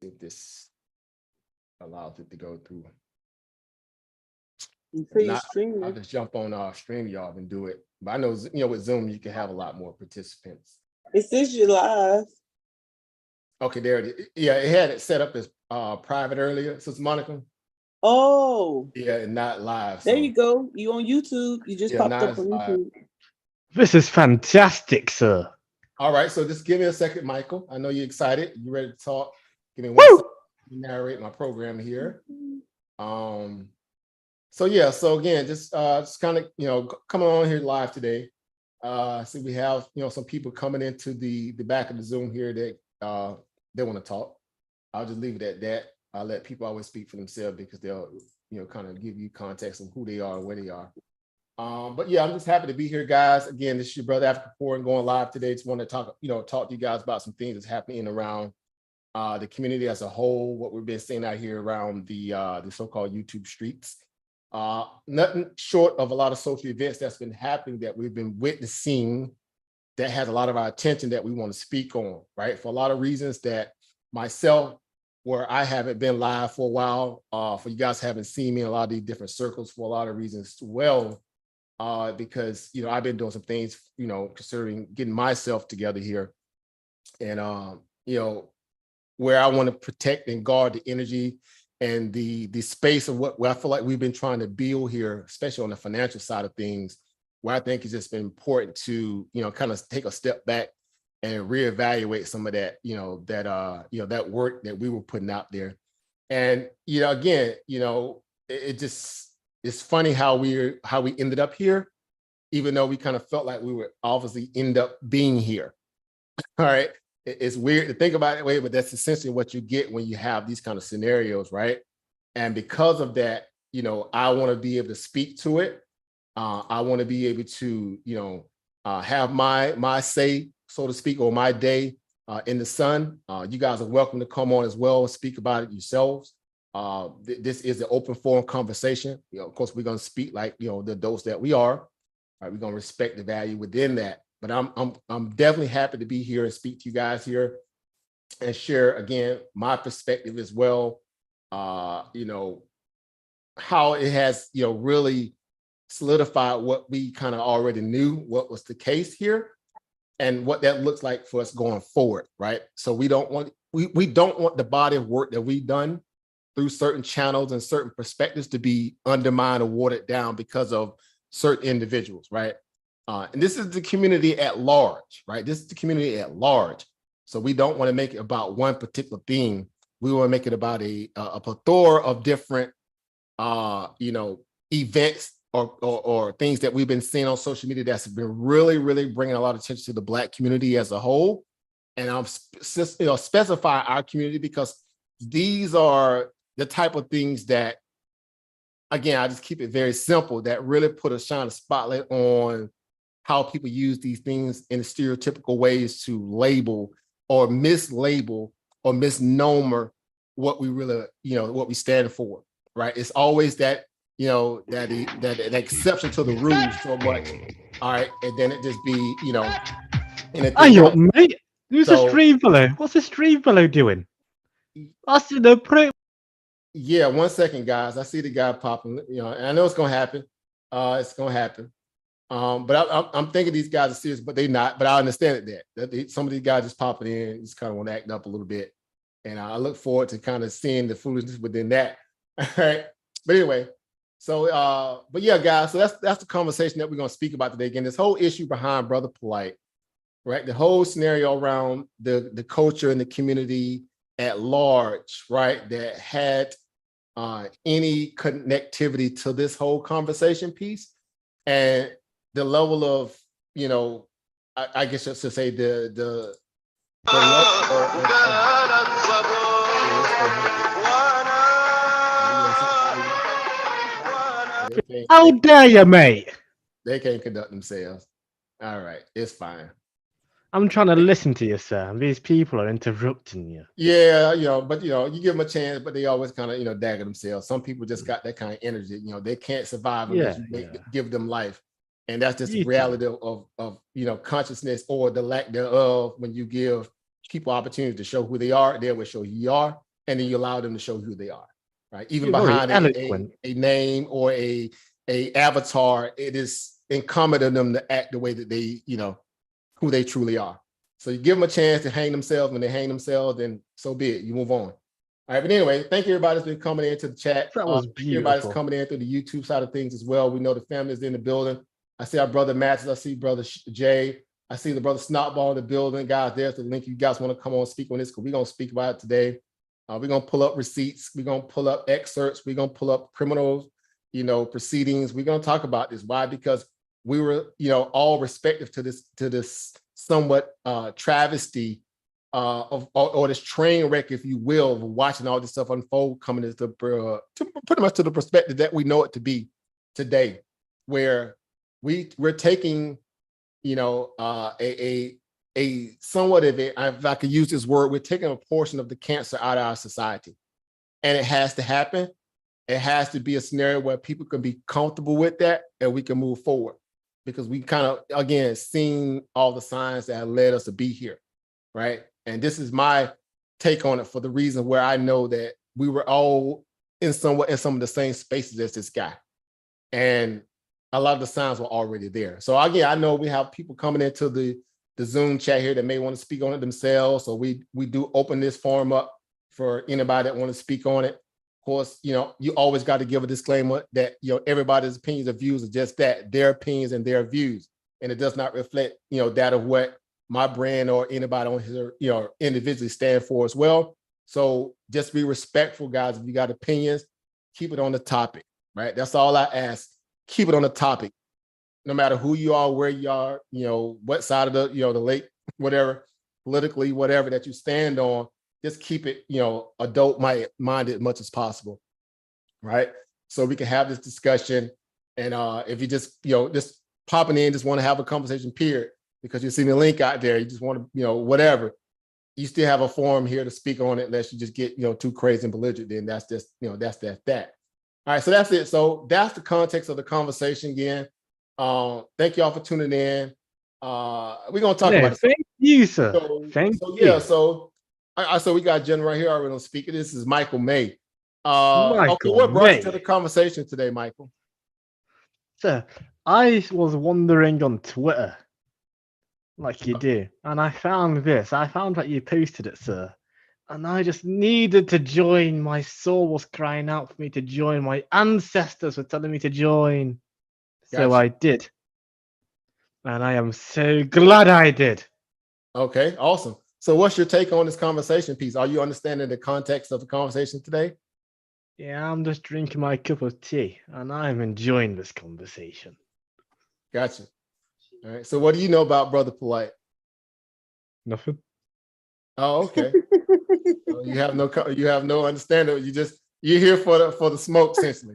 if this allows it to go through. Until If you not, I'll streaming. just jump on StreamYard and do it. But I know, with Zoom, you can have a lot more participants. It says you live. Okay, there it is. Yeah, it had it set up as private earlier, Sister Monica. Oh, Yeah, and not live. there So you go. You on YouTube. You just yeah, popped not up as on live. YouTube. This is fantastic, sir. All right, so just give me a second, Michael. I know you're excited. You ready to talk? Give me one Woo! second to narrate my program here. So yeah, so again, just kind of coming on here live today. So we have some people coming into the back of the Zoom here that they want to talk. I'll just leave it at that. I'll let people always speak for themselves because they'll kind of give you context of who they are and where they are. But yeah, I'm just happy to be here, guys. Again, this is your brother Africa Poor and going live today. Just want to talk to you guys about some things that's happening around the community as a whole, what we've been seeing out here around the so-called YouTube streets. Nothing short of a lot of social events that's been happening that we've been witnessing that has a lot of our attention that we want to speak on, right? For a lot of reasons that myself, where I haven't been live for a while, for you guys haven't seen me in a lot of these different circles for a lot of reasons as well, because I've been doing some things, considering getting myself together here, and where I want to protect and guard the energy and the space of what I feel like we've been trying to build here, especially on the financial side of things, where I think it's just been important to kind of take a step back and reevaluate some of that that work that we were putting out there. And again, it's funny how we ended up here, even though we kind of felt like we were obviously end up being here. All right. It's weird to think about it that way, but that's essentially what you get when you have these kind of scenarios, right? And because of that, I want to be able to speak to it. I want to be able to, have my say, so to speak, or my day in the sun. You guys are welcome to come on as well and speak about it yourselves. This is an open forum conversation. Of course, we're going to speak like the adults that we are. Right, we're going to respect the value within that. But I'm definitely happy to be here and speak to you guys here and share again my perspective as well. How it has really solidified what we kind of already knew what was the case here and what that looks like for us going forward, right? So we don't want the body of work that we've done through certain channels and certain perspectives to be undermined or watered down because of certain individuals, right? And this is the community at large, right? This is the community at large. So we don't want to make it about one particular thing. We want to make it about a plethora of different, events or things that we've been seeing on social media that's been really, really bringing a lot of attention to the Black community as a whole. And I'm specify our community because these are the type of things that, again, I just keep it very simple, that really shine a spotlight on how people use these things in stereotypical ways to label or mislabel or misnomer what we really, what we stand for, right? It's always that, that exception to the rules so much. All right. And then it just be, anything Hey up, else. mate. Who's the So stream below? What's the stream below doing? That's the pro. yeah, 1 second, guys. I see the guy popping, and I know it's gonna happen. It's gonna happen. But I'm thinking these guys are serious, but they're not. But I understand that some of these guys just popping in, just kind of want to act up a little bit, and I look forward to kind of seeing the foolishness within that. All right. But anyway, so but yeah, guys. So that's the conversation that we're gonna speak about today. Again, this whole issue behind Brother Polite, right? The whole scenario around the culture and the community at large, right? That had any connectivity to this whole conversation piece, and the level of, I guess I should say the How dare you, mate? they can't conduct themselves. All right, it's fine. I'm trying to listen to you, sir, and these people are interrupting you. Yeah, but you give them a chance, but they always kind of dagger themselves. Some people just got that kind of energy. They can't survive unless you give them life, and that's just the reality of consciousness or the lack thereof. When you give people opportunities to show who they are, they will show who you are. and then you allow them to show who they are, right? Even You're very behind eloquent. a name or a avatar, it is incumbent on them to act the way that they, who they truly are. So you give them a chance to hang themselves. When they hang themselves, then so be it. You move on. All right, but anyway, thank you everybody that's been coming into the chat. That was Everybody's beautiful. coming in through the YouTube side of things as well. We know the family is in the building. I see our brother Matthews. I see brother Jay. I see the brother Snotball in the building. Guys, there's the link. You guys want to come on and speak on this because we're going to speak about it today. We're going to pull up receipts. We're going to pull up excerpts. We're going to pull up criminal, proceedings. We're going to talk about this. Why? Because we were, all respective to this somewhat travesty or this train wreck, if you will, of watching all this stuff unfold, coming into to pretty much to the perspective that we know it to be today, where we're taking, a somewhat of it, if I could use this word, we're taking a portion of the cancer out of our society, and it has to happen. It has to be a scenario where people can be comfortable with that, and we can move forward, because we kind of again seen all the signs that have led us to be here, right? And this is my take on it for the reason where I know that we were all in some of the same spaces as this guy. And a lot of the signs were already there. So again, I know we have people coming into the Zoom chat here that may want to speak on it themselves. So we do open this forum up for anybody that want to speak on it. Of course, you always got to give a disclaimer that, everybody's opinions or views are just that, their opinions and their views. And it does not reflect, that of what my brand or anybody on here, individually stand for as well. So just be respectful, guys. If you got opinions, keep it on the topic, right? That's all I ask. Keep it on the topic, no matter who you are, where you are, what side of the, the lake, whatever, politically, whatever that you stand on, just keep it, adult minded as much as possible, right? So we can have this discussion. And if you just, just popping in, just want to have a conversation, period, because you see the link out there, you just want to, whatever, you still have a forum here to speak on it, unless you just get, too crazy and belligerent, then that's just, that's that. All right, so that's it. So that's the context of the conversation again. Thank you all for tuning in. We're gonna talk about it. Thank you, sir. Thank you. So we got Jen right here already on speaker. This is Michael May. Okay, what brought you to the conversation today, Michael? Sir, I was wandering on Twitter, like you do, and I found this. I found that you posted it, sir. And I just needed to join. My soul was crying out for me to join. My ancestors were telling me to join. So I did. And I am so glad I did. Okay, awesome. So what's your take on this conversation piece? Are you understanding the context of the conversation today? Yeah, I'm just drinking my cup of tea, and I'm enjoying this conversation. Gotcha. All right. So what do you know about Brother Polite? Nothing. Oh, okay. So you have no understanding. You're here for the smoke, essentially.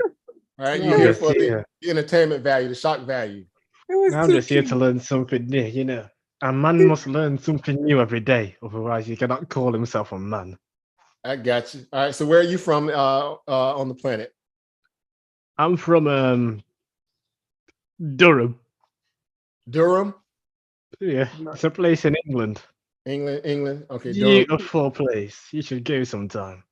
All right. You're here for the entertainment value, the shock value. I'm just here to learn something new, A man must learn something new every day, otherwise he cannot call himself a man. I got you. All right. So where are you from on the planet? I'm from Durham. Durham? Yeah, it's a place in England. England. Okay, beautiful place. You should go sometime.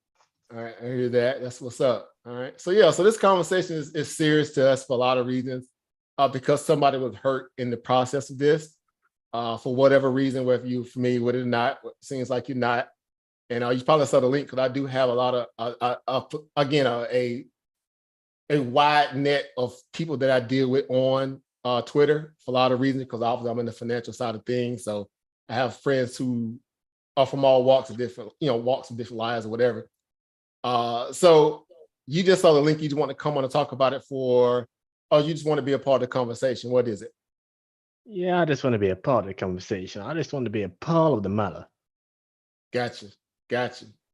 All right, I hear that. That's what's up. All right. So yeah, so this conversation is serious to us for a lot of reasons. Because somebody was hurt in the process of this, for whatever reason, whether you're familiar with it or not. It seems like you're not. And you probably saw the link, because I do have a lot of again a wide net of people that I deal with on Twitter for a lot of reasons, because obviously I'm in the financial side of things. So I have friends who are from all walks of different lives or whatever. So you just saw the link. You just want to come on and talk about it or you just want to be a part of the conversation? What is it? Yeah, I just want to be a part of the conversation. I just want to be a part of the matter. Gotcha. All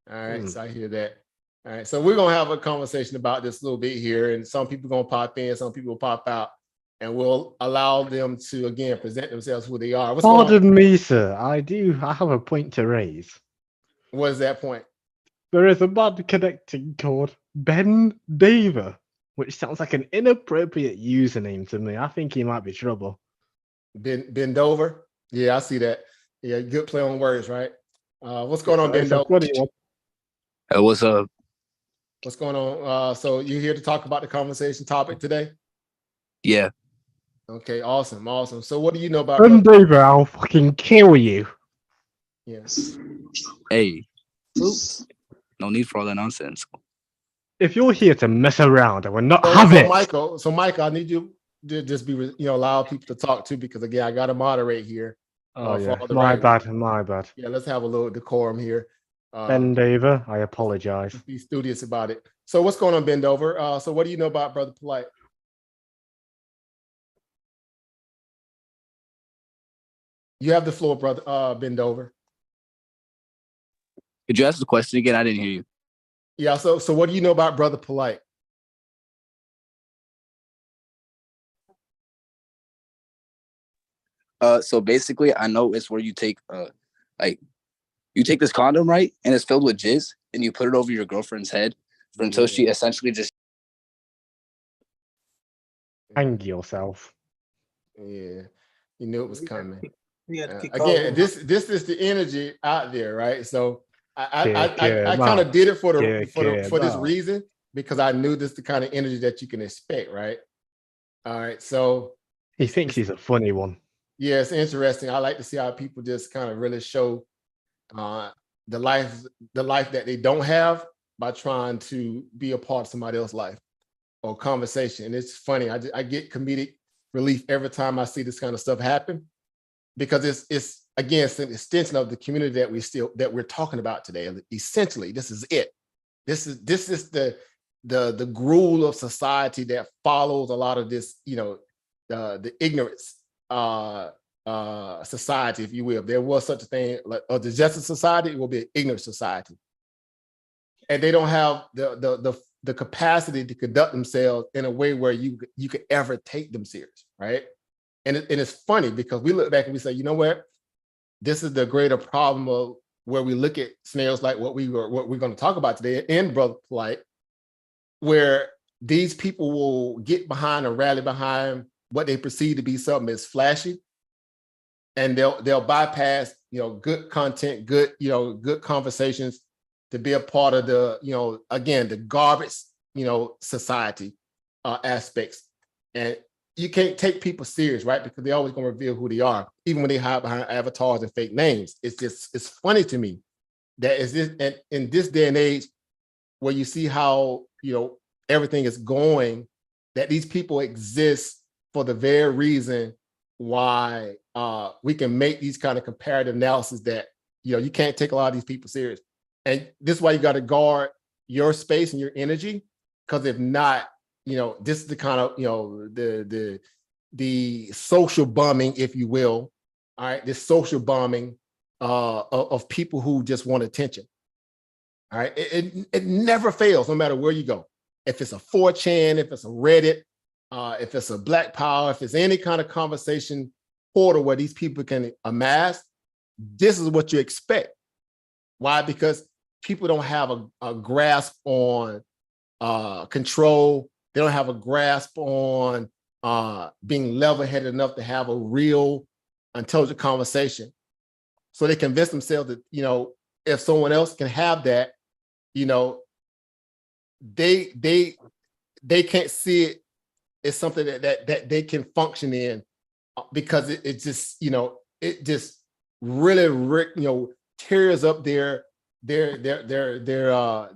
right, So I hear that. All right, so we're going to have a conversation about this a little bit here, and some people are going to pop in, some people will pop out, and we'll allow them to, again, present themselves who they are. Pardon me, sir. I have a point to raise. What is that point? There is a man connecting called Ben Daver, which sounds like an inappropriate username to me. I think he might be trouble. Ben Dover? Yeah, I see that. Yeah, good play on words, right? What's going on, Ben Dover? What's up? What's going on? So you're here to talk about the conversation topic today? Yeah. Okay, awesome, awesome. So what do you know about Bend over, I'll fucking kill you. Yes. Hey, Oops. no need for all that nonsense. If you're here to mess around, I will not So, have so it. Michael, I need you to just be, allow people to talk to, because again, I got to moderate here. Oh For yeah, all the my right bad, my bad. Yeah, let's have a little decorum here. Bend over, I apologize. Be studious about it. So what's going on, Bend Over? So what do you know about Brother Polite? You have the floor, brother. Bend Over. Could you ask the question again? I didn't hear you. Yeah. So what do you know about Brother Polite? So basically, I know it's where you take like you take this condom, right, and it's filled with jizz, and you put it over your girlfriend's head until she essentially just Hang yourself. Yeah, you knew it was coming. We had to kick Again, off. this is the energy out there, right? So I Kick kind of did it for this out. reason, because I knew this is the kind of energy that you can expect, right? All right, so He thinks he's a funny one. yeah, it's interesting. I like to see how people just kind of really show the life that they don't have by trying to be a part of somebody else's life or conversation. And it's funny. I get comedic relief every time I see this kind of stuff happen, because it's again, it's an extension of the community that we're talking about today. Essentially, this is it. This is the gruel of society that follows a lot of this, the ignorance society, if you will. If there was such a thing like the justice society, it will be an ignorant society. And they don't have the capacity to conduct themselves in a way where you could ever take them serious, right? And it's funny because we look back and we say, you know what? This is the greater problem of where we look at scenarios like what we're going to talk about today in Brother Polite, where these people will get behind or rally behind what they perceive to be something that's flashy, and they'll bypass good content, good conversations, to be a part of the again, the garbage society aspects. And you can't take people serious, right? Because they're always going to reveal who they are, even when they hide behind avatars and fake names. It's funny to me that is this, and in this day and age where you see how everything is going, that these people exist for the very reason why we can make these kind of comparative analysis that you can't take a lot of these people serious. And this is why you got to guard your space and your energy, because if not, this is the kind of the social bombing, if you will. All right, this social bombing of people who just want attention. All right, it never fails, no matter where you go. If it's a 4chan, if it's a Reddit, if it's a Black Power, if it's any kind of conversation portal where these people can amass, this is what you expect. Why? Because people don't have a grasp on control. They don't have a grasp on being level-headed enough to have a real, intelligent conversation. So they convince themselves that, if someone else can have that, they can't see it as something that they can function in, because it just, it just really, tears up their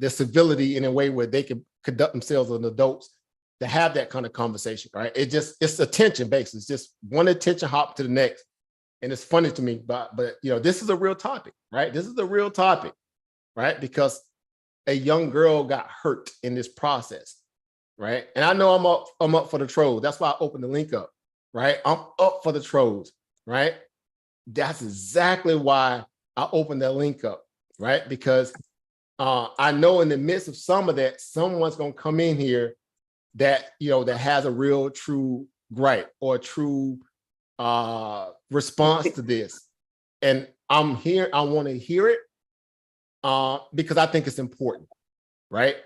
civility in a way where they can conduct themselves as adults to have that kind of conversation, right? It's attention based. It's just one attention hop to the next. And it's funny to me, but this is a real topic, right? This is a real topic, right? Because a young girl got hurt in this process, right? And I know I'm up for the trolls. That's why I opened the link up, right? I'm up for the trolls, right? That's exactly why I opened that link up, right? Because I know in the midst of some of that, someone's gonna come in here that that has a real true gripe or a true response to this. And I'm here, I want to hear it because I think it's important, right?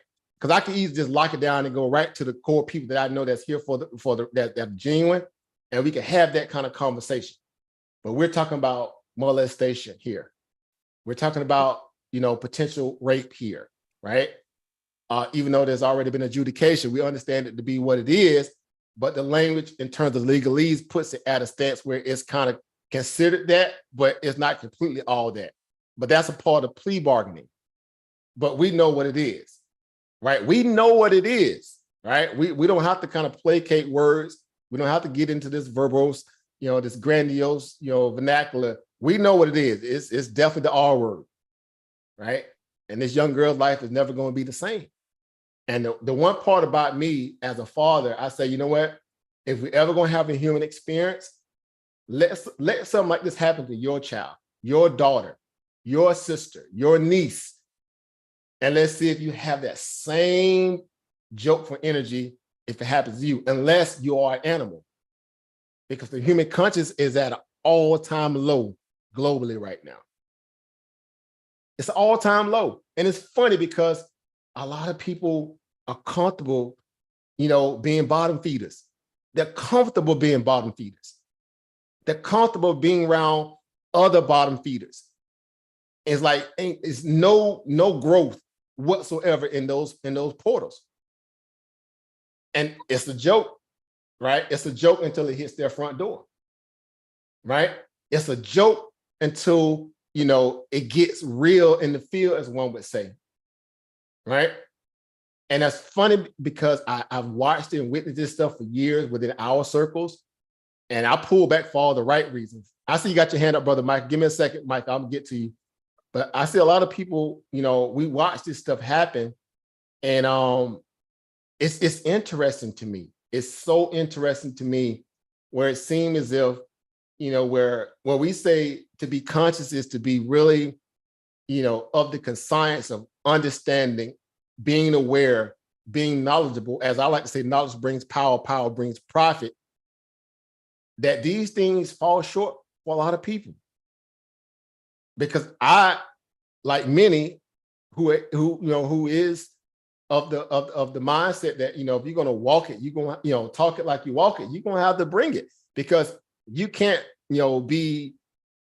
Because I can easily just lock it down and go right to the core people that I know that's here for that genuine, and we can have that kind of conversation. But we're talking about molestation here. We're talking about potential rape here, right? Even though there's already been adjudication, we understand it to be what it is, but the language in terms of legalese puts it at a stance where it's kind of considered that, but it's not completely all that. But that's a part of plea bargaining. But we know what it is, right? We know what it is, right? We don't have to kind of placate words. We don't have to get into this verbose, this grandiose, vernacular. We know what it is. It's definitely the R word, right? And this young girl's life is never going to be the same. And the one part about me as a father, I say, you know what? If we ever going to have a human experience, let something like this happen to your child, your daughter, your sister, your niece. And let's see if you have that same joke for energy if it happens to you, unless you are an animal. Because the human conscience is at an all-time low globally right now. It's an all-time low. And it's funny because a lot of people are comfortable, being bottom feeders. They're comfortable being bottom feeders. They're comfortable being around other bottom feeders. It's like it's no growth whatsoever in those portals. And it's a joke, right? It's a joke until it hits their front door, right? It's a joke until it gets real in the field, as one would say, right? And that's funny because I've watched and witnessed this stuff for years within our circles, and I pull back for all the right reasons. I see you got your hand up, Brother Mike. Give me a second, Mike. I'm gonna get to you. But I see a lot of people, we watch this stuff happen, and it's interesting to me. It's so interesting to me where it seems as if, where we say to be conscious is to be really, of the conscience of understanding, being aware, being knowledgeable. As I like to say, knowledge brings power, power brings profit. That these things fall short for a lot of people. Because I, like many who is of the mindset that, if you're going to walk it, you're going to, talk it like you walk it, you're going to have to bring it, because you can't, be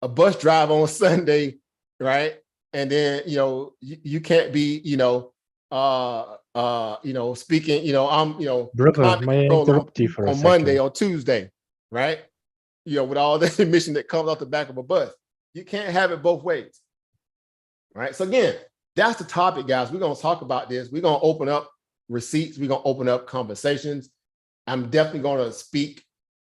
a bus driver on Sunday, right? And then, you can't be, speaking, I'm, Brother, may I interrupt you for a on second? Monday or Tuesday, right? With all the emission that comes off the back of a bus. You can't have it both ways, right? So again, that's the topic, guys. We're going to talk about this. We're going to open up receipts. We're going to open up conversations. I'm definitely going to speak,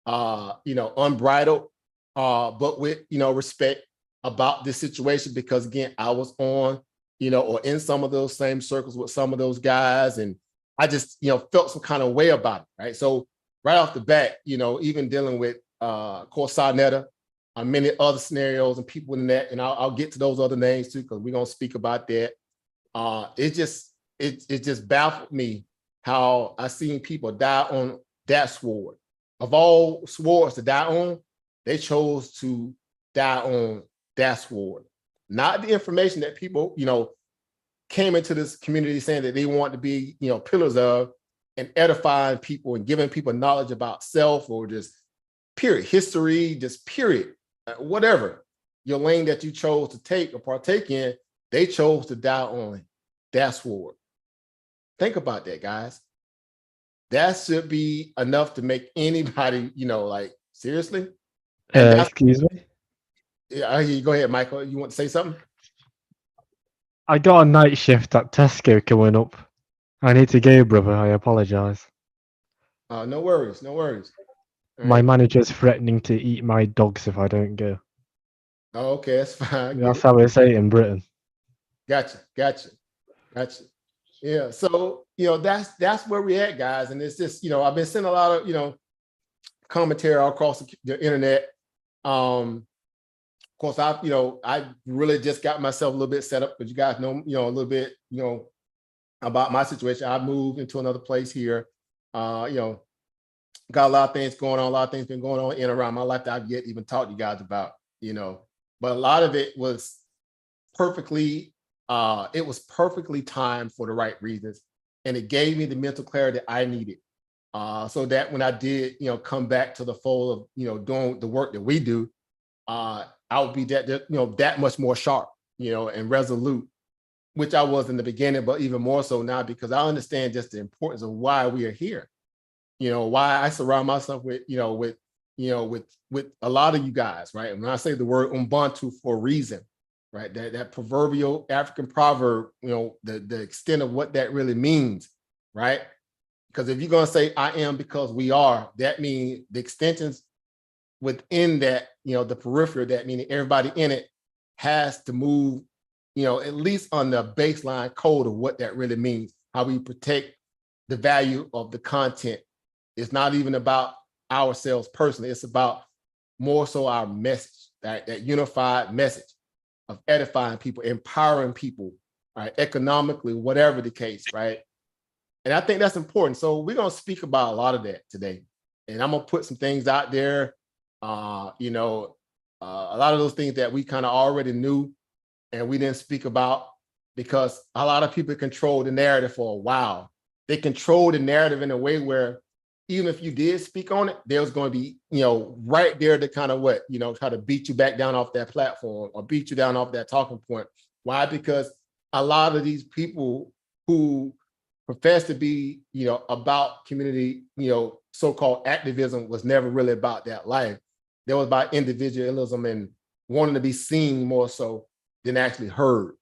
unbridled, but with, respect about this situation, because again, I was on, or in some of those same circles with some of those guys. And I just, felt some kind of way about it, right? So right off the bat, even dealing with, of course, Sarnetta, many other scenarios and people in that, and I'll get to those other names too, because we're going to speak about that. It just baffled me how I seen people die on that sword. Of all swords to die on, they chose to die on that sword. Not the information that people, came into this community saying that they want to be, pillars of, and edifying people and giving people knowledge about self, or just period, history, just period, whatever your lane that you chose to take or partake in, they chose to die on that sword. Think about that, guys. That should be enough to make anybody, like, seriously. Excuse me? Yeah, go ahead, Michael. You want to say something? I got a night shift at Tesco coming up. I need to go, brother. I apologize. No worries, no worries. My manager's threatening to eat my dogs if I don't go. Oh, okay, that's fine. That's how they say it in Britain. Gotcha. Yeah, so that's where we're at, guys. And it's just, I've been seeing a lot of commentary all across the internet. Of course, I really just got myself a little bit set up, because you guys know, a little bit, about my situation. I moved into another place here. Got a lot of things going on. A lot of things been going on in and around my life that I've yet even talked to you guys about. But a lot of it was perfectly timed for the right reasons, and it gave me the mental clarity I needed, so that when I did, come back to the fold of, doing the work that we do, I would be that much more sharp, and resolute, which I was in the beginning, but even more so now because I understand just the importance of why we are here. Why I surround myself with a lot of you guys, right? And when I say the word Ubuntu for a reason, right? That proverbial African proverb, the extent of what that really means, right? Because if you're gonna say I am because we are, that means the extensions within that, the periphery of that, meaning everybody in it has to move, at least on the baseline code of what that really means, how we protect the value of the content. It's not even about ourselves personally. It's about more so our message, that unified message of edifying people, empowering people, right? Economically, whatever the case, right? And I think that's important. So we're going to speak about a lot of that today. And I'm going to put some things out there, a lot of those things that we kind of already knew and we didn't speak about because a lot of people control the narrative for a while. They control the narrative in a way where even if you did speak on it, there was going to be, right there to kind of try to beat you back down off that platform or beat you down off that talking point. Why? Because a lot of these people who profess to be, about community, so-called activism was never really about that life. It was about individualism and wanting to be seen more so than actually heard,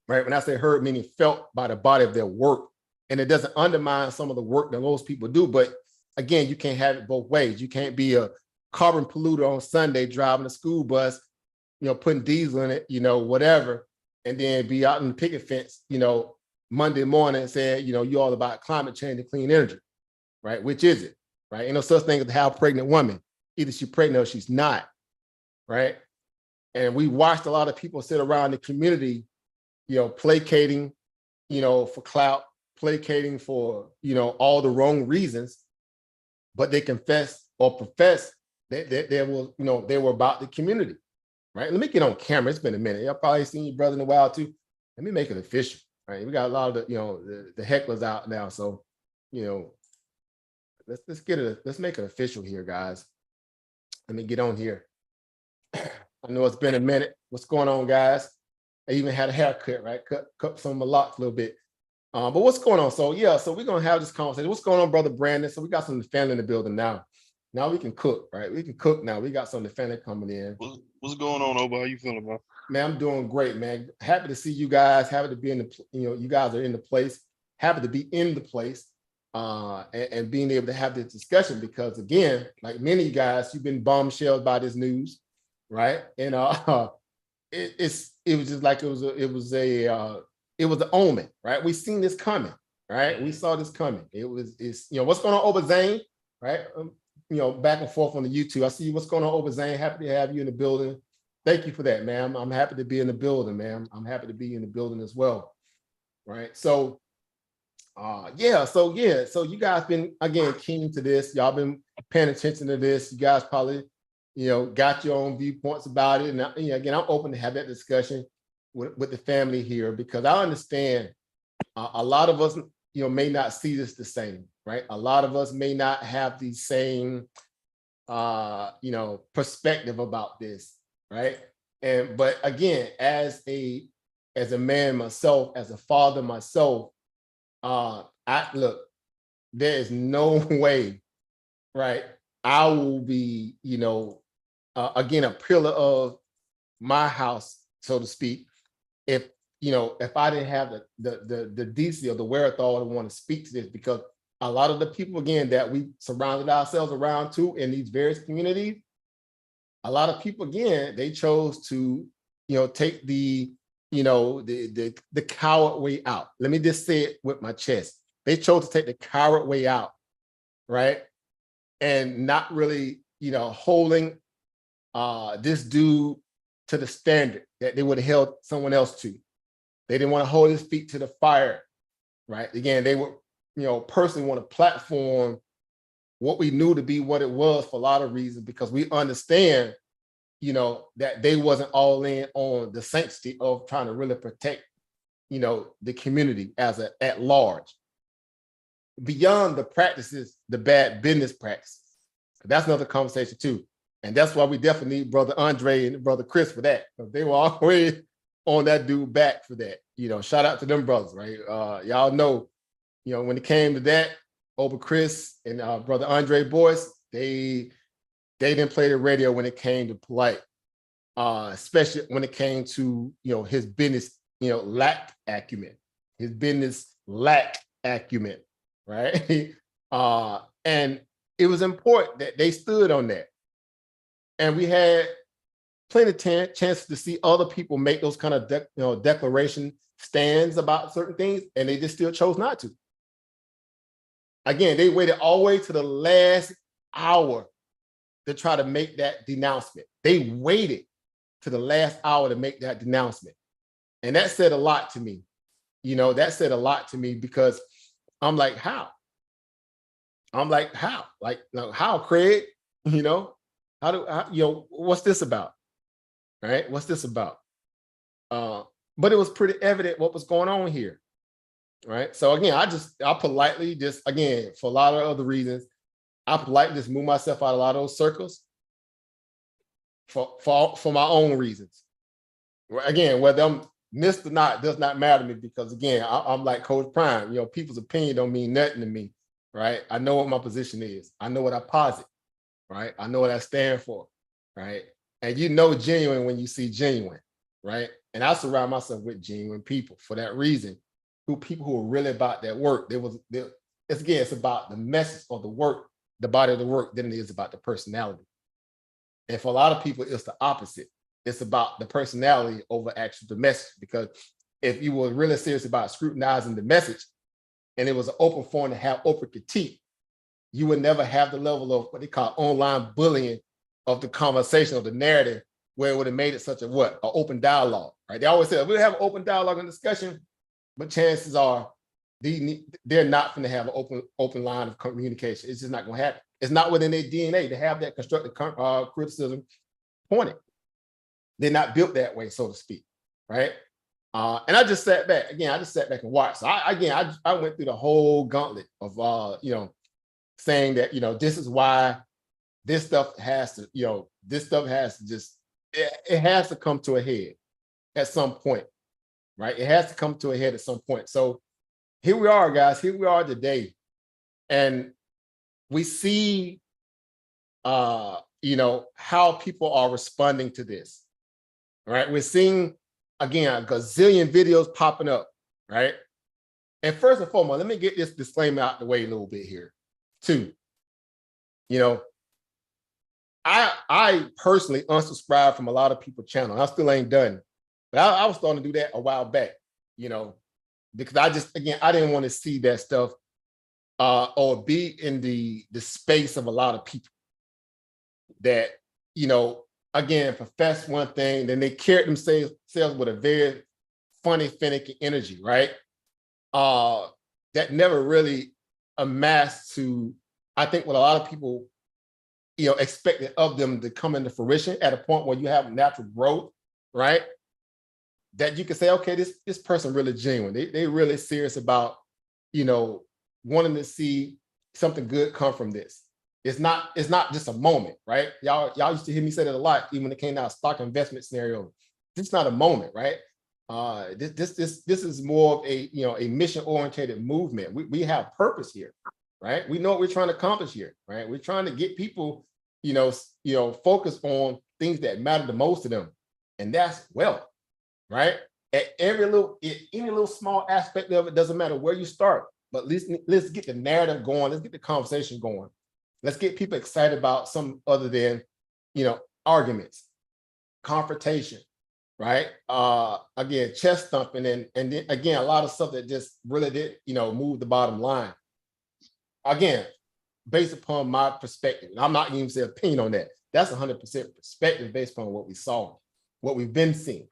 right? When I say heard, meaning felt by the body of their work. And it doesn't undermine some of the work that most people do, but again, you can't have it both ways. You can't be a carbon polluter on Sunday driving a school bus, putting diesel in it, whatever, and then be out in the picket fence, Monday morning and say, you're all about climate change and clean energy, right? Which is it, right? Ain't no such thing as to have a pregnant woman. Either she's pregnant or she's not, right? And we watched a lot of people sit around the community, placating, for clout, placating for, all the wrong reasons, but they confess or profess that they were about the community, right? Let me get on camera. It's been a minute. Y'all probably seen your brother in a while too. Let me make it official, right? We got a lot of the hecklers out now. So, let's get it. Let's make it official here, guys. Let me get on here. I know it's been a minute. What's going on, guys? I even had a haircut, right? Cut some of my locks a little bit. But what's going on? So we're gonna have this conversation. What's going on, brother Brandon? So we got some of the family in the building now. Now we can cook, right? We can cook now. We got some of the family coming in. What's going on, Oba? How you feeling, bro? Man, I'm doing great, man. Happy to see you guys. Happy to be in the, you guys are in the place. Happy to be in the place and being able to have this discussion because again, like many of you guys, you've been bombshelled by this news, right? And it was just like it was an omen, right? We seen this coming, right? We saw this coming. It's what's going on, Oba Zane, right? Back and forth on the YouTube. I see what's going on, Oba Zane. Happy to have you in the building. Thank you for that, ma'am. I'm happy to be in the building, ma'am. I'm happy to be in the building as well, right? So, so you guys been again keen to this. Y'all been paying attention to this. You guys probably, got your own viewpoints about it. And again, I'm open to have that discussion with the family here because I understand a lot of us, may not see this the same, right? A lot of us may not have the same, perspective about this, right? But again, as a man myself, as a father myself, there is no way, right? I will be, again, a pillar of my house, so to speak, if I didn't have the decency or the wherewithal to want to speak to this, because a lot of the people, again, that we surrounded ourselves around too in these various communities, a lot of people, again, they chose to, take the coward way out. Let me just say it with my chest. They chose to take the coward way out, right? And not really, holding this dude to the standard that they would have held someone else to. They didn't want to hold his feet to the fire, right? Again, they would, personally want to platform what we knew to be what it was for a lot of reasons, because we understand, that they wasn't all in on the sanctity of trying to really protect, the community at large. Beyond the practices, the bad business practices. That's another conversation too. And that's why we definitely need Brother Andre and Brother Chris for that. They were always on that dude back for that, shout out to them brothers, right? Y'all know, when it came to that, over Chris and brother Andre Boyce, they didn't play the radio when it came to Polite, especially when it came to his business, lack acumen, right? And it was important that they stood on that, and we had plenty of chances to see other people make those kind of declaration stands about certain things, and they just still chose not to. Again, they waited all the way to the last hour to try to make that denouncement. They waited to the last hour to make that denouncement. And that said a lot to me. Because I'm like, how? Like, how, Craig? What's this about? Right? What's this about? But it was pretty evident what was going on here. Right. So again, I politely just, again, for a lot of other reasons, I politely just move myself out of a lot of those circles for my own reasons. Again, whether I'm missed or not does not matter to me, because again, I'm like Coach Prime. People's opinion don't mean nothing to me. Right. I know what my position is. I know what I posit. Right. I know what I stand for. Right. And genuine when you see genuine. Right. And I surround myself with genuine people for that reason. People who are really about that work. It's about the message of the work, the body of the work, than it is about the personality. And for a lot of people, it's the opposite. It's about the personality over actually the message. Because if you were really serious about scrutinizing the message, and it was an open forum to have open critique, you would never have the level of what they call online bullying of the conversation, of the narrative, where it would have made it such an open dialogue. Right? They always say we have an open dialogue and discussion. But chances are they're not going to have an open line of communication. It's just not going to happen. It's not within their DNA to have that constructive criticism pointed. They're not built that way, so to speak, right? And I just sat back. Again, I just sat back and watched. So I went through the whole gauntlet of, saying that, this is why this stuff has to, it has to come to a head at some point. Right? It has to come to a head at some point. So here we are, guys. Here we are today. And we see, how people are responding to this. Right? We're seeing, again, a gazillion videos popping up. Right? And first and foremost, let me get this disclaimer out the way a little bit here, too. I personally unsubscribed from a lot of people's channels. I still ain't done. But I was starting to do that a while back, because I didn't want to see that stuff or be in the space of a lot of people that, again, profess one thing, then they carry themselves with a very funny, finicky energy, right? That never really amassed to, I think, what a lot of people, expected of them to come into fruition at a point where you have natural growth, right? That you can say, okay, this person really genuine. They really serious about, wanting to see something good come from this. It's not just a moment, right? Y'all used to hear me say that a lot, even when it came out of stock investment scenario. This is not a moment, right? This is more of a mission-oriented movement. We have purpose here, right? We know what we're trying to accomplish here, right? We're trying to get people, focused on things that matter the most to them, and that's wealth. Right? At any little small aspect of it, doesn't matter where you start, but let's get the narrative going. Let's get the conversation going. Let's get people excited about something other than, arguments, confrontation, right? Again, chest thumping, and then again, a lot of stuff that just really did, move the bottom line. Again, based upon my perspective, and I'm not even saying opinion on that. That's 100% perspective based upon what we saw, what we've been seeing.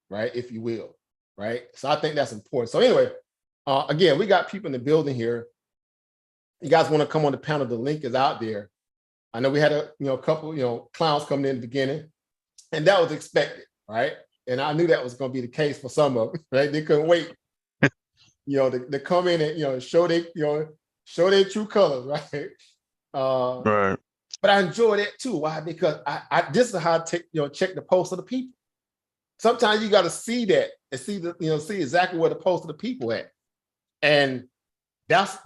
Right, if you will, right? So I think that's important. So anyway, again, we got people in the building here. You guys want to come on the panel? The link is out there. I know we had a couple clowns coming in the beginning, and that was expected, right? And I knew that was going to be the case for some of them, right? They couldn't wait, to come in and show their true colors, right? Right. But I enjoyed it too. Why? Because I this is how I check the pulse of the people. Sometimes you got to see that and see exactly where the pulse of the people at. And that's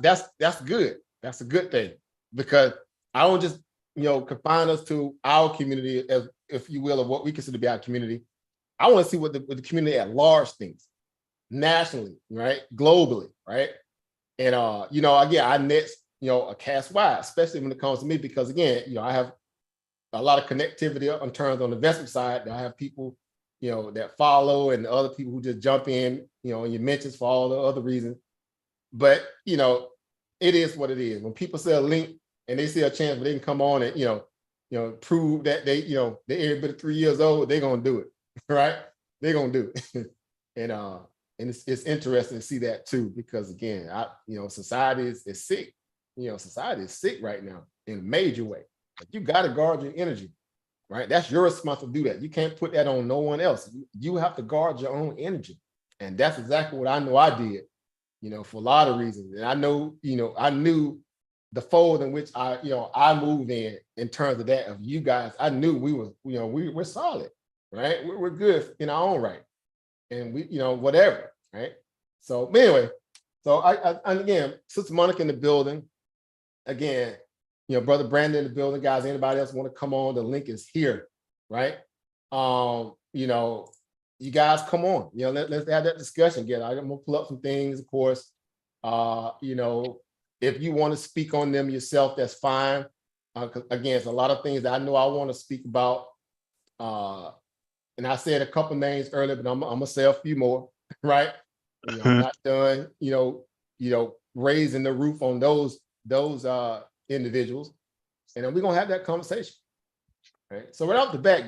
good. That's a good thing, because I don't just confine us to our community, as if you will, of what we consider to be our community. I want to see what the community at large thinks, nationally, right, globally, right. And again, I net a cast wide, especially when it comes to me, because again, I have a lot of connectivity in terms on the investment side. I have people that follow, and other people who just jump in in your mentions for all the other reasons. But it is what it is. When people see a link and they see a chance where they can come on and prove that they're every bit of 3 years old, they're gonna do it, right? They're gonna do it. And it's interesting to see that too, because again, society is sick. Society is sick right now in a major way. Like, you got to guard your energy, right? That's your responsibility to do that. You can't put that on no one else. You have to guard your own energy, and that's exactly what I know I did. For a lot of reasons. And I know, I knew the fold in which I moved in terms of that of you guys. I knew we were, we're solid, right? We're good in our own right. And we, whatever, right? So anyway, so and again, Sister Monica in the building. Again, Brother Brandon in the building, guys. Anybody else want to come on? The link is here, right? You guys come on. Let's have that discussion again. I'm gonna pull up some things, of course. If you want to speak on them yourself, that's fine. Again, it's a lot of things that I know I want to speak about. And I said a couple names earlier, but I'm gonna say a few more, right? I'm not done, raising the roof on those individuals, and then we're gonna have that conversation. Right. So right off the bat,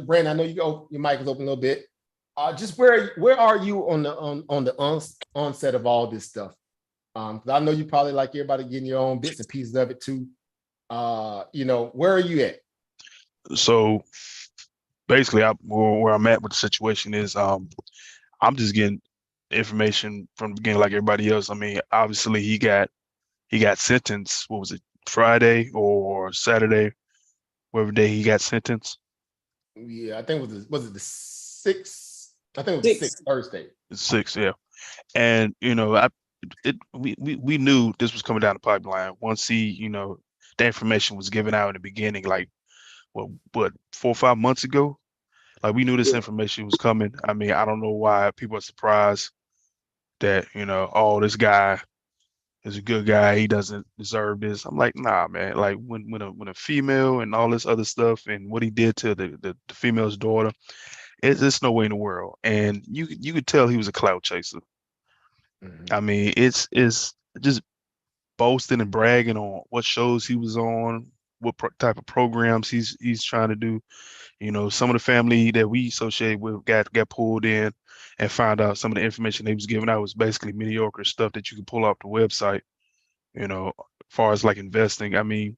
Brandon, I know your mic is open a little bit. Just where are you on the onset of all this stuff? Because I know you probably, like everybody, getting your own bits and pieces of it too. Where are you at? So basically, where I'm at with the situation is, I'm just getting information from the beginning, like everybody else. I mean, obviously he got sentenced. What was it, Friday or Saturday? Whatever day he got sentenced. Yeah, I think was it the 6th? I think it was the 6th, Thursday. The 6th, yeah. And we knew this was coming down the pipeline once the information was given out in the beginning, like what 4 or 5 months ago. Like, we knew this information was coming. I mean, I don't know why people are surprised that oh, this guy is a good guy, he doesn't deserve this. I'm like, nah, man. Like, when a female and all this other stuff and what he did to the female's daughter, it's no way in the world. And you could tell he was a clout chaser. I mean, it's just boasting and bragging on what shows he was on, what type of programs he's trying to do. Some of the family that we associate with got pulled in and found out some of the information they was giving out was basically mediocre stuff that you could pull off the website. As far as like investing, I mean,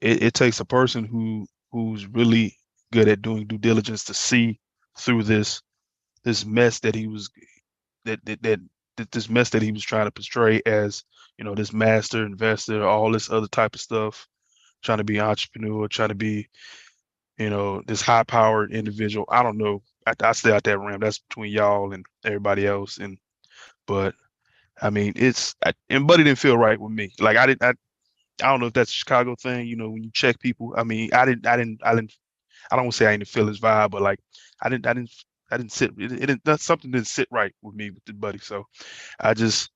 it takes a person who's really good at doing due diligence to see through this mess that he was this mess that he was trying to portray as, this master investor, all this other type of stuff, trying to be an entrepreneur, trying to be, this high powered individual. I don't know. I stay out that realm. That's between y'all and everybody else. But I mean, but it didn't feel right with me. Like, I don't know if that's a Chicago thing, when you check people. I mean, I don't want to say I didn't feel his vibe, but like, I didn't sit. Something didn't sit right with me with the buddy. So I just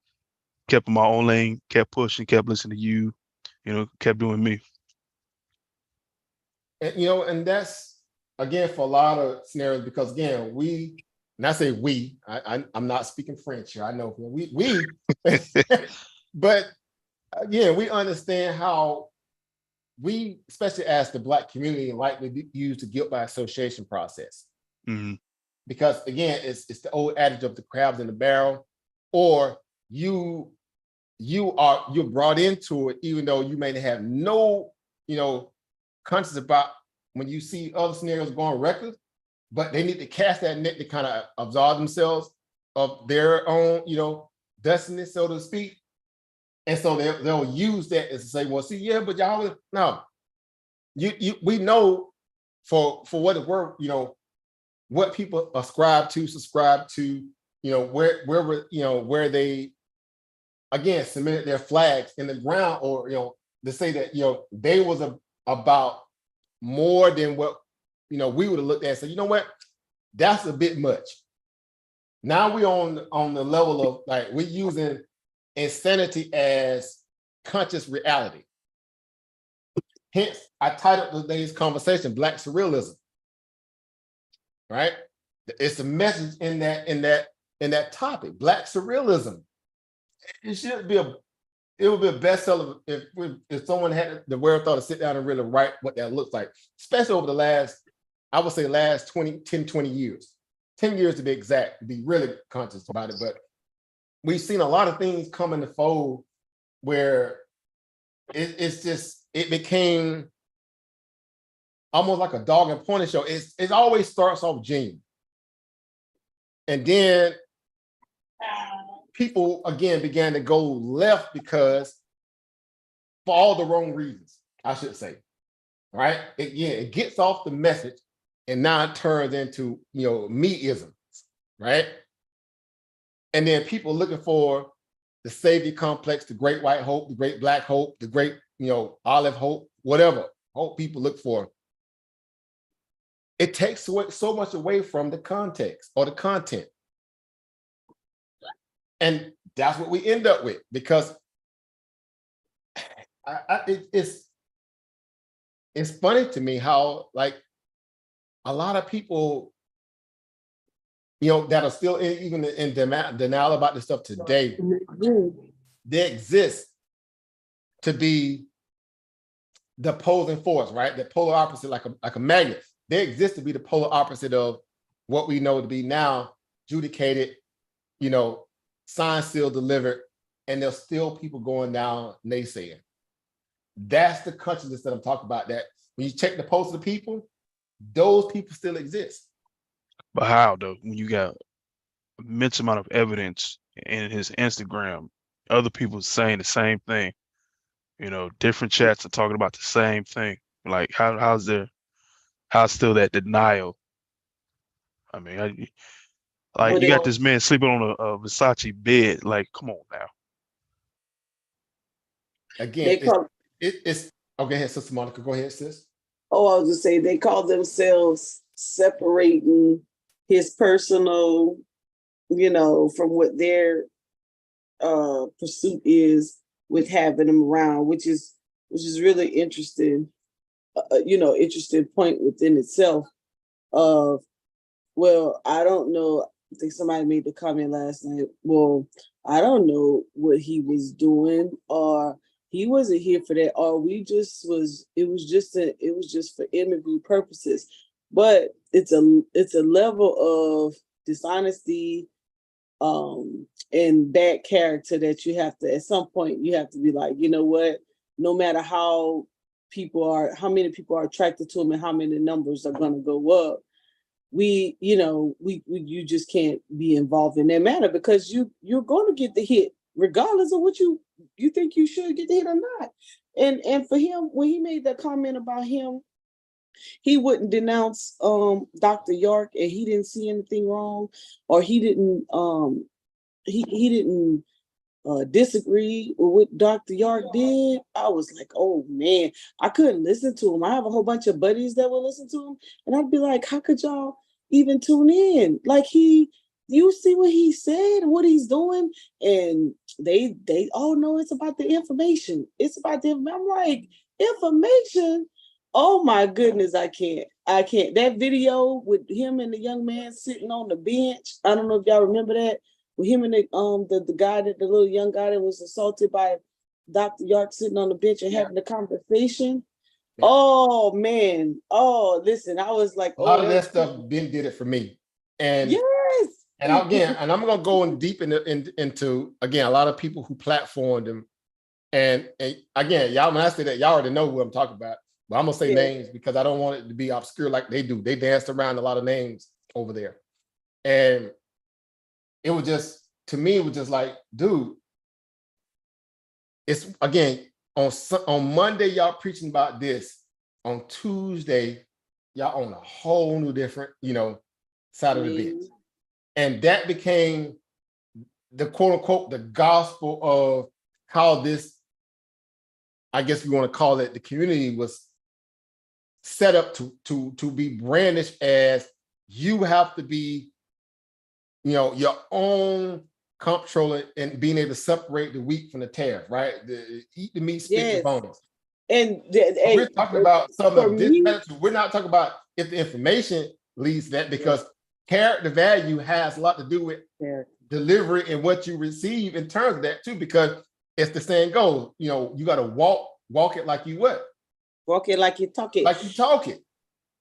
kept in my own lane, kept pushing, kept listening to you, kept doing me. And and that's, again, for a lot of scenarios, because again, and I say we, I'm not speaking French here. I know we but again, we understand how we, especially as the Black community, likely use the guilt by association process. Mm-hmm. Because again, it's the old adage of the crabs in the barrel, or you're brought into it even though you may have no conscious about when you see other scenarios going reckless, but they need to cast that net to kind of absolve themselves of their own destiny, so to speak. And so they'll use that as to say, well, see, yeah, but y'all, no, we know for what it's worth, what people subscribe to, where they again submitted their flags in the ground, or to say that they was about more than what we would have looked at and said, you know what, that's a bit much. Now we on the level of like we're using insanity as conscious reality. Hence, I titled today's conversation "Black Surrealism." Right? It's a message in that topic, Black Surrealism. It would be a bestseller if someone had the wherewithal to sit down and really write what that looks like, especially over the last 10, 20 years. 10 years to be exact, to be really conscious about it. But we've seen a lot of things come in the fold where it became almost like a dog and pony show. It always starts off genuine. And then people again began to go left because for all the wrong reasons, I should say. Right? It gets off the message and now it turns into me-isms, right? And then people looking for the savior complex, the great white hope, the great black hope, the great olive hope, whatever hope people look for. It takes so much away from the context or the content. And that's what we end up with, because it's funny to me how like a lot of people, that are still even in denial about this stuff today, they exist to be the opposing force, right? The polar opposite, like a magnet. They exist to be the polar opposite of what we know to be now adjudicated, signed, sealed, delivered, and there's still people going down naysaying. That's the consciousness that I'm talking about. That when you check the pulse of the people, those people still exist. But how though? When you got immense amount of evidence in his Instagram, other people saying the same thing. Different chats are talking about the same thing. Like how's still that denial? I mean, you got this man sleeping on a Versace bed. Like, come on now. Again, it's okay. Ahead, Sister Monica. Go ahead, sis. Oh, I was just saying they call themselves separating his personal, from what their pursuit is with having him around, which is really interesting. Interesting point within itself. Of, well, I don't know. I think somebody made the comment last night. Well, I don't know what he was doing, or he wasn't here for that, or it was just for interview purposes. But it's a level of dishonesty and bad character that you have to, at some point, you have to be like, you know what, no matter how many people are attracted to him and how many numbers are going to go up, you just can't be involved in that matter, because you're going to get the hit regardless of what you think you should get the hit or not. And for him, when he made that comment about him, he wouldn't denounce Dr. York, and he didn't see anything wrong, or he didn't disagree with what Dr. York did. I was like, oh man, I couldn't listen to him. I have a whole bunch of buddies that will listen to him, and I'd be like, how could y'all even tune in? Like, you see what he said and what he's doing, and they oh no, it's about the information. It's about the. I'm like, information. Oh my goodness, I can't. That video with him and the young man sitting on the bench. I don't know if y'all remember that. With him and the little young guy that was assaulted by Dr. York sitting on the bench and having a conversation. Yeah. Oh man. Oh, listen, I was like, a lot of that stuff Ben did it for me. And yes. And I'm gonna go in deep into again a lot of people who platformed him. And again, y'all, when I say that, y'all already know who I'm talking about. But I'm gonna say names because I don't want it to be obscure like they do. They danced around a lot of names over there. And it was just, to me, it was just like, dude, it's again on Monday, y'all preaching about this. On Tuesday, y'all on a whole new different, side of the bench. And that became the quote unquote the gospel of how this, I guess we want to call it, the community was set up to be brandished as you have to be, your own comptroller and being able to separate the wheat from the tare, right? Eat the meat, spit the Yes. bones. And We're talking about something for of me, this. We're not talking about if the information leads to that, because character value has a lot to do with delivery and what you receive in terms of that too, because it's the saying goes, you got to walk it like you what? walk it like you talk it. Like you talk it.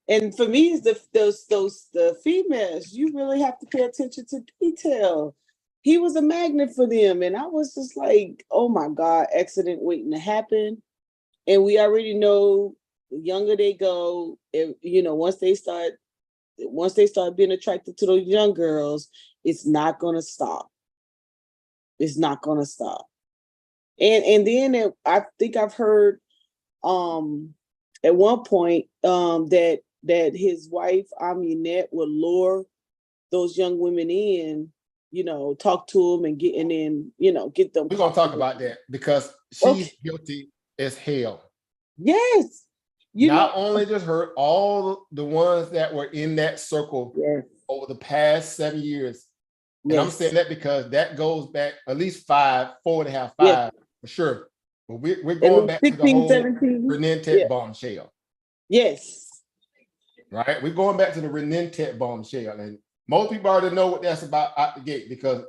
And for me, it's the females. You really have to pay attention to detail. He was a magnet for them, and I was just like, oh my God, accident waiting to happen. And we already know the younger they go, once they start being attracted to those young girls, it's not gonna stop. It's not gonna stop. And then I think I've heard at one point that his wife Aminette would lure those young women in, talk to them and get them. We're gonna talk about that because she's guilty as hell. Yes. Not only just her, all the ones that were in that circle over the past 7 years. And I'm saying that because that goes back at least 4.5, 5 for sure. But we're going back 16, to the whole 17. Renentet bombshell. Yes. Right? We're going back to the Renentet bombshell. And most people already know what that's about out the gate, because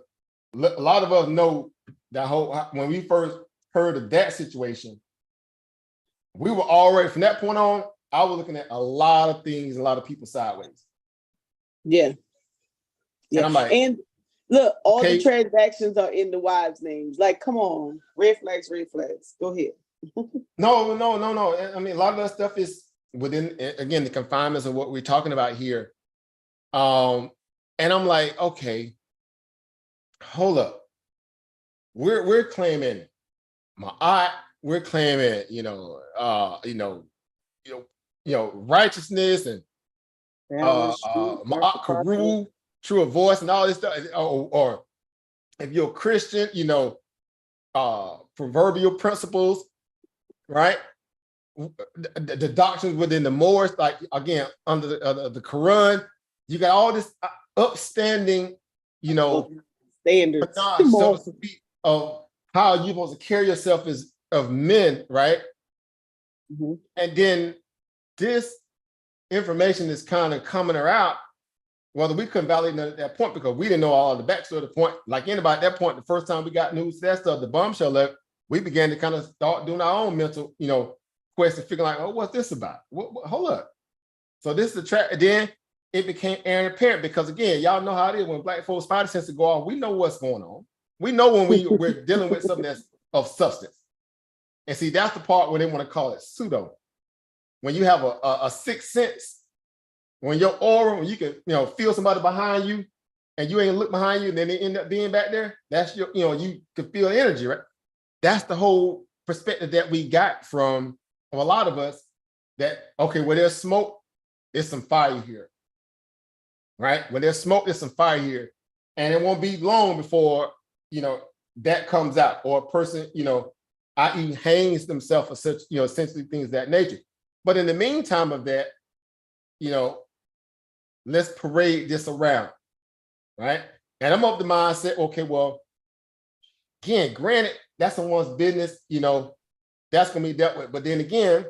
a lot of us know that when we first heard of that situation, we were already, from that point on, I was looking at a lot of things, a lot of people sideways. Yeah. And I'm like, and look, all the transactions are in the wives' names. Like, come on, red flags, red flags. Go ahead. No. I mean, a lot of that stuff is within, again, the confinements of what we're talking about here. And I'm like, okay, hold up. We're claiming we're claiming, righteousness and Ma'akaru, true of voice and all this stuff. Or if you're a Christian, proverbial principles, right? The doctrines within the Moors, like again, under the Quran, you got all this upstanding, standards, so to speak, of how you're supposed to carry yourself as of men, right? Mm-hmm. And then this information is kind of coming out, whether we couldn't validate it at that point because we didn't know all the backstory of the point. Like anybody at that point, the first time we got news that stuff, the bombshell left, we began to kind of start doing our own mental, quest and figuring like, oh, what's this about? Hold up. So this is the track. Then it became Aaron apparent because again, y'all know how it is when black folks spider sense to go off. We know what's going on. We know when we're dealing with something that's of substance. And see, that's the part where they want to call it pseudo. When you have a sixth sense, when your aura, when you can, feel somebody behind you and you ain't look behind you and then they end up being back there, that's your, you can feel energy, right? That's the whole perspective that we got from a lot of us that, okay, where there's smoke, there's some fire here, right? When there's smoke, there's some fire here. And it won't be long before, that comes out, or a person, i.e. hangs themselves for such, essentially things of that nature. But in the meantime of that, let's parade this around, right? And I'm of the mindset, okay, well, again, granted, that's someone's business, that's gonna be dealt with. But then again,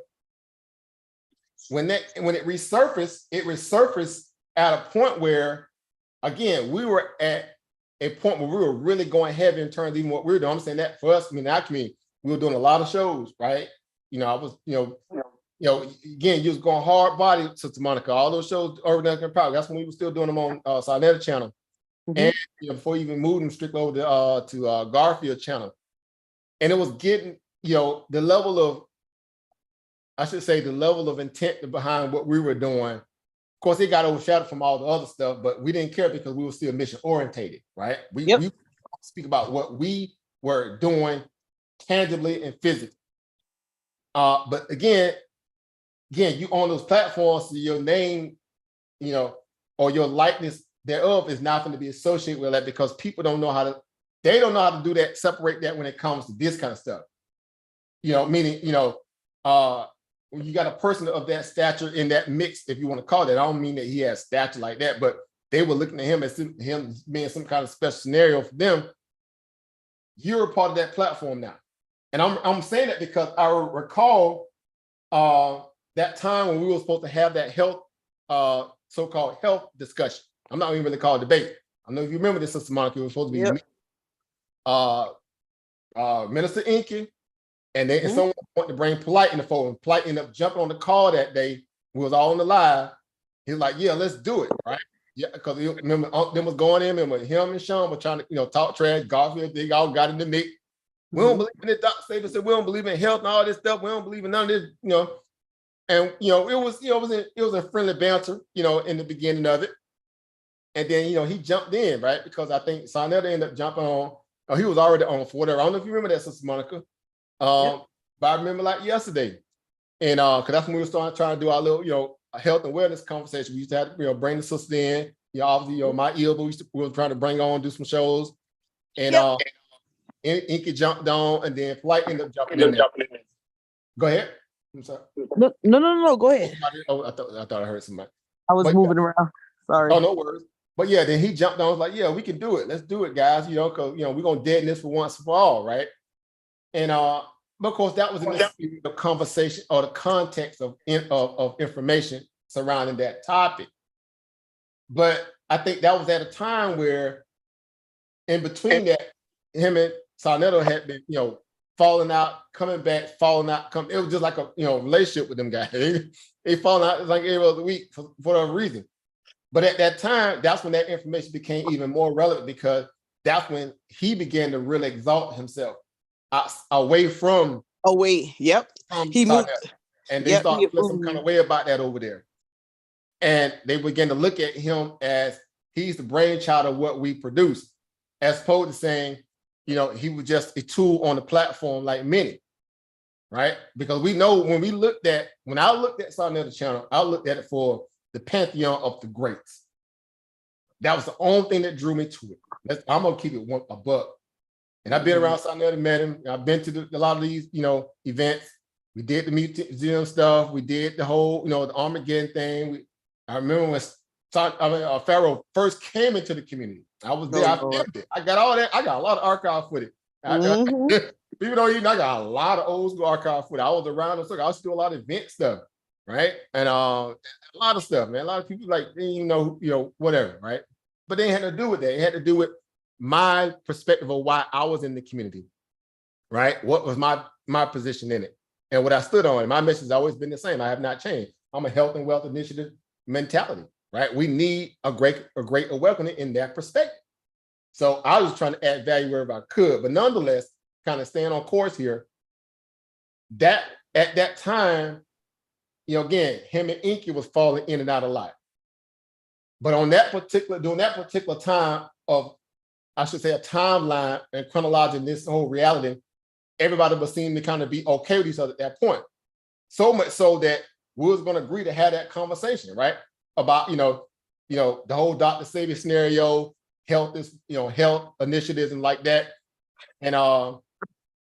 when it resurfaced at a point where, again, we were at a point where we were really going heavy in terms of even what we were doing. I'm saying that for us, our community, we were doing a lot of shows, right? I was, again, you was going hard body to Monica, all those shows, Urban Underground Power. That's when we were still doing them on Sarnetta channel. Mm-hmm. And before we even moved them strictly over to Garfield channel. And it was getting, the level of intent behind what we were doing. Of course, it got overshadowed from all the other stuff, but we didn't care because we were still mission orientated, right? We speak about what we were doing tangibly and physically. But again, you on those platforms, so your name, or your likeness thereof is not going to be associated with that because people don't know how to, they don't know how to do that, separate that when it comes to this kind of stuff. You know, meaning, you know, when you got a person of that stature in that mix, if you want to call it, I don't mean that he has stature like that, but they were looking at him as him being some kind of special scenario for them. You're a part of that platform now. And I'm saying that because I recall that time when we were supposed to have that health, so-called health discussion. I'm not even really called debate. I know if you remember this, Sister Monica, it was supposed to be Minister Inky, and then someone wanted to bring Polite in the fold. Polite ended up jumping on the call that day. We was all on the live. He was like, yeah, let's do it, right? Yeah, because remember, them was going in, and him and Sean were trying to, you know, talk trash. Garfield, they all got in the mix. We don't believe in it. Dr. Saber said we don't believe in health and all this stuff. We don't believe in none of this, you know. And you know, it was a friendly banter, you know, in the beginning of it. And then, you know, he jumped in, right? Because I think Sonetta ended up jumping on, he was already on for whatever. I don't know if you remember that, Sister Monica. But I remember like yesterday. And because that's when we were starting trying to do our little, you know, health and wellness conversation. We used to have, you know, bring the sister in. You know, obviously, you know, my ear, but we were trying to bring on, do some shows. And Inky jumped on, and then Flight ended up jumping in there. Go ahead. I'm sorry. No. Go ahead. Oh, I thought I heard somebody. I was moving around. Sorry. Oh, no worries. But yeah, then he jumped on. Was like, yeah, we can do it. Let's do it, guys. You know, because you know we're gonna deaden this for once for all, right? And but of course, that was in the conversation or the context of information surrounding that topic. But I think that was at a time where, in between that, him and Sarnetto had been, you know, falling out, coming back, falling out. It was just like a, you know, relationship with them guys. They falling out like every other week for whatever reason. But at that time, that's when that information became even more relevant because that's when he began to really exalt himself away from. Yep. He moved. And they started feeling some kind of way about that over there. And they began to look at him as he's the brainchild of what we produce, as opposed to saying, you know, he was just a tool on the platform like many, right? Because we know when I looked at Sarnetta channel, I looked at it for the pantheon of the greats. That was the only thing that drew me to it. I'm gonna keep it a buck. And I've been around Sarnetta, met him. I've been to a lot of these, you know, events. We did the museum stuff. We did the whole, you know, the Armageddon thing. I remember when Pharaoh first came into the community. I was there. I filmed it. I got all that. I got a lot of archive footage. People don't even. I got a lot of old school archive footage. I was around the circle. I used to do a lot of event stuff, right? And a lot of stuff, man. A lot of people like, you know, whatever, right? But they had to do with that. It had to do with my perspective of why I was in the community, right? What was my position in it, and what I stood on. And my message has always been the same. I have not changed. I'm a health and wealth initiative mentality, right? We need a great awakening in that perspective. So I was trying to add value wherever I could, but nonetheless, kind of staying on course here. That at that time, you know, again, him and Inky was falling in and out of life. But during that particular time of, I should say, a timeline and chronology in this whole reality, everybody was seeming to kind of be okay with each other at that point. So much so that we was going to agree to have that conversation, right? About, you know, the whole Dr. Savior scenario, health initiatives and like that. And I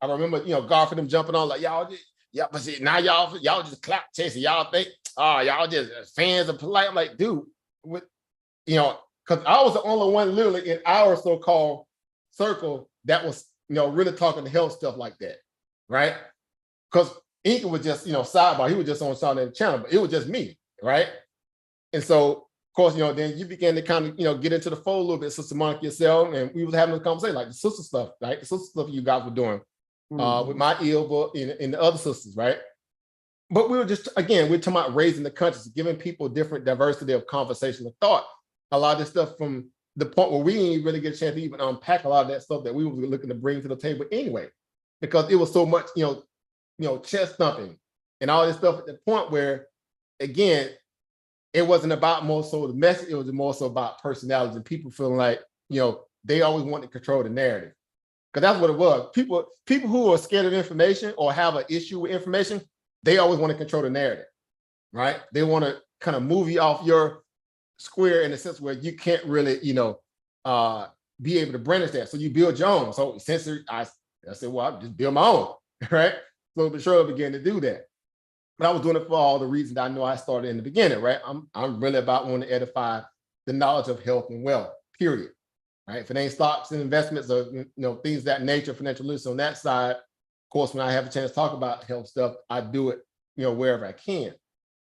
remember, you know, Garfield them jumping on like, but see, now y'all just clap chasing. Y'all think, y'all just fans of Polite. I'm like, dude, you know, because I was the only one literally in our so-called circle that was, you know, really talking to health stuff like that, right? Because Inky was just, you know, sidebar. He was just on Sonnet channel, but it was just me, right? And so, of course, you know, then you began to kind of, you know, get into the fold a little bit, Sister Monica yourself, and we was having a conversation like the sister stuff, right? The sister stuff you guys were doing with my Ilva and the other sisters, right? But we were just, again, we're talking about raising the conscience, giving people different diversity of conversation and thought. A lot of this stuff from the point where we didn't really get a chance to even unpack a lot of that stuff that we were looking to bring to the table anyway, because it was so much, you know, chest thumping and all this stuff at the point where, again, it wasn't about more so the message, it was more so about personalities and people feeling like, you know, they always want to control the narrative. Because that's what it was. People who are scared of information or have an issue with information, they always want to control the narrative, right? They want to kind of move you off your square in the sense where you can't really, be able to brandish that. So you build your own. So essentially, I said, well, I'll just build my own, right? Slowly but surely began to do that. But I was doing it for all the reasons I know I started in the beginning, right? I'm really about wanting to edify the knowledge of health and wealth, period. Right? If it ain't stocks and investments or things of that nature, financial literacy on that side, of course, when I have a chance to talk about health stuff, I do it, wherever I can.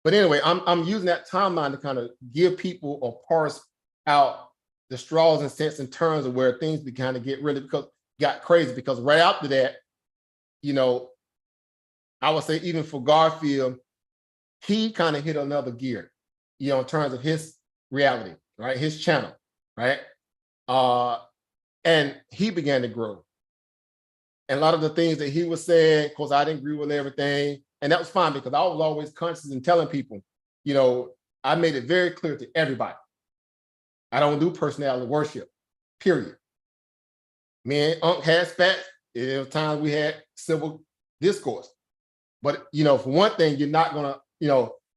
But anyway, I'm using that timeline to kind of give people or parse out the straws and sense in terms of where things began to get really got crazy. Because right after that, I would say even for Garfield, he kind of hit another gear, in terms of his reality, right? His channel, right? And he began to grow. And a lot of the things that he was saying, of course, I didn't agree with everything. And that was fine because I was always conscious in telling people, I made it very clear to everybody. I don't do personality worship, period. Me and Unc had spats. There was times we had civil discourse. But, for one thing, you're not going to,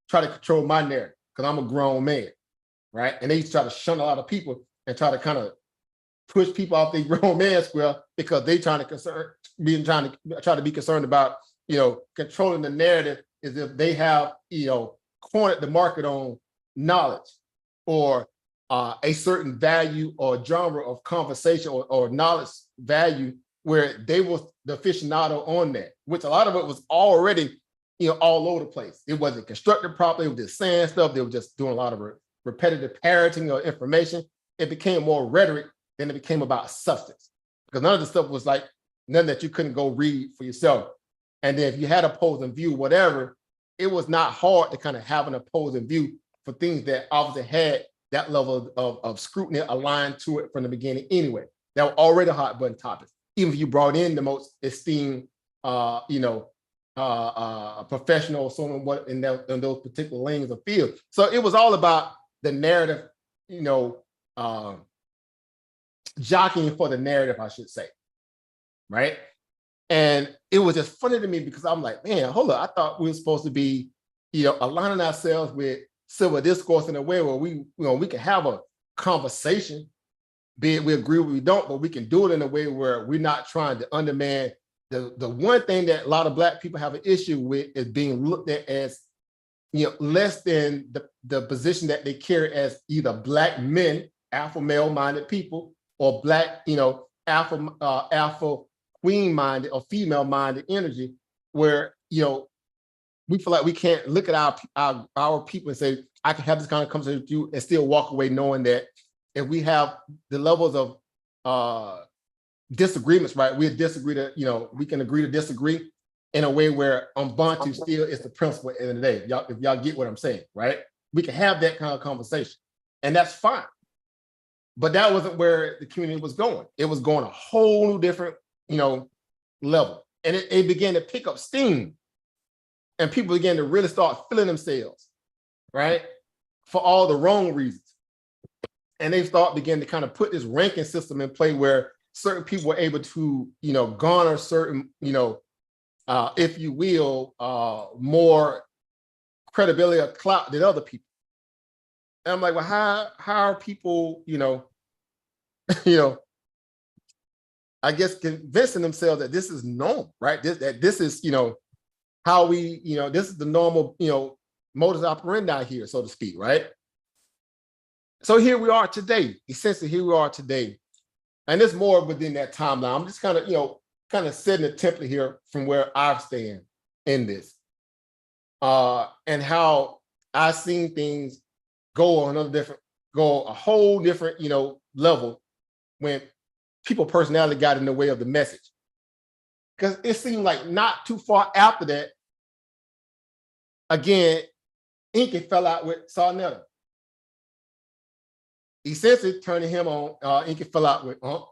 try to control my narrative because I'm a grown man, right? And they used to try to shun a lot of people and try to kind of push people off the grown man square because they trying to be concerned about, controlling the narrative as if they have, cornered the market on knowledge or a certain value or genre of conversation or knowledge value where they was the aficionado on that, which a lot of it was already, all over the place. It wasn't constructed properly. It was just saying stuff. They were just doing a lot of repetitive parroting of information. It became more rhetoric than it became about substance because none of the stuff was like none that you couldn't go read for yourself. And then if you had opposing view, whatever, it was not hard to kind of have an opposing view for things that obviously had that level of scrutiny aligned to it from the beginning anyway. That were already hot button topics. Even if you brought in the most esteemed, professional or someone in those particular lanes of field. So it was all about the narrative, jockeying for the narrative, I should say, right? And it was just funny to me because I'm like, man, hold on, I thought we were supposed to be, aligning ourselves with civil discourse in a way where we can have a conversation, be it we agree or we don't, but we can do it in a way where we're not trying to undermine the one thing that a lot of Black people have an issue with is being looked at as, less than the position that they carry as either Black men, alpha male-minded people, or Black, alpha queen-minded or female-minded energy, where, we feel like we can't look at our people and say, I can have this kind of conversation with you and still walk away knowing that if we have the levels of disagreements, right? We disagree to, we can agree to disagree in a way where Ubuntu still is the principle at the end of the day. If y'all get what I'm saying, right? We can have that kind of conversation and that's fine. But that wasn't where the community was going. It was going a whole new different, level. And it began to pick up steam and people began to really start feeling themselves, right? For all the wrong reasons. And they began to kind of put this ranking system in play where certain people were able to, garner certain, if you will, more credibility or clout than other people. And I'm like, well, how are people, I guess convincing themselves that this is normal, right? That this is, how we, this is the normal, modus operandi here, so to speak, right? So here we are today. Essentially, here we are today. And there's more within that timeline. I'm just kind of setting a template here from where I stand in this. And how I've seen things go a whole different, level when people personality got in the way of the message. Because it seemed like not too far after that, again, Inky fell out with Sarnetta. Essentially turning him on, Inky fell out with Unc,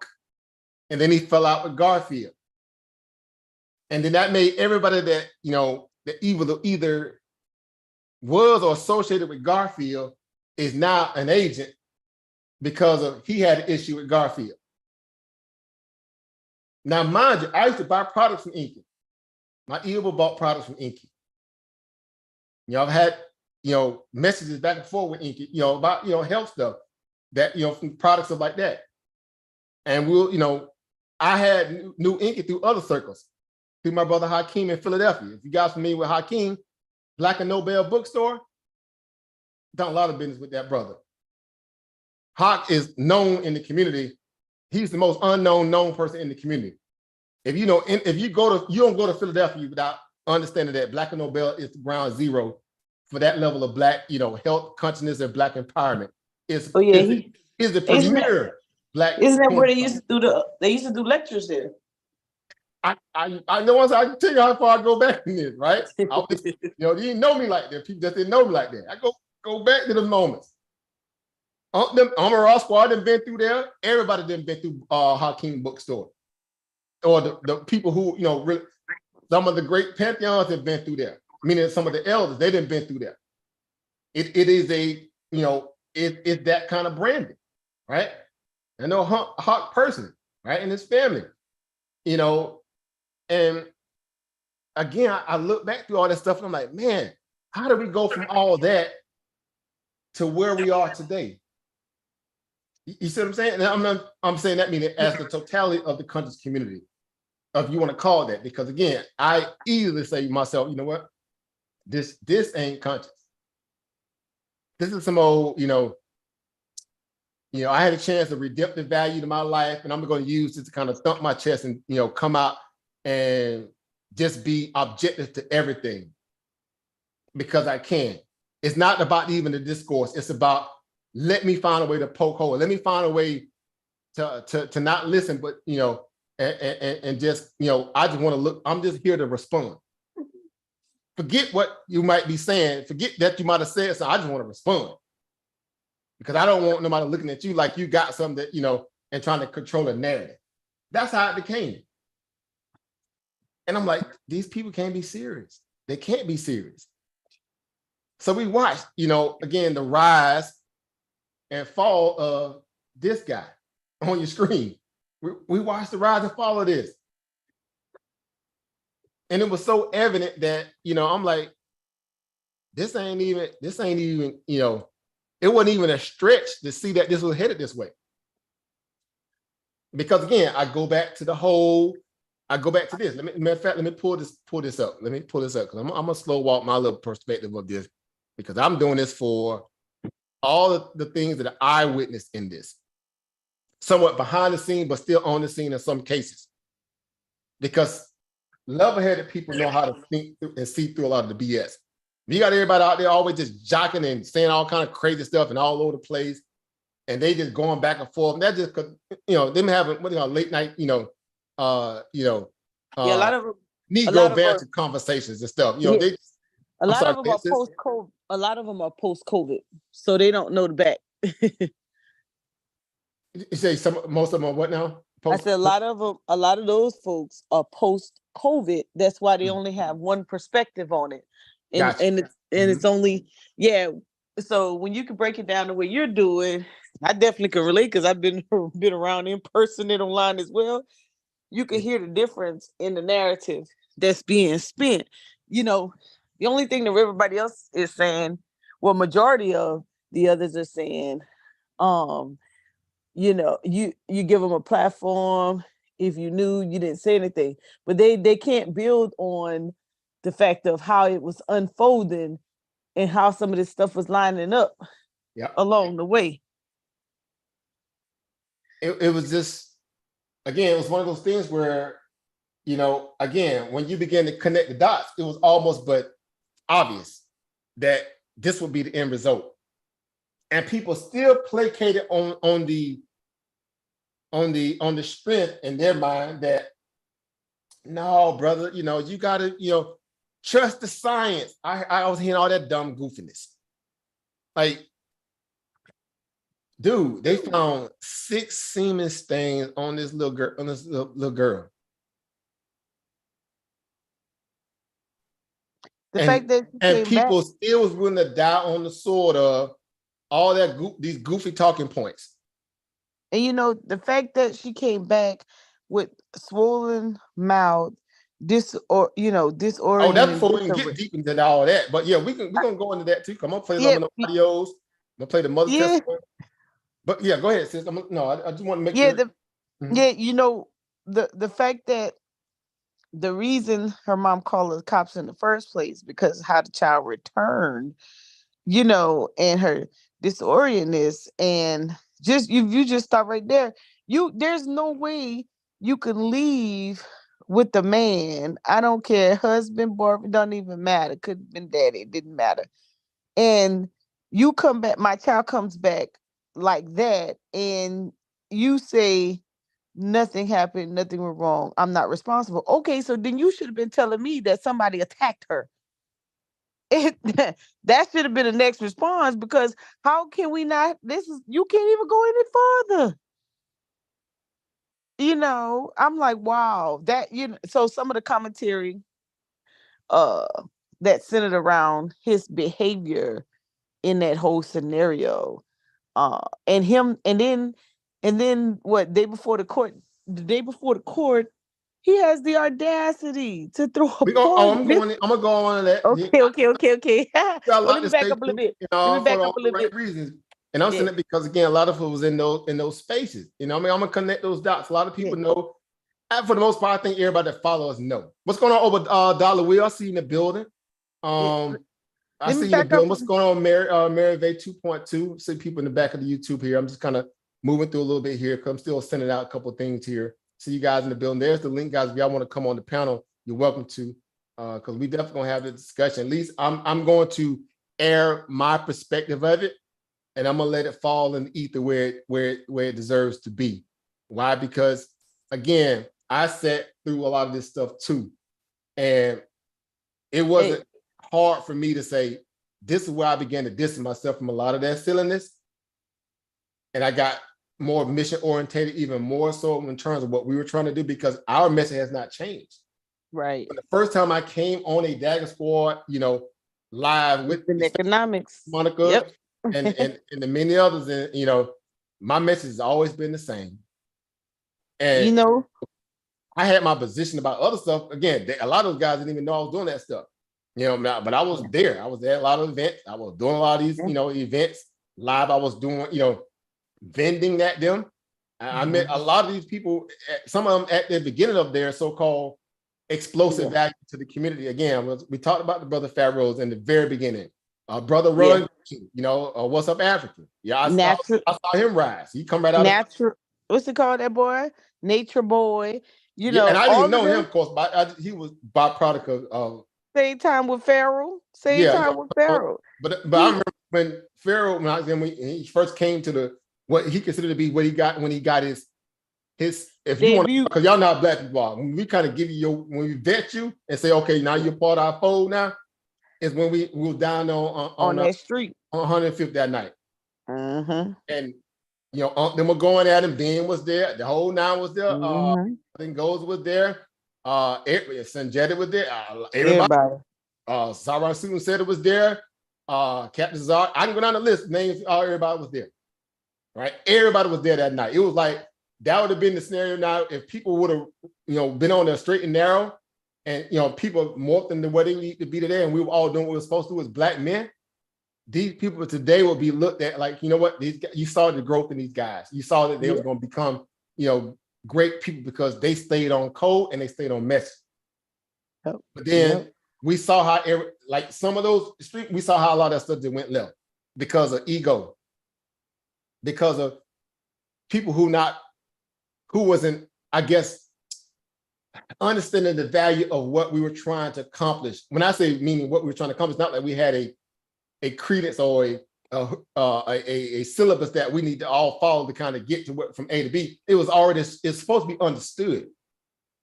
and then he fell out with Garfield. And then that made everybody that, that either was or associated with Garfield is now an agent because he had an issue with Garfield. Now, mind you, I used to buy products from Inky. My Evil bought products from Inky. I've had messages back and forth with Inky, about, health stuff that, from products stuff like that. And I had knew Inky through other circles, through my brother Hakeem in Philadelphia. If you guys familiar with Hakeem, Black and Nobel bookstore, done a lot of business with that brother. Hawk is known in the community. He's the most known person in the community. If you don't go to Philadelphia without understanding that Black and Nobel is the ground zero for that level of Black, health, consciousness, and Black empowerment. Is the premier Black. Isn't that where they used to do lectures there? I know, I can tell you how far I go back in this, right? You didn't know me like that. People just didn't know me like that. I go back to the moments. Ross Squad have been through there. Everybody done been through Hakeem bookstore. Or the people who, really, some of the great pantheons have been through there. Meaning some of the elders, they done been through there. It is it's that kind of branding, right? I know Hawk personally, right? And his family, and again, I look back through all that stuff and I'm like, man, how do we go from all that to where we are today? You see what I'm saying? And I'm saying that meaning as the totality of the conscious community, if you want to call it that, because again, I easily say to myself, you know what? This ain't conscious. This is some old, I had a chance of redemptive value to my life, and I'm going to use this to kind of thump my chest and, come out and just be objective to everything because I can. It's not about even the discourse. It's about, let me find a way to poke hole. Let me find a way to not listen, but, and just, I just want to look, I'm just here to respond. Forget what you might be saying. Forget that you might have said something. I just want to respond. Because I don't want nobody looking at you like you got something that, and trying to control a narrative. That's how it became. And I'm like, these people can't be serious. They can't be serious. So we watched, again, the rise and fall of this guy on your screen. We watched the rise and fall of this. And it was so evident that, I'm like, this ain't even, it wasn't even a stretch to see that this was headed this way. Because again, I go back to this. Matter of fact, let me pull this up. Let me pull this up because I'm gonna slow walk my little perspective of this because I'm doing this for all of the things that I witnessed in this. Somewhat behind the scene, but still on the scene in some cases. Because level-headed people know how to think through and see through a lot of the BS. You got everybody out there always just jocking and saying all kind of crazy stuff and all over the place, and they just going back and forth. And that's just because them having late night, a lot of Negro banter conversations and stuff. A lot of them are post-COVID. A lot of them are post-COVID, so they don't know the back. You say most of them are what now? I said a lot of those folks are post-COVID. That's why they only have one perspective on it. And it's only, so when you can break it down the way you're doing, I definitely can relate because I've been around in person and online as well. You can hear the difference in the narrative that's being spent. The only thing that everybody else is saying, well, majority of the others are saying, you give them a platform. If you knew, you didn't say anything, but they can't build on the fact of how it was unfolding and how some of this stuff was lining up along the way. It was just, again, it was one of those things where, again, when you begin to connect the dots, it was almost but obvious that this would be the end result. And people still placated on the strength in their mind that, no, brother, you gotta, trust the science. I was hearing all that dumb goofiness. Like, dude, they found 6 semen stains on this little girl. The fact that people still was willing to die on the sword of all that these goofy talking points. And the fact that she came back with swollen mouth, Oh, disoriented that's and before we can get deep into all that. But yeah, we're gonna go into that too. Come on, play some Yeah, of the audios. I'm gonna play the mother yeah, testimony. But yeah, go ahead, sis. I just want to make yeah. sure. Mhm. Yeah, the fact that the reason her mom called the cops in the first place because how the child returned, and her disorientedness, and just you just stop right there. There's no way you could leave with the man. I don't care, husband, boyfriend, doesn't even matter. Could have been daddy, it didn't matter. And you come back, my child comes back like that, and you say nothing happened, nothing went wrong, I'm not responsible. Okay, so then you should have been telling me that somebody attacked her. That should have been the next response, because how can we not, you can't even go any further. I'm like, wow, so some of the commentary uh that centered around his behavior in that whole scenario, and him, and then what, the day before the court, he has the audacity to throw a poison. I'm gonna go on to that. Okay. Got a Well, lot let me to back say up a little too, bit. Let me for back up a the little right bit. reasons. And I'm Yeah. saying it because again, a lot of it was in those spaces. I mean, I'm gonna connect those dots. A lot of people know. And for the most part, I think everybody that follows us know. What's going on over Dollar Wheel? I see you in the building. I Let me see you in the back up. building. What's going on, Mary Vay 2.2? See people in the back of the YouTube here. I'm just kind of moving through a little bit here because I'm still sending out a couple of things here. See you guys in the building. There's the link, guys. If y'all want to come on the panel, you're welcome to, because we definitely gonna have the discussion. At least I'm going to air my perspective of it, and I'm gonna let it fall in the ether where it deserves to be. Why? Because again, I sat through a lot of this stuff too, and it wasn't hard for me to say, this is where I began to distance myself from a lot of that silliness. And I got more mission oriented, even more so in terms of what we were trying to do, because our message has not changed. Right. When the first time I came on a Dagger Squad, live with economics, Monica, yep. and the many others, and my message has always been the same. And I had my position about other stuff. Again, a lot of those guys didn't even know I was doing that stuff. But I was there. I was at a lot of events. I was doing a lot of these, events live. I was doing, vending at them. I met a lot of these people, some of them at the beginning of their so-called explosive value to the community. Again, we talked about the brother Pharaohs in the very beginning. Brother Run, What's Up Africa? Yeah, I saw him rise. He come right out natural. What's it called, that boy? Nature Boy. And I didn't even know him, of course, but he was byproduct of same time with Pharaoh. With Pharaoh. But I remember when Pharaoh, when he first came to what he considered to be what he got when he got his if you want, because y'all know how black people are. When we kind of give you when we vet you and say, okay, now you're part of our fold now, is when we were down on that street on 105th that night. And then we're going at him. Ben was there. The whole nine was there. I think Goals was there. Sanjeta was there. Everybody. Zara Susan said it was there. Captain Zara. I can go down the list. Names. Everybody was there. Right. Everybody was there that night. It was like that would have been the scenario. Now, if people would have, been on the straight and narrow, and people morphed into what they need to be today, and we were all doing what we were supposed to do as black men. These people today will be looked at like, you know what? You saw the growth in these guys. You saw that they was going to become, great people because they stayed on code and they stayed on message. But then we saw how, like some of those street, we saw how a lot of that stuff just went left because of ego, because of people who wasn't, I guess, understanding the value of what we were trying to accomplish. When I say meaning what we were trying to accomplish, not like we had a credence or a syllabus that we need to all follow to kind of get to what from A to B. It was already, it's supposed to be understood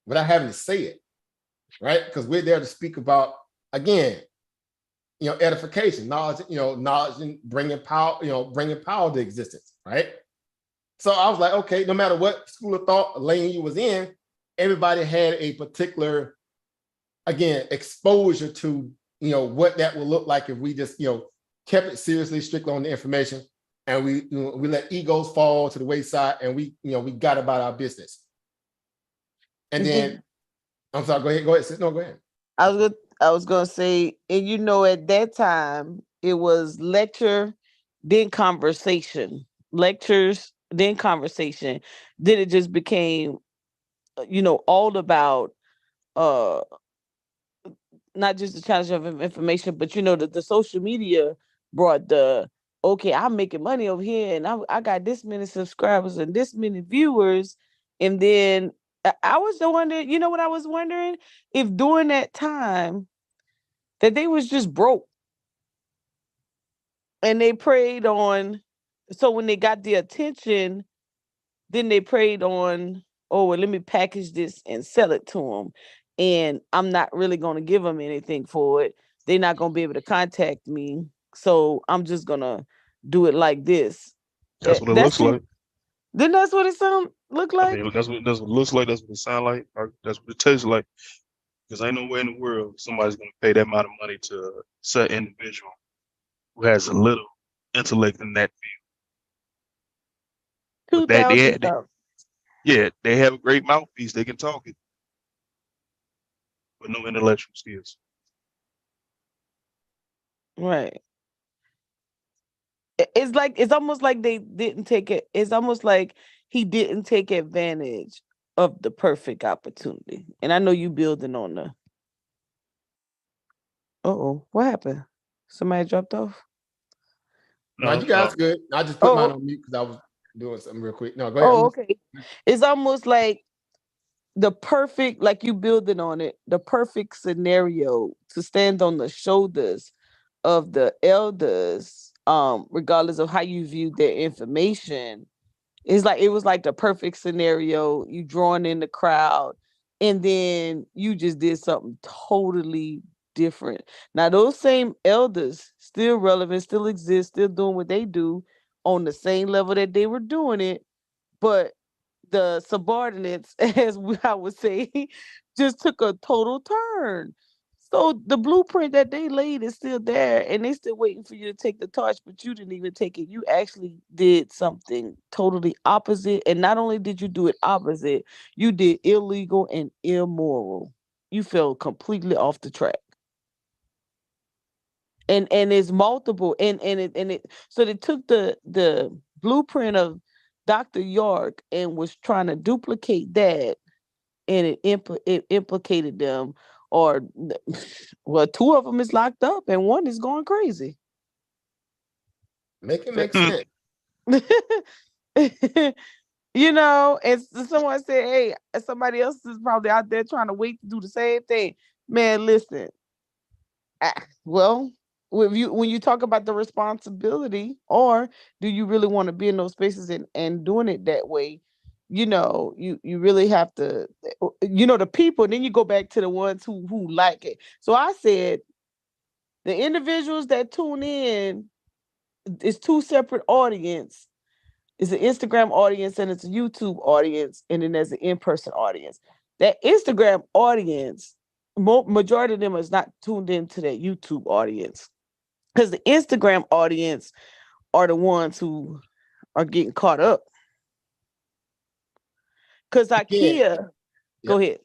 without having to say it, right? Because we're there to speak about, again, edification, knowledge, knowledge and bringing power to existence, right? So I was like, okay, no matter what school of thought lane you was in, everybody had a particular, again, exposure to, what that would look like if we just, kept it seriously, strictly on the information, and we let egos fall to the wayside, and we got about our business. And then I'm sorry. Go ahead. Go ahead. Sis. No, go ahead. I was gonna say, and you know, at that time it was lecture, then conversation, lectures, then conversation. Then it just became, all about uh not just the challenge of information, but the social media brought the okay, I'm making money over here, and I got this many subscribers and this many viewers, and then I was wondering, you know what I was wondering, if during that time that they was just broke and they preyed on, so when they got the attention, then they preyed on, oh well, let me package this and sell it to them, and I'm not really going to give them anything for it. They're not going to be able to contact me, so I'm just going to do it like this. That's what it That's looks it. like. Then that's what it look I like. mean, that's what it looks like. That's what it sounds like. Or that's what it tastes like. Because ain't no way in the world somebody's gonna pay that amount of money to a certain individual who has a little intellect in that field. Two But that thousand dollars, they have a great mouthpiece. They can talk it, but no intellectual skills. right? It's almost like they didn't take it. It's almost like he didn't take advantage of the perfect opportunity. And I know you building on the. Oh, what happened? Somebody dropped off. No, No, you guys good. I just put mine Oh, on mute because I was doing something real quick. No, go ahead. oh, okay. It's almost like the perfect, like you building on it, the perfect scenario to stand on the shoulders of the elders, regardless of how you view their information. It was like the perfect scenario. You drawing in the crowd, and then you just did something totally different. Now those same elders still relevant, still exist, still doing what they do on the same level that they were doing it, but the subordinates, I would say, just took a total turn. So the blueprint that they laid is still there, and they still waiting for you to take the torch, but you didn't even take it. You actually did something totally opposite, and not only did you do it opposite, you did illegal and immoral. You fell completely off the track, and it's multiple, and it. So they took the blueprint of Dr. York and was trying to duplicate that, and it implicated them, or well, two of them is locked up and one is going crazy. Make it make sense. And someone said, hey, somebody else is probably out there trying to wait to do the same thing. Man, listen, well, when you talk about the responsibility, or do you really want to be in those spaces and doing it that way, you really have to, the people. Then you go back to the ones who like it. So I said the individuals that tune in is two separate audience. It's an Instagram audience and it's a YouTube audience, and then there's an in-person audience. That Instagram audience, majority of them is not tuned into that YouTube audience, because the Instagram audience are the ones who are getting caught up. Because IKEA, go ahead.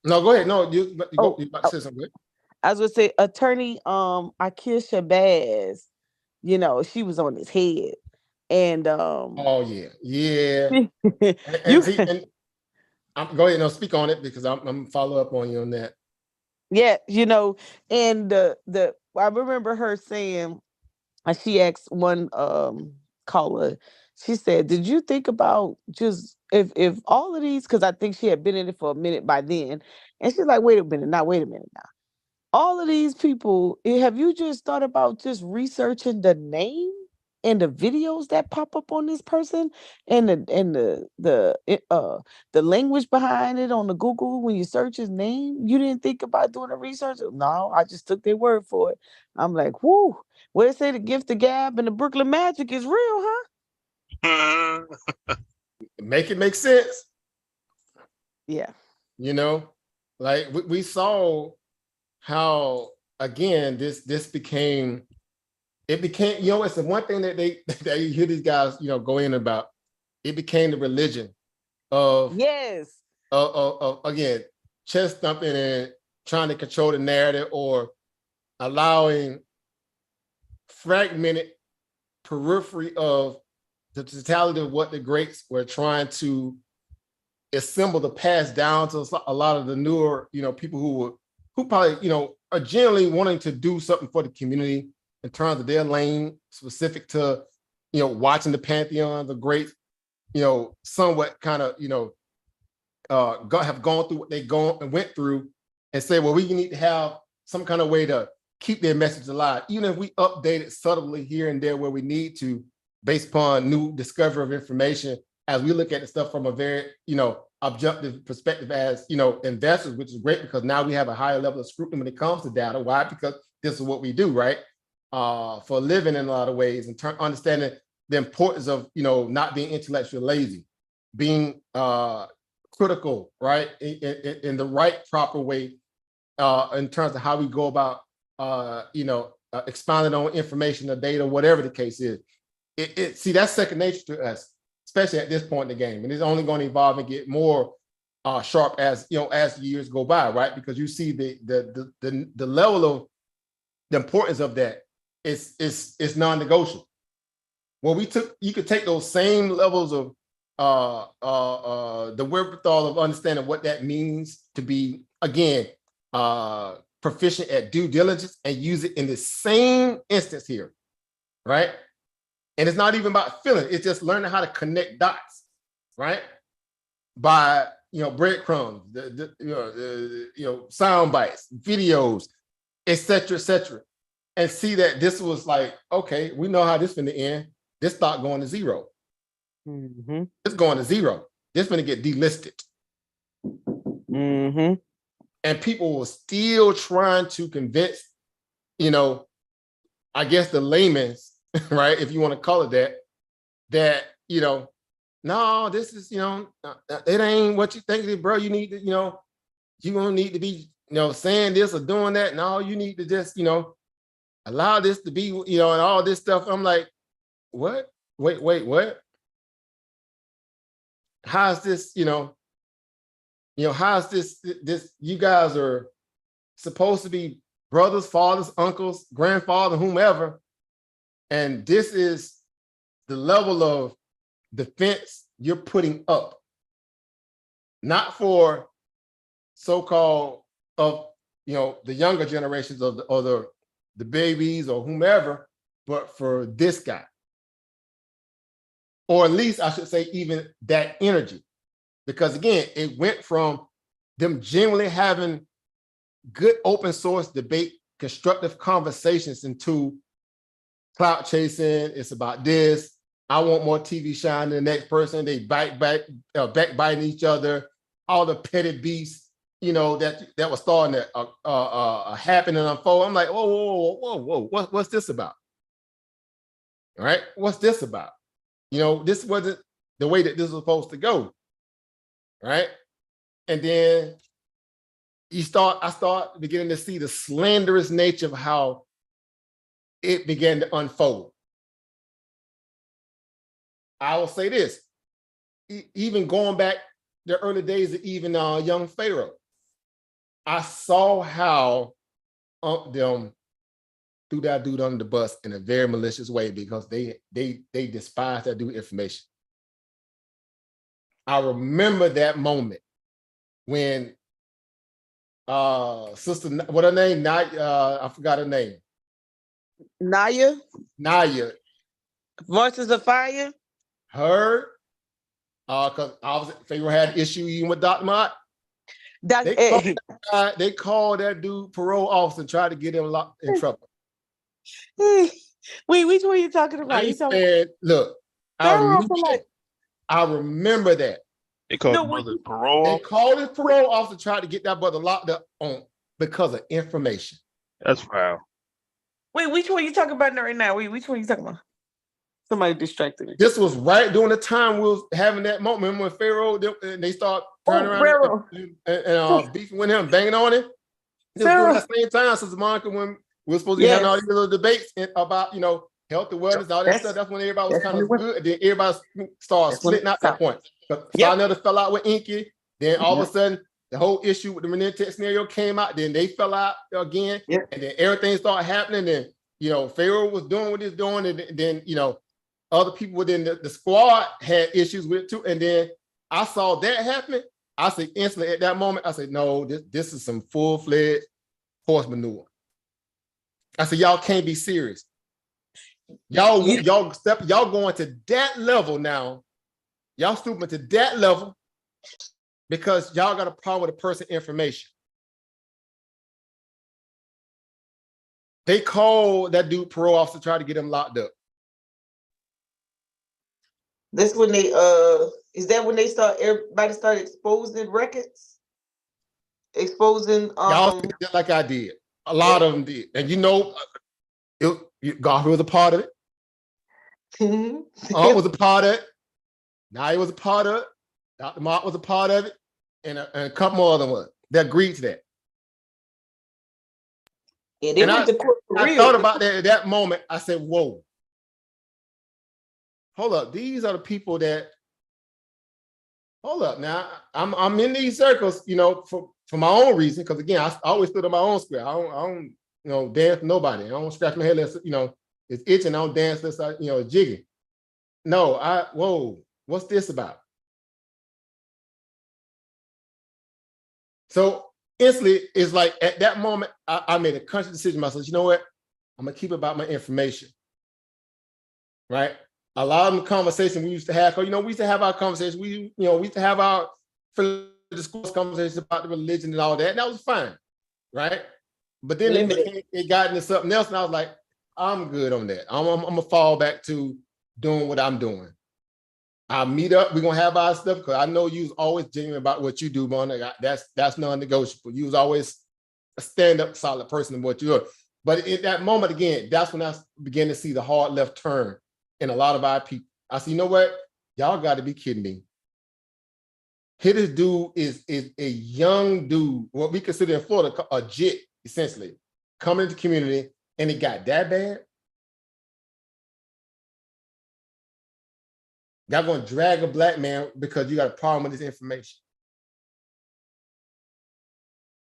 No, go ahead. No, you Oh, about to say something. I was gonna say attorney IKEA Shabazz, she was on his head. And Oh yeah. you And I'm go ahead. No, speak on it because I'm gonna follow up on you on that. yeah, and I remember her saying, she asked one caller, she said, did you think about just if all of these, because I think she had been in it for a minute by then, and she's like, wait a minute now, all of these people, have you just thought about just researching the name and the videos that pop up on this person, and the language behind it on the Google when you search his name? You didn't think about doing the research? No, I just took their word for it. I'm like, whoo. Well, they say the gift of gab and the Brooklyn magic is real, huh? Make it make sense. Yeah. Like we saw how again this became, it's the one thing that that you hear these guys go in about. It became the religion of Yes. of again, chest thumping and trying to control the narrative, or allowing fragmented periphery of the totality of what the greats were trying to assemble to pass down to a lot of the newer, people who probably, are generally wanting to do something for the community in terms of their lane, specific to, watching the pantheon, the greats, somewhat kind of, have gone through what they went through, and say, well, we need to have some kind of way to keep their message alive, even if we update it subtly here and there where we need to, based upon new discovery of information, as we look at the stuff from a very, objective perspective as, investors, which is great because now we have a higher level of scrutiny when it comes to data. Why? Because this is what we do, right? For a living in a lot of ways, and understanding the importance of, not being intellectually lazy, being critical, right? In the right, proper way, in terms of how we go about, expounding on information or data, whatever the case is. See, that's second nature to us, especially at this point in the game, and it's only going to evolve and get more sharp as as the years go by, right? Because you see the level of the importance of that is non-negotiable. Well, you could take those same levels of the wherewithal of understanding what that means to be, again, proficient at due diligence, and use it in the same instance here, right? And it's not even about feeling, it's just learning how to connect dots, right? By, breadcrumbs, sound bites, videos, et cetera, and see that this was like, okay, we know how this is going to end. This stock going to zero. Mm-hmm. It's going to zero. This going to get delisted. Mm-hmm. And people were still trying to convince, I guess the layman's, right, if you want to call it that, no, this is, it ain't what you think it is, bro. You need to, you don't need to be, saying this or doing that. No, you need to just, allow this to be, and all this stuff. I'm like, what? Wait, what? How's this, how's this, you guys are supposed to be brothers, fathers, uncles, grandfather, whomever. And this is the level of defense you're putting up, not for so-called of, the younger generations of the babies or whomever, but for this guy. Or at least I should say even that energy. Because again, it went from them genuinely having good open source debate, constructive conversations, into clout chasing. It's about this. I want more TV shine than the next person. They backbiting each other. All the petty beasts, that was starting to happen and unfold. I'm like, whoa, what's this about? All right, what's this about? This wasn't the way that this was supposed to go. Right. And then I start beginning to see the slanderous nature of how it began to unfold. I will say this, even going back the early days of even young Pharaoh, I saw how them threw that dude under the bus in a very malicious way, because they despise that dude information. I remember that moment when sister, what her name? I forgot her name. Naya. Voices of Fire. Her, because obviously Pharaoh had an issue even with Dr. Mott. They called that dude parole officer and tried to get him locked in trouble. Wait, which one are you talking about? Look, I remember that. They called brother parole. They called his parole officer, tried to get that brother locked up on because of information. That's foul. Wait, which one are you talking about right now? Which one are you talking about? Somebody distracted me. This was right during the time we was having that moment. Remember when Pharaoh, they start turning around and beefing with him, banging on him? This was during that same time, Sister Monica, when we were supposed to be having all these little debates about, health and wellness, all that stuff. That's when everybody was kind of good. Then everybody started splitting out that point. Sarnetta fell out with Inky. Then all of a sudden, the whole issue with the Menendez scenario came out, then they fell out again, Yep. and then everything started happening, and Pharaoh was doing what he's doing, and then other people within the squad had issues with it too, and then I saw that happen. I said instantly at that moment, I said, no, this is some full-fledged horse manure. I said, y'all can't be serious. Y'all going to that level now. Y'all stooping to that level because y'all got a problem with the person information. They called that dude parole officer to try to get him locked up. That's when they is that when everybody started exposing records? Exposing Y'all just like I did. A lot of them did. And God was a part of it. Was a part of it. Now was a part of it. Dr. Mark was a part of it. And a couple more other ones that agreed to that. And I thought about that at that moment. I said, whoa. Hold up. These are the people that, hold up. Now, I'm in these circles, for my own reason. Because again, I always stood on my own square. I don't dance for nobody. I don't scratch my head unless, it's itching. I don't dance unless jigging. No, whoa, what's this about? So instantly, it's like at that moment, I made a conscious decision myself. You know what? I'm gonna keep about my information. Right? A lot of the conversation we used to have, we used to have our conversations. We used to have our discourse conversations about the religion and all that. And that was fine, right? But then it got into something else, and I was like, I'm good on that. I'm gonna fall back to doing what I'm doing. I'll meet up. We're gonna have our stuff because I know you was always genuine about what you do, man. That's non-negotiable. You was always a stand-up, solid person in what you are. But in that moment, again, that's when I began to see the hard left turn in a lot of our people. I said, you know what? Y'all got to be kidding me. Here, this dude is a young dude, what we consider in Florida a jit, essentially, coming into the community, and it got that bad. Y'all gonna drag a black man because you got a problem with this information.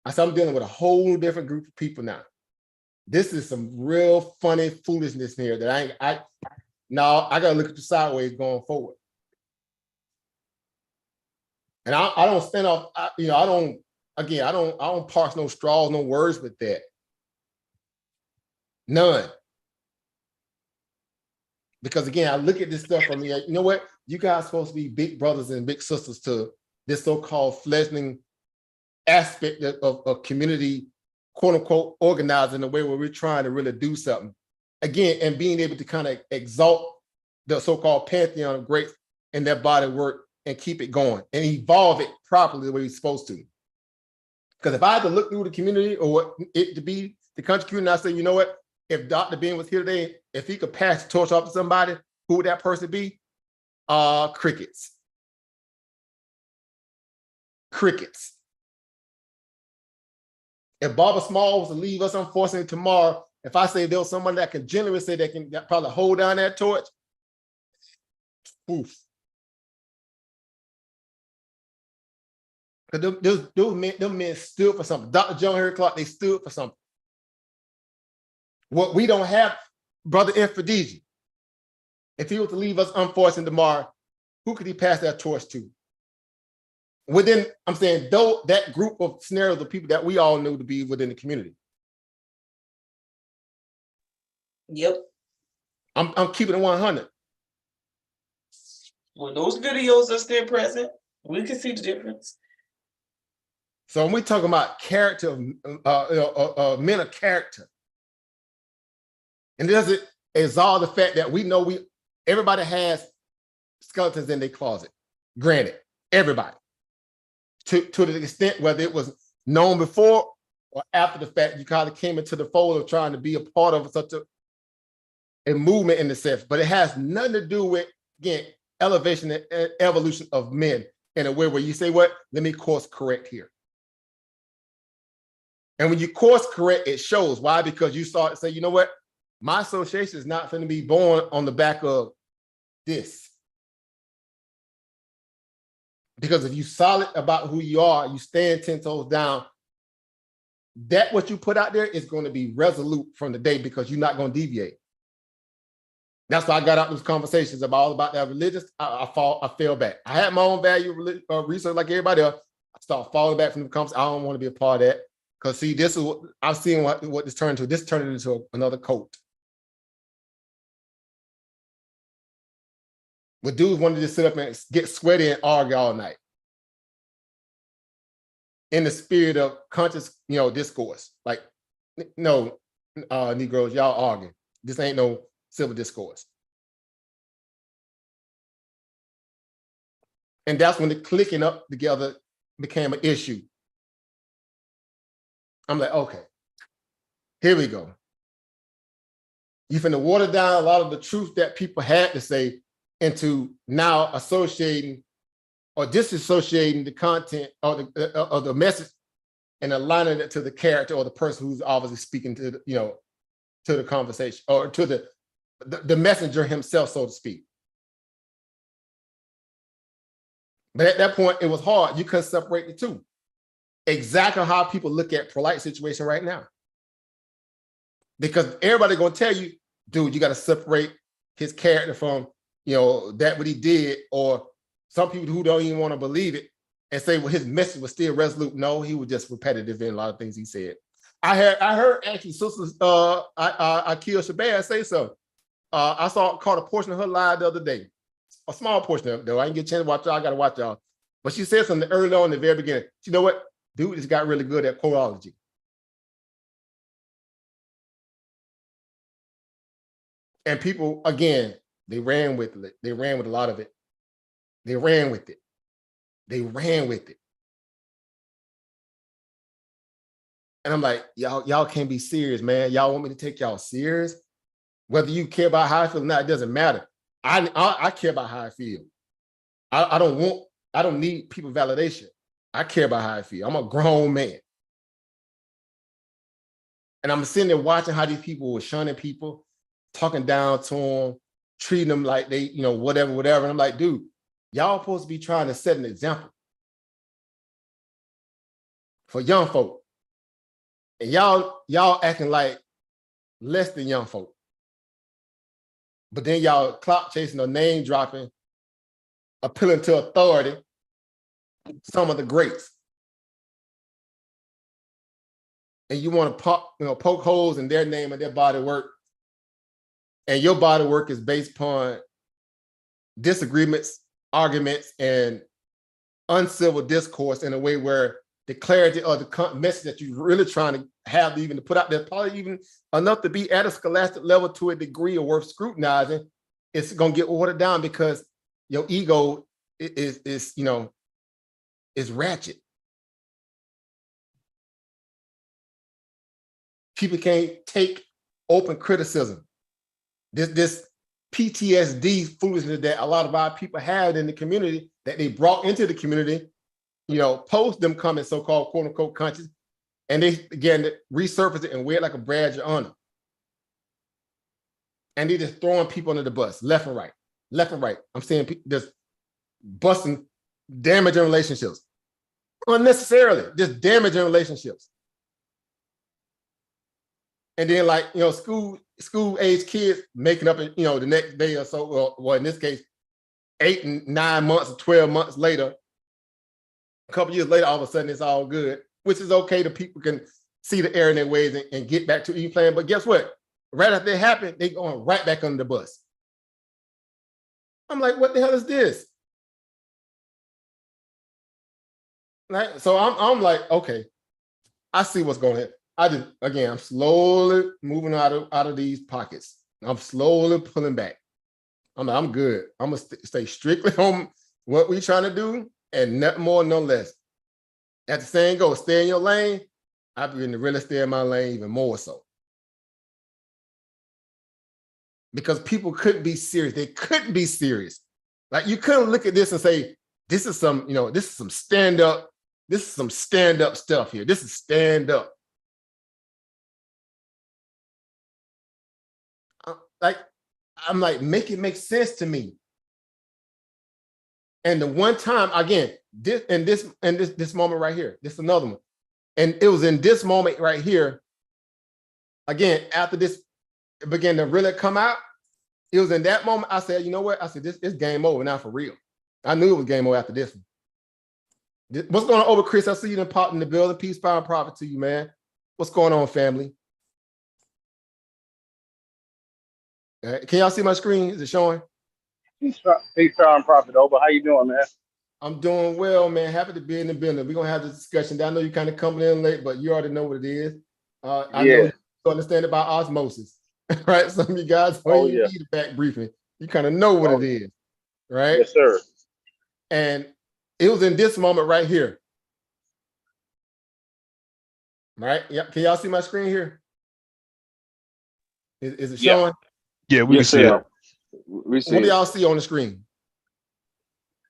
I said, I'm dealing with a whole different group of people now. This is some real funny foolishness here that I gotta look at you sideways going forward. And I don't stand off, I don't parse no straws, no words with that. None. Because again, I look at this stuff from me, you know what? You guys are supposed to be big brothers and big sisters to this so-called fledgling aspect of community, quote unquote, organizing in a way where we're trying to really do something. Again, and being able to kind of exalt the so-called pantheon of greats in their body of work and keep it going and evolve it properly the way it's supposed to. Because if I had to look through the community or what it to be the country community, I say, you know what? If Dr. Ben was here today, if he could pass the torch off to somebody, who would that person be? Crickets. Crickets. If Barbara Small was to leave us, unfortunately, tomorrow, if I say there was someone that can generally say they can probably hold down that torch, poof. Because them men stood for something. Dr. John Henry Clark, they stood for something. What we don't have, Brother Infidiji, if he was to leave us unfortunately tomorrow, who could he pass that torch to? Within, I'm saying, though that group of scenarios of people that we all knew to be within the community. Yep. I'm keeping it 100. When those videos are still present, we can see the difference. So when we talk about character, men of character, and it doesn't absolve the fact that we know everybody has skeletons in their closet. Granted, everybody. To the extent whether it was known before or after the fact, you kind of came into the fold of trying to be a part of such a movement in the sense, but it has nothing to do with, again, elevation and evolution of men in a way where you say, what? Let me course correct here. And when you course correct, it shows. Why? Because you start to say, you know what? My association is not going to be born on the back of this. Because if you solid about who you are, you stand 10 toes down, that what you put out there is going to be resolute from the day because you're not going to deviate. That's why I got out those conversations about all about that religious. I fell back. I had my own value research like everybody else. I start falling back from the conversation. I don't want to be a part of that. Because see, this is what I've seen what this turned into. This turned into another cult. Where dudes wanted to sit up and get sweaty and argue all night. In the spirit of conscious, discourse. Like, no, Negroes, y'all arguing. This ain't no civil discourse. And that's when the clicking up together became an issue. I'm like, okay, here we go. You finna water down a lot of the truth that people had to say into now associating or disassociating the content or the message and aligning it to the character or the person who's obviously speaking to to the conversation or to the messenger himself, so to speak. But at that point, it was hard. You couldn't separate the two. Exactly how people look at polite situation right now. Because everybody gonna tell you, dude, you got to separate his character from, that what he did, or some people who don't even want to believe it and say, well, his message was still resolute. No, he was just repetitive in a lot of things he said. I heard actually sisters, I killed Shabazz say so. I caught a portion of her live the other day. A small portion of it, though. I didn't get a chance to watch y'all. I got to watch y'all. But she said something early on in the very beginning. You know what? Dude just got really good at quoteology. And people, again, they ran with it. They ran with a lot of it. They ran with it. They ran with it. And I'm like, y'all can't be serious, man. Y'all want me to take y'all serious? Whether you care about how I feel or not, it doesn't matter. I care about how I feel. I don't need people validation. I care about how I feel. I'm a grown man. And I'm sitting there watching how these people were shunning people, talking down to them, treating them like they, whatever. And I'm like, dude, y'all supposed to be trying to set an example for young folk. And y'all acting like less than young folk. But then y'all clout chasing or name dropping, appealing to authority, some of the greats. And you want to poke holes in their name and their body work. And your body work is based upon disagreements, arguments, and uncivil discourse in a way where the clarity or the message that you're really trying to have even to put out there, probably even enough to be at a scholastic level to a degree or worth scrutinizing, it's going to get watered down because your ego is ratchet. People can't take open criticism. This PTSD foolishness that a lot of our people have in the community that they brought into the community, post them coming so-called quote unquote conscious, and they again resurface it and wear it like a badge of honor. And they just throwing people under the bus, left and right. I'm seeing people just busting, damaging relationships. Unnecessarily, just damaging relationships. And then school age kids making up, the next day or so, well, in this case, 8 and 9 months or 12 months later, a couple years later, all of a sudden it's all good, which is okay. The people can see the error in their ways and get back to even playing. But guess what? Right after it happened, they going right back under the bus. I'm like, what the hell is this? Right? So I'm like, okay, I see what's going on. I'm slowly moving out of these pockets. I'm slowly pulling back. I'm good. I'm gonna stay strictly on what we trying to do, and nothing more, no less. As the saying goes, stay in your lane. I've been to really stay in my lane even more so. Because people couldn't be serious. They couldn't be serious. Like you couldn't look at this and say, this is some stand-up, stuff here. This is stand-up. I'm like, make it make sense to me. And the one time, again, this moment right here. This is another one. And it was in this moment right here, again, after this began to really come out, it was in that moment I said, you know what? I said, this is game over now for real. I knew it was game over after this one. What's going on over, Chris? I see you in the building. Peace, power, and profit to you, man. What's going on, family? Can y'all see my screen? Is it showing? Peace, power, and profit. Over. How you doing, man? I'm doing well, man. Happy to be in the building. We're gonna have this discussion. I know you're kind of coming in late, but you already know what it is. I know you understand it by osmosis, right? Some of you guys don't even need a back briefing. You kind of know what it is, right? Yes, sir. And it was in this moment right here. Right? Yeah. Can y'all see my screen here? Is it showing? Yeah, we can see it. What do y'all see on the screen?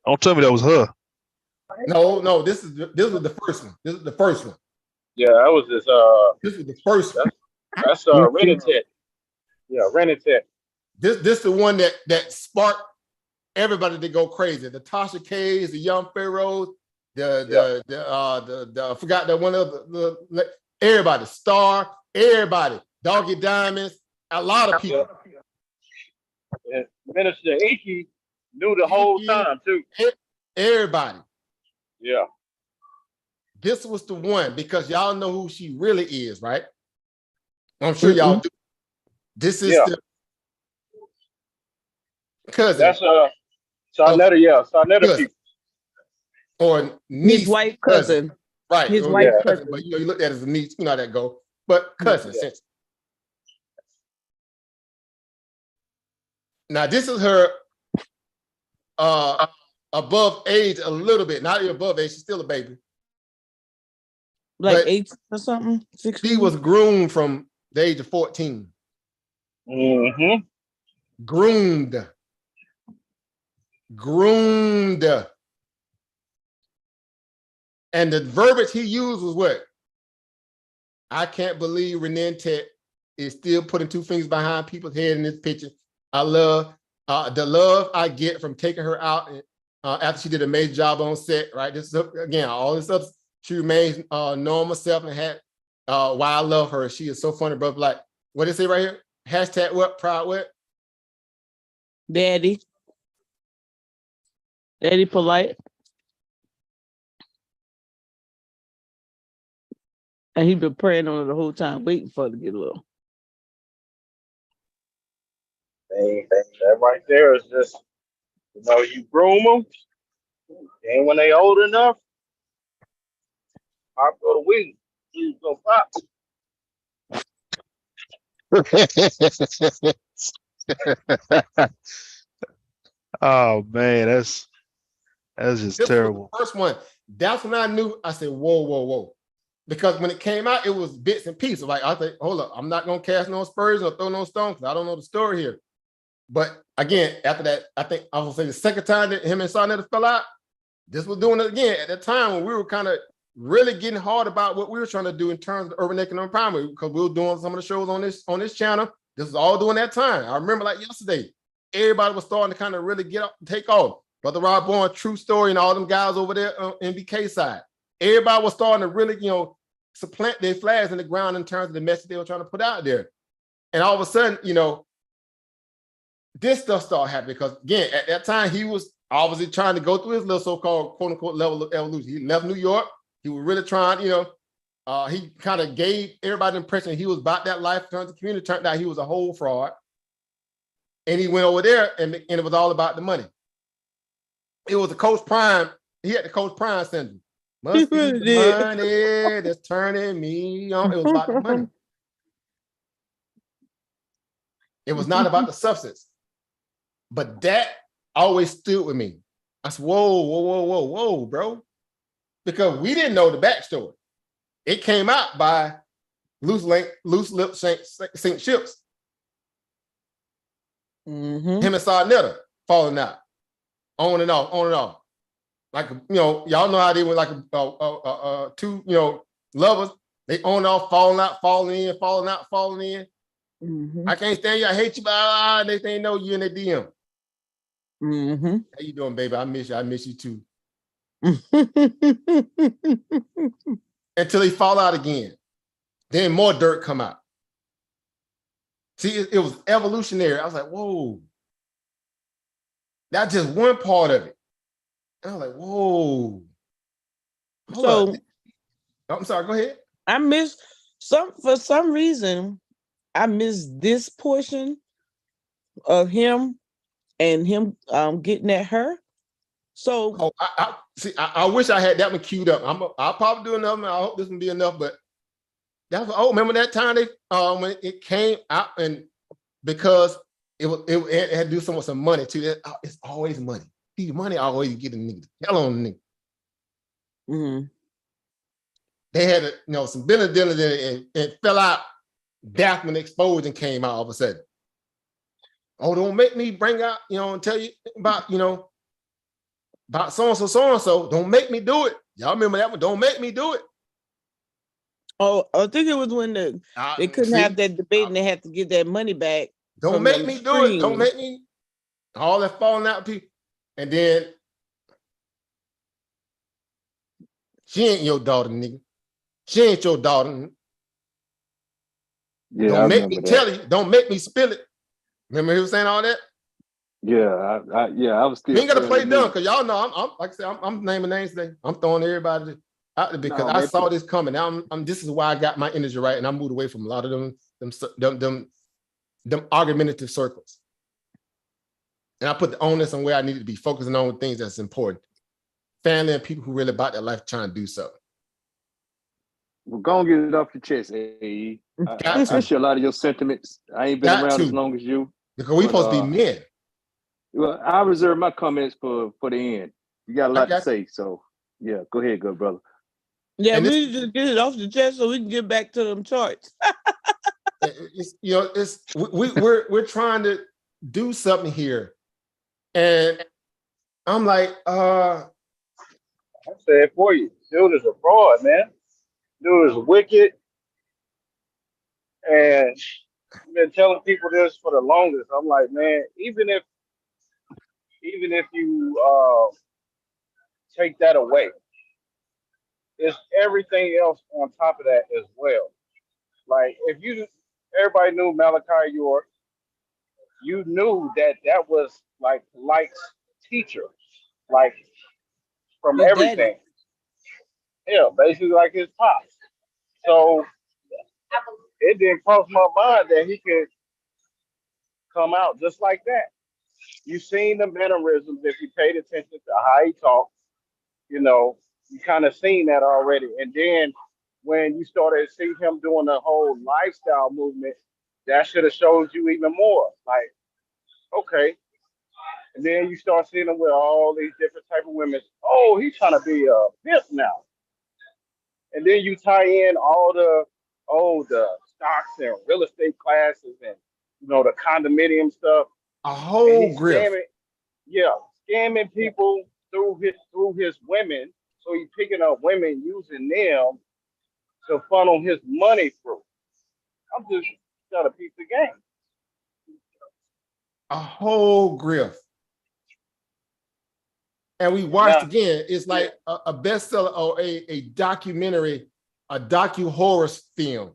Don't tell me that was her. No, this was the first one. This is the first one. Yeah, that was this. This is the first one. That's Renatech. Yeah, Renatech. This the one that sparked everybody to go crazy. The Tasha K's, the Young Pharaohs, I forgot that one of the everybody, Star, everybody, Doggy Diamonds, a lot of people. And Minister Inky knew the whole time too. Everybody. Yeah. This was the one because y'all know who she really is, right? I'm sure y'all do. This is the cousin. That's Sarnetta, Sarnetta people. Or niece. His white cousin. Right. His white cousin. But you look at it as a niece, you know how that go. But cousin. Now this is her above age a little bit, not above age, she's still a baby. Like but 8 or something? 16? She was groomed from the age of 14. Mm-hmm. Groomed. And the verbiage he used was what? I can't believe Renatech is still putting 2 fingers behind people's head in this picture. I love the love I get from taking her out after she did a major job on set, right? This is, again, all this stuff, she remains normal self and had why I love her. She is so funny, brother. Like, what did it say right here? Hashtag what? Proud what? Daddy polite. And he been praying on it the whole time, waiting for it to get a little. That right there is just, you groom them, and when they old enough, pop go to weed. You go pop. Oh man, that's just terrible. The first one, that's when I knew. I said, whoa. Because when it came out, it was bits and pieces. Like, I think, hold up, I'm not gonna cast no aspersions or throw no stones because I don't know the story here. But again, after that, I think I will say the second time that him and Sarnetta fell out, this was doing it again at that time when we were kind of really getting hard about what we were trying to do in terms of urban economic empowerment, because we were doing some of the shows on this channel. This was all during that time. I remember like yesterday, everybody was starting to kind of really get up, take off. Brother Rob Bourne, True Story, and all them guys over there on NBK side. Everybody was starting to really, supplant their flags in the ground in terms of the message they were trying to put out there. And all of a sudden, this stuff started happening because, again, at that time, he was obviously trying to go through his little so-called quote-unquote level of evolution. He left New York. He was really trying, he kind of gave everybody the impression he was about that life in terms of community. Turned out he was a whole fraud. And he went over there and it was all about the money. It was the Coach Prime. He had the Coach Prime syndrome. Must be the money that's turning me on. It was about the money. It was not about the substance. But that always stood with me. I said, whoa, bro. Because we didn't know the backstory. It came out by loose lip St. Ships. Mm-hmm. Him and Sarnetta falling out. On and off. Like, y'all know how they were like two, lovers. They on and off, falling out, falling in, falling out, falling in. Mm-hmm. I can't stand you. I hate you, but they know you in their DM. Mm-hmm. How you doing, baby? I miss you. I miss you too. until he fall out again. Then more dirt come out. See, it was evolutionary. I was like, whoa. That's just one part of it. And I was like, whoa. So I'm sorry, go ahead. I missed for some reason, I missed this portion of him and him getting at her. So I wish I had that one queued up. I'll probably do another one. I hope this will be enough, but that's remember that time they when it came out, and because it had to do some with some money too. It's always money. See, money always get a nigga. Hell on the nigga. Mm-hmm. They had some dinner and it fell out. That's when the explosion came out all of a sudden. Oh, don't make me bring out, and tell you about, about so-and-so. Don't make me do it. Y'all remember that one? Don't make me do it. Oh, I think it was when they couldn't have that debate and they had to get that money back. Don't make me do it. Don't make me. All that falling out people. And then she ain't your daughter, nigga. She ain't your daughter. Yeah, don't make me tell you. Don't make me spill it. Remember he was saying all that? Yeah, I was still. You ain't gotta play dumb because y'all know I'm like I said, I'm naming names today. I'm throwing everybody out there because I saw this coming. Now this is why I got my energy right, and I moved away from a lot of them argumentative circles. And I put the onus on where I needed to be focusing on things that's important. Family and people who really about their life trying to do so. Well, go and get it off your chest, AE. I share a lot of your sentiments. I ain't been around as long as you. Because we supposed to be men. Well, I reserve my comments for the end. You got a lot to say, so yeah, go ahead, good brother. Yeah, we need to get it off the chest so we can get back to them charts. We're trying to do something here. And I'm like, I said for you, dude is a fraud, man. Dude is wicked. And I've been telling people this for the longest. I'm like, man, even if you take that away, there's everything else on top of that as well. Like everybody knew Malachi York. You knew that was like Light's teacher, like from his everything. Daddy. Yeah, basically like his pops. So it didn't cross my mind that he could come out just like that. You seen the mannerisms if you paid attention to how he talked. You kind of seen that already. And then when you started to see him doing the whole lifestyle movement, that should have showed you even more. Like, okay. And then you start seeing him with all these different type of women. Oh, he's trying to be a pimp now. And then you tie in all the stocks and real estate classes and the condominium stuff. A whole grift. Scamming people through his women. So he's picking up women using them to funnel his money through. I'm just got a piece of game. A whole grift. And we watched again, it's like a bestseller or a documentary, a docu-horror film.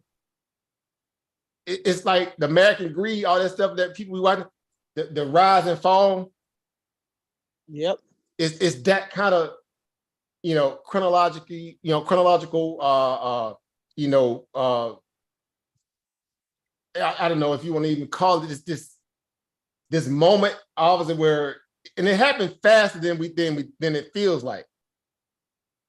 It's like the American Greed, all that stuff that people we watch, the rise and fall. Yep. It's that kind of, chronological, I don't know if you want to even call it this moment, obviously, where, and it happened faster than it feels like.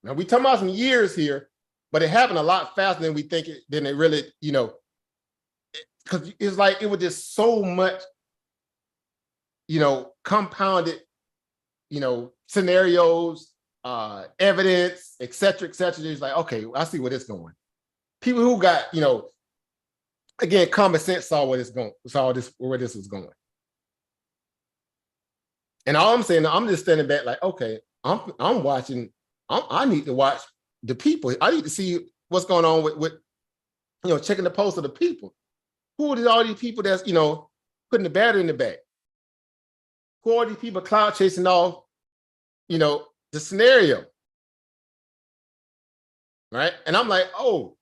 Now we talking about some years here, but it happened a lot faster than we think than it really, because it's like it was just so much, compounded, scenarios, evidence, et cetera, et cetera. It's like, okay, I see where it's going. People who got, again, common sense saw where where this was going. And all I'm saying, I'm just standing back like, okay, I'm watching. I need to watch the people. I need to see what's going on with checking the pulse of the people. Who are all these people that's putting the battery in the back? Who are these people cloud chasing off? The scenario. right? And I'm like, oh,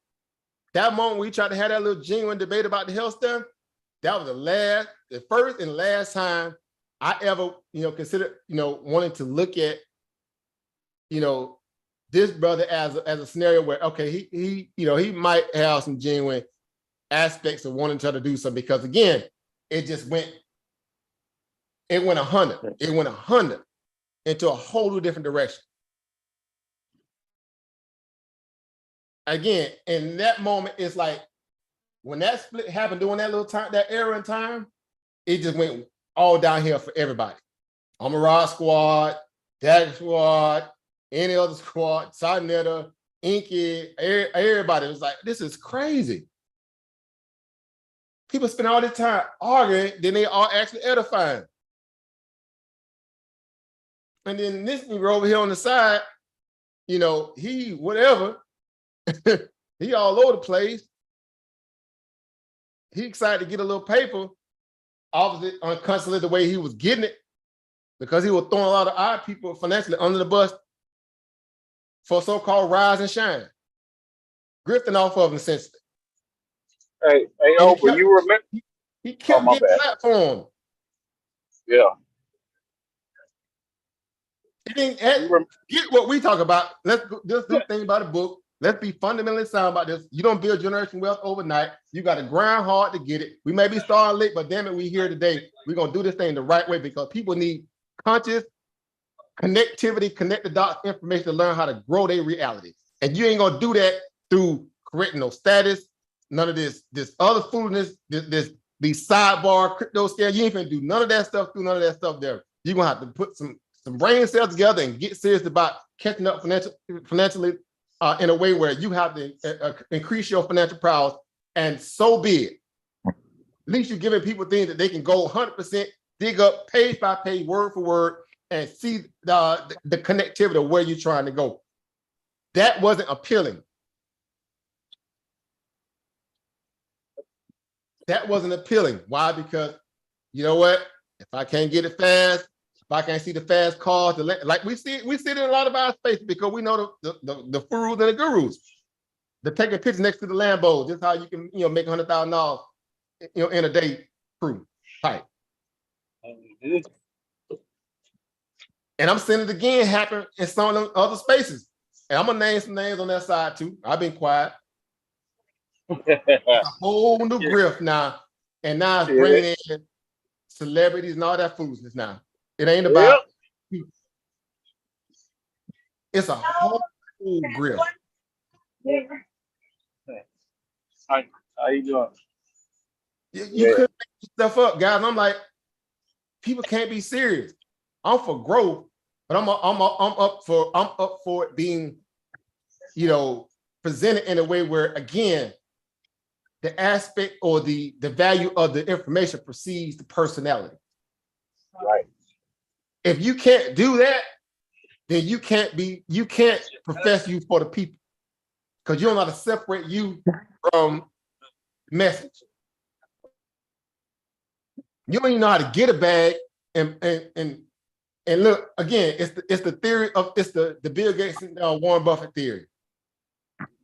that moment we tried to have that little genuine debate about the health stuff, that was the first and last time I ever, considered, wanting to look at, this brother as a scenario where, okay, he might have some genuine aspects of wanting to do something, because again, it went 100. It went 100 into a whole different direction. Again, in that moment, it's like when that split happened during that little time, that era in time, it just went all downhill for everybody. Amarad squad, Dag squad, any other squad, Sarnetta, Inky, everybody was like, this is crazy. People spend all this time arguing, then they are actually edifying. And then this nigga over here on the side, he whatever, he all over the place. He excited to get a little paper, obviously constantly the way he was getting it, because he was throwing a lot of our people financially under the bus for so-called rise and shine, grifting off of them essentially. Hey, but you remember? He kept getting platformed. Yeah. He didn't get what we talk about. Let's do the thing about a book. Let's be fundamentally sound about this. You don't build generation wealth overnight. You got to grind hard to get it. We may be starting late, but damn it, we here today. We're going to do this thing the right way, because people need conscious connectivity, connect the dots information to learn how to grow their reality. And you ain't going to do that through creating no status, none of this other foolishness, these sidebar crypto scale. You ain't going to do none of that stuff through none of that stuff there. You're going to have to put some brain cells together and get serious about catching up financially in a way where you have to increase your financial prowess, and so be it. At least you're giving people things that they can go 100%, dig up page by page, word for word, and see the connectivity of where you're trying to go. That wasn't appealing. That wasn't appealing. Why? Because you know what? If I can't get it fast, if I can't see the fast cars, like we see it in a lot of our spaces, because we know the furus and the gurus. They're taking pictures next to the Lambos. Just how you can make $100,000 in a day crew type. And I'm seeing it again happen in some of them other spaces. And I'm gonna name some names on that side too. I've been quiet. A whole new grift now, and now it's bringing in celebrities and all that foolishness now. It ain't about people. It's a whole grift. How you doing? You couldn't make stuff up, guys. And I'm like, people can't be serious. I'm for growth, but I'm up for it being, presented in a way where, again, the aspect or the value of the information precedes the personality. Right. If you can't do that, then you can't profess you for the people, because you don't know how to separate you from message. You don't even know how to get a bag and look, again, it's the theory of the Bill Gates and Warren Buffett theory.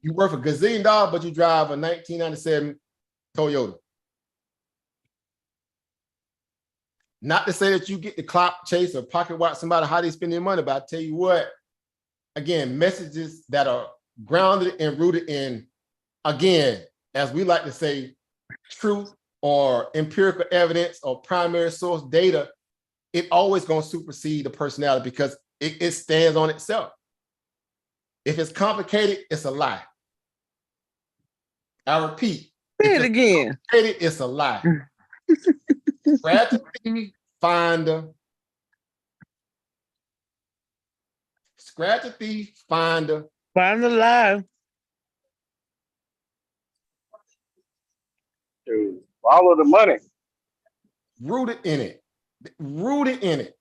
You worth $1 gazillion, but you drive a 1997 Toyota. Not to say that you get the clock chase or pocket watch somebody how they spend their money, but I tell you what, again, messages that are grounded and rooted in, again, as we like to say, truth or empirical evidence or primary source data, it always going to supersede the personality, because it stands on itself. If it's complicated, it's a lie. I repeat. Say it again. It's a lie. Strategy finder. Strategy finder. Find the lie. To follow the money. Rooted in it.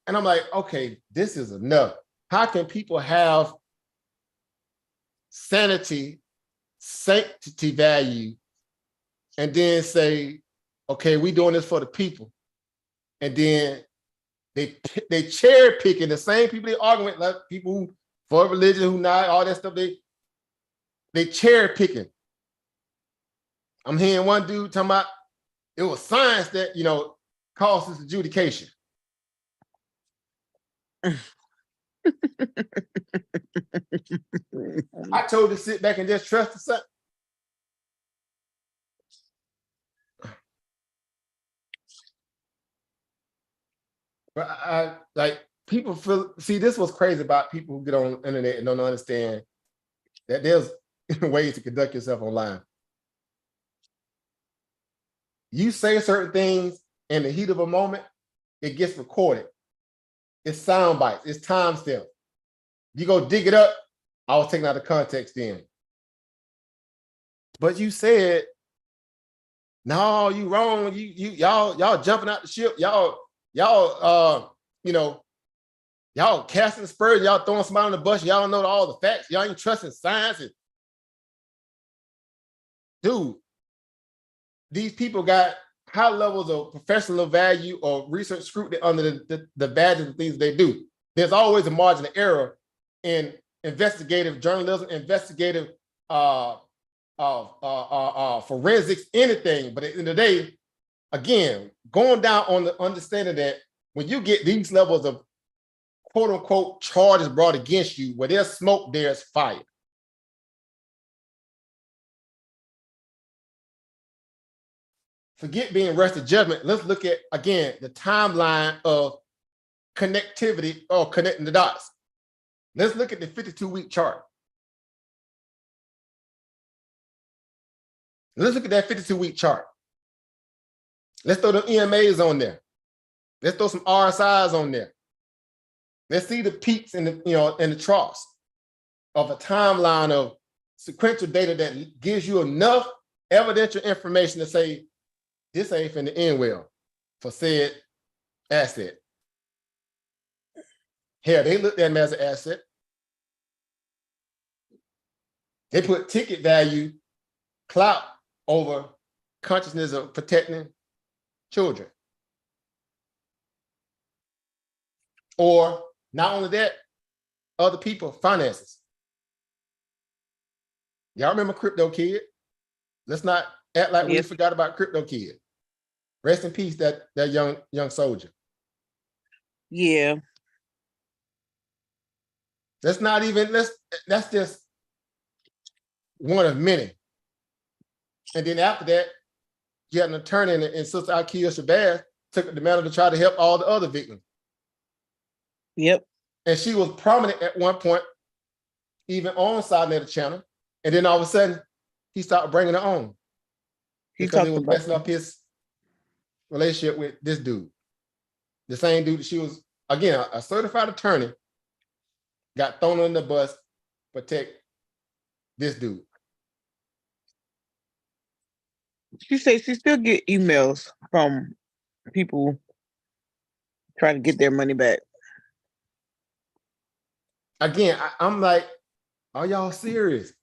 And I'm like, okay, this is enough. How can people have sanctity value, and then say, okay, we doing this for the people, and then they cherry picking the same people they arguing with, like people who for religion, who not all that stuff. they cherry picking. I'm hearing one dude talking about it was science that, caused this adjudication. I told you to sit back and just trust the sun. But I like people see this was crazy about people who get on the internet and don't understand that there's ways to conduct yourself online. You say certain things in the heat of a moment, it gets recorded. It's sound bites, it's timestamp. You go dig it up, I was taking out of context then. But you said, no, you wrong. Y'all jumping out the ship. Y'all casting spurs. Y'all throwing somebody on the bus. Y'all don't know all the facts. Y'all ain't trusting science. Dude, these people got high levels of professional value or research scrutiny under the badges of things they do. There's always a margin of error in investigative journalism, investigative forensics, anything. But at the end of the day, again, going down on the understanding that when you get these levels of quote unquote charges brought against you, where there's smoke, there's fire. Forget being rushed to judgment. Let's look at, again, the timeline of connectivity or connecting the dots. Let's look at the 52-week chart. Let's look at that 52-week chart. Let's throw the EMAs on there. Let's throw some RSIs on there. Let's see the peaks and the troughs of a timeline of sequential data that gives you enough evidential information to say, this ain't finna end well for said asset. Hell, they looked at them as an asset. They put ticket value, clout over consciousness of protecting children. Or not only that, other people, finances. Y'all remember Crypto Kid? Let's not act like we forgot about Crypto Kid. Rest in peace, that young soldier. Yeah. That's just one of many. And then after that, you had an attorney and Sister Akia Shabazz took the mantle to try to help all the other victims. Yep. And she was prominent at one point, even on Side Channel. And then all of a sudden, he started bringing her on. Because it was messing up his relationship with this dude. The same dude that she was, again, a certified attorney, got thrown on the bus to protect this dude. She says she still get emails from people trying to get their money back. Again, I'm like, are y'all serious?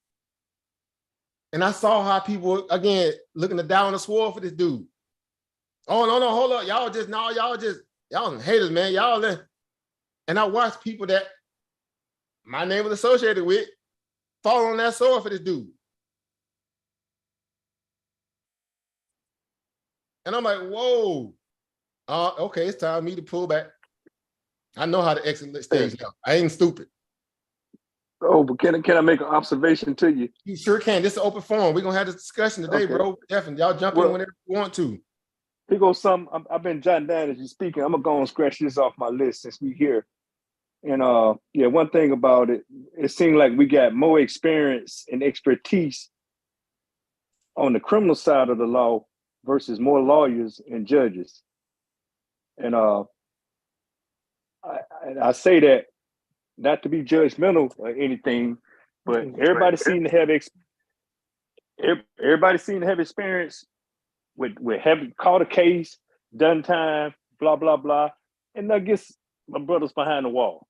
And I saw how people, again, looking to die on the sword for this dude. Oh, no, hold up. Y'all haters, man. And I watched people that my name was associated with fall on that sword for this dude. And I'm like, whoa. Okay, it's time for me to pull back. I know how to exit the stage now. I ain't stupid. Oh, but can I make an observation to you? You sure can. This is an open forum. We're gonna have this discussion today, bro. Definitely. Y'all jump in whenever you want to. Here goes some. I've been jotting down as you're speaking. I'm gonna go and scratch this off my list since we're here. And one thing about it, it seemed like we got more experience and expertise on the criminal side of the law versus more lawyers and judges. And I say that not to be judgmental or anything, but everybody seemed to have experience with having caught a case, done time, blah blah blah, and I guess my brother's behind the wall.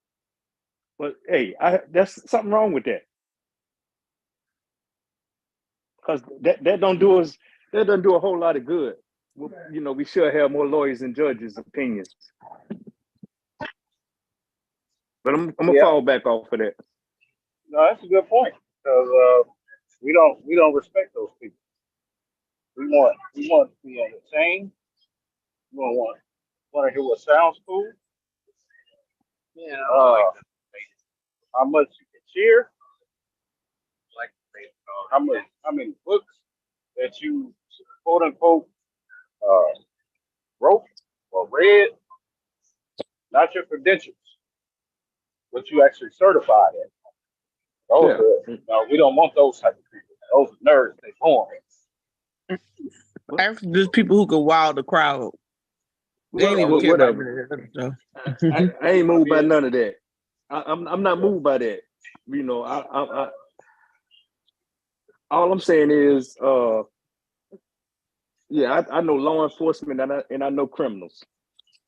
But hey, that's something wrong with that, because that don't do us. That doesn't do a whole lot of good. We should have more lawyers and judges' opinions. But I'm gonna fall back off of that. No, that's a good point. Because we don't respect those people. We want to be entertained. We want to hear what sounds cool. Uh, how much you can cheer, how many books that you quote unquote uh, wrote or read, not your credentials, what you actually certified in. Those Yeah. are, no, we don't want those type of people. Those are nerds. They born. Actually, there's people who can wow the crowd. They ain't even care about Whatever. none of that stuff. I ain't moved by none of that. I'm not moved by that. You know, I all I'm saying is, yeah, I know law enforcement and I know criminals.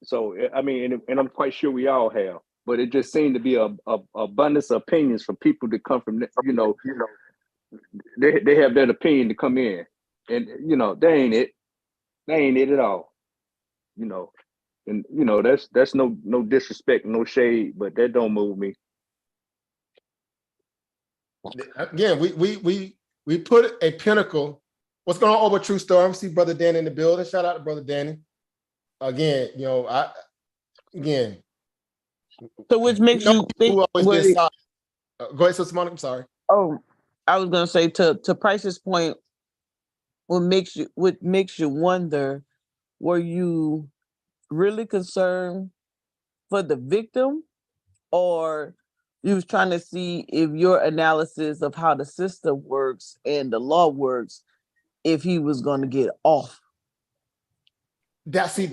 So I mean, and I'm quite sure we all have. But it just seemed to be a abundance of opinions from people that come from, you know, they have that opinion to come in, and you know, they ain't it at all. You know, and you know that's no disrespect, no shade, but that don't move me. Again, we put a pinnacle. What's going on over True Storm? See Brother Danny in the building. Shout out to Brother Danny. Again, you know, So which makes you think? who always been solid. Go ahead, Sister Monica. I'm sorry. Oh, I was gonna say to Price's point, what makes you wonder, were you really concerned for the victim, or you was trying to see if your analysis of how the system works and the law works, if he was going to get off? That's what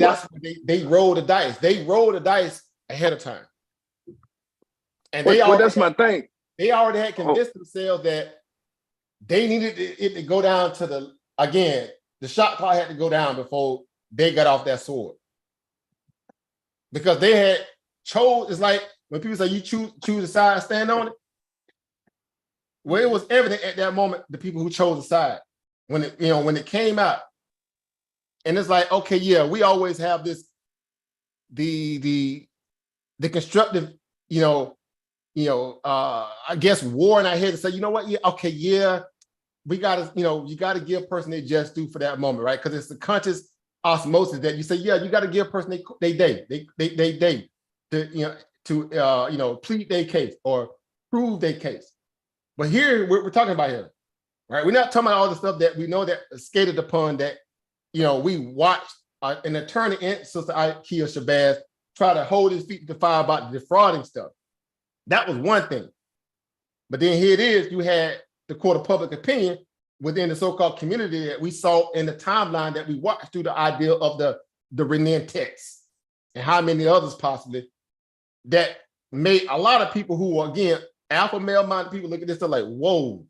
they roll the dice. They roll the dice ahead of time. And That's my thing. They already had convinced themselves that they needed it to go down to the shot clock had to go down before they got off that sword. Because they had chose, it's like when people say you choose a side, stand on it. Well, it was evident at that moment, the people who chose a side, when it came out. And it's like, okay, yeah, we always have this, the constructive, I guess war in our head to say, you know what, yeah, okay, yeah, we gotta, you gotta give a person their just due for that moment, right? Because it's the conscious osmosis that you say, yeah, you gotta give a person they to plead their case or prove their case. But here we're talking about here, right? We're not talking about all the stuff that we know that skated upon that, we watched an attorney and Sister Ikea Shabazz try to hold his feet to the fire about the defrauding stuff. That was one thing. But then here it is, you had the court of public opinion within the so-called community that we saw in the timeline that we watched through the idea of the Renan text and how many others possibly that made a lot of people who are, again, alpha male-minded people look at this, they're like, whoa,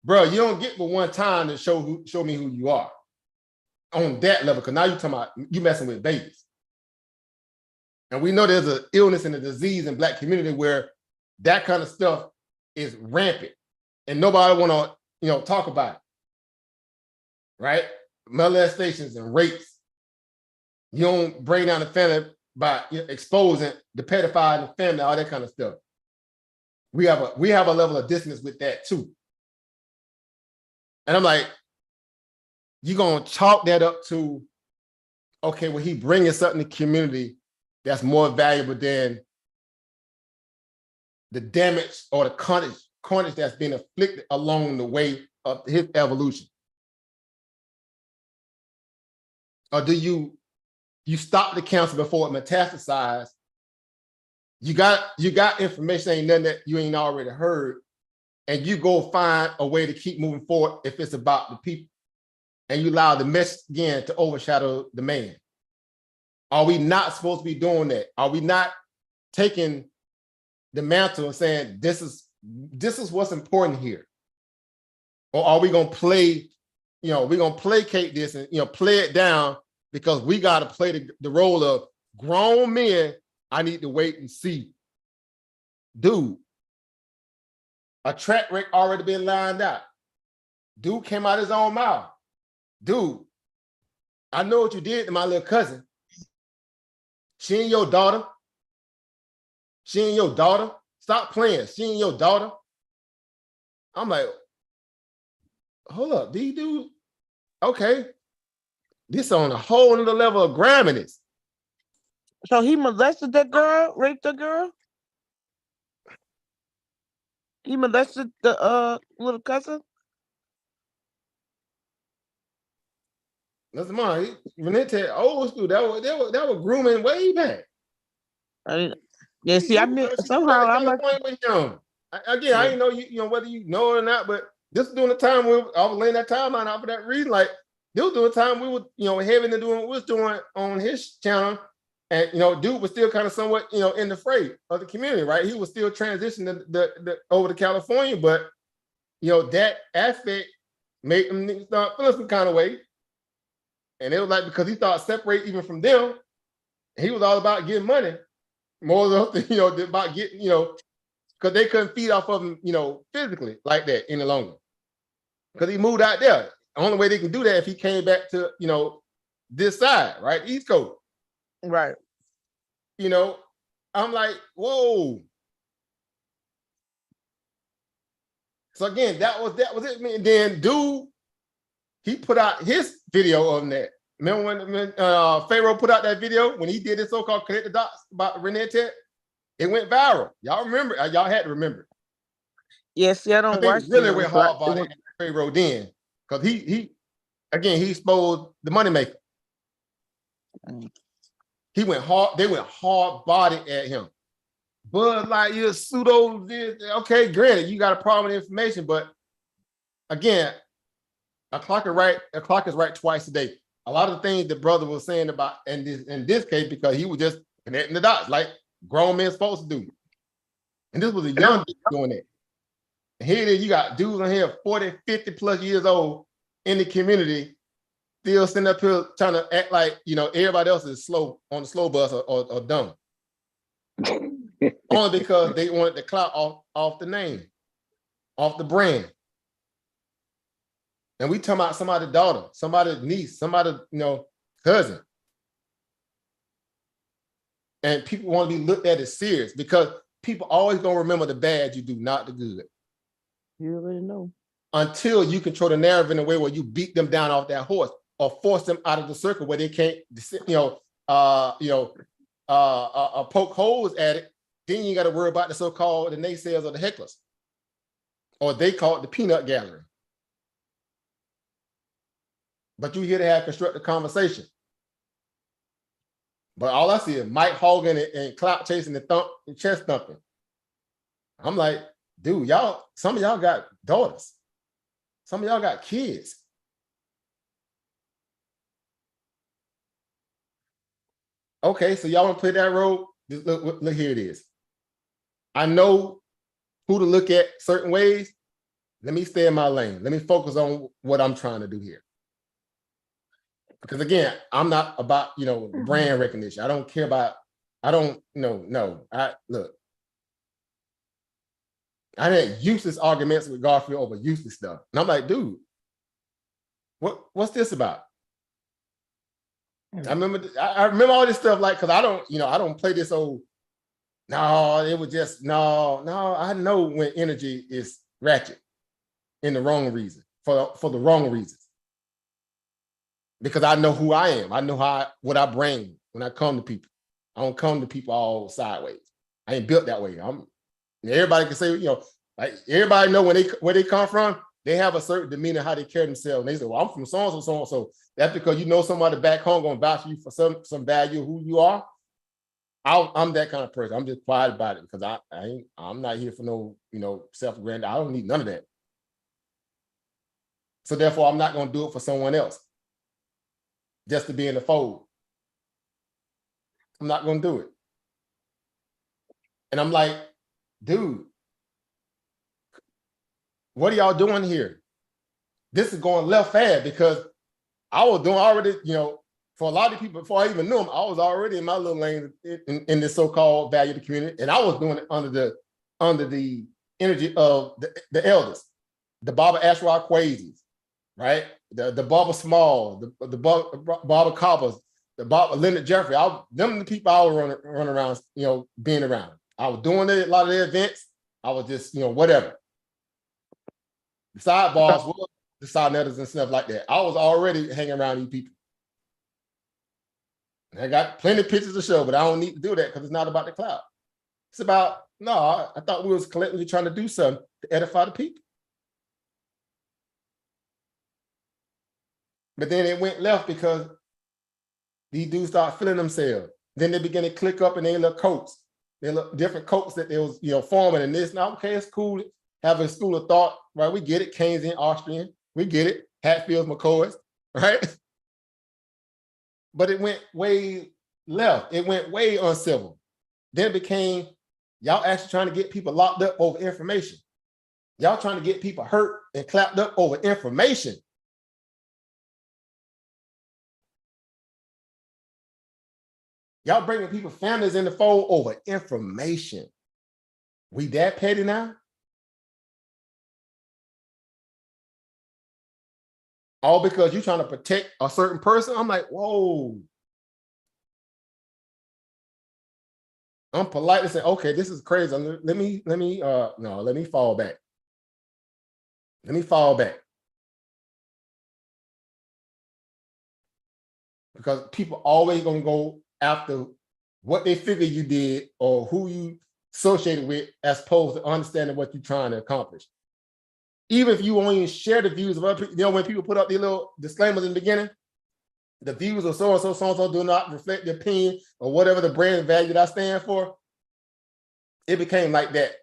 bro, you don't get but one time to show me who you are on that level, because now you're talking about you messing with babies. And we know there's an illness and a disease in Black community where that kind of stuff is rampant and nobody want to, talk about it, right? Molestations and rapes. You don't bring down the family by exposing the pedophile in the family, all that kind of stuff. We have a level of dissonance with that too. And I'm like, you're going to chalk that up to, okay, well, he bringing something to the community that's more valuable than the damage or the carnage that's been inflicted along the way of his evolution. Or do you stop the cancer before it metastasizes? You got information, ain't nothing that you ain't already heard, and you go find a way to keep moving forward if it's about the people. And you allow the message again to overshadow the man. Are we not supposed to be doing that? Are we not taking the mantle and saying this is what's important here? Or are we gonna play, we're gonna placate this and play it down because we gotta play the role of grown men? I need to wait and see. Dude, a track record already been lined out. Dude came out his own mouth. Dude, I know what you did to my little cousin. She ain't your daughter. She ain't your daughter. Stop playing. She ain't your daughter. I'm like, hold up, these dudes, okay. This on a whole other level of gramminess. So he molested that girl, raped the girl? He molested the little cousin? Listen, man, Renette old school. That was grooming way back. I didn't. Yeah, see, I mean, somehow I must. With him. Again, I didn't know you know whether you know it or not, but this was during the time when I was laying that timeline out for that reason. Like this was during the time we were, having to do what we was doing on his channel, and dude was still kind of somewhat, in the fray of the community, right? He was still transitioning the over to California, but that aspect made him start feeling some kind of way. And it was like because he thought separate even from them, he was all about getting money. More than about getting, because they couldn't feed off of him, physically like that any longer. Because he moved out there. The only way they can do that if he came back to, this side, right? East Coast. Right. I'm like, whoa. So again, that was it. And then dude, he put out his video on that. Remember when Pharaoh put out that video when he did his so-called connect the dots about Renette? It went viral. Y'all remember? Y'all had to remember. Yes, yeah, I don't watch. Really went hard about it. Pharaoh then, because he exposed the moneymaker. He went hard. They went hard bodied at him. Bud like you're pseudo. Okay, granted, you got a problem with information, but again, a clock is right twice a day. A lot of the things the brother was saying about in this case, because he was just connecting the dots like grown men supposed to do. And this was a young dude doing it. And here it is, you got dudes on here 40, 50 plus years old in the community, still sitting up here trying to act like, everybody else is slow on the slow bus or dumb. Only because they wanted the clout off the name, off the brand. And we talking about somebody's daughter, somebody's niece, somebody's, cousin. And people want to be looked at as serious because people always gonna remember the bad you do, not the good. You already know. Until you control the narrative in a way where you beat them down off that horse or force them out of the circle where they can't, poke holes at it. Then you got to worry about the so-called the naysayers or the hecklers, or they call it the peanut gallery. But you're here to have constructive conversation. But all I see is Mike Hogan and clout chasing and chest thumping. I'm like, dude, some of y'all got daughters. Some of y'all got kids. Okay, so y'all want to play that role? Look, here it is. I know who to look at certain ways. Let me stay in my lane. Let me focus on what I'm trying to do here. Because again, I'm not about, brand recognition. I don't care about, look. I had useless arguments with Garfield over useless stuff. And I'm like, dude, what's this about? I remember all this stuff, like, because I don't play this old, no, it was just, no, I know when energy is ratchet in the wrong reason, for the wrong reasons. Because I know who I am. I know what I bring when I come to people. I don't come to people all sideways. I ain't built that way. Everybody can say, like everybody know where they come from. They have a certain demeanor, how they carry themselves. And they say, well, I'm from so-and-so, so-and-so. That's because somebody back home going to vouch for you for some value of who you are. I'm that kind of person. I'm just quiet about it because I'm not here for no, self-grandeur. I don't need none of that. So therefore, I'm not going to do it for someone else just to be in the fold. I'm not going to do it. And I'm like, dude, what are y'all doing here? This is going left fast because I was doing already, for a lot of people, before I even knew them, I was already in my little lane in this so-called value of the community. And I was doing it under the energy of the elders, the Baba Ashraf Kwazis, right? The Baba Small, the Baba Cobbers, the Baba Leonard Jeffrey. Them the people I was running around, being around. I was doing a lot of their events. I was just, whatever. The sidebars were the side netters and stuff like that. I was already hanging around these people. And I got plenty of pictures to show, but I don't need to do that because it's not about the cloud. It's about, no, I thought we was collectively trying to do something to edify the people. But then it went left because these dudes started feeling themselves. Then they began to click up in their little coats. Their little different coats that they was, forming and this. Now, okay, it's cool having a school of thought, right? We get it, Keynesian, Austrian. We get it, Hatfields, McCoys, right? But it went way left. It went way uncivil. Then it became, y'all actually trying to get people locked up over information. Y'all trying to get people hurt and clapped up over information. Y'all bringing people, families in the fold over information. We that petty now? All because you're trying to protect a certain person? I'm like, whoa. I'm politely saying, okay, this is crazy. Let me fall back. Let me fall back. Because people always gonna go after what they figure you did or who you associated with, as opposed to understanding what you're trying to accomplish. Even if you won't even share the views of other people, when people put up these little disclaimers in the beginning, the views of so-and-so do not reflect the opinion or whatever the brand value that I stand for. It became like that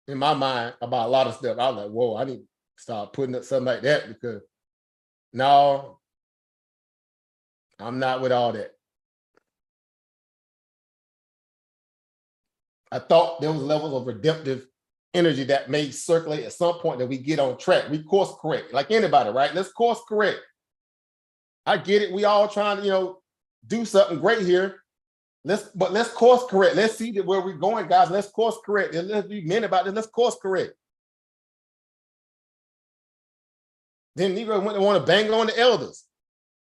in my mind about a lot of stuff. I was like, whoa, I need to start putting up something like that because no, I'm not with all that. I thought there was levels of redemptive energy that may circulate at some point that we get on track. We course correct, like anybody, right? Let's course correct. I get it. We all trying to, do something great here. Let's course correct. Let's see where we're going, guys. Let's course correct. And let's be men about this. Let's course correct. Then Negro went to want to bang on the elders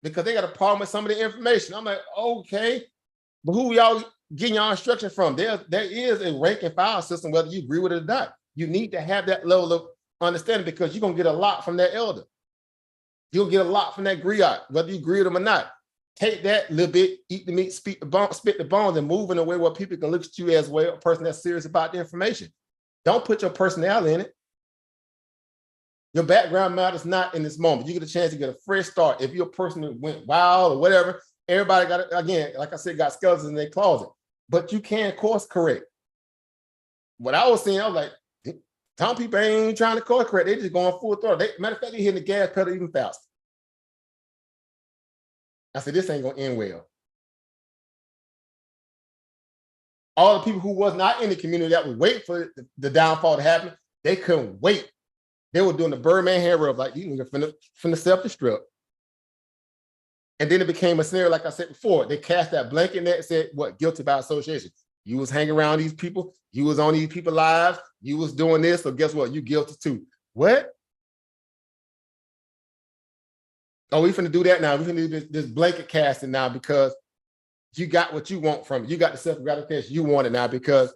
because they got a problem with some of the information. I'm like, okay, but who y'all getting your instruction from? There is a rank and file system, whether you agree with it or not. You need to have that level of understanding because you're going to get a lot from that elder. You'll get a lot from that griot, whether you agree with them or not. Take that little bit, eat the meat, spit the bones, and move in a way where people can look at you as well, a person that's serious about the information. Don't put your personality in it. Your background matters not in this moment. You get a chance to get a fresh start. If you're a person that went wild or whatever, everybody got, again, like I said, got skeletons in their closet. But you can course correct. What I was saying, I was like, some people ain't even trying to course correct. They just going full throttle. Matter of fact, they hitting the gas pedal even faster. I said, this ain't gonna end well. All the people who was not in the community that would wait for the downfall to happen, they couldn't wait. They were doing the Birdman hand rub, like you can from the self-destruct. And then it became a scenario, like I said before, they cast that blanket net and said, what, guilty by association. You was hanging around these people, you was on these people's lives, you was doing this, so guess what? You guilty too. What? Oh, we finna do that now. We finna do this blanket casting now because you got what you want from it. You got the self-gratification you wanted now because,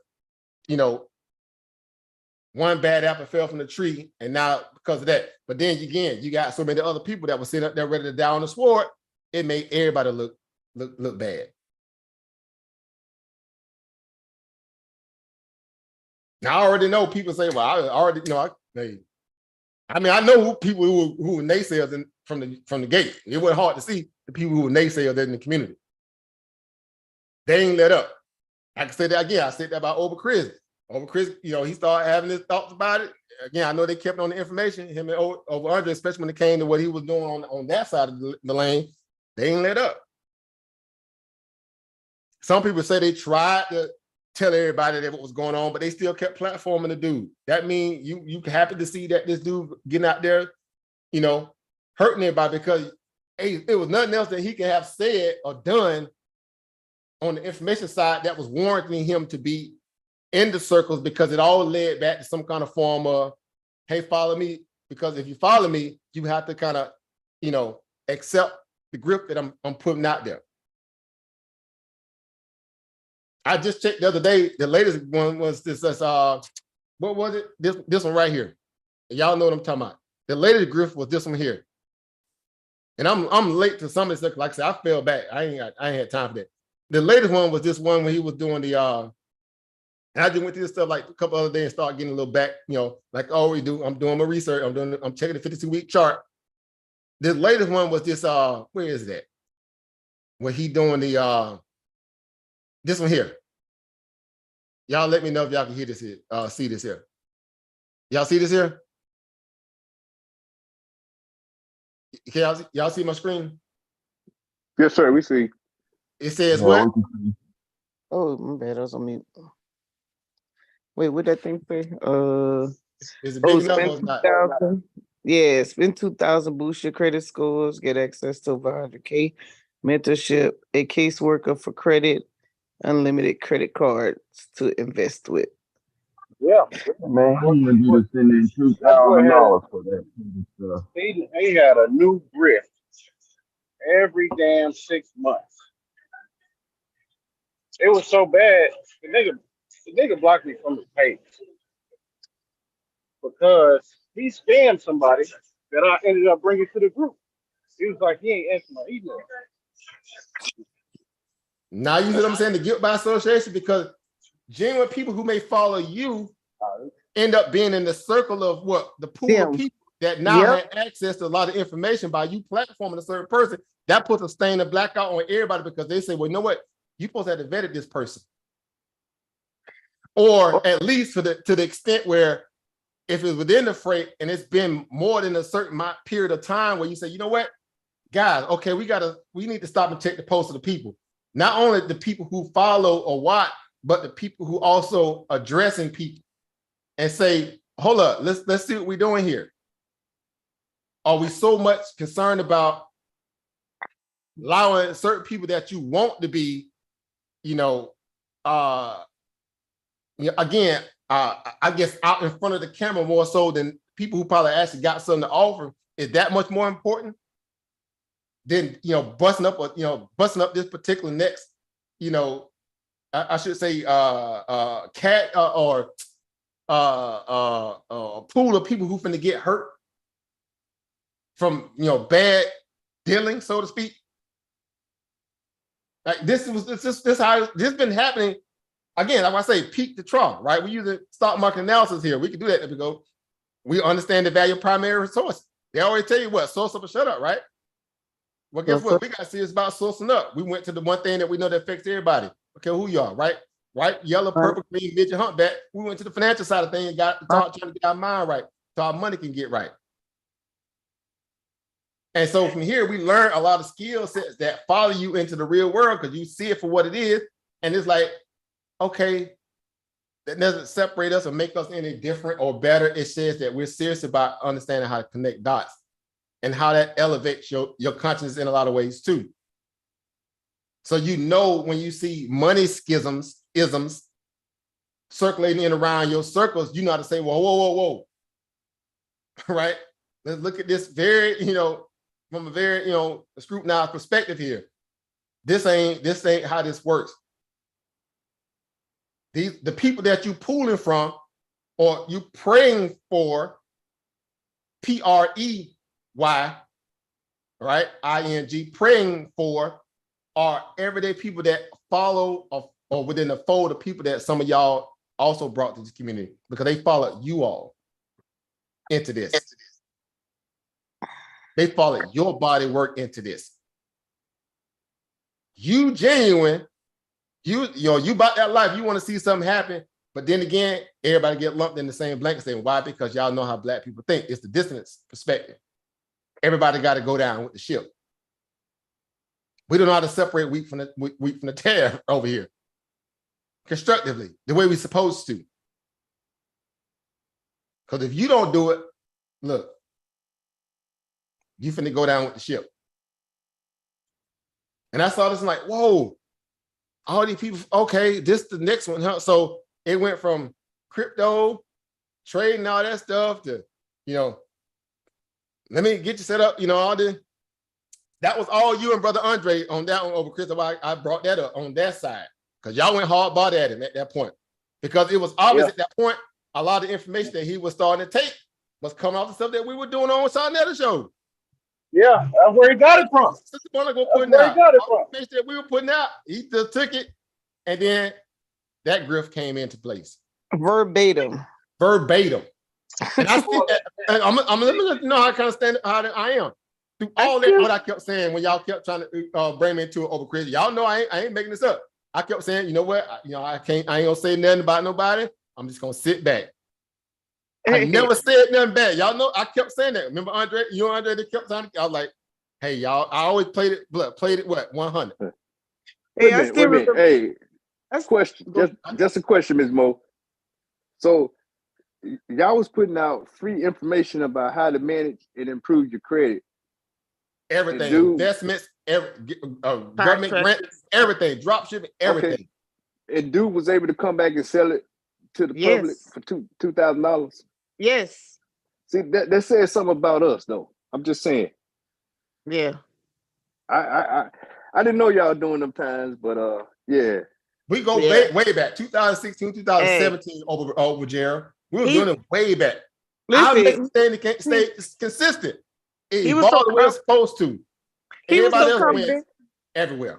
one bad apple fell from the tree and now because of that. But then again, you got so many other people that were sitting up there ready to die on the sword. It made everybody look bad. Now I already know people say, well, I already know. I know people who were naysayers from the gate. It wasn't hard to see the people who were naysayers in the community. They ain't let up. I can say that again. I said that about Over Chris. Over Chris, he started having his thoughts about it. Again, I know they kept on the information. Him and Over Andre, especially when it came to what he was doing on that side of the lane, they ain't let up. Some people say they tried to tell everybody that what was going on, but they still kept platforming the dude. That means you happy to see that this dude getting out there, hurting everybody because it was nothing else that he could have said or done on the information side that was warranting him to be in the circles because it all led back to some kind of form of, hey, follow me. Because if you follow me, you have to kind of, accept the grip that I'm putting out there. I just checked the other day. The latest one was this. What was it? This one right here. Y'all know what I'm talking about. The latest grift was this one here. And I'm late to some of this stuff. Like I said, I fell back. I ain't had time for that. The latest one was this one when he was doing the and I just went through this stuff like a couple other days and started getting a little back, like I always do. I'm doing my research. I'm checking the 52-week chart. The latest one was this, where is that? Where he doing the this one here. Y'all let me know if y'all can hear this here, see this here. Y'all see this here? Can y'all see my screen? Yes, sir. We see. It says what? Oh, my bad. I was on mute. Wait, what that thing say? Is it big enough or it's not? 2,000. Yeah, spend 2,000, boost your credit scores, get access to over 100K, mentorship, a caseworker for credit, unlimited credit cards to invest with. Yeah. Man, he wouldn't do to send in $2,000 for that stuff. He had a new grift every damn 6 months. It was so bad, the nigga blocked me from his page because he spammed somebody that I ended up bringing to the group. He was like, he ain't answering my email. Now you see what I'm saying? The guilt by association, because genuine people who may follow you end up being in the circle of what? The pool of people that now have access to a lot of information by you platforming a certain person. That puts a stain of blackout on everybody because they say, well, you know what? You're supposed to have vetted this person. Or at least to the extent where if it's within the freight and it's been more than a certain period of time where you say, you know what, guys, okay, we need to stop and check the pulse of the people. Not only the people who follow or watch, but the people who also addressing people and say, hold up, let's see what we're doing here. Are we so much concerned about allowing certain people that you want to be, again, I guess out in front of the camera more so than people who probably actually got something to offer? Is that much more important than busting up this particular next, I should say cat or pool of people who finna get hurt from bad dealing, so to speak? Like this how this been happening. Again, like I say, peak to trough, right? We use the stock market analysis here. We can do that if we go. We understand the value of primary resource. They always tell you what, source up or shut up, right? Well, guess what? We got to see it's about sourcing up. We went to the one thing that we know that affects everybody. Okay, who you are, right? Right? Yellow, purple, green, midget, humpback. We went to the financial side of things and got to talk, trying to get our mind right so our money can get right. And so from here, we learn a lot of skill sets that follow you into the real world because you see it for what it is. And it's like, okay, that doesn't separate us or make us any different or better. It says that we're serious about understanding how to connect dots and how that elevates your consciousness in a lot of ways too. So when you see money isms circulating in around your circles, you know how to say, well, whoa. Right? Let's look at this very, from a very, scrutinized perspective here. This ain't how this works. The people that you pulling from or you praying for, PREY, right? ING, praying for are everyday people that follow or within the fold of people that some of y'all also brought to this community because they followed you all into this. They followed your body work into this. You genuine. You about that life, you want to see something happen, but then again, everybody get lumped in the same blanket saying, why? Because y'all know how Black people think. It's the dissonance perspective. Everybody got to go down with the ship. We don't know how to separate wheat from the tare over here constructively, the way we're supposed to. Because if you don't do it, look, you finna go down with the ship. And I saw this and like, whoa. All these people, okay, this the next one, huh? So it went from crypto, trading, all that stuff to, let me get you set up, all the, that was all you and Brother Andre on that one over Chris. I brought that up on that side because y'all went hard body at him at that point because it was obvious at that point, a lot of information that he was starting to take was coming off the stuff that we were doing on Sarnetta show. Yeah, that's where he got it from. Sister Bonner go That's putting where he out got it all from. the information that we were putting out. He just took it, and then that grift came into place. Verbatim. And I see that, and I'm let me let you know how I kind of stand how I am. Through all that, what I kept saying when y'all kept trying to bring me into it over crazy. Y'all know I ain't making this up. I kept saying, you know what? I ain't gonna say nothing about nobody. I'm just gonna sit back. I never said nothing bad. Y'all know I kept saying that. Remember Andre? You and Andre, they kept saying, I was like, hey, y'all, I always played it what, 100. Wait a minute. Hey, question. Just a question, Ms. Mo. So y'all was putting out free information about how to manage and improve your credit. Everything, investments, government grants, everything, drop shipping, everything. Okay. And dude was able to come back and sell it to the public for $2,000. Yes. See, that says something about us, though. I'm just saying. Yeah. I didn't know y'all doing them times, but yeah. We go way back, 2016, 2017 over Jared. We were doing it way back. Our thing can't stay consistent. It evolved the way it's supposed to. He was so confident everywhere.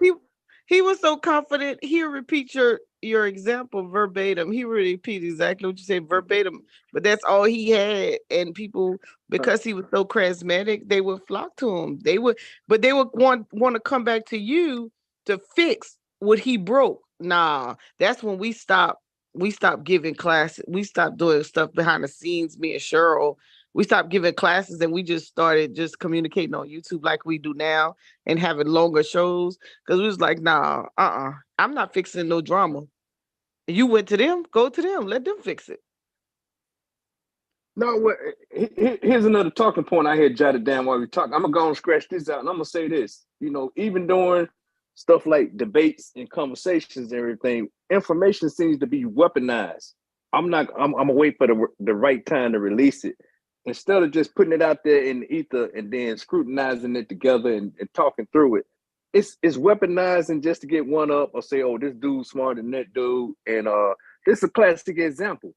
He was so confident. He'll repeat your example verbatim. He would repeat exactly what you said verbatim, but that's all he had. And people, because he was so charismatic, they would flock to him. They would want to come back to you to fix what he broke. Nah, that's when we stopped giving classes. We stopped doing stuff behind the scenes, me and Cheryl. We stopped giving classes and we just started just communicating on YouTube like we do now and having longer shows. Because we was like, nah, I'm not fixing no drama. You went to them, go to them, let them fix it. No, here's another talking point I had jotted down while we talk. I'm gonna go and scratch this out, and I'm gonna say this. Even during stuff like debates and conversations and everything, information seems to be weaponized. I'm gonna wait for the right time to release it. Instead of just putting it out there in the ether and then scrutinizing it together and talking through it, it's weaponizing just to get one up or say, oh, this dude's smarter than that dude. And this is a classic example.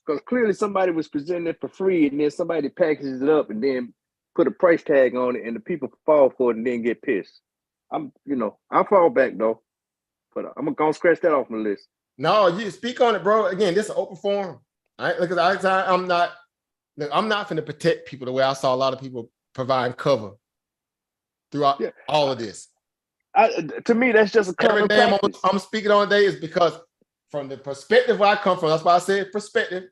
Because clearly somebody was presenting it for free and then somebody packages it up and then put a price tag on it and the people fall for it and then get pissed. I fall back though, but I'm gonna scratch that off my list. No, you speak on it, bro. Again, this is an open forum. I'm not going to protect people the way I saw a lot of people providing cover throughout all of this. To me, that's just a common practice. I'm speaking on today is because from the perspective where I come from, that's why I said perspective.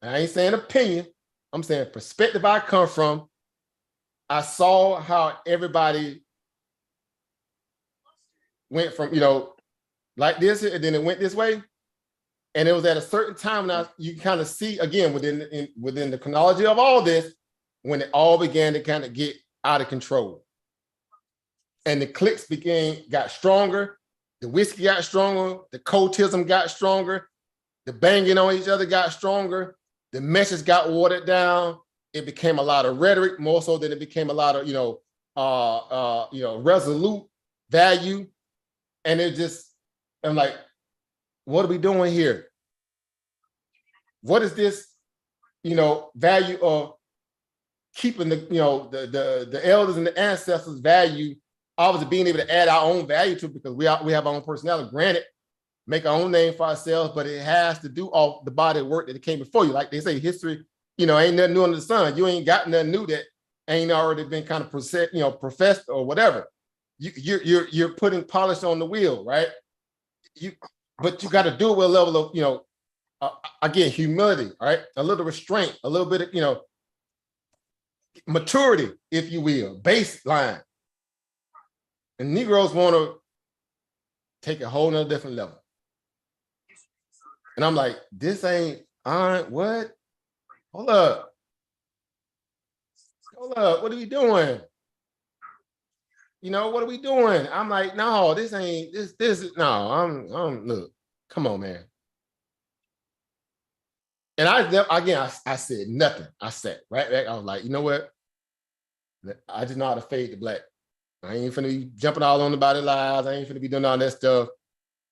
I ain't saying opinion. I'm saying perspective I come from. I saw how everybody went from, like this, and then it went this way. And it was at a certain time now you kind of see again within the chronology of all this, when it all began to kind of get out of control. And the cliques got stronger, the whiskey got stronger, the cultism got stronger, the banging on each other got stronger, the message got watered down. It became a lot of rhetoric, more so than it became a lot of resolute value. And I'm like, what are we doing here? What is this, value of keeping the elders and the ancestors' value, obviously being able to add our own value to it because we have our own personality. Granted, make our own name for ourselves, but it has to do off the body of work that it came before you. Like they say, history, ain't nothing new under the sun. You ain't got nothing new that ain't already been kind of professed or whatever. You're putting polish on the wheel, right? But you got to do it with a level of, again, humility, right? A little restraint, a little bit of, maturity, if you will, baseline. And Negroes want to take a whole nother different level. And I'm like, this ain't, what? Hold up. What are we doing? What are we doing? I'm like, no, this ain't, this is, no, look, come on, man. And I said nothing. I sat right back. I was like, you know what? I just know how to fade the black. I ain't finna be jumping all on nobody's lives. I ain't finna be doing all that stuff.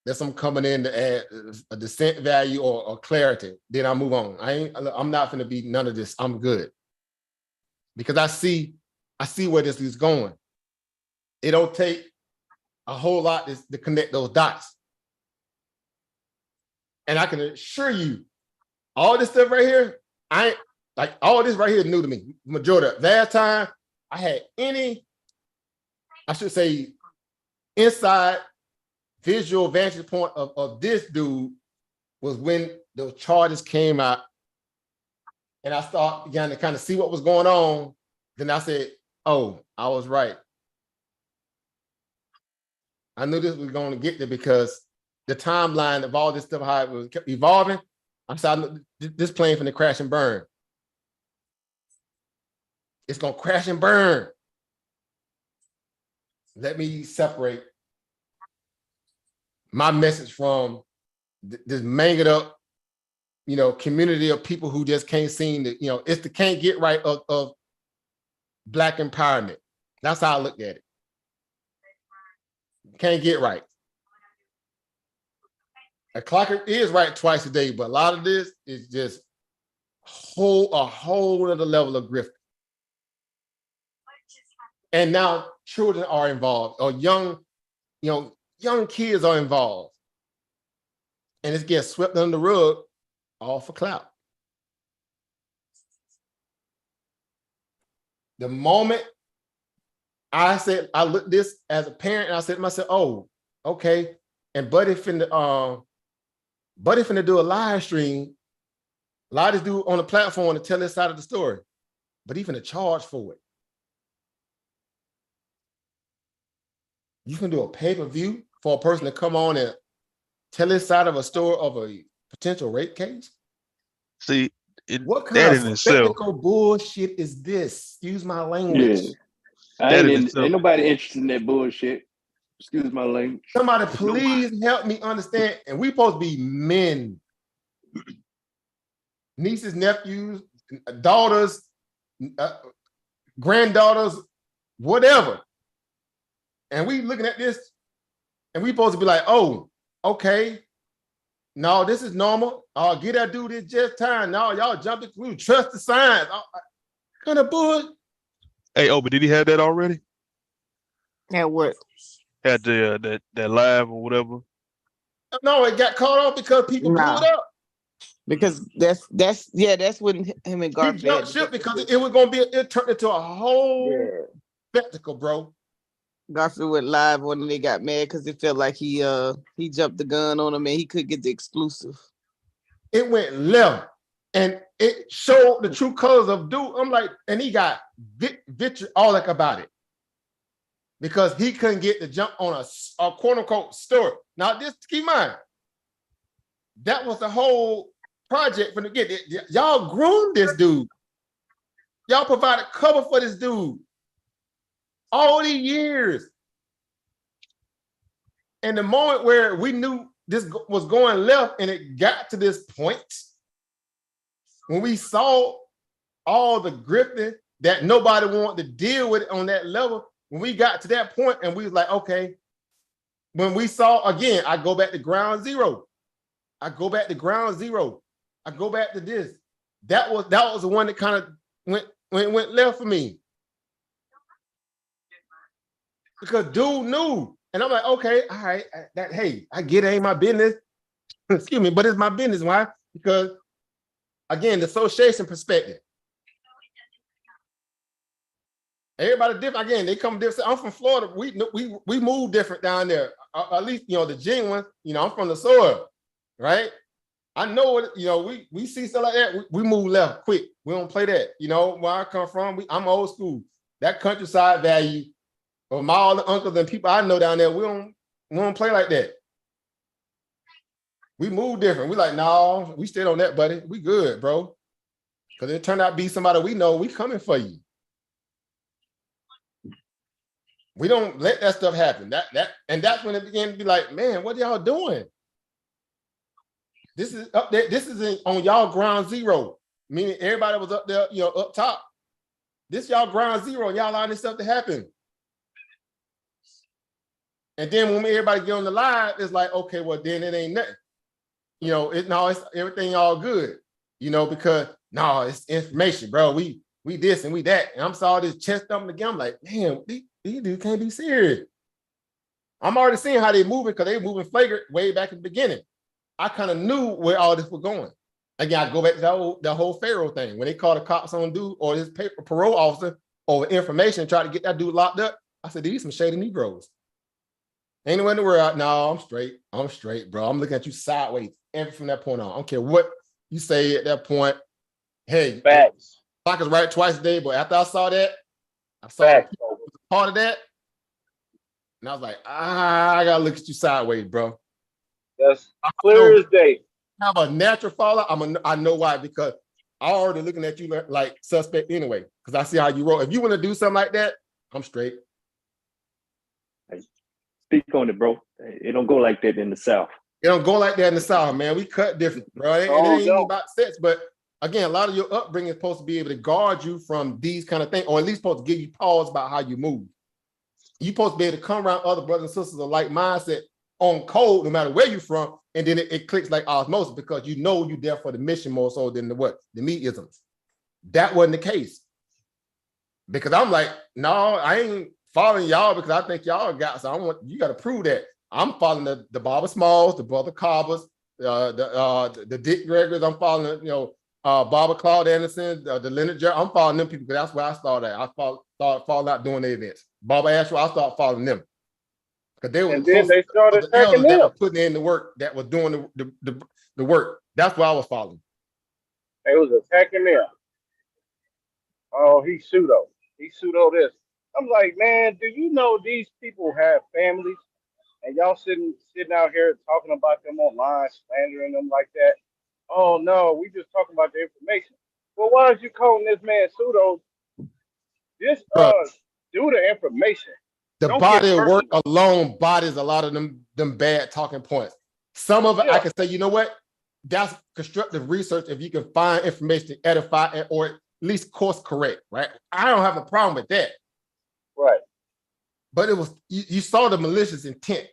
That's I'm coming in to add a descent value or clarity. Then I move on. I'm not going to be none of this. I'm good because I see where this is going. It don't take a whole lot to connect those dots. And I can assure you, all this stuff right here, I ain't like all this right here is new to me. Majority of that time I had I should say, inside visual vantage point of this dude was when the charges came out and I began to kind of see what was going on. Then I said, oh, I was right. I knew this was going to get there because the timeline of all this stuff, how it was kept evolving, I said, this plane finna crash and burn. It's gonna crash and burn. Let me separate my message from this mangled up, community of people who just can't seem to, it's the can't get right of Black empowerment. That's how I look at it. Can't get right. A clock is right twice a day, but a lot of this is just a whole other level of grift. And now children are involved, or young kids are involved. And it gets swept under the rug, all for clout. The moment I looked at this as a parent, and I said to myself, oh, okay. And Buddy finna do a live stream. A lot of this dude on the platform to tell his side of the story, but he finna charge for it. You can do a pay-per-view for a person to come on and tell his side of a story of a potential rape case? See, what kind of technical bullshit is this? Excuse my language. Yeah. Ain't nobody interested in that bullshit. Excuse my language. Somebody please help me understand. And we supposed to be men. Nieces, nephews, daughters, granddaughters, whatever. And we looking at this and we supposed to be like, oh, okay. No, this is normal. Oh, get that dude, it's just time. No, y'all jumping through. Trust the signs. Kind of bull. Hey, but did he have that already? Had what? Had the that live or whatever? No, it got caught off because people blew it up. Because that's when him and Garfield jumped ship because it was gonna be it turned into a whole spectacle, bro. Garfield went live when they got mad because it felt like he jumped the gun on him and he could get the exclusive. It went left and it showed the true colors of dude. I'm like, and he got vitriolic about it because he couldn't get the jump on a quote unquote story. Now, this keep in mind, that was the whole project from the get. Y'all groomed this dude. Y'all provided cover for this dude all these years. And the moment where we knew this was going left and it got to this point, when we saw all the grifting that nobody wanted to deal with on that level, when we got to that point and we was like, okay, when we saw, again, I go back to ground zero. I go back to this. That was the one that kind of went left for me. Because dude knew. And I'm like, okay, all right, hey, I get it, ain't my business. Excuse me, but it's my business. Why? Because, again, the association perspective. Everybody different. Again, they come different. I'm from Florida. We move different down there. At least, the genuine, I'm from the soil, right? I know it, we see stuff like that. We move left quick. We don't play that. Where I come from, I'm old school. That countryside value of all the uncles and people I know down there, we don't play like that. We move different. We like, no, we stayed on that, buddy. We good, bro. Because it turned out to be somebody we know, we coming for you. We don't let that stuff happen. And that's when it began to be like, man, what y'all doing? This is up there. This is on y'all ground zero. Meaning everybody was up there, up top. This y'all ground zero, and y'all allowing this stuff to happen. And then when everybody get on the live, it's like, okay, well, then it ain't nothing. You know, it's everything all good, you know, because no, it's information, bro. We this and we that. And I'm saw this chest thumping again. I'm like, man, these dudes can't be serious. I'm already seeing how they moving because they moving flagrant way back in the beginning. I kind of knew where all this was going. Again, I go back to the whole Pharaoh thing. When they called the cops on dude or his parole officer over information and tried to get that dude locked up, I said, these some shady Negroes. Ain't nowhere in the world. No, I'm straight. I'm straight, bro. I'm looking at you sideways from that point on. I don't care what you say at that point. Hey, facts. Clock is right twice a day, but after I saw that, I saw part of that, and I was like, I gotta look at you sideways, bro. That's clear as day. Have a natural follow. I know why, because I already looking at you like suspect anyway, because I see how you roll. If you want to do something like that, I'm straight. Speak on it, bro. It don't go like that in the South. It don't go like that in the South, man. We cut different, bro. It ain't even about sex, but again, a lot of your upbringing is supposed to be able to guard you from these kind of things, or at least supposed to give you pause about how you move. You're supposed to be able to come around other brothers and sisters of like mindset on code, no matter where you're from, and then it clicks like osmosis because you know you're there for the mission more so than the me-isms. That wasn't the case. Because I'm like, no, I ain't following y'all because I think y'all got, so you got to prove that. I'm following the Barbara Smalls, the Brother Cobbers, the Dick Gregors. I'm following, Barbara Claude Anderson, the Leonard Jerry. I'm following them people because that's where I started at. I started following out doing the events. Barbara Ashwell, I started following them. Because they were and then they started attacking them. That were putting in the work, that was doing the work. That's what I was following. They was attacking them. Oh, he's pseudo. He's pseudo this. I'm like, man, do you know these people have families? And y'all sitting out here talking about them online, slandering them like that. Oh no, we just talking about the information. Well, why is you calling this man pseudo? Just do the information. The body of work alone bodies a lot of them bad talking points. Some of it I can say, you know what? That's constructive research if you can find information to edify or at least course correct, right? I don't have a problem with that. Right. But it was you saw the malicious intent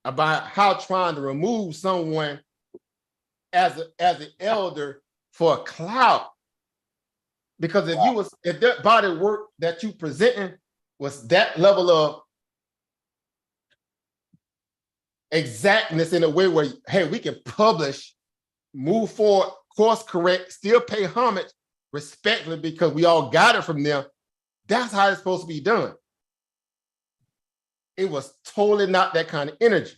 about how trying to remove someone as an elder for a clout. Because if that body work that you presenting was that level of exactness in a way where, hey, we can publish, move forward, course correct, still pay homage respectfully because we all got it from them. That's how it's supposed to be done. It was totally not that kind of energy.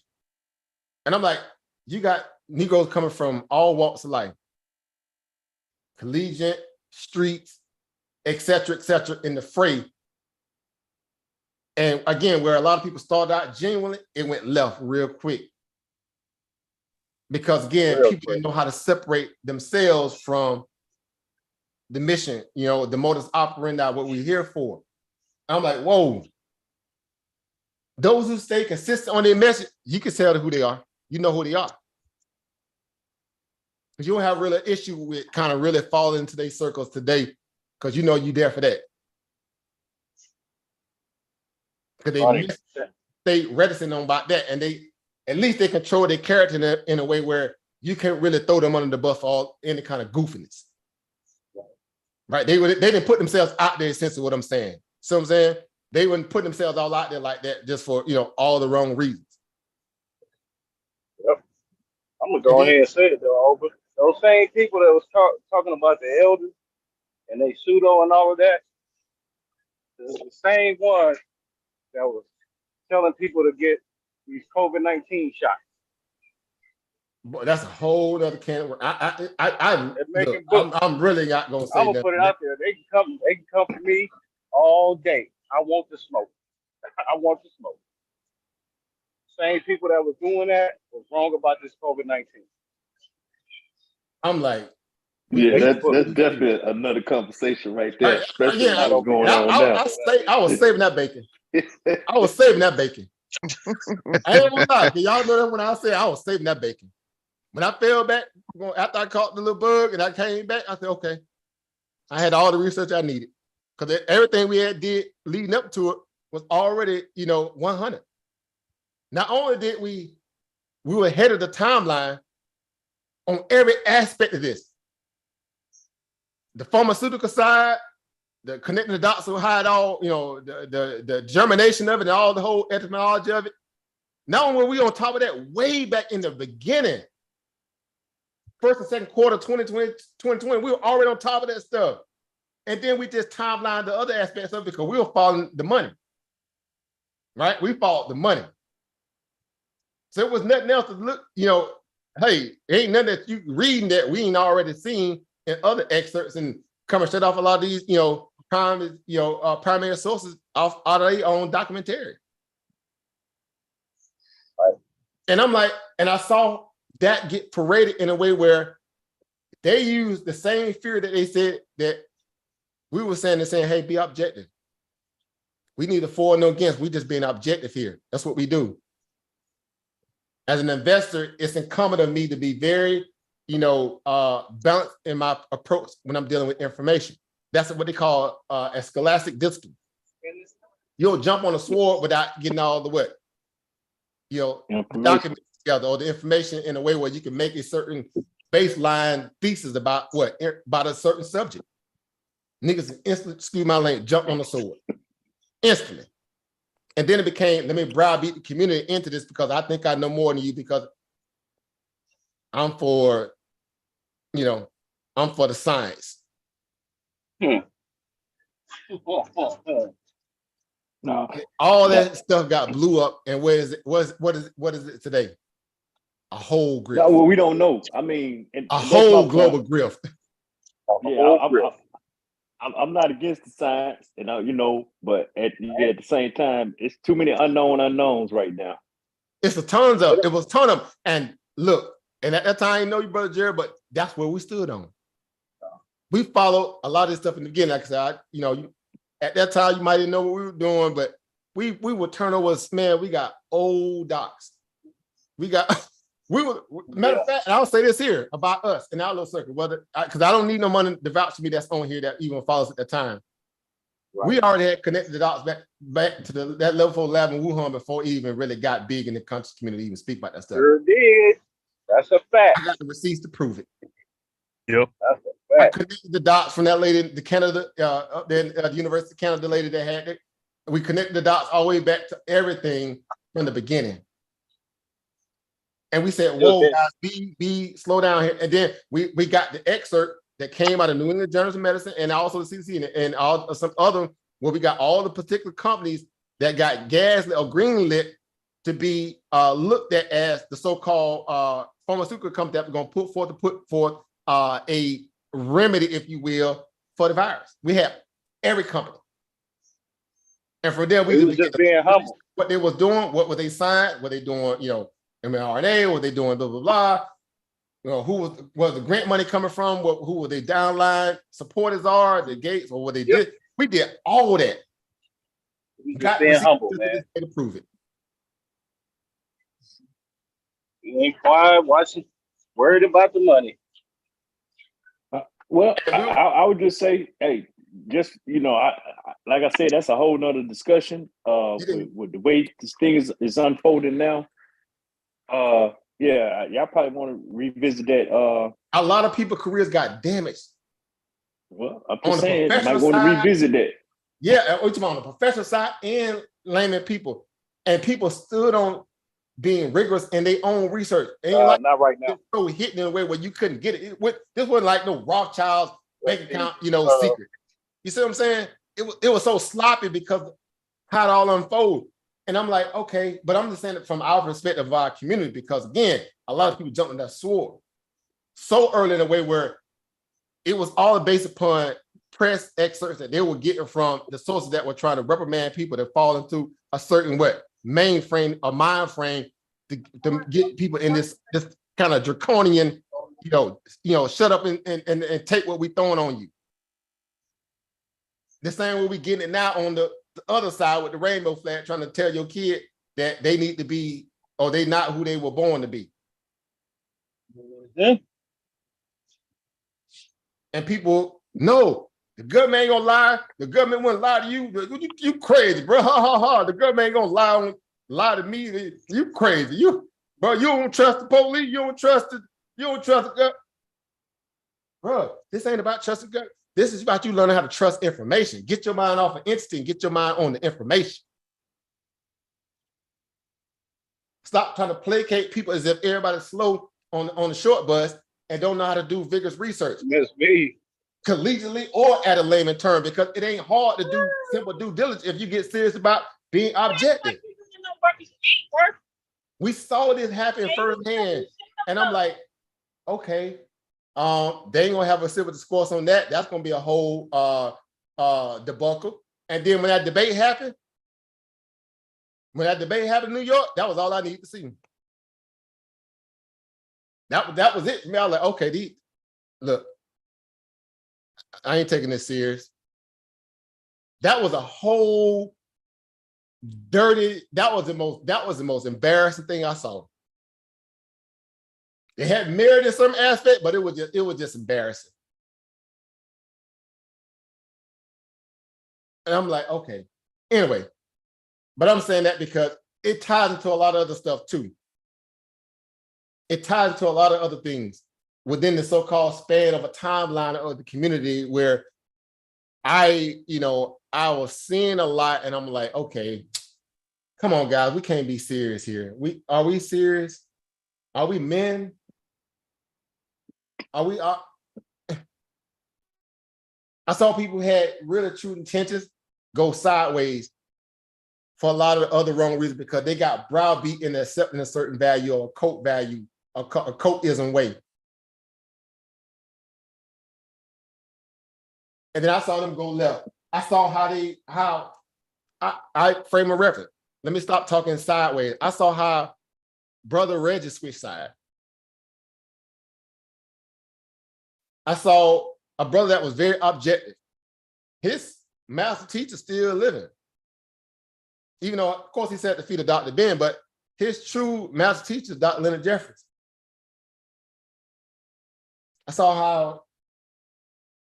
And I'm like, you got Negroes coming from all walks of life, collegiate, streets, et cetera, in the fray. And again, where a lot of people started out genuinely, it went left real quick. Because again, people didn't know how to separate themselves from the mission, the modus operandi, what we're here for. I'm like, whoa. Those who stay consistent on their message, you can tell who they are. You know who they are. Because you don't have really an issue with kind of really falling into their circles today because you know you're there for that. Because they stay reticent on about that, and at least they control their character in a way where you can't really throw them under the bus for all any kind of goofiness. Right? They didn't put themselves out there, essentially what I'm saying. So I'm saying they wouldn't put themselves all out there like that just for all the wrong reasons. Yep. I'm gonna go ahead and say it though, Albert. Those same people that was talking about the elders and they pseudo and all of that, is the same one that was telling people to get these COVID-19 shots. Boy, that's a whole other can of worms. I'm really not gonna say that. I'm gonna put it out there. They can come to me all day. I want the smoke. I want the smoke. Same people that was doing that was wrong about this COVID-19. I'm like, yeah, that's definitely another conversation right there, especially what's going on now. I was saving that bacon. I was saving that bacon. I ain't gonna lie. Y'all know that when I say I was saving that bacon. When I fell back, after I caught the little bug and I came back, I said, okay, I had all the research I needed. Because everything we had did leading up to it was already, 100. Not only did we were ahead of the timeline on every aspect of this. The pharmaceutical side, the connecting the dots of how it all, the germination of it and all the whole etymology of it. Not only were we on top of that way back in the beginning, first and second quarter 2020, we were already on top of that stuff. And then we just timeline the other aspects of it because we were following the money, right? We followed the money. So it was nothing else to look, hey, ain't nothing that you reading that we ain't already seen in other excerpts and coming straight off a lot of these, primary sources out of their own documentary. Right. And I'm like, and I saw that get paraded in a way where they used the same fear that they said that we were saying, hey, be objective. We need a for and no against. We just being objective here. That's what we do. As an investor, it's incumbent on me to be very, balanced in my approach when I'm dealing with information. That's what they call a scholastic discipline. You'll jump on a sword without getting all the what? Documents together or the information in a way where you can make a certain baseline thesis about a certain subject. Niggas instantly, excuse my language, jumped on the sword. Instantly. And then it became, let me browbeat the community into this because I think I know more than you because I'm for the science. No. All that stuff got blew up, and what is it today? A whole grift. No, well, we don't know. I mean, a whole global grift. Yeah, I'm not against the science, but at the same time, it's too many unknowns right now. It was tons of them. And look, and at that time, I didn't know you, Brother Jared, but that's where we stood on. We followed a lot of this stuff in the beginning. Like I said, at that time, you might didn't know what we were doing, but we would turn over, man, we got old docs. Matter of fact, and I'll say this here about us in our little circle, because I don't need no money to vouch for me that's on here that even follows at the time. Right. We already had connected the dots back to that level 4 lab in Wuhan before it even really got big in the conscious community to even speak about that stuff. Sure did. That's a fact. I got the receipts to prove it. Yep. That's a fact. I connected the dots from that lady, the Canada, up there at the University of Canada lady that had it. We connected the dots all the way back to everything from the beginning. And we said, whoa, guys, be slow down here. And then we got the excerpt that came out of New England Journal of Medicine and also the CDC and all some other, where we got all the particular companies that got gaslit or greenlit to be looked at as the so-called pharmaceutical company that were going to put forth a remedy, if you will, for the virus. We have every company. And for them, we was just being humble. What they was doing, what were they signed, what they doing, mRNA, what they doing, blah, blah, blah. Who was the grant money coming from? Who were they downline supporters are, the Gates, or what they did. We did all that. Just being humble, man. To prove it. You ain't quiet, watching, worried about the money. Well, I would just say, hey, just, like I said, that's a whole nother discussion with the way this thing is unfolding now. Y'all probably want to revisit that. A lot of people's careers got damaged. Well, I'm just saying, you might want to revisit that. Yeah, we're talking on the professional side and layman people. And people stood on being rigorous in their own research. Not right now. So hitting in a way where you couldn't get it. This wasn't like no Rothschild's bank account, secret. You see what I'm saying? It was so sloppy because how it all unfolded. And I'm like, okay, but I'm just saying it from our perspective of our community, because again, a lot of people jumped on that sword so early in a way where it was all based upon press excerpts that they were getting from the sources that were trying to reprimand people that fall into a certain mainframe or mind frame to get people in this kind of draconian, shut up and take what we throwing on you. The same way we getting it now on the other side with the rainbow flag, trying to tell your kid that they need to be, or they not who they were born to be. Mm-hmm. And people, no, the government ain't gonna lie. The government wouldn't lie to you. You crazy, bro. Ha ha ha. The government ain't gonna lie on lie to me, you crazy. Bro, you don't trust the police. You don't trust the government. Bro, this ain't about trusting the government. This is about you learning how to trust information. Get your mind off of instinct. Get your mind on the information. Stop trying to placate people as if everybody's slow on the short bus and don't know how to do vigorous research. That's me. Collegially or at a layman term, because it ain't hard to do simple due diligence if you get serious about being objective. We saw this happen firsthand, and I'm like, okay, they ain't gonna have a civil discourse on that. That's gonna be a whole debacle. And then when that debate happened in New York, that was all I needed to see. That was it. I was like, okay, look, I ain't taking this serious. That was a whole dirty. That was the most embarrassing thing I saw. It had merit in some aspect, but it was just embarrassing. And I'm like, okay. Anyway, but I'm saying that because it ties into a lot of other stuff too. It ties into a lot of other things within the so-called span of a timeline of the community where I was seeing a lot, and I'm like, okay, come on, guys, we can't be serious here. Are we serious? Are we men? I saw people who had really true intentions go sideways for a lot of other wrong reasons because they got browbeat in accepting a certain value or a cult value, a cultism way. And then I saw them go left. I saw how I frame a reference. Let me stop talking sideways. I saw how Brother Reggie switched side. I saw a brother that was very objective. His master teacher still living. Even though, of course, he sat at the feet of Dr. Ben, but his true master teacher is Dr. Leonard Jeffries. I saw how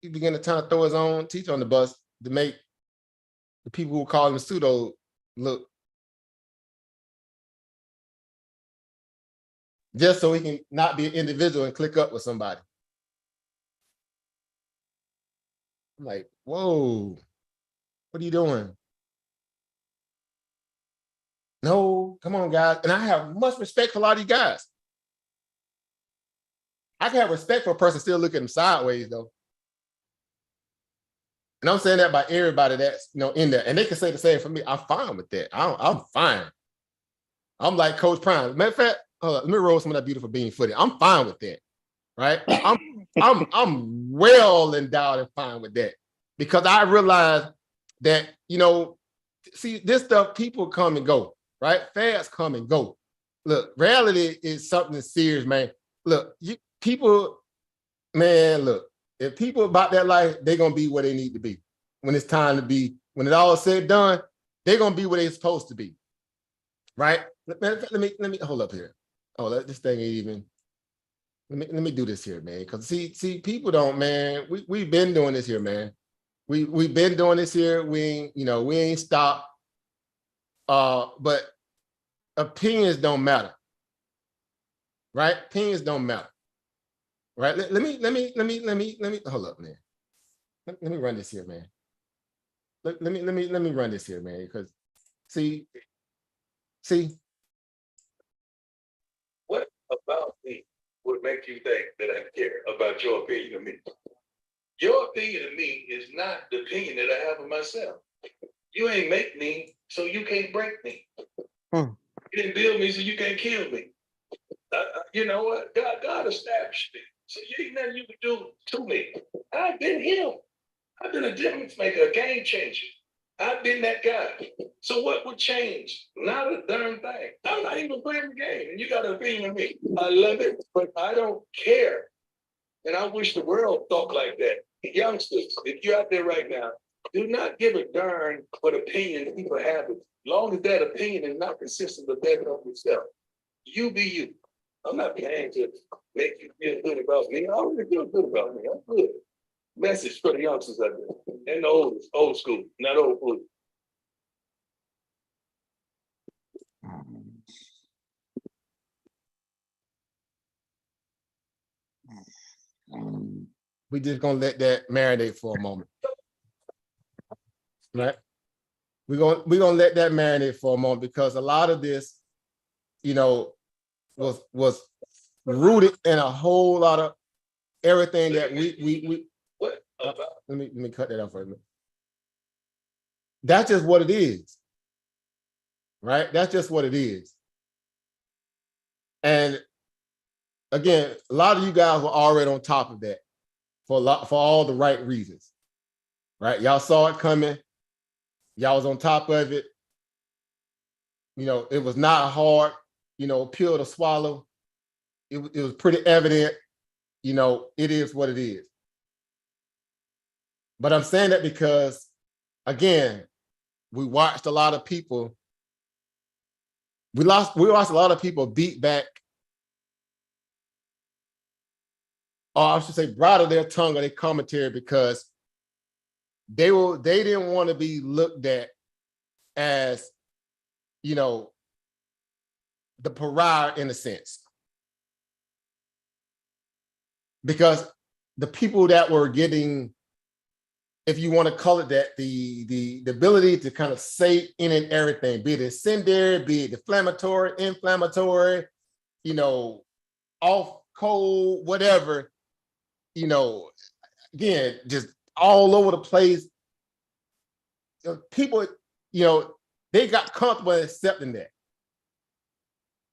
he began to try to throw his own teacher on the bus to make the people who call him pseudo look. Just so he can not be an individual and click up with somebody. I'm like, whoa, what are you doing? No, come on, guys. And I have much respect for a lot of you guys. I can have respect for a person still looking at them sideways, though. And I'm saying that by everybody that's in there. And they can say the same for me. I'm fine with that. I'm fine. I'm like Coach Prime. Matter of fact, let me roll some of that beautiful bean footage. I'm fine with that. Right? I'm well endowed and fine with that. Because I realize that, see, this stuff, people come and go, right? Fads come and go. Look, reality is something serious, man. Look, if people about that life, they're going to be where they need to be. When it's time to be, when it all is said and done, they're going to be where they're supposed to be. Right? Let me hold up here. Oh, this thing ain't even, let me do this here, man. Because see, people don't, man, we've been doing this here, man. We've been doing this here. We ain't stopped. But opinions don't matter. Right? Opinions don't matter. Right? Let me hold up, man. Let me run this here, man. Let me run this here, man. Because see. What about me would make you think that I care about your opinion of me? Your opinion of me is not the opinion that I have of myself. You ain't make me, so you can't break me. You didn't build me, so you can't kill me. You know what? God established me. So you ain't nothing you can do to me. I've been him. I've been a difference maker, a game changer. I've been that guy. So what would change? Not a darn thing. I'm not even playing the game, and you got an opinion of me. I love it, but I don't care. And I wish the world thought like that. Youngsters, if you're out there right now, do not give a darn what opinion people have. As long as that opinion is not consistent with that of yourself. You be you. I'm not paying to make you feel good about me. I already feel good about me. I'm good. Message for the youngsters out there. And the old school, not old food. We just gonna let that marinate for a moment. Right? We're gonna let that marinate for a moment because a lot of this, you know, was rooted in a whole lot of everything that we What about let me cut that off for a minute. That's just what it is. Right? That's just what it is. And again, a lot of you guys were already on top of that for all the right reasons. Right? Y'all saw it coming. Y'all was on top of it. You know, it was not a hard, you know, pill to swallow. It was pretty evident, you know, it is what it is. But I'm saying that because, again, we watched a lot of people. We watched a lot of people beat back, or I should say, bridle their tongue or their commentary because they didn't want to be looked at as, you know, the pariah in a sense. Because the people that were getting, if you want to call it that, the ability to kind of say in and everything, be it incendiary, be it deflammatory, inflammatory, you know, off, cold, whatever, you know, again, just all over the place. People, you know, they got comfortable accepting that.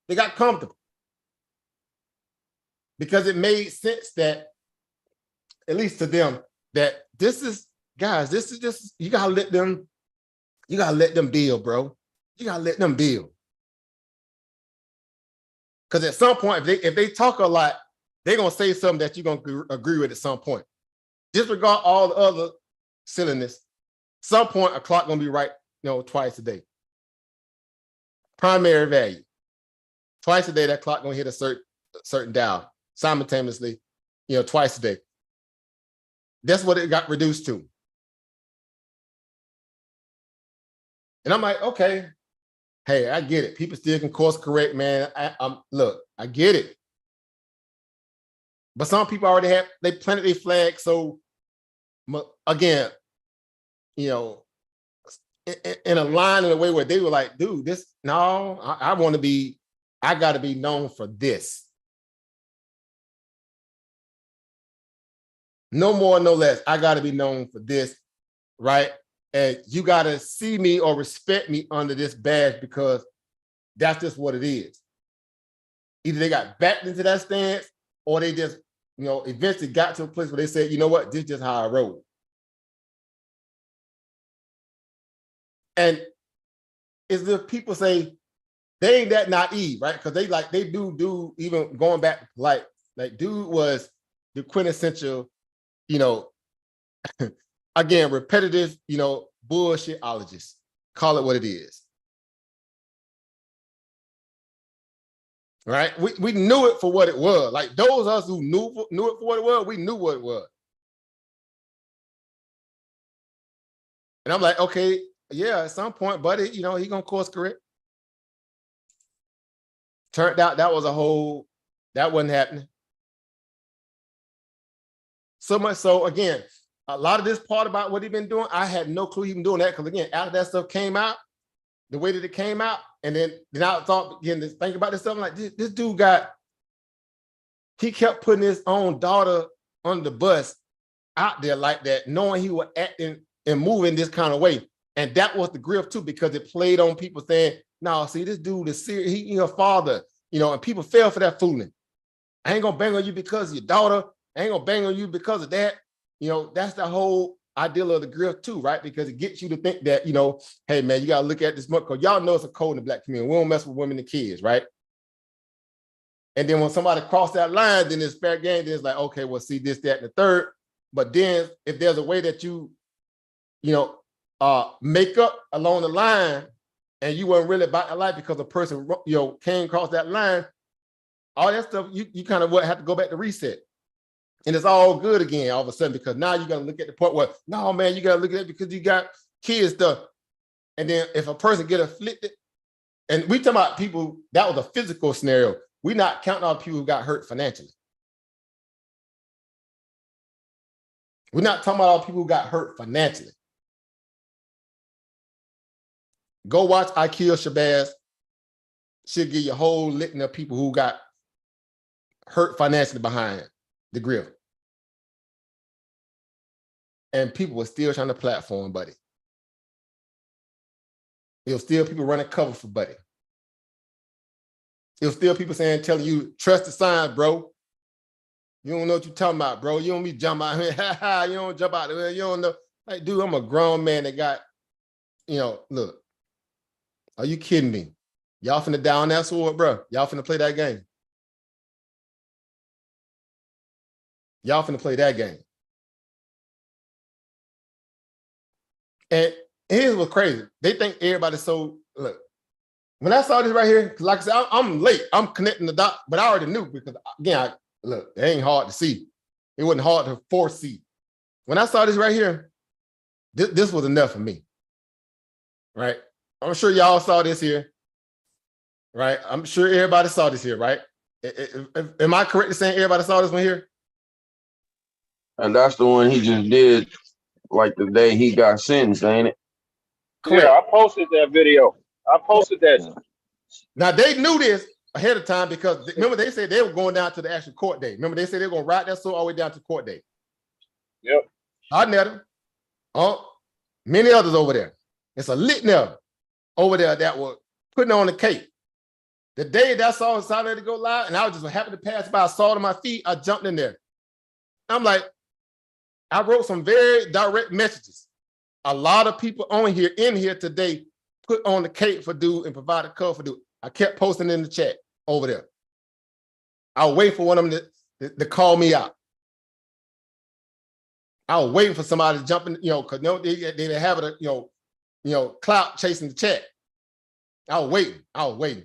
They got comfortable because it made sense that, at least to them, that this is, guys, this is just, you gotta let them build, bro. You gotta let them build. Because at some point, if they talk a lot, they're gonna say something that you're gonna agree with at some point. Disregard all the other silliness. Some point, a clock gonna be right, you know, twice a day. Primary value. Twice a day, that clock gonna hit a certain dial simultaneously, you know, twice a day. That's what it got reduced to. And I'm like, okay, hey, I get it. People still can course correct, man. Look, I get it. But some people already they planted their flag. So again, you know, in a line in a way where they were like, dude, this, no, I got to be known for this. No more, no less. I got to be known for this, right? And you got to see me or respect me under this badge because that's just what it is. Either they got backed into that stance or they just, you know, eventually got to a place where they said, you know what, this is just how I roll. And it's if people say they ain't that naive, right? Because they do even going back, like dude was the quintessential, you know, again, repetitive, you know, bullshitologist. Call it what it is. Right? We knew it for what it was. Like those of us who knew it for what it was, we knew what it was. And I'm like, okay, yeah, at some point, buddy, you know, he gonna course correct. Turned out that wasn't happening. So much so, again, a lot of this part about what he been doing, I had no clue he been doing that because again, after that stuff came out, the way that it came out, and then I thought again to think about this stuff, I'm like this dude he kept putting his own daughter on the bus out there like that, knowing he was acting and moving this kind of way. And that was the grip too, because it played on people saying, no, see, this dude is serious, he your father, you know, and people fell for that fooling. I ain't gonna bang on you because of your daughter. I ain't gonna bang on you because of that. You know, that's the whole ideal of the grip too, right? Because it gets you to think that, you know, hey man, you gotta look at this because y'all know it's a code in the Black community. We don't mess with women and kids, right? And then when somebody cross that line, then it's fair game. Then it's like, okay, well, see this, that, and the third. But then if there's a way that you know, make up along the line and you weren't really about that life because a person, you know, came across that line, all that stuff, you kind of have to go back to reset. And it's all good again all of a sudden because now you got to look at the point where, no, man, you got to look at it because you got kids stuff. And then if a person get afflicted, and we talking about people, that was a physical scenario. We're not counting on people who got hurt financially. We're not talking about all people who got hurt financially. Go watch I Kill Shabazz. She'll give you a whole litany of people who got hurt financially behind the grill. And people were still trying to platform Buddy. It was still people running cover for Buddy. It was still people telling you, trust the signs, bro. You don't know what you're talking about, bro. You don't be jump out here. You don't jump out there. You don't know. Like, dude, I'm a grown man that got, look, are you kidding me? Y'all finna down that sword, bro. Y'all finna play that game. Y'all finna play that game. And here's what's crazy. They think everybody's so, look, when I saw this right here, because like I said, I'm late. I'm connecting the dots, but I already knew because, again, look, it ain't hard to see. It wasn't hard to foresee. When I saw this right here, this was enough for me, right? I'm sure y'all saw this here, right? I'm sure everybody saw this here, right? Am I correct in saying everybody saw this one here? And that's the one he just did, like the day he got sentenced, ain't it? Correct. Yeah, I posted that video. I posted that. Now, they knew this ahead of time because remember they said they were going down to the actual court day. Remember they said they were going to ride that sword all the way down to court day. Yep. I met him. Oh, many others over there. It's a litany of them over there that were putting on the cape. The day that song started to go live, and I was just happy to pass by, I saw it on my feet, I jumped in there. I'm like, I wrote some very direct messages. A lot of people in here today put on the cape for dude and provided cover for dude. I kept posting in the chat over there. I was waiting for one of them to call me out. I was waiting for somebody to jump in, because they have it, clout chasing the chat. I was waiting.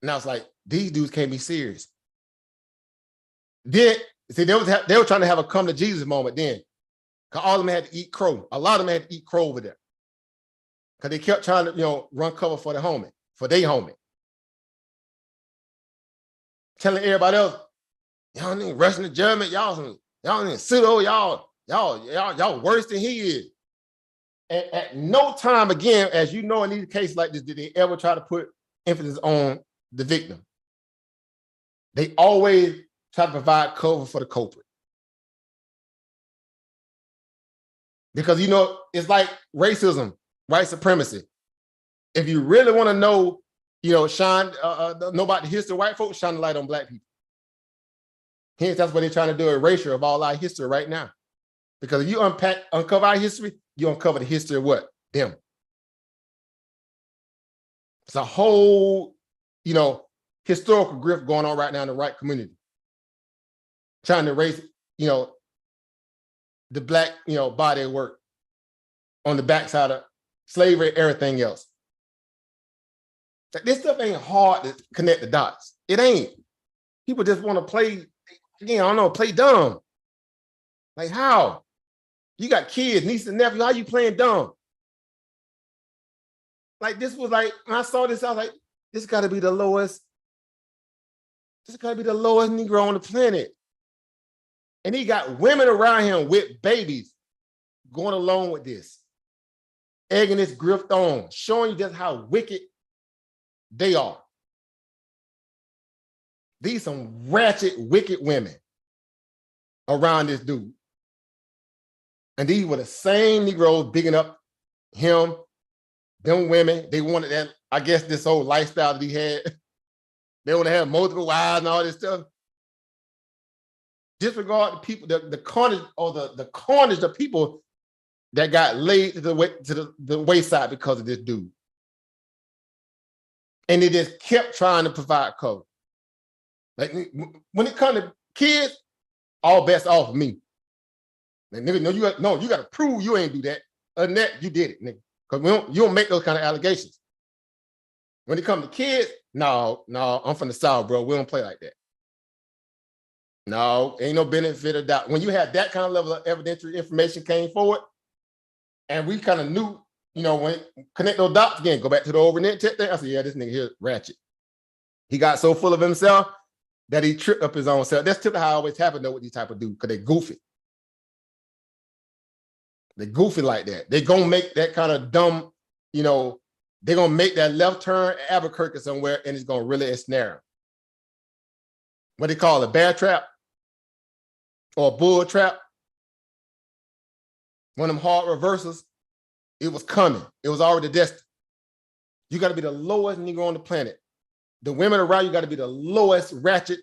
And I was like, these dudes can't be serious. Then, see, they were trying to have a come to Jesus moment then. Because all of them had to eat crow. A lot of them had to eat crow over there. Because they kept trying to, run cover for their homie. Telling everybody else, y'all need Russian and German, y'all need pseudo, y'all worse than he is. And at no time again, as you know, in these cases like this, did they ever try to put emphasis on the victim. They always try to provide cover for the culprit. Because, it's like racism, white supremacy. If you really want to know, shine, know about the history of white folks, shine the light on black people. Hence, that's what they're trying to do, erasure of all our history right now. Because if you uncover our history, you uncover the history of what? Them. It's a whole, historical grift going on right now in the white community. Trying to erase, the black, body of work on the backside of slavery, everything else. This stuff ain't hard to connect the dots. It ain't. People just want to play, again, I don't know, play dumb. Like how? You got kids, nieces and nephews, how you playing dumb? Like this was like, when I saw this, I was like, this gotta be the lowest Negro on the planet. And he got women around him with babies going along with this, egging this grift on, showing you just how wicked they are. These some ratchet, wicked women around this dude. And these were the same Negroes bigging up him, them women. They wanted that, I guess, this old lifestyle that he had. They want to have multiple wives and all this stuff. Disregard the people, the carnage or the carnage of people that got laid to the wayside because of this dude. And they just kept trying to provide cover. Like when it comes to kids, all bets off of me. Like, nigga, you got to prove you ain't do that. Other than that, you did it, nigga. Because you don't make those kind of allegations. When it comes to kids, no, I'm from the South, bro. We don't play like that. No, ain't no benefit of doubt. When you had that kind of level of evidentiary information came forward, and we kind of knew, when connect those dots again, go back to the overnight thing. I said, yeah, this nigga here ratchet. He got so full of himself that he tripped up his own self. That's typically how it always happen though with these type of dudes, because they goofy. They goofy like that. They gonna make that kind of dumb, you know, they're gonna make that left turn at Albuquerque somewhere and it's gonna really ensnare them. What they call a bear trap or a bull trap. One of them hard reversals, it was coming. It was already destined. You got to be the lowest nigga on the planet. The women around you got to be the lowest ratchet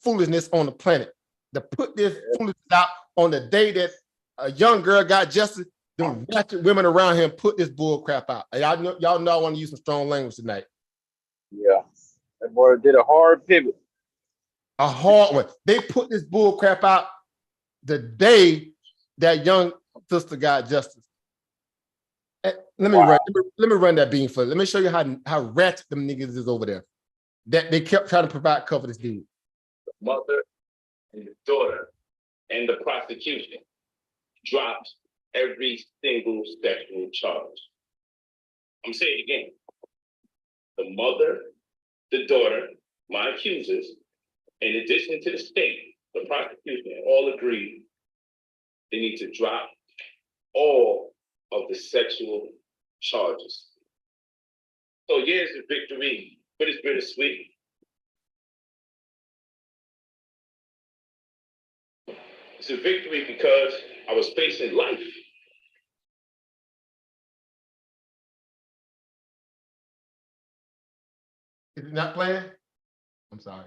foolishness on the planet. To put this foolishness out on the day that a young girl got justice, the ratchet women around him put this bull crap out. Y'all know I want to use some strong language tonight. Yeah, that boy did a hard pivot. A hard one. They put this bull crap out the day that young sister got justice. Let me run that beam for you. Let me show you how ratchet them niggas is over there. That they kept trying to provide cover this dude. The mother and the daughter and the prosecution dropped every single sexual charge. I'm saying it again. The mother, the daughter, my accusers, in addition to the state, the prosecution, all agreed they need to drop all of the sexual charges. So yeah, it's a victory, but it's bittersweet. It's a victory because I was facing life. Is it not playing? I'm sorry.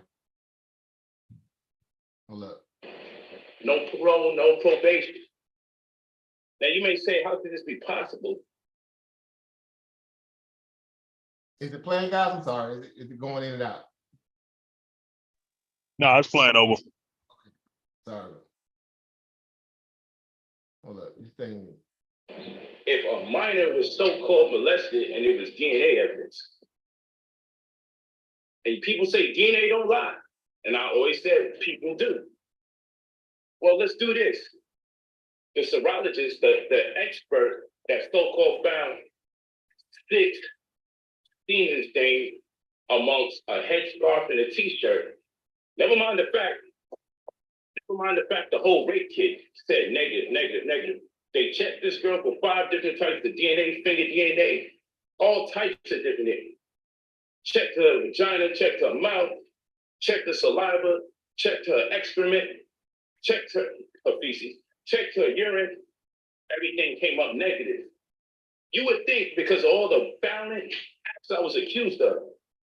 Hold up. No parole, no probation. Now you may say, how could this be possible? Is it playing, guys? I'm sorry. Is it going in and out? No, it's playing over. Sorry. Hold up. This thing. If a minor was so-called molested and it was DNA evidence, and people say DNA don't lie, and I always said people do. Well, let's do this. The serologist, the expert that so-called found 6 semen stains amongst a headscarf and a t-shirt. Never mind the fact the whole rape kit said negative, negative, negative. They checked this girl for 5 different types of DNA, finger DNA, all types of different DNA. Checked her vagina, checked her mouth, checked her saliva, checked her excrement, checked her feces, checked her urine. Everything came up negative. You would think because of all the violent acts I was accused of,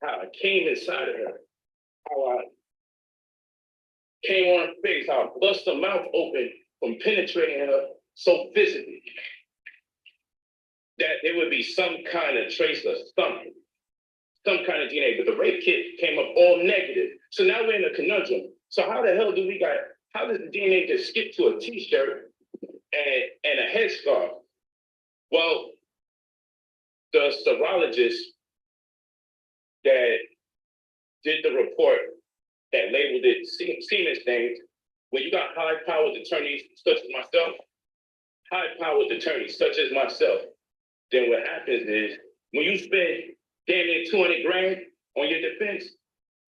how I came inside of her, how I came on her face, how I bust her mouth open from penetrating her so physically, that there would be some kind of trace of something, some kind of DNA, but the rape kit came up all negative. So now we're in a conundrum. So how the hell how does the DNA just skip to a t-shirt and a headscarf? Well, the serologist that did the report that labeled it semen stains, when you got high-powered attorneys such as myself, then what happens is when you spend damn near 200 grand on your defense,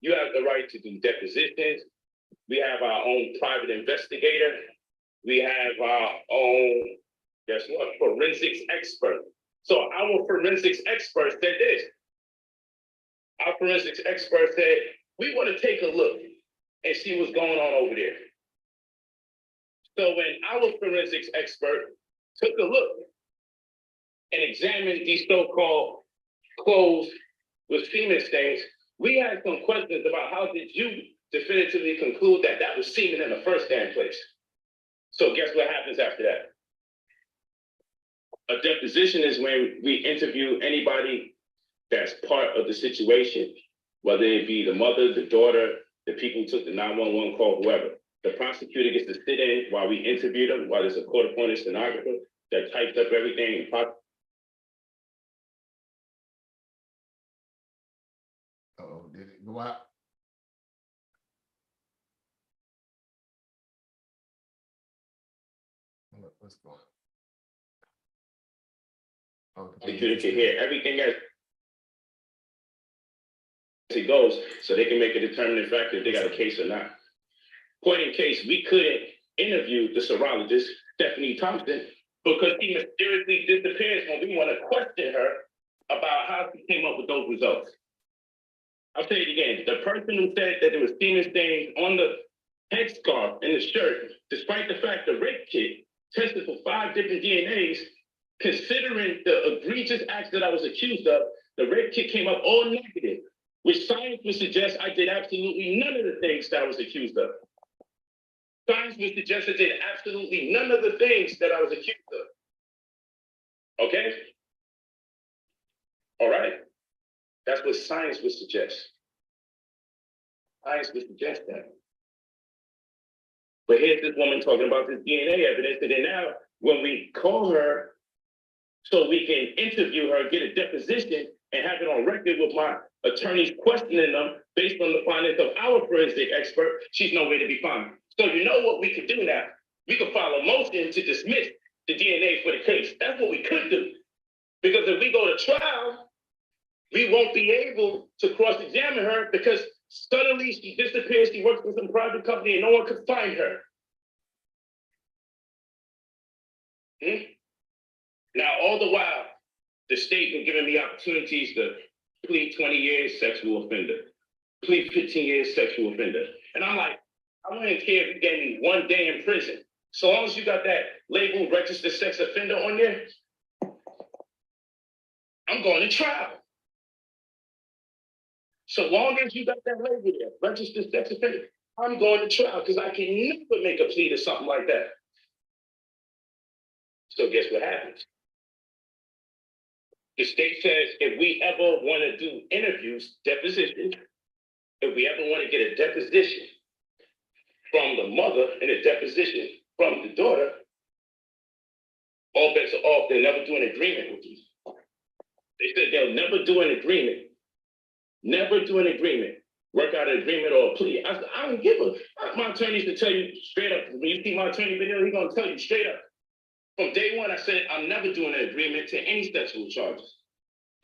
you have the right to do depositions. We have our own private investigator. We have our own, guess what, forensics expert. So our forensics expert said this. Our forensics expert said, we want to take a look and see what's going on over there. So when our forensics expert took a look and examined these so-called clothes with semen stains, we had some questions about how did you definitively conclude that that was semen in the first damn place? So guess what happens after that? A deposition is when we interview anybody that's part of the situation, whether it be the mother, the daughter, the people who took the 911 call, whoever. The prosecutor gets to sit in while we interview them, while there's a court-appointed stenographer that types up everything. Uh-oh, did it go out? What's going on? The prosecutor can hear everything that's it goes, so they can make a determining factor if they got a case or not. Point in case, we couldn't interview the serologist, Stephanie Thompson, because she mysteriously disappears when we want to question her about how she came up with those results. I'll say it again. The person who said that there was semen stains on the headscarf and the shirt, despite the fact the rape kit tested for 5 different DNAs, considering the egregious acts that I was accused of, the rape kit came up all negative, which science would suggest I did absolutely none of the things that I was accused of. Science would suggest I did absolutely none of the things that I was accused of. Okay? All right? That's what science would suggest. Science would suggest that. But here's this woman talking about this DNA evidence, and then now when we call her so we can interview her, get a deposition, and have it on record with my attorneys questioning them based on the findings of our forensic expert, she's nowhere to be found. So you know what we could do now? We could file a motion to dismiss the DNA for the case. That's what we could do. Because if we go to trial, we won't be able to cross-examine her because suddenly she disappears, she works for some private company and no one could find her. Now, all the while, the state been giving me opportunities to plead 20 years sexual offender, plead 15 years sexual offender. And I'm like, I wouldn't care if you gave me 1 day in prison. So long as you got that label registered sex offender on there, I'm going to trial. So long as you got that label there, registered sex offender, I'm going to trial because I can never make a plea to something like that. So guess what happens? The state says if we ever want to do interviews, depositions, if we ever want to get a deposition from the mother and a deposition from the daughter, all bets are off. They'll never do an agreement with you. They said they'll never do an agreement. Never do an agreement. Work out an agreement or a plea. I don't give a. My attorneys to tell you straight up. When you see my attorney video, he's gonna tell you straight up. From day one, I said I'm never doing an agreement to any sexual charges.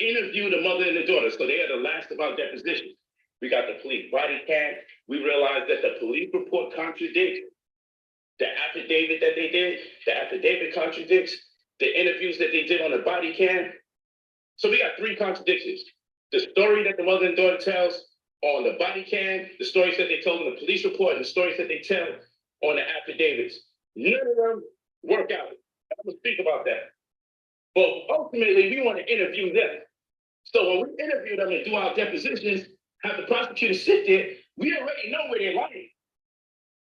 Interview the mother and the daughter, so they are the last of our depositions. We got the police body cam. We realized that the police report contradicts the affidavit that they did. The affidavit contradicts the interviews that they did on the body cam. So we got 3 contradictions. The story that the mother and daughter tells on the body cam, the stories that they told in the police report, and the stories that they tell on the affidavits. None of them work out. I'm gonna speak about that. But ultimately, we want to interview them. So when we interview them and do our depositions, have the prosecutor sit there, we already know where they're lying.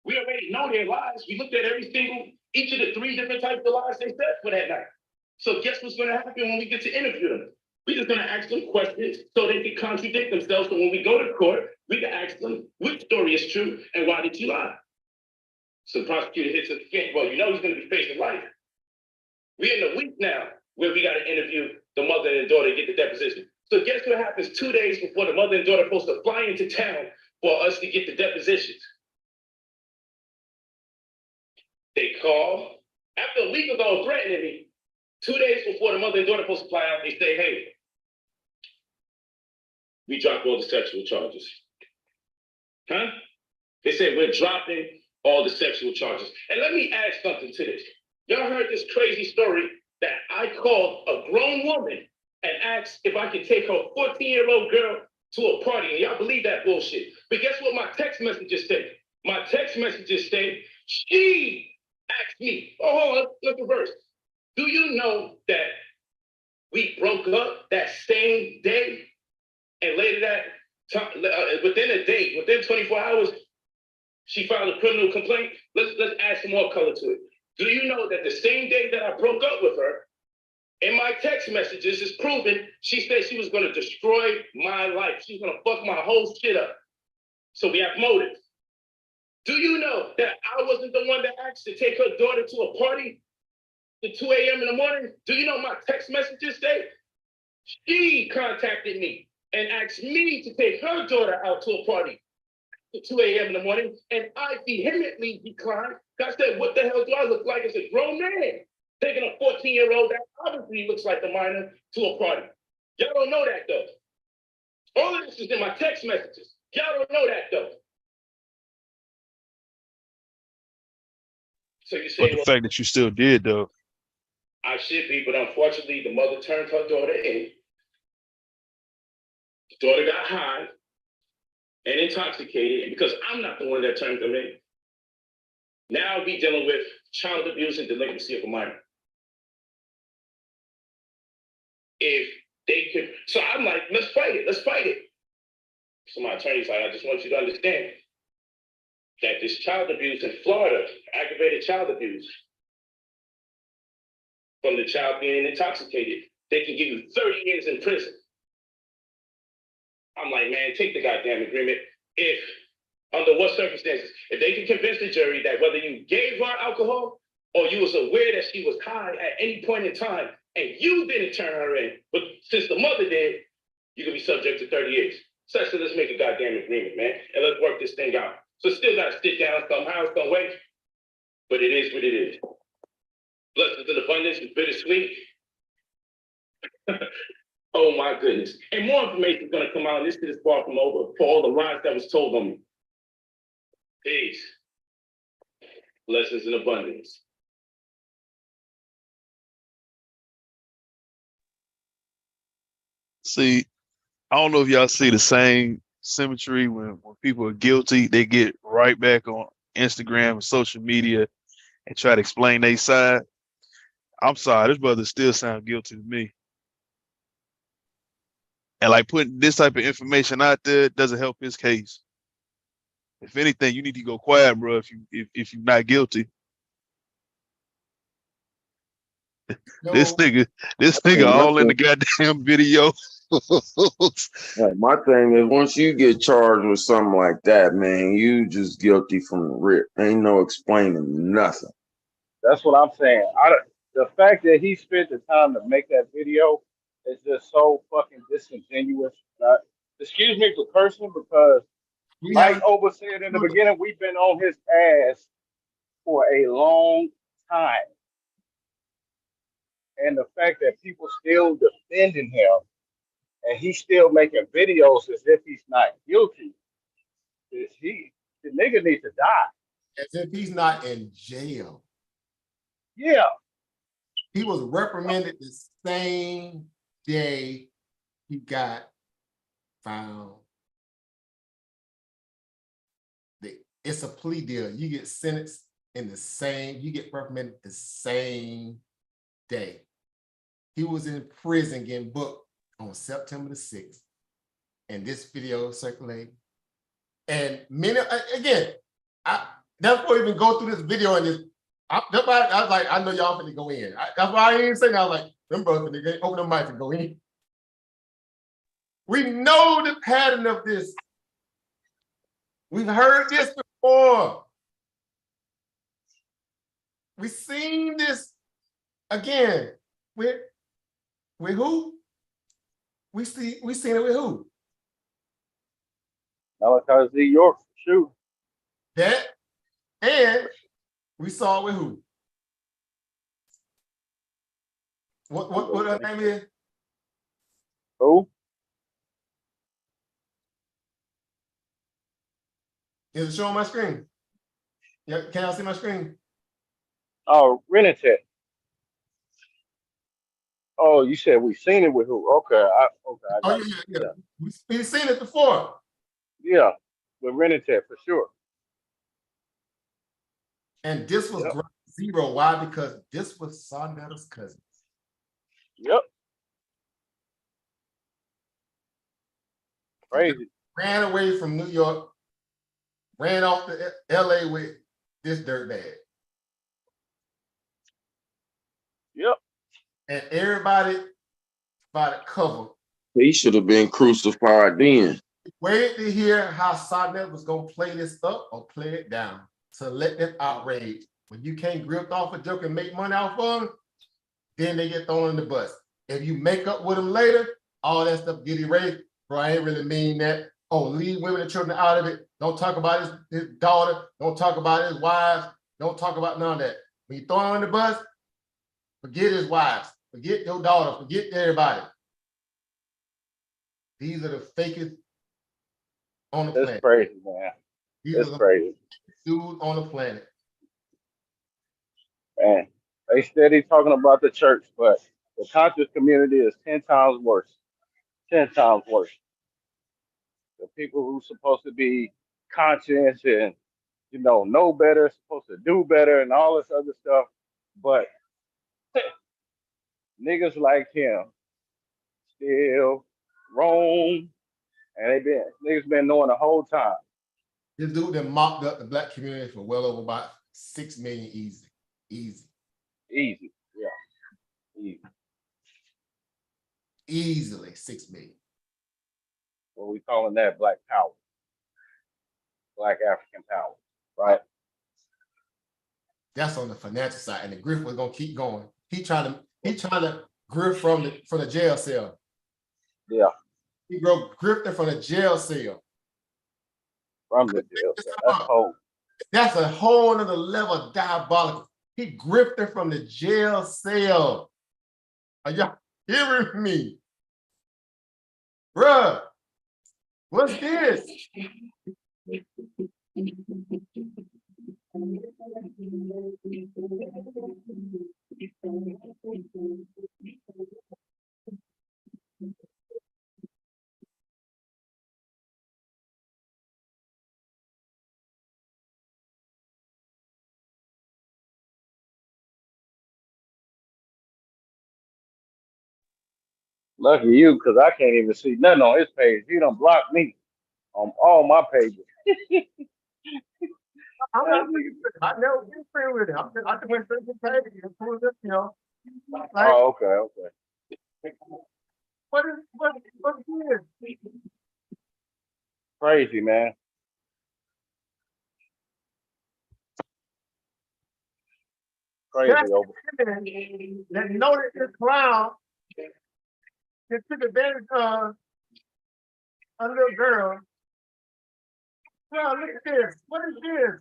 We already know their lies. We looked at each of the 3 different types of lies they said for that night. So guess what's gonna happen when we get to interview them? We're just gonna ask them questions so they can contradict themselves. So when we go to court, we can ask them which story is true and why did you lie? So the prosecutor hits us again. Well, you know he's gonna be facing life. We're in the week now where we gotta interview the mother and daughter and get the deposition. So guess what happens 2 days before the mother and daughter are supposed to fly into town for us to get the depositions? They call, after a week ago threatening me, 2 days before the mother and daughter are supposed to fly out, they say, hey, we dropped all the sexual charges. Huh? They said, we're dropping all the sexual charges. And let me add something to this. Y'all heard this crazy story that I called a grown woman and asked if I could take her 14-year-old girl to a party. And y'all believe that bullshit. But guess what my text messages say? My text messages say, she asked me, let's reverse. Do you know that we broke up that same day? And later that time, within a day, within 24 hours, she filed a criminal complaint. Let's add some more color to it. Do you know that the same day that I broke up with her, in my text messages is proven, she said she was gonna destroy my life. She's gonna fuck my whole shit up. So we have motive. Do you know that I wasn't the one that asked to take her daughter to a party at 2 a.m. in the morning? Do you know my text messages say? She contacted me and asked me to take her daughter out to a party at 2 a.m. in the morning, and I vehemently declined. I said, what the hell do I look like as a grown man taking a 14-year-old that obviously looks like a minor to a party? Y'all don't know that though. All of this is in my text messages. Y'all don't know that though. So you say, But the fact that you still did though. I should be, but unfortunately, the mother turned her daughter in. The daughter got high and intoxicated, and because I'm not the one that turned them in, now we dealing with child abuse and delinquency of a minor. If they could, so I'm like, let's fight it, let's fight it. So my attorney's like, I just want you to understand that this child abuse in Florida, aggravated child abuse, from the child being intoxicated, they can give you 30 years in prison. I'm like, man, take the goddamn agreement. If, under what circumstances, if they can convince the jury that whether you gave her alcohol or you was aware that she was high at any point in time and you didn't turn her in, but since the mother did, you could be subject to 30 years. So I said, let's make a goddamn agreement, man, and let's work this thing out. So still got to sit down somehow, some way, but it is what it is. Blessings in abundance is bittersweet. Oh my goodness. And more information is going to come out. This shit is far from over for all the lies that was told on me. Peace. Blessings in abundance. See, I don't know if y'all see the same symmetry when people are guilty, they get right back on Instagram and social media and try to explain their side. I'm sorry, this brother still sound guilty to me. And like putting this type of information out there doesn't help his case. If anything, you need to go quiet, bro. If you're not guilty, this nigga all in the goddamn video. My thing is, once you get charged with something like that, man, you just guilty from the rip. Ain't no explaining nothing. That's what I'm saying. The fact that he spent the time to make that video is just so fucking disingenuous. Excuse me for cursing, because like Oba said in the beginning, we've been on his ass for a long time. And the fact that people still defending him and he's still making videos as if he's not guilty, the nigga needs to die. As if he's not in jail. Yeah. He was reprimanded the same day he got found. It's a plea deal. You get sentenced in the same, you get reprimanded the same day. He was in prison getting booked on September the 6th. And this video circulated. And many, again, that's why I even go through this video and this. That's why I was like, I know y'all finna go in. That's why I didn't say that. I was like, them brothers finna open the mic and go in. We know the pattern of this. We've heard this before. We've seen this again with who? We seen it with who? Malachi Z. York, shoot. That, and we saw it with who? What her name is? Who? Is it showing my screen? Yeah, can y'all see my screen? Oh, Renatech. Oh, you said we seen it with who? Okay, I got yeah. We've seen it before. Yeah, with Renatech for sure. And this was zero. Why? Because this was Sarnetta's cousin. Yep. Crazy. Ran away from New York, ran off to LA with this dirtbag. Yep. And everybody by the cover. He should have been crucified then. Waited to hear how Sarnetta was gonna play this up or play it down. To let them outrage. When you can't grip off a joke and make money off of them, then they get thrown in the bus. If you make up with them later, all that stuff get erased. Bro, I ain't really mean that. Oh, leave women and children out of it. Don't talk about his daughter. Don't talk about his wives. Don't talk about none of that. When you throw him on the bus, forget his wives. Forget your daughter. Forget everybody. These are the fakest on the It's planet. crazy, man. It's crazy. Dude on the planet. Man, they steady talking about the church, but the conscious community is 10 times worse. 10 times worse. The people who's supposed to be conscious and know better, supposed to do better, and all this other stuff, but niggas like him still roam, and niggas been knowing the whole time. This dude that mocked up the black community for well over about 6 million easy. Yeah. Easy. Easily 6 million. What we calling that? Black power. Black African power, right? That's on the financial side, and the grift was gonna keep going. He trying to grift from the jail cell. Yeah. He grifting from the jail cell. From the jail cell. That's cold. That's a whole other level of diabolical. He grifted from the jail cell. Are y'all hearing me? Bruh, what's this? Lucky you, because I can't even see nothing on his page. He done blocked me on all my pages. I never been free with it. I just went straight to the page and pulled it, Like, oh, okay. What's this? Crazy, man. Crazy over. That noted this clown that took advantage of a little girl. Well, look at this. What is this?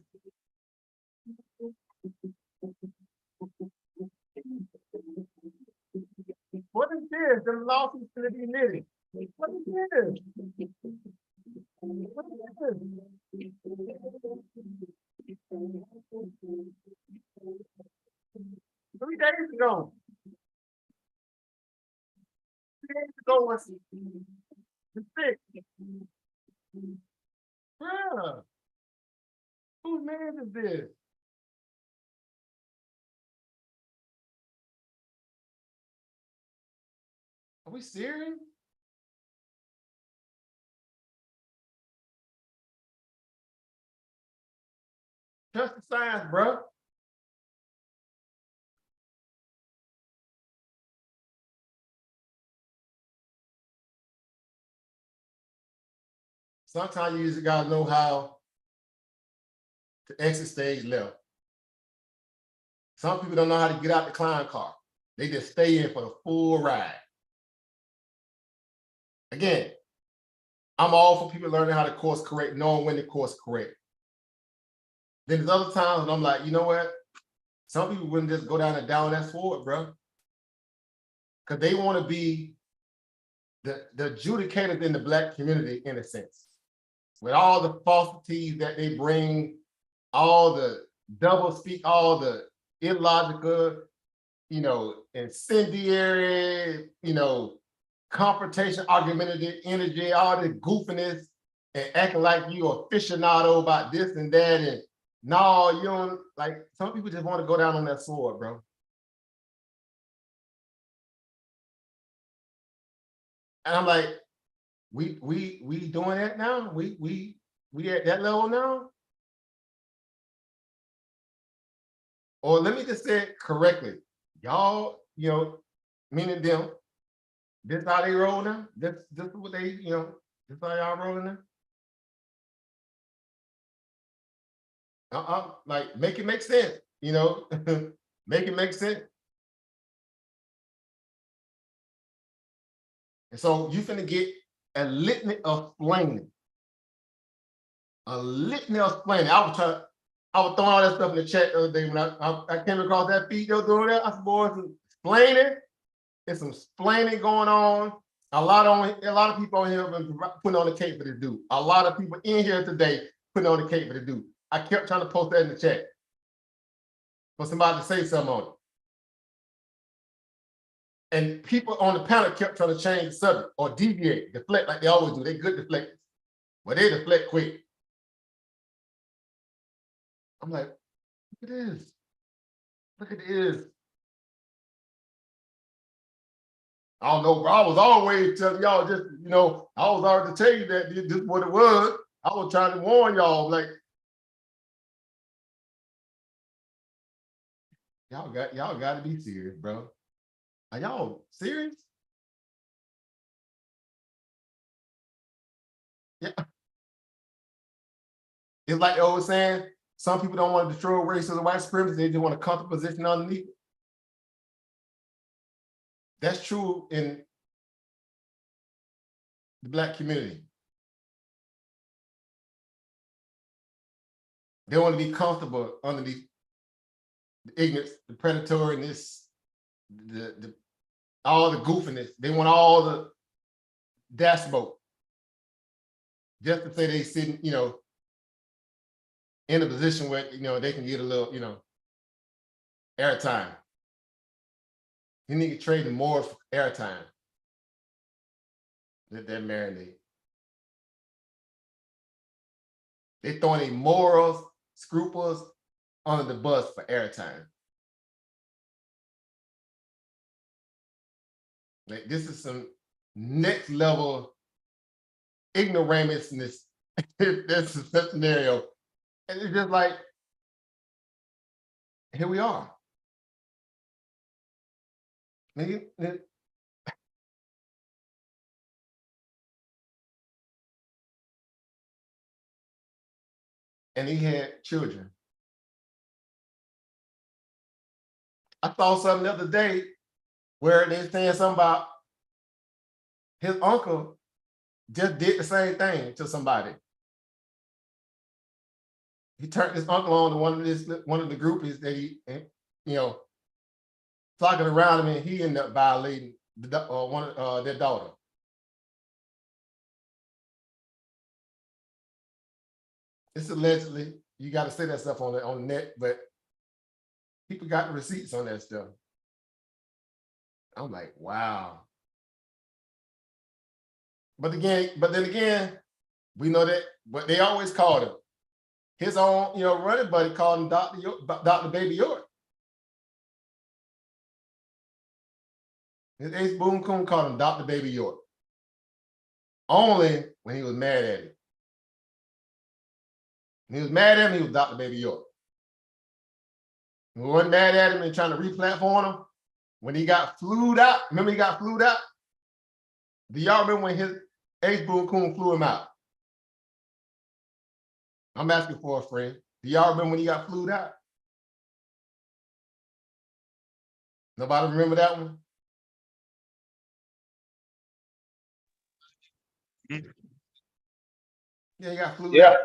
What is this? The lawsuit's gonna be knitted. What is this? What is this? 3 days ago. 3 days ago was the 6th. Bruh. Whose man is this? Are we serious? Trust the science, bro. Sometimes you just gotta know how to exit stage left. Some people don't know how to get out the clown car. They just stay in for the full ride. Again, I'm all for people learning how to course correct, knowing when to course correct. Then there's other times when I'm like, you know what? Some people wouldn't just go down and down that sword, bro. Because they want to be the adjudicators in the black community, in a sense. With all the falsities that they bring, all the double speak, all the illogical, incendiary, confrontation, argumentative energy, all this goofiness, and acting like you aficionado about this and that. And no, you don't, like, some people just want to go down on that sword, bro. And I'm like, we doing that now? We at that level now? Or let me just say it correctly. Y'all, meaning them, this how they roll now? This is what they, this how y'all rolling now? Like, make it make sense, make it make sense. And so you finna get a litany of flaming. A litany of flaming. I was throwing all that stuff in the chat the other day when I came across that feed they were doing that. I said, boy, it's explaining. There's some explaining going on. A lot of people on here have been putting on the cake for this dude. A lot of people in here today putting on the cake for the dude. I kept trying to post that in the chat for somebody to say something on it. And people on the panel kept trying to change the subject or deviate, deflect like they always do. They good deflectors. Well, they deflect quick. I'm like, look at this. Look at this. I don't know, bro. I was always telling y'all just, I was already to tell you that this is what it was. I was trying to warn y'all, like, y'all got to be serious, bro. Are y'all serious? Yeah. It's like the old saying, some people don't want to destroy racism and white supremacy, they just want a comfortable position underneath. That's true in the Black community. They want to be comfortable underneath the ignorance, the predatoriness, all the goofiness. They want all the dashboard. Just to say they sitting, in a position where, they can get a little, airtime. You need to trade more for airtime. Let that marinate. They throwing their morals, scruples under the bus for airtime. Like, this is some next level ignoramusness. That's a scenario. And it's just like, here we are. And he had children. I saw something the other day where they're saying something about his uncle just did the same thing to somebody. He turned his uncle on to one of the groupies that he, flocking around him, and he ended up violating their daughter. It's allegedly, you got to say that stuff on the net, but people got the receipts on that stuff. I'm like, wow. But then again, we know that, but they always called him. His own, running buddy called him Dr. Baby York. His ace Boone Coon called him Dr. Baby York. Only when he was mad at him. When he was mad at him, he was Dr. Baby York. When he wasn't mad at him and trying to re-platform him, when he got flued out, remember he got flued out? Do y'all remember when his ace Boone Coon flew him out? I'm asking for a friend. Do y'all remember when he got flued out? Nobody remember that one? Yeah, he got flued out.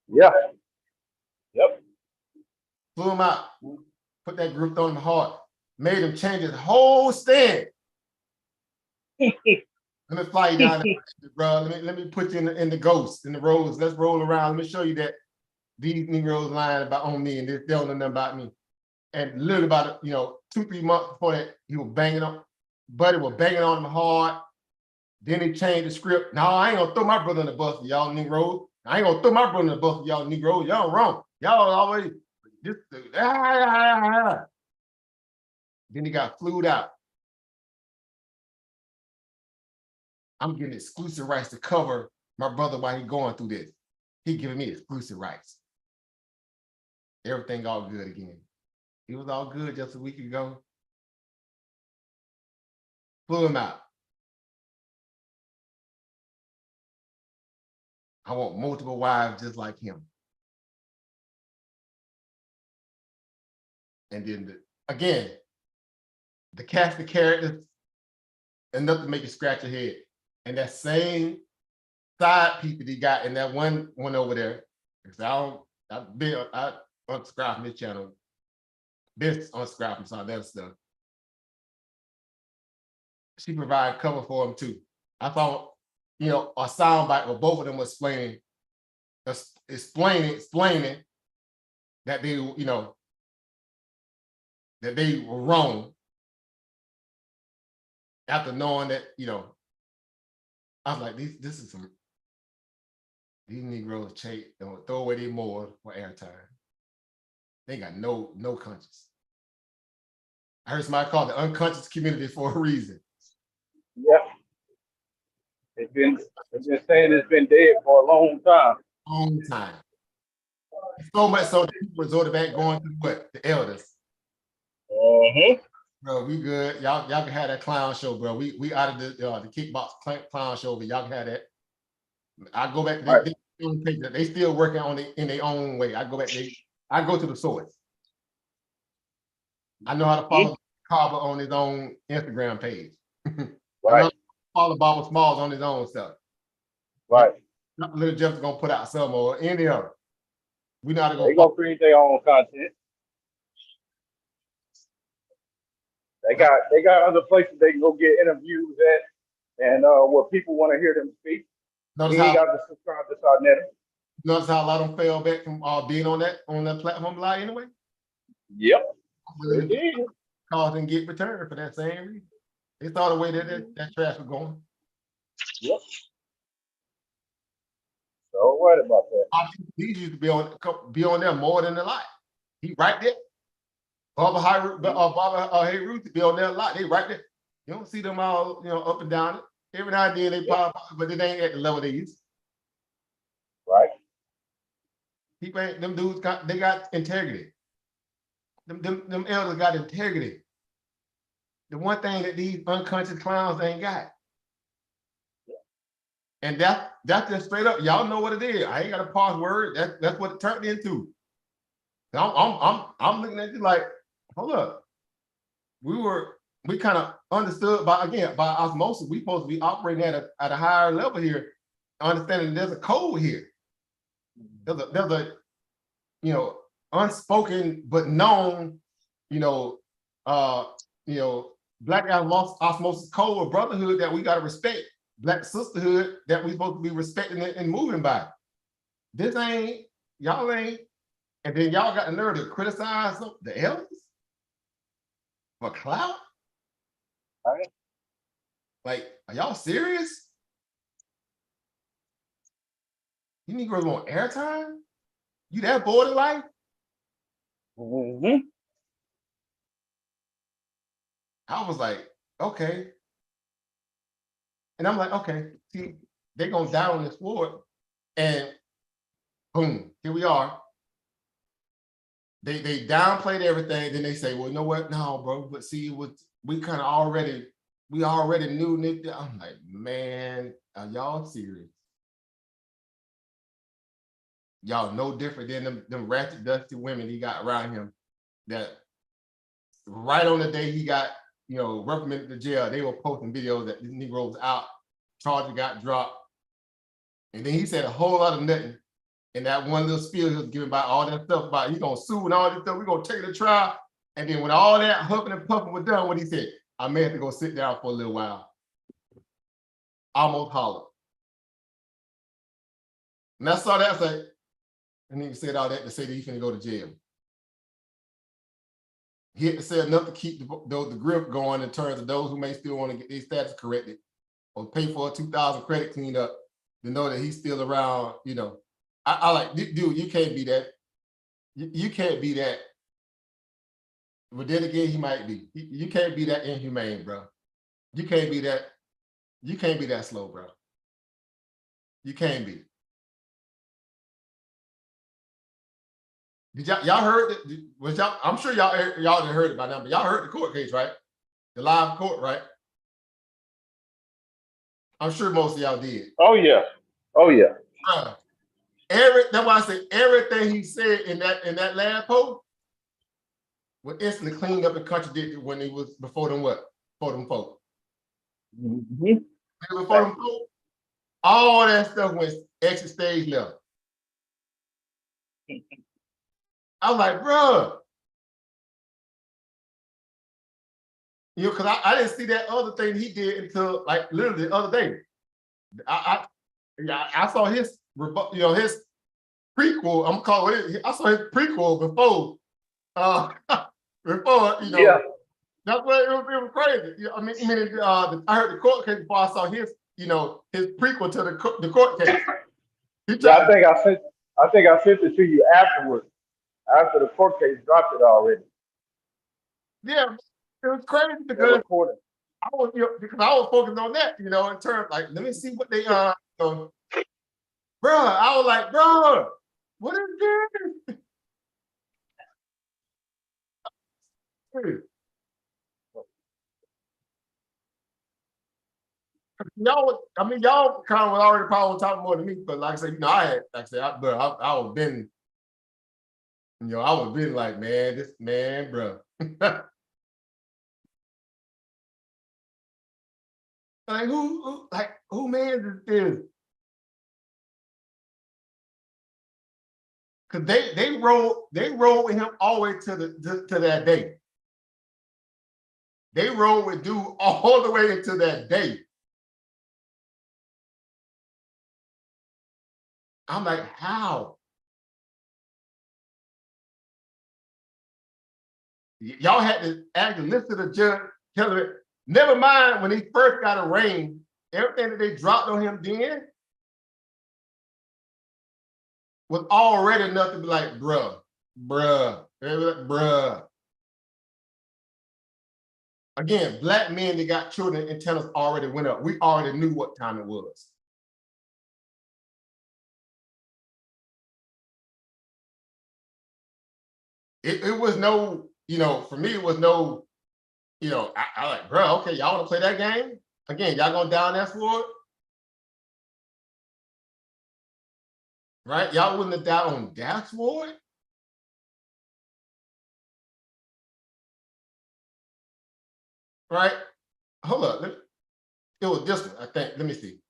Yeah. Yep. Flew him out. Put that grip on him hard. Made him change his whole stand. Let me fly you down there, bro. Let me put you in the ghost, in the roads. Let's roll around. Let me show you that these Negroes lying on me and they don't know nothing about me. And literally about 2-3 months before that, he was banging on, Buddy was banging on him hard. Then he changed the script. No, I ain't gonna throw my brother in the bus for y'all Negroes. I ain't gonna throw my brother in the bus for y'all Negroes. Y'all wrong. Y'all always just Then he got flued out. I'm getting exclusive rights to cover my brother while he going through this. He giving me exclusive rights. Everything all good again. He was all good just a week ago. Flew him out. I want multiple wives just like him. And then again, the cast of characters, enough to make you scratch your head. And that same side people he got in that one over there, because I unsubscribe from this channel. This unsubscribe from some of that stuff. she provided cover for them too. I found, you know, a soundbite where both of them was explaining that they, you know, that they were wrong after knowing that, you know, I was like, this is some, these Negroes don't throw away their more for airtime. They got no conscience. I heard somebody call it the unconscious community for a reason. Yeah. It's been saying it's been dead for a long time. Long time. So much so that people resorted back going to what? The elders. Bro, we good. Y'all can have that clown show, bro. We out of the kickbox clown show, but y'all can have that. I go back to they still working on it in their own way. I go back I go to the source. I know how to follow Carver on his own Instagram page. Right. I know how to follow Bobby Smalls on his own stuff. Right. Little Jeff's gonna put out some or any other. We know how to go. They gonna create their own content. They got other places they can go get interviews at, and where people want to hear them speak. Notice how got to subscribe to Sarnetta. Notice how a lot of them fell back from being on that platform live anyway. Yep. Cause and get returned for that same reason. They saw the way that trash was going. Yep. So what about that? He used to be on there more than a lot. He right there. Barbara Hayruth to be on there a lot. They right there. You don't see them all, you know, up and down it. Every now and then they pop up, but it ain't at the level they used. Right. People ain't, them dudes got integrity. Them elders got integrity. The one thing that these unconscious clowns ain't got. And that's just straight up. Y'all know what it is. I ain't got a parse word. That's what it turned into. I'm looking at you like, hold up. We kind of understood by osmosis. We supposed to be operating at a higher level here, understanding there's a code here. There's a you know, unspoken but known, Black osmosis code or brotherhood that we got to respect. Black sisterhood that we supposed to be respecting and moving by. This ain't, y'all ain't, and then y'all got the nerve to criticize the elders for clout? Right. Like, are y'all serious? You Negroes want airtime? You that bored in life? I was like, okay. And I'm like, okay, see, they're gonna die on this sword, and boom, here we are. They downplayed everything, then they say, well, you know what? No, bro, but see, we already knew this. I'm like, man, are y'all serious? Y'all no different than them ratchet, dusty women he got around him that right on the day he got, reprimanded to jail, they were posting videos that the Negro was out, charges got dropped. And then he said a whole lot of nothing. And that one little spiel he was giving about all that stuff about he's gonna sue and all this stuff, we're gonna take it to trial. And then when all that huffing and puffing was done, what he said, I may have to go sit down for a little while. Almost hollered. And I saw that, I was like, and he said all that to say that he's gonna go to jail. He had to say enough to keep the grip going in terms of those who may still want to get their status corrected or pay for a 2,000 credit cleaned up to know that he's still around, I like, dude, you can't be that. You can't be that. But then again, he might be. You can't be that inhumane, bro. You can't be that. You can't be that slow, bro. You can't be. Did y'all heard that? Was y'all? I'm sure y'all didn't heard it by now, but y'all heard the court case, right? The live court, right? I'm sure most of y'all did. Oh yeah. Oh yeah. That's why I say everything he said in that last post was instantly cleaned up and contradicted when it was before them what? Before them folk. Before them folk, all that stuff went exit stage left. I was like, bro, You know, because I didn't see that other thing he did until like literally the other day. I saw his his prequel. I'm calling it. I saw his prequel before. Before Yeah. that's what it was crazy. You know, I heard the court case before I saw his his prequel to the court case. Yeah, I think I sent it to you afterwards. After the court case dropped it already. Yeah, it was crazy The because recording. I was focused on that, in terms like let me see what they bruh. I was like, bruh, what is this? Y'all kind of was already probably on top more than me, but like I said, I was been, I was been like, man, this man, bro. Like who man is this? Cause they rolled with him all the way to that day. They rolled with dude all the way into that day. I'm like, how? Y'all had to actually listen to the judge tell him, never mind when he first got arraigned, everything that they dropped on him then was already enough to be like, bruh. They were like, bruh. Again, black men that got children antennas already went up. We already knew what time it was. It was no, for me, it was no, I like, bro, okay, y'all want to play that game? Again, y'all gonna down that for it? Right? Y'all wouldn't have died on that for it? Right? Hold up. It was this one, I think. Let me see.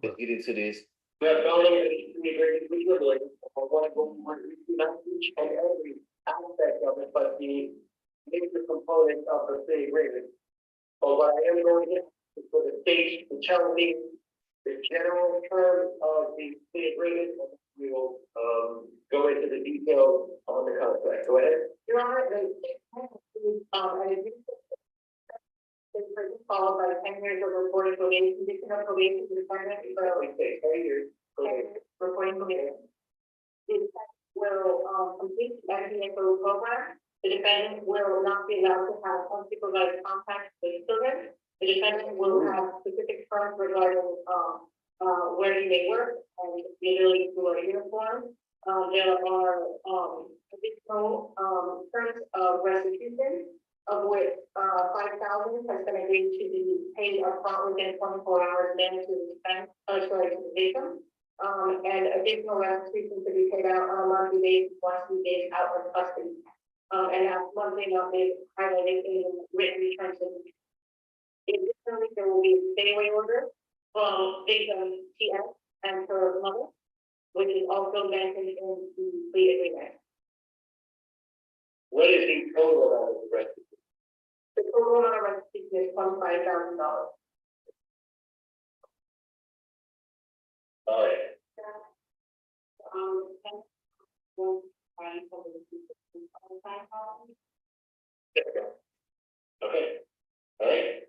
Let's get into this. But not only is it very visually, I want to go more into each and every aspect of it, but the major component of the state agreement. But what I am going to is for the state, the challenging, the general terms of the state agreement, and we will go into the details on the contract. Go ahead. Your Honor, it's followed by 10 years of reporting probation, condition of probation to the defendant, so we say 10 years. Reporting probation. The defendant will complete the FDA program. The defendant will not be allowed to have unsupervised contact with children. The defendant will have specific terms regarding where he may work and the ability to wear a uniform. There are additional terms of restitution, of which 5,000 has been agreed to be paid upfront within 24 hours then to the defense, to the victim. And additional restitution to be paid out on a monthly basis once he is out of custody. And that monthly amount is highlighted in written terms of. Additionally, there will be a stay away order from victim TS and her mother, which is also mentioned in the plea agreement. What is the total amount of the restitution? The total amount of restitution is $25,000. All right. Okay. All right.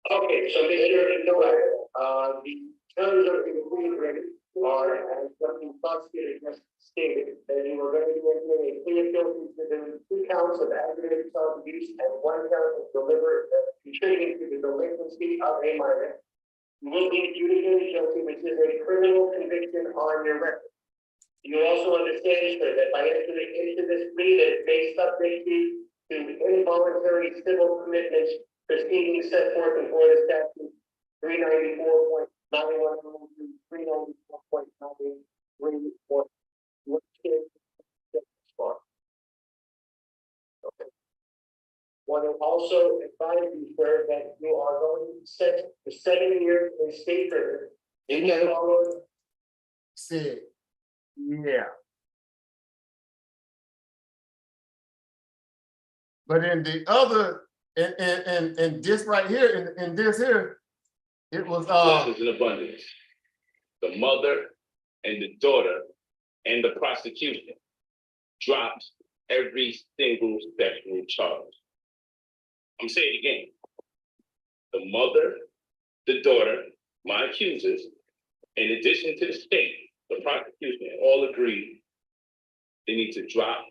Okay, so Mr. Noah, the terms of the plea agreement are, as the prosecutor just stated, that you are going to be making a plea guilty to the 2 counts of aggravated child abuse and 1 count of deliberate contributing to the delinquency of a minor. You will be adjudicated guilty, which is a criminal conviction on your record. You also understand, sir, that by entering into this plea that may subject you to involuntary civil commitments proceedings set forth in Florida statute 394.91 through 394.93. Okay. want to also advise you, sir, that you are going to set for 7 years in state prison. Said, yeah. But in the other, in this right here, in this here, it was blessings in abundance. The mother and the daughter and the prosecution dropped every single sexual charge. I'm saying it again. The mother, the daughter, my accusers, in addition to the state, the prosecution, all agreed they need to drop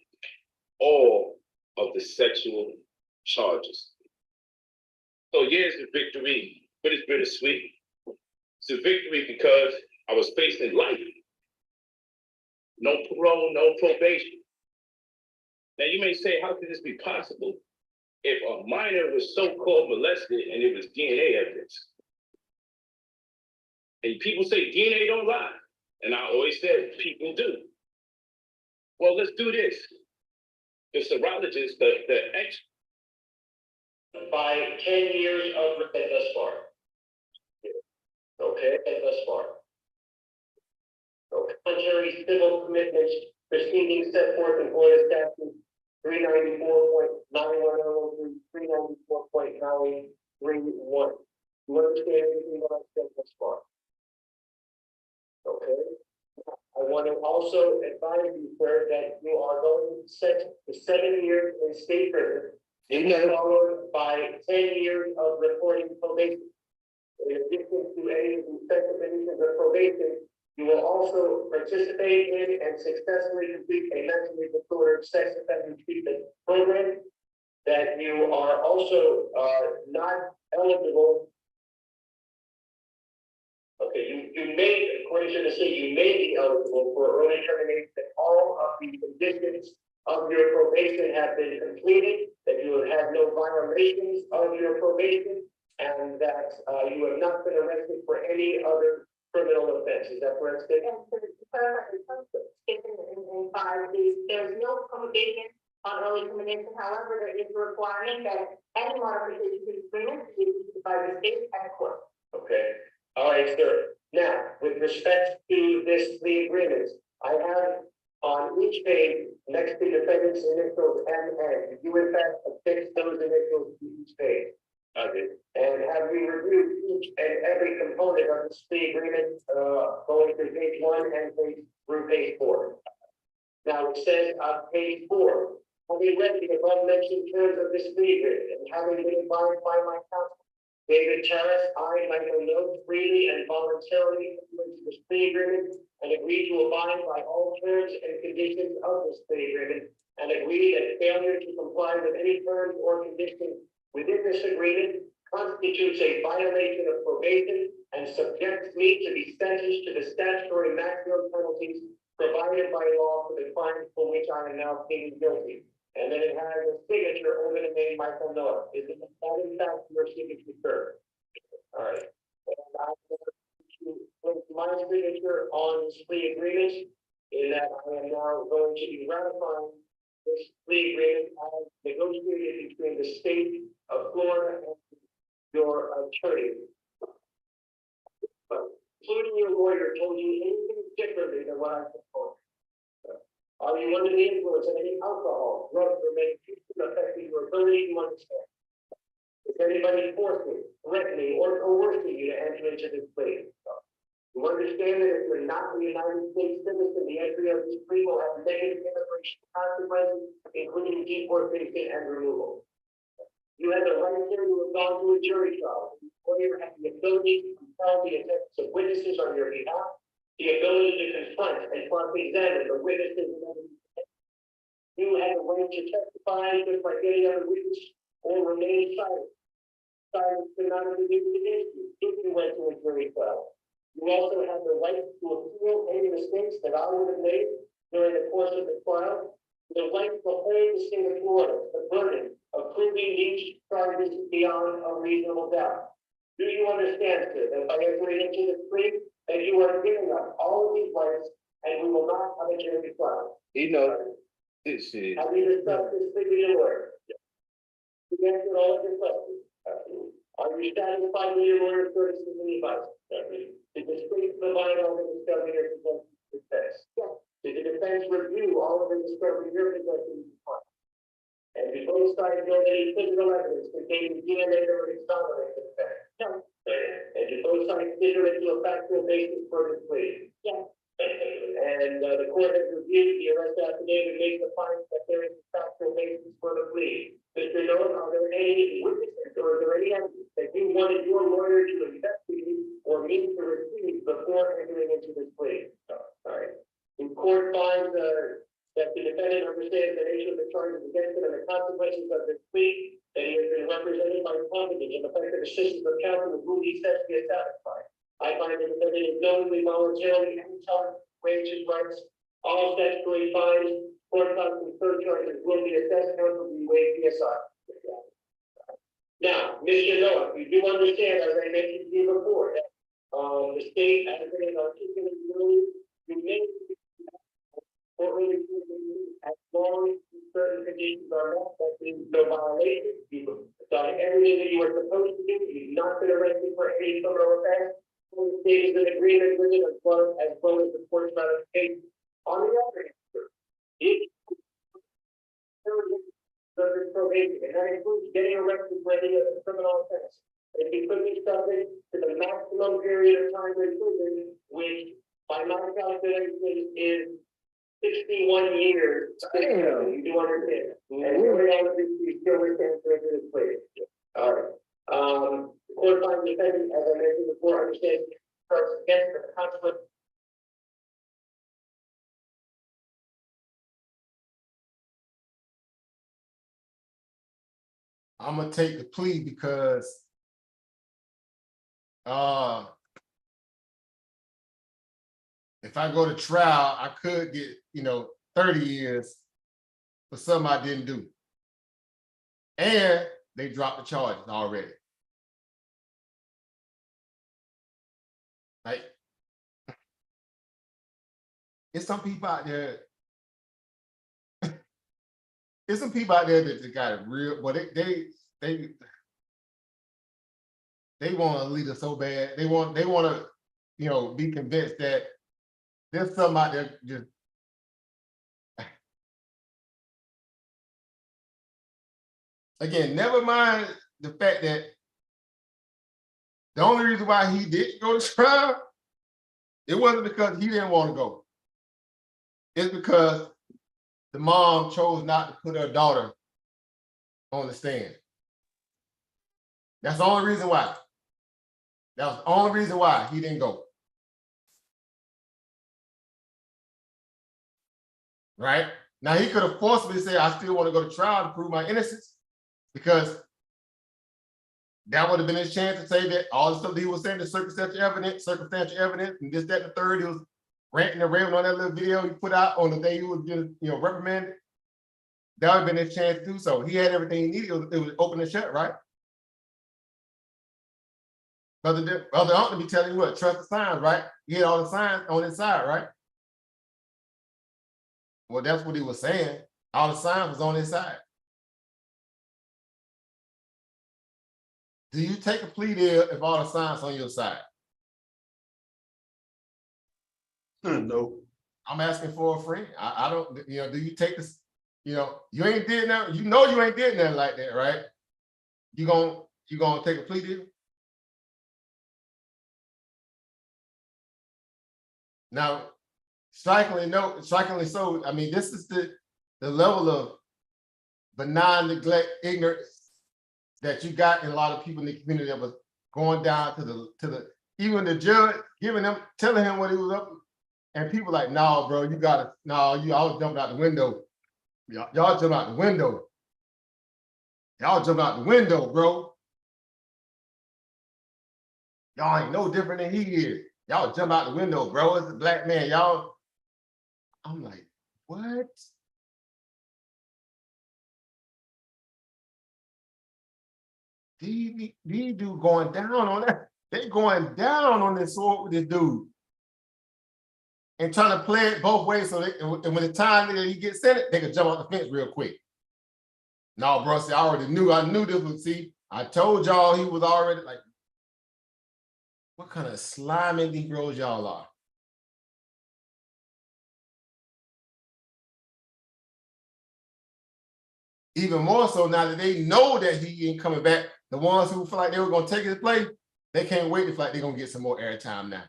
all of the sexual charges. So yeah, it's a victory, but it's bittersweet. It's a victory because I was facing life. No parole, no probation. Now you may say, how could this be possible if a minor was so-called molested and it was DNA evidence? And people say DNA don't lie. And I always said people do. Well, let's do this. The serologist, the ex by 10 years of thus far. Okay, thus far. So contrary civil commitments proceedings set forth in Florida statute 394.910 through 394.931. You understand everything that I said thus far? Okay. I want to also advise you, sir, that you are going to set for 7 years in state prison, followed by 10 years of reporting probation. In addition to any of the special conditions of probation, you will also participate in and successfully complete a mentally disordered sex offender treatment program. That you are also not eligible. Okay, you may, according to the state, you may be eligible for early termination if all of the conditions of your probation have been completed, that you have had no violations of your probation, and that you have not been arrested for any other criminal offense. Is that correct, State? Yes, there's no probation on early termination. However, there is a requirement that any modification to the agreement be issued by the state and court. Okay. All right, sir. Now, with respect to this plea agreement, I have on each page next to defendant's initials MN. Did you in fact affix those initials to each page? I did. And have we reviewed each and every component of this plea agreement, going through page 1 and through page 4? Now it says on page 4, having read the above mentioned terms of this plea agreement and having been advised by my counsel, David Terrace, I, Michael Note, freely and voluntarily entered into this plea agreement and agree to abide by all terms and conditions of this plea agreement, and agree that failure to comply with any terms or conditions within this agreement constitutes a violation of probation and subjects me to be sentenced to the statutory maximum penalties provided by law for the crime for which I am now pleading guilty. And then it has a signature over the name Michael Noah. Is it that in fact your signature, sir? All right. And I want to put my signature on this plea agreement in that I am now going to be ratifying this plea agreement as negotiated between the state of Florida and your attorney. But including your lawyer told you anything differently than what I proposed. Are you under the influence of any alcohol, drugs, or medication affecting your ability to understand? Is anybody forcing, threatening, or coercing you to enter into this plea? You understand that if you're not a United States citizen, the entry of this plea will have negative immigration consequences, including deportation and removal. You have the right here to have gone to a jury trial. The lawyer has the ability to compel the attendance of witnesses on your behalf, the ability to confront and cross-examine the witnesses. You have the right to testify just like any other witness or remain silent. Silence could not have been used against you if you went to a jury trial. You also have the right to appeal any mistakes that I would have made during the course of the trial. The right to hold the state of Florida, the burden of proving these charges beyond a reasonable doubt. Do you understand, sir, that by entering into this plea, that you are giving up all of these rights and we will not have a jury trial? You know, this is. Have you discussed this with your lawyer? We answered all of your questions. Are you satisfied with your lawyer's services and advice? Did the state provide all the discovery or defense? Yes. Did the defense review all of the discovery or defense? And did both sides build any physical evidence containing DNA that would exonerate the defense? No. And did both sides consider it to a factual basis for the plea? Yes. And the court has reviewed the arrest affidavit, made the finding that there is a factual basis for the plea. Mr. Noah, are there any witnesses or are there any evidence that you wanted your lawyer to investigate or mean to receive before entering into this plea? No. All right. The court finds that the defendant understands the nature of the charges against him and the consequences of this plea, that he has been represented by competent and effective assistance of counsel with whom he says he is satisfied. I find the defendant is knowingly, voluntarily, and intelligently waived his rights. All statutory fines, court costs, and surcharges will be assessed. Counsel will be waived PSI. Now, Mr. Noah, you do understand, as I mentioned to you before, that the state, as it is articulated earlier, remains as long as certain conditions are met, that means no violation. You've done everything that you were supposed to do. You've not been arrested for any criminal offense. The state is in agreement with it as well as the court's ratification. On the other hand, if there is probation, and that includes getting arrested for any criminal offense, if you put me subject to the maximum period of time in prison, which by my calculation is 61 years. Damn. You do understand. And you still retain this place. All right. The court finds the defendant, as I mentioned before, understands against the consequence. I'm gonna take the plea because if I go to trial, I could get 30 years for something I didn't do. And they dropped the charges already. Like, it's some people out there. There's some people out there that got it real. Well, they want a leader so bad. They want to, be convinced that there's something out there just. Again, never mind the fact that the only reason why he didn't go to trial, it wasn't because he didn't want to go. It's because the mom chose not to put her daughter on the stand. That's the only reason why. That was the only reason why he didn't go. Right? Now, he could have forcibly said, I still want to go to trial to prove my innocence, because that would have been his chance to say that all the stuff that he was saying, the circumstantial evidence, and this, that, and the third, he was ranting and raving on that little video he put out on the day he was just, reprimanded. That would have been his chance to do so. He had everything he needed. It was open and shut, right? Brother Uncle be telling you what, trust the signs, right? He had all the signs on his side, right? Well, that's what he was saying. All the signs was on his side. Do you take a plea deal if all the signs on your side? No. I'm asking for a friend. I don't, do you take this, you ain't did nothing, you ain't did nothing like that, right? You gonna take a plea deal? Now, strikingly so, I mean, this is the level of benign neglect, ignorance that you got in a lot of people in the community that was going down to the even the judge telling him what he was up to, and people like, no, bro, you gotta, no, you all jumping out the window. Y'all jumping out the window. Y'all jumping out the window, bro. Y'all ain't no different than he is. Y'all jump out the window, bro. It's a black man. Y'all, I'm like, what? These dudes going down on that. They going down on this sword with this dude. And trying to play it both ways so and when the time that he gets sentenced, they can jump off the fence real quick. No, bro, see, I knew this was, see, I told y'all he was already like, what kind of slimy Negroes y'all are? Even more so now that they know that he ain't coming back, the ones who feel like they were gonna take his place, they can't wait to feel like they're gonna get some more airtime now.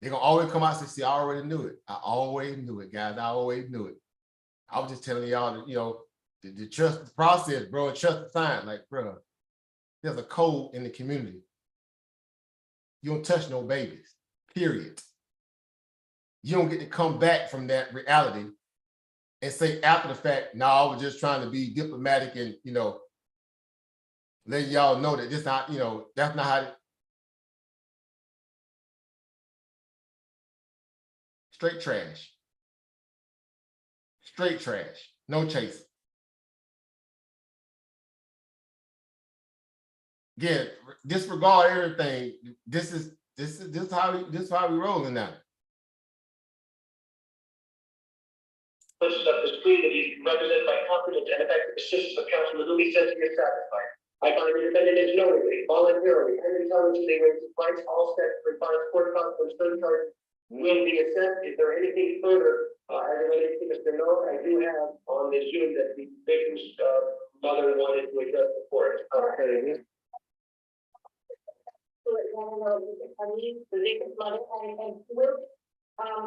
They're gonna always come out and say, see, I already knew it. I always knew it, guys. I always knew it. I was just telling y'all that, you know, the trust the process, bro, and trust the science. Like, bro, there's a code in the community. You don't touch no babies, period. You don't get to come back from that reality and say after the fact, no, I was just trying to be diplomatic and, you know, let y'all know that this not, you know, that's not how straight trash. Straight trash. No chasing. Again, disregard everything. This is how we rolling now. Pushes up his plea that he's represented by competent and effective assistance of counsel who he says he is satisfied. I find the defendant is knowingly, voluntarily, and intelligently waived his rights. All steps required court counsel and certain charges will be assessed. Is there anything further as related to Mr. No? I do have on the Zoom that the victim's mother wanted to address the court. Okay. The victim's mother and will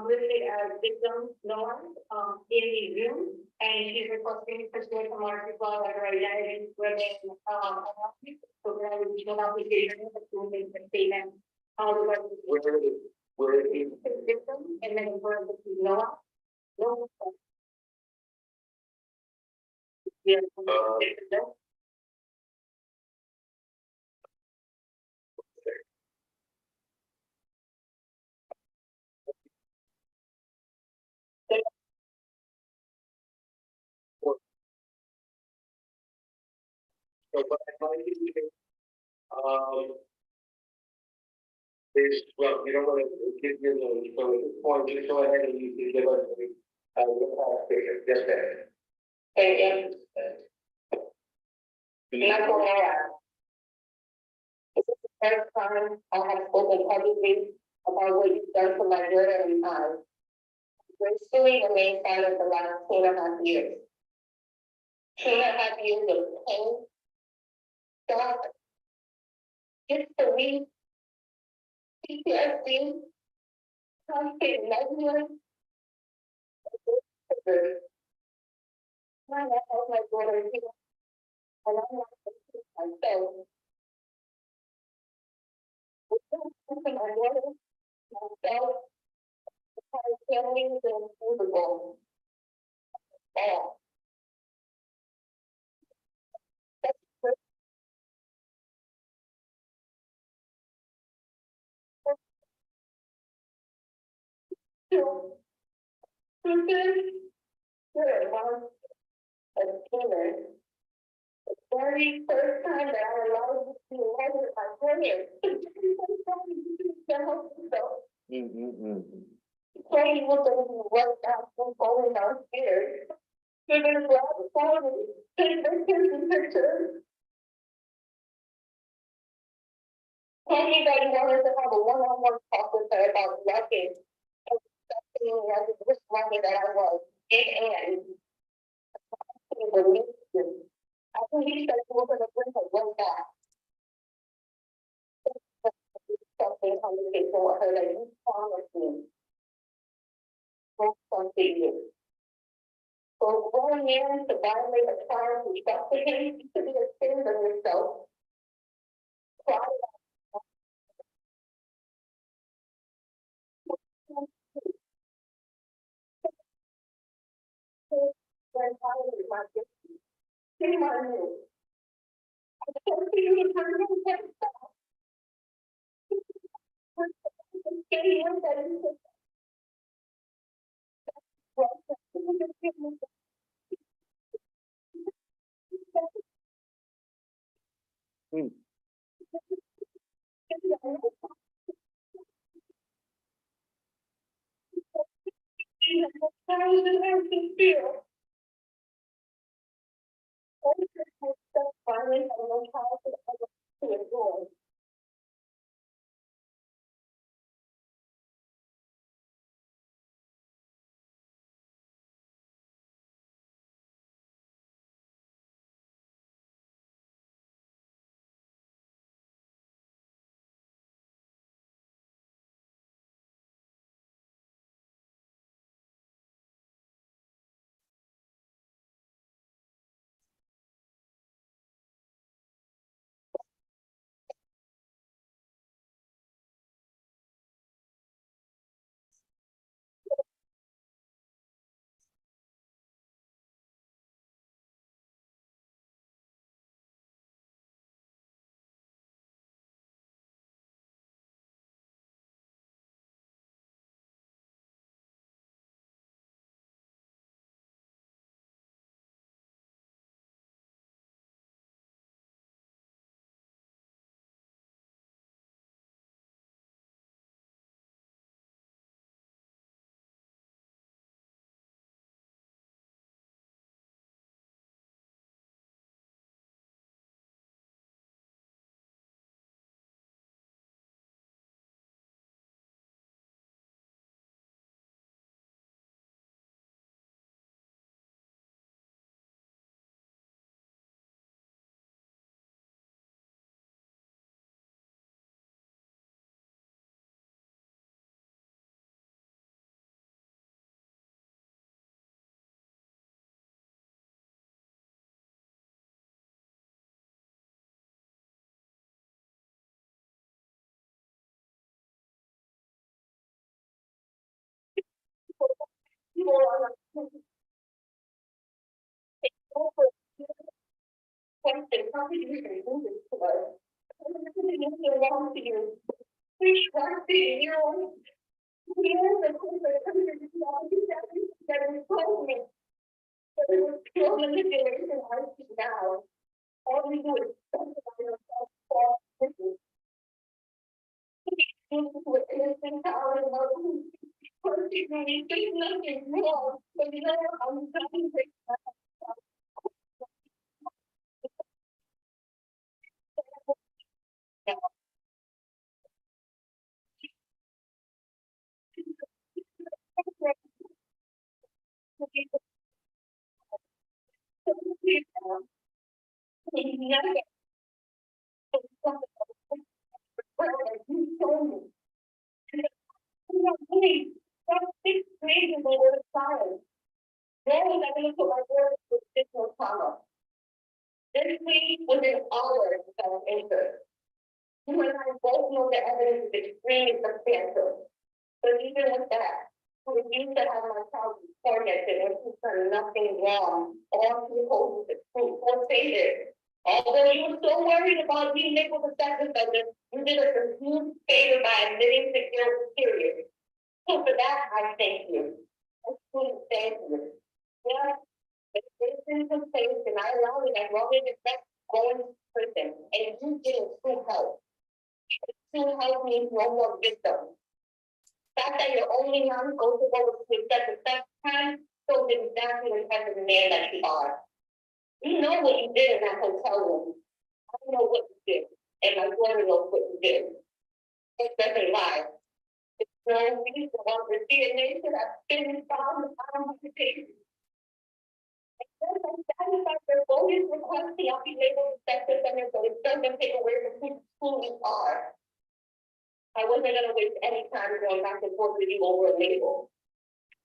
listed as victim Noah in the Zoom, and she's requesting pursuant to Mark law that her identity remain anonymous. So that would be no obligation to make the statement. Where is the victim and then where is Noah? No. Yeah. So what I'd like to do is, well, you don't want to give your name, so at this point, just go ahead and you can give us your clarification, just that. And not going out. This is the first time I have spoken publicly about what you've done for my daughter and I. We're suing the main family for the last 2.5 years. 2.5 years of pain, shock, history, PTSD, constant nightmares. I have my daughter here, and I'm not myself. My daughter, myself, my family is invisible. The very first time that I allowed you to live with my friends. Playing with them worked out from going downstairs. They're gonna grab the phone and take their kids and pictures. Tell me that you wanted to have a one-on-one talk with her about nothing. And as a responder that I was, and I believe that you were going to bring her right back. Something conversation with her that you promised me. That's something new. So going in to violate a child who trusted him to be ashamed of yourself. violence and no childhood ever to endure. All we do is with innocent power and love. Personally, there's nothing wrong, but you know, I'm trying to This week within hours of interest. You and I both know the evidence is extremely substantial. But even with that, we refuse to have my child be tormented and he's done nothing wrong. All he holds is the truth. Or say this. Although you were so worried about being able to sex offenders, you did us a huge favor by admitting to guilt, period. So for that, I thank you. I truly thank you. Yeah, the citizens of faith and I allow it, I love it, it's going to prison, and you getting true help. True help means no more victims. The fact that your only mom goes to go with that the sex time shows exactly the type of man that you are. You know what you did in that hotel room. I know what you did, and my daughter knows what you did. It doesn't lie. It's no reason why the DNA should have been found on the case. I'm satisfied their bogus request to not be labeled sex offenders, but it doesn't take away from who we are. I wasn't gonna waste any time going back and forth with you over a label.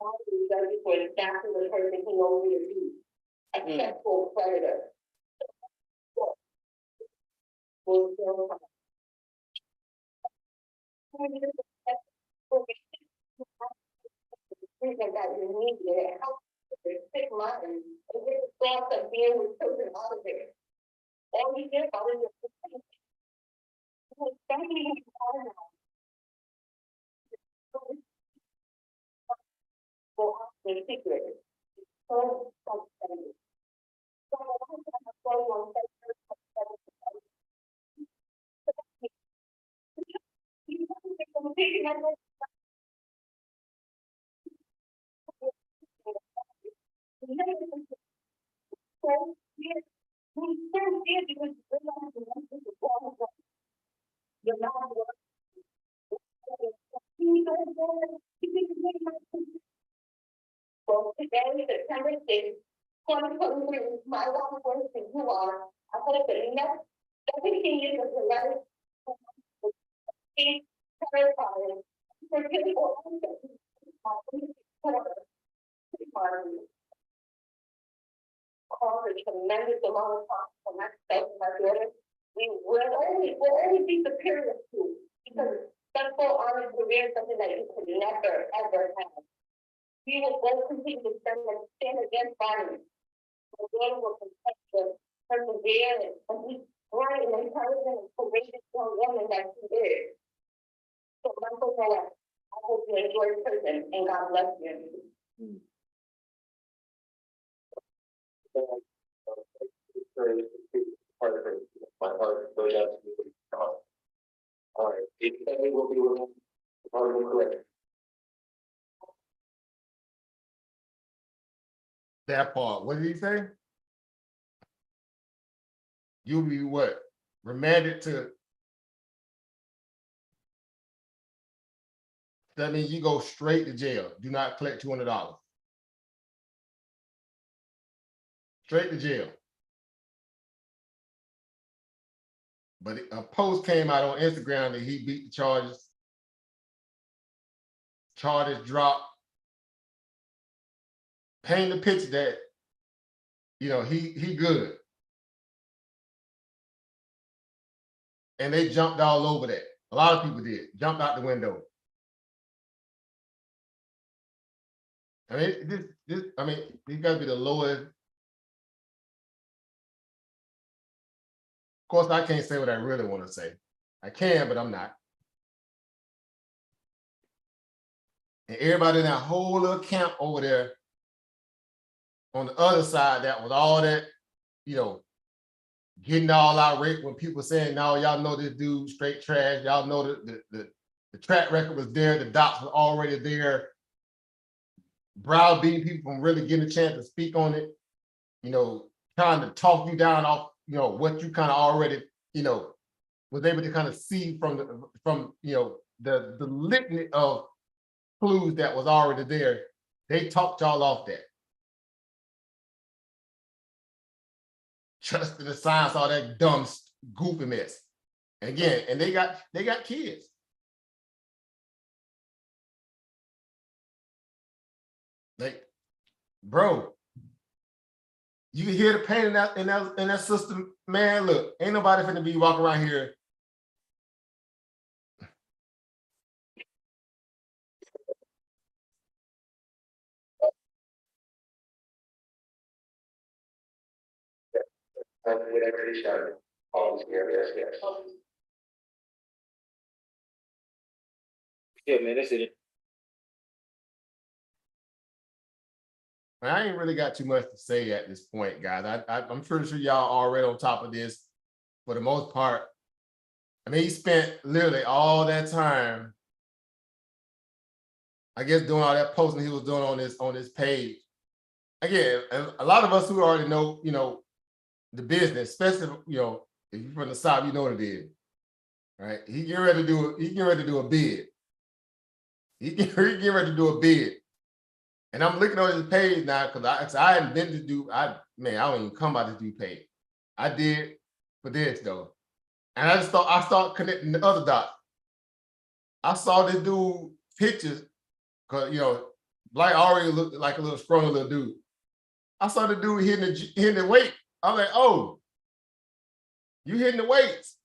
I want to be judged for exactly the person who knows me to be a sexual predator. Will still come. That you need it. How sick mind and get the thoughts of being with children out of it. All you get about it is go out the secret. So self-centered. So I want to have a story on we still did because this. 2023 is my last words to you are. I could have been next 17 years of your life. Terrifying. For people, cause a tremendous amount of time for myself and my daughter. We'll always be superior to, because sexual honor is something that you could never ever have. We will both continue to stand against violence. The daughter will protect the persevere and be bright and intelligent and courageous young woman that she is. So my hope that I hope you enjoy prison and God bless you. My heart goes out to you. All right, if any will be removed, correct. That part. What did he say? You'll be what? Remanded to. That means you go straight to jail. Do not collect $200. Straight to jail. But a post came out on Instagram that he beat the charges. Charges dropped. Paint the picture that, you know, he good. And they jumped all over that. A lot of people did. Jumped out the window. I mean, these gotta be the lowest. Of course, I can't say what I really want to say. I can, but I'm not. And everybody in that whole little camp over there on the other side, that was all that, you know, getting all irate when people saying, no, y'all know this dude straight trash. Y'all know that the track record was there. The docs were already there. Browbeating people from really getting a chance to speak on it. You know, trying to talk you down off, you know, what you kind of already, you know, was able to kind of see from you know, the litany of clues that was already there. They talked y'all off that. Trust in the science, all that dumb goofy mess. And again, and they got kids. Like, bro, you can hear the pain in that system, man. Look, ain't nobody finna be walking around here. Whatever they started, always yes. Yeah, man, that's it. I ain't really got too much to say at this point, guys. I'm pretty sure y'all already on top of this for the most part. I mean, he spent literally all that time, I guess, doing all that posting he was doing on this page. Again, a lot of us who already know, you know, the business, especially, you know, if you're from the South, you know what it is, right? He getting ready to do a bid. He getting ready to do a bid. And I'm looking on his page now because I hadn't been to do, I don't even come by this dude page. I did for this though. And I started connecting the other dots. I saw this dude pictures, because, you know, Black already looked like a little scrawny little dude. I saw the dude hitting the weight. I was like, oh, you hitting the weights.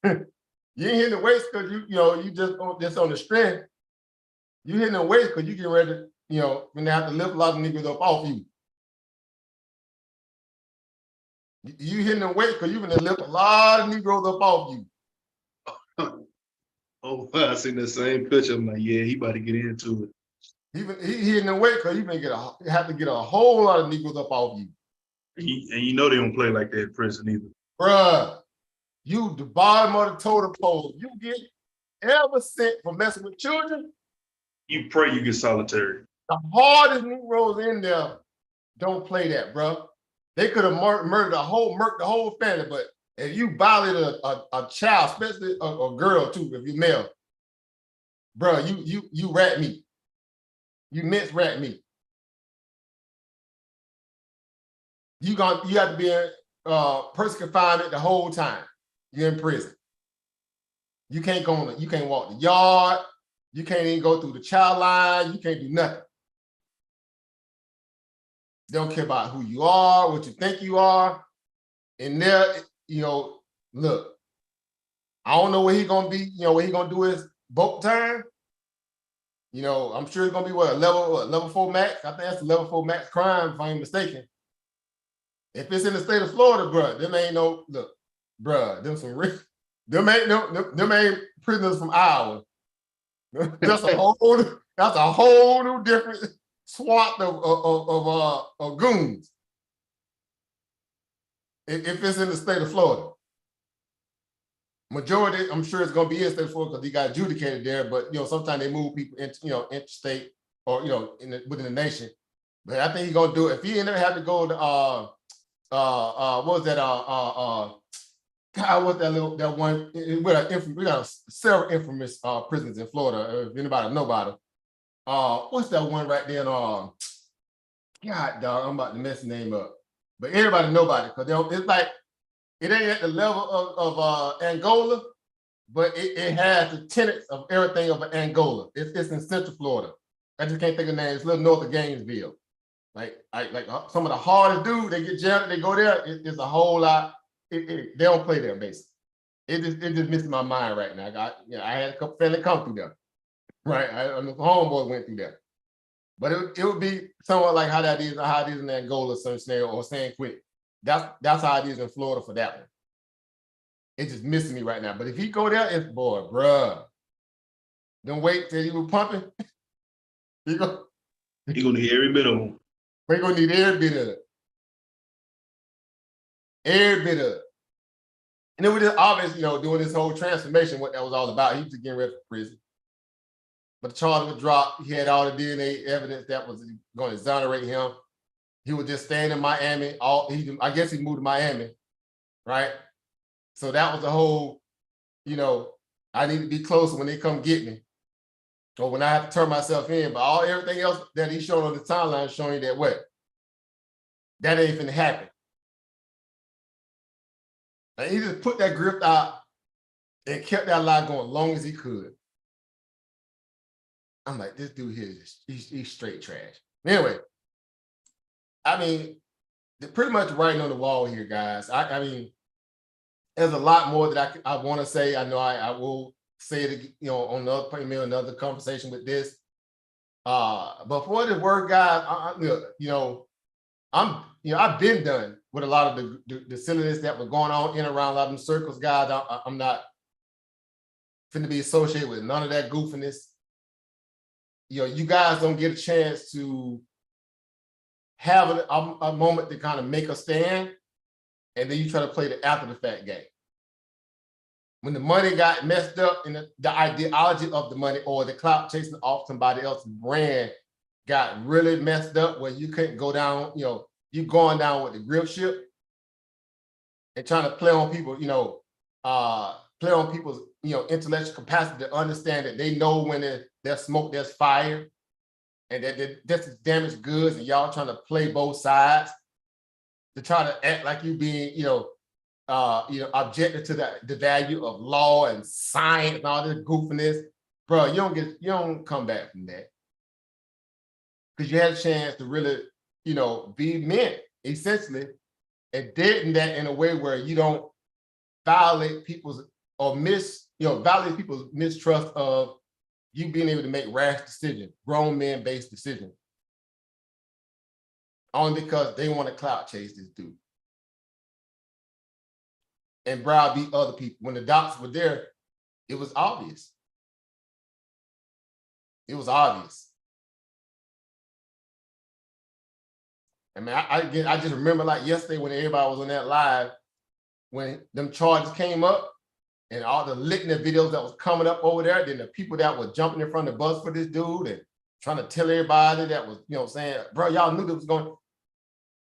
You ain't hitting the weights because you just on the strength. You hitting the weights because you get ready to, you know, when they have to lift a lot of niggas up off you. You hitting the weights because you're going to lift a lot of Negroes up off you. Oh, I seen the same picture. I'm like, yeah, he about to get into it. He hitting the weight because you're going to have to get a whole lot of Negroes up off you. And you know they don't play like that in prison either. Bruh, you the bottom of the totem pole. You get ever sent for messing with children. You pray you get solitary. The hardest Negroes in there don't play that, bro. They could have murdered the whole family, but if you violate a child, especially a girl too, if you're male, bro, you rat meat. You mince rat meat. you have to be in person confinement the whole time. You're in prison. You can't you can't walk the yard. You can't even go through the child line. You can't do nothing. They don't care about who you are, what you think you are. And there, look, I don't know where he's gonna be, what he's gonna do his boat time. I'm sure it's gonna be a level 4 max. I think that's a level 4 max crime, if I ain't mistaken. If it's in the state of Florida, bro, them ain't them ain't prisoners from Iowa. That's a whole new different swath of goons. If it's in the state of Florida. Majority, I'm sure it's going to be in state of Florida because he got adjudicated there, but sometimes they move people into, interstate or within the nation. But I think he's going to do it. If he ain't never had to go to what was that God, what's that one? We got several infamous prisons in Florida. If anybody know about it, what's that one right there? God, dog, I'm about to mess the name up. But everybody know about it because it's like it ain't at the level of Angola, but it has the tenets of everything of Angola. It's in Central Florida. I just can't think of the name. It's a little north of Gainesville. Like some of the hardest dudes, they get jailed, they go there. It's a whole lot. They don't play there, basically. It just missed my mind right now. I had a couple family come through there, right? The homeboy went through there, but it would be somewhat like how it is in Angola, some scenario, or San Quentin. That's how it is in Florida for that one. It's just missing me right now. But if he go there, it's bruh. Don't wait till he was pumping. He gonna need every bit of them. We're gonna need every bit of it. Every bit of it. And then we just obviously, doing this whole transformation, what that was all about. He was getting ready for prison. But the charge was dropped. He had all the DNA evidence that was going to exonerate him. He was just staying in Miami. I guess he moved to Miami, right? So that was the whole, I need to be closer when they come get me. Or when I have to turn myself in. But everything else that he's showing on the timeline showing you that what? That ain't finna happen. And he just put that grip out and kept that lie going as long as he could. I'm like, this dude here, he's straight trash. Anyway, I mean, pretty much writing on the wall here, guys. I mean, there's a lot more that I want to say. I know I will say it, on another conversation with this. But for what it's worth, guys, I've been done with a lot of the silliness that was going on in and around a lot of them circles, guys. I'm not finna be associated with none of that goofiness. You guys don't get a chance to have a moment to kind of make a stand, and then you try to play the after the fact game. When the money got messed up and the ideology of the money or the clout chasing off somebody else's brand got really messed up where you couldn't go down, you going down with the grip ship and trying to play on people, play on people's, intellectual capacity to understand that they know when there's smoke, there's fire, and that this is damaged goods, and y'all trying to play both sides to try to act like you being, objective to the value of law and science and all this goofiness, bro. You don't come back from that because you had a chance to really, be meant essentially, and did that in a way where you don't violate people's violate people's mistrust of you being able to make rash decisions, grown men-based decisions, only because they want to clout chase this dude and browbeat other people. When the docs were there, it was obvious. It was obvious. I mean, I just remember like yesterday when everybody was on that live, when them charges came up and all the litany videos that was coming up over there, then the people that were jumping in front of the bus for this dude and trying to tell everybody that was, saying, bro, y'all knew this was going,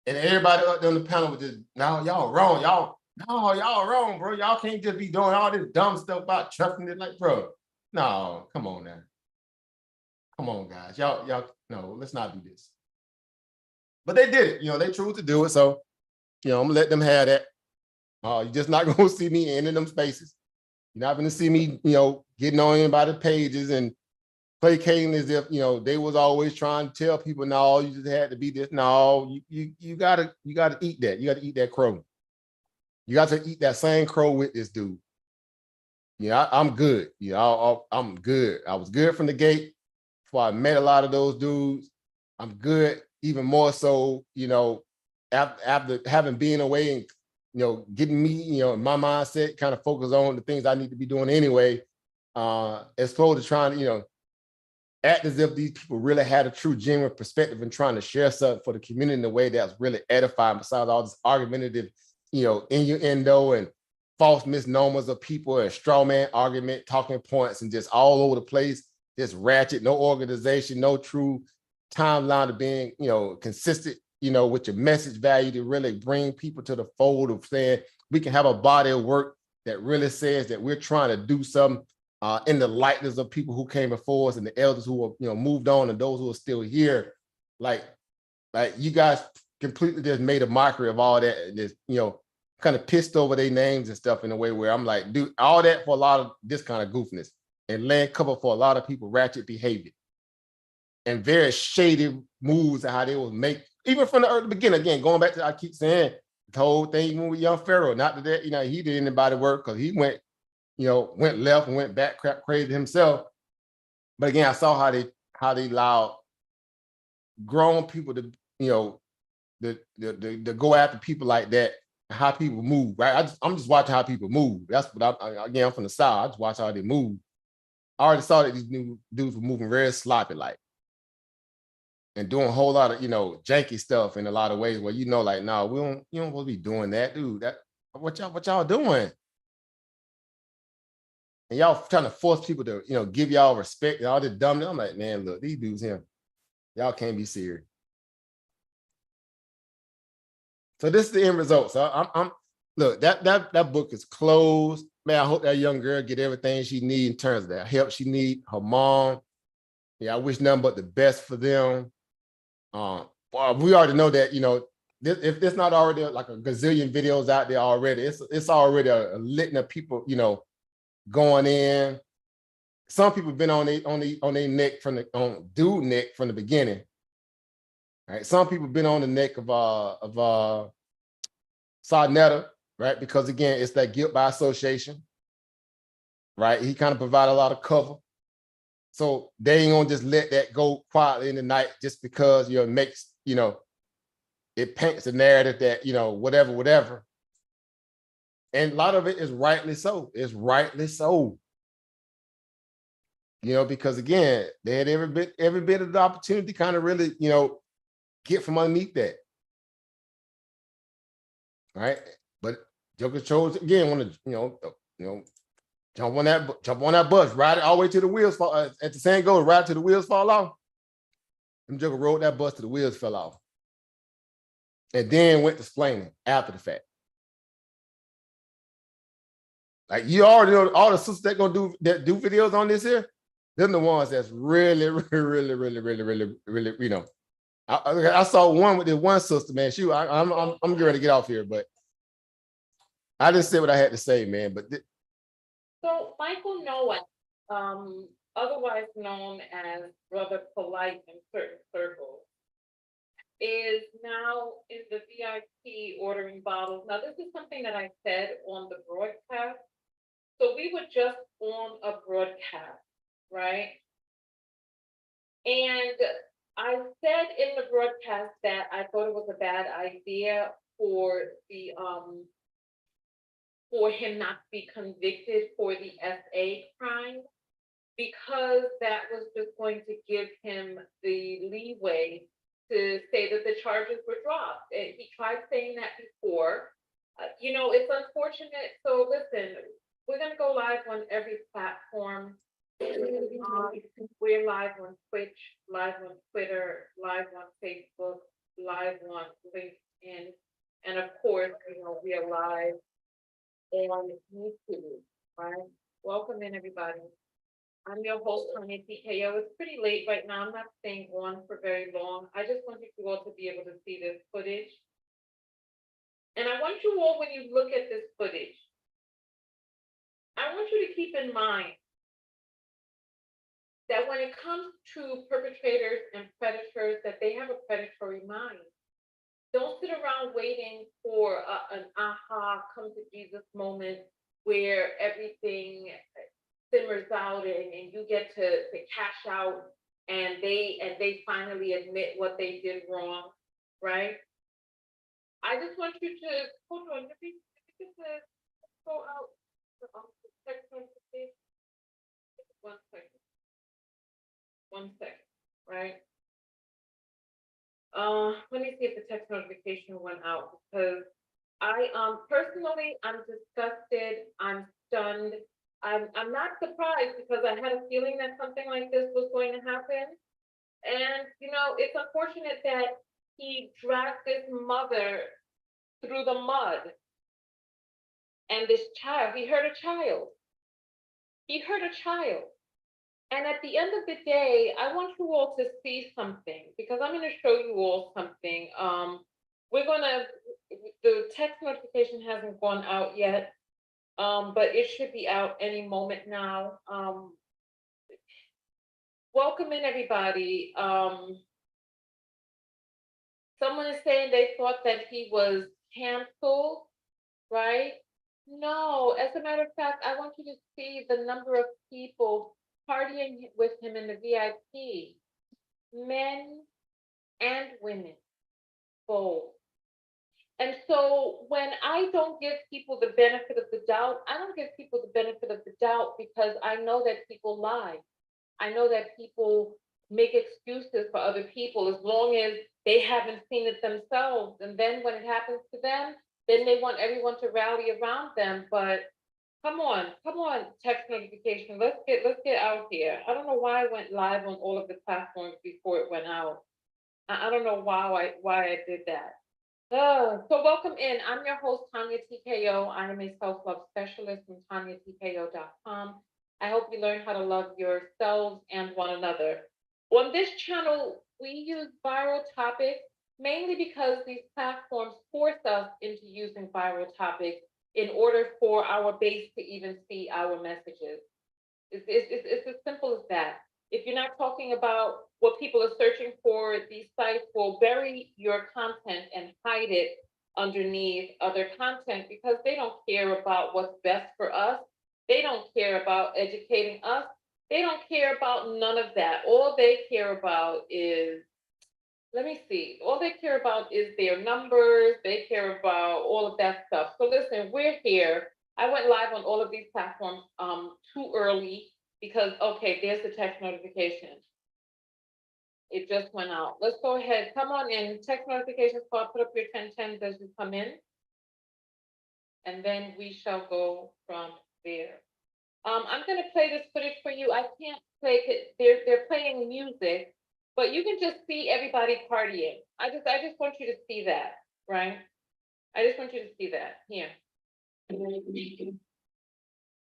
and everybody up there on the panel was just, no, y'all wrong, y'all wrong, bro. Y'all can't just be doing all this dumb stuff about trusting it. Like, bro, no, come on now. Come on, guys. Y'all, no, let's not do this. But they did it. They chose to do it. So I'm gonna let them have that. You're just not gonna see me in them spaces. You're not gonna see me, getting on anybody's pages and placating as if they was always trying to tell people, no, you just had to be this. No, you gotta eat that. You gotta eat that crow. You got to eat that same crow with this dude. I'm good. I'm good. I was good from the gate before I met a lot of those dudes. I'm good, even more so, after having been away and, getting me, my mindset kind of focus on the things I need to be doing anyway, as opposed to trying to, act as if these people really had a true, genuine perspective and trying to share something for the community in a way that's really edifying, besides all this argumentative, innuendo and false misnomers of people and straw man argument, talking points, and just all over the place, just ratchet, no organization, no true timeline of being, consistent, with your message value to really bring people to the fold of saying we can have a body of work that really says that we're trying to do something in the likeness of people who came before us and the elders who are, moved on, and those who are still here. Like you guys completely just made a mockery of all that, and just, kind of pissed over their names and stuff in a way where I'm like, dude, all that for a lot of this kind of goofiness and laying cover for a lot of people ratchet behavior and very shady moves of how they will make, even from the early beginning. Again, going back to, I keep saying the whole thing even with young Pharaoh, not that he did anybody work, because he went left and went back crap crazy himself. But again, I saw how they allowed grown people to, to go after people like that, and how people move, right? I'm just watching how people move. That's what I'm from the South. I just watch how they move. I already saw that these new dudes were moving very sloppy like, and doing a whole lot of, janky stuff in a lot of ways where, like, no, you don't supposed to be doing that, dude. What y'all doing? And y'all trying to force people to, give y'all respect and all this dumbness. I'm like, man, look, these dudes here, y'all can't be serious. So this is the end result. So I'm look, that book is closed. Man, I hope that young girl get everything she needs in terms of that help she need. Her mom, I wish nothing but the best for them. Well, we already know that, if there's not already like a gazillion videos out there already, it's already a litany of people, going in. Some people have been on their neck on dude neck from the beginning. Right. Some people have been on the neck of Sarnetta, right? Because again, it's that guilt by association. Right. He kind of provided a lot of cover. So they ain't gonna just let that go quietly in the night just because it makes, it paints a narrative that, whatever. And a lot of it is rightly so. It's rightly so. Because again, they had every bit of the opportunity to kind of really, get from underneath that. Right. But Joker chose again, want to, jump on that bus, ride it all the way to the wheels fall. At the saying goes, ride till the wheels fall off. And Joker rode that bus till the wheels fell off. And then went to explaining after the fact. Like, you already know all the sisters that do videos on this here, they're the ones that's really, I saw one with this one sister, man. I'm getting ready to get off here, but I didn't say what I had to say, man. But so Michael Noah, otherwise known as Brother Polite in certain circles, is now in the VIP ordering bottles. Now, this is something that I said on the broadcast. So we were just on a broadcast, right? And I said in the broadcast that I thought it was a bad idea for him not to be convicted for the SA crime, because that was just going to give him the leeway to say that the charges were dropped. And he tried saying that before. It's unfortunate. So listen, we're going to go live on every platform. We're live on Twitch, live on Twitter, live on Facebook, live on LinkedIn, and of course, we are live on YouTube, right? Welcome in, everybody. I'm your host, Tanya TKO. It's pretty late right now. I'm not staying on for very long. I just wanted you all to be able to see this footage. And I want you all, when you look at this footage, I want you to keep in mind that when it comes to perpetrators and predators, that they have a predatory mind. Don't sit around waiting for an aha, come to Jesus moment where everything simmers out and you get to cash out and they finally admit what they did wrong, right? I just want you to hold on. Let me just go out. Text message. 1 second. 1 second, right? Let me see if the text notification went out, because I personally, I'm disgusted, I'm stunned. I'm not surprised, because I had a feeling that something like this was going to happen. And you know, it's unfortunate that he dragged this mother through the mud. And this child, he hurt a child. He hurt a child. And at the end of the day, I want you all to see something, because I'm going to show you all something. The text notification hasn't gone out yet, but it should be out any moment now. Welcome in, everybody. Someone is saying they thought that he was canceled, right? No, as a matter of fact, I want you to see the number of people partying with him in the VIP, men and women, both. And so when I don't give people the benefit of the doubt, I don't give people the benefit of the doubt because I know that people lie. I know that people make excuses for other people as long as they haven't seen it themselves. And then when it happens to them, then they want everyone to rally around them. But come on, text notification. Let's get out here. I don't know why I went live on all of the platforms before it went out. I don't know why I did that. So welcome in. I'm your host, Tanya TKO. I am a self-love specialist from TanyaTKO.com. I hope you learn how to love yourselves and one another. On this channel, we use viral topics mainly because these platforms force us into using viral topics in order for our base to even see our messages. It's as simple as that. If you're not talking about what people are searching for, these sites will bury your content and hide it underneath other content because they don't care about what's best for us. They don't care about educating us. They don't care about none of that. All they care about is, let me see, all they care about is their numbers. They care about all of that stuff. So listen, we're here. I went live on all of these platforms too early because, okay, there's the text notification. It just went out. Let's go ahead. Come on in. Text notifications, put up your 1010s as you come in. And then we shall go from there. I'm going to play this footage for you. I can't play it. They're playing music, but you can just see everybody partying. I just want you to see that, right? I just want you to see that here.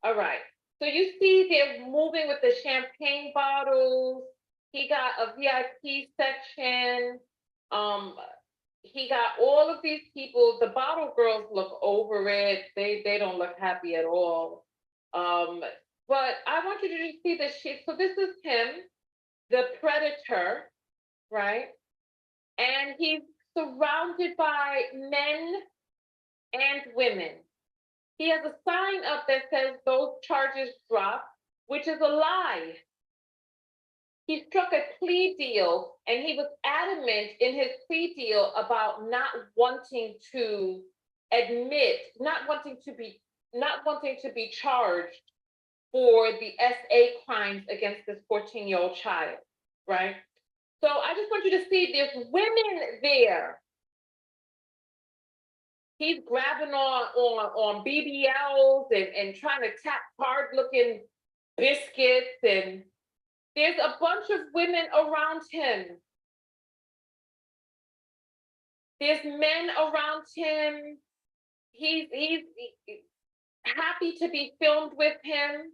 All right. So you see they're moving with the champagne bottles. He got a VIP section. He got all of these people. The bottle girls look over it. They don't look happy at all. But I want you to just see this shit. So this is him, the predator, right? And he's surrounded by men and women. He has a sign up that says those charges dropped, which is a lie. He struck a plea deal and he was adamant in his plea deal about not wanting to admit, not wanting to be charged for the SA crimes against this 14-year-old child, right? So I just want you to see there's women there. He's grabbing on BBLs and trying to tap hard-looking biscuits, and there's a bunch of women around him. There's men around him. He's happy to be filmed with him.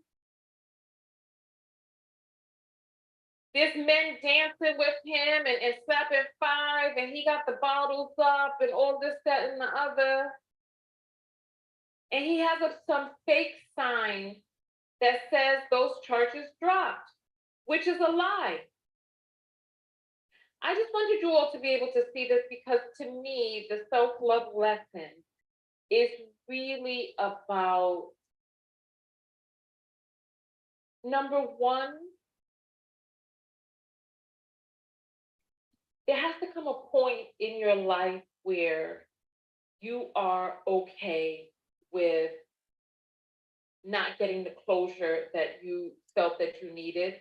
There's men dancing with him and slapping five, and he got the bottles up and all this, that, and the other. And he has some fake sign that says those charges dropped, which is a lie. I just wanted you all to be able to see this because to me, the self-love lesson is really about, number one, there has to come a point in your life where you are okay with not getting the closure that you felt that you needed,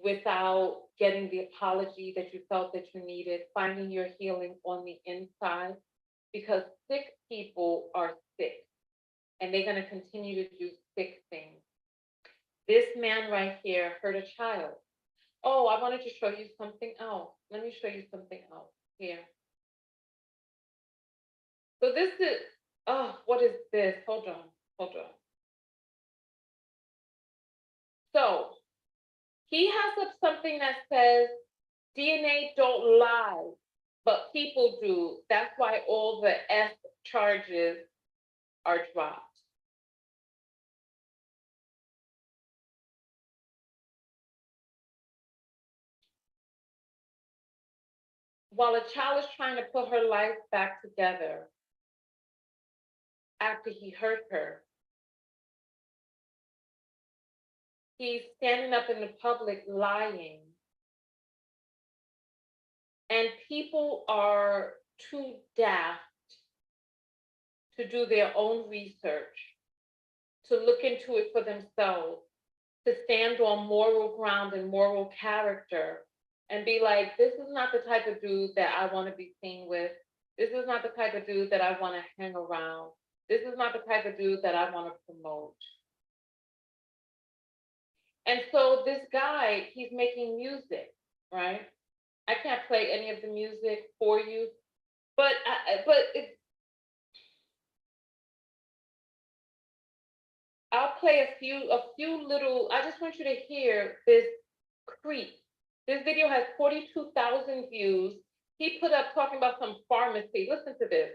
without getting the apology that you felt that you needed, finding your healing on the inside, because sick people are sick and they're going to continue to do sick things. This man right here hurt a child. Oh, I wanted to show you something else. Let me show you something else here. So this is, oh, what is this? Hold on. So he has up something that says DNA don't lie, but people do. That's why all the S charges are dropped. While a child is trying to put her life back together after he hurt her, he's standing up in the public lying. And people are too daft to do their own research, to look into it for themselves, to stand on moral ground and moral character and be like, this is not the type of dude that I want to be seen with. This is not the type of dude that I want to hang around. This is not the type of dude that I want to promote. And so this guy, he's making music, right? I can't play any of the music for you, but I'll play a few little. I just want you to hear this creep. This video has 42,000 views. He put up talking about some pharmacy. Listen to this.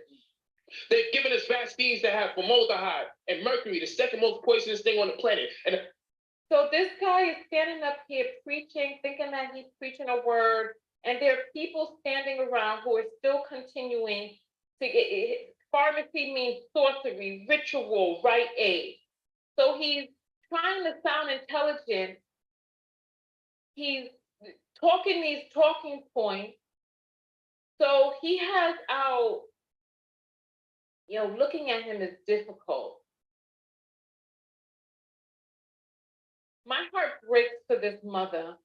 They've given us vaccines that have formaldehyde and mercury, the second most poisonous thing on the planet. And so this guy is standing up here preaching, thinking that he's preaching a word, and there are people standing around who are still continuing to get. Pharmacy means sorcery, ritual, right aid. So he's trying to sound intelligent. He's talking these talking points. So he has out, looking at him is difficult. My heart breaks for this mother.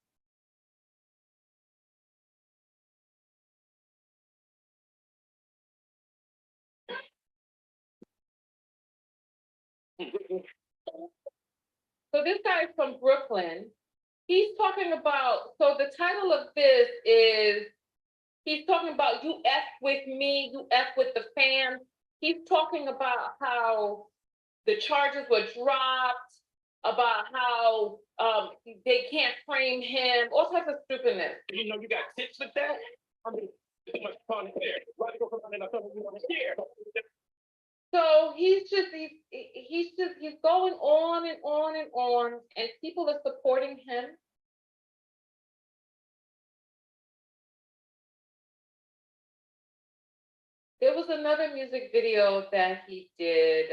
So this guy is from Brooklyn. He's talking about, so the title of this is, he's talking about you F with me, you F with the fam. He's talking about how the charges were dropped, about how they can't frame him, all types of stupidness. you know you got tips with that? I mean, there's much fun there. Why do you go around and I thought you want to share? So he's going on and on and on, and people are supporting him. There was another music video that he did.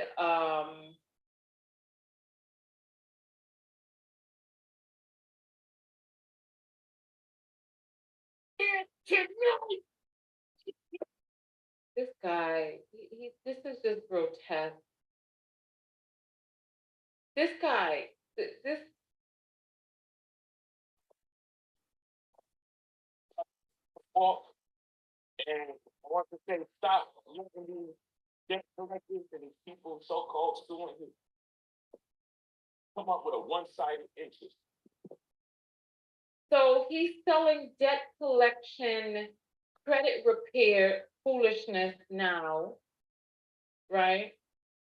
This guy, this is just grotesque. This guy, this. And I want to say, stop looking these debt collectors and these people so-called suing you. Come up with a one-sided interest. So he's selling debt collection, credit repair foolishness now, right?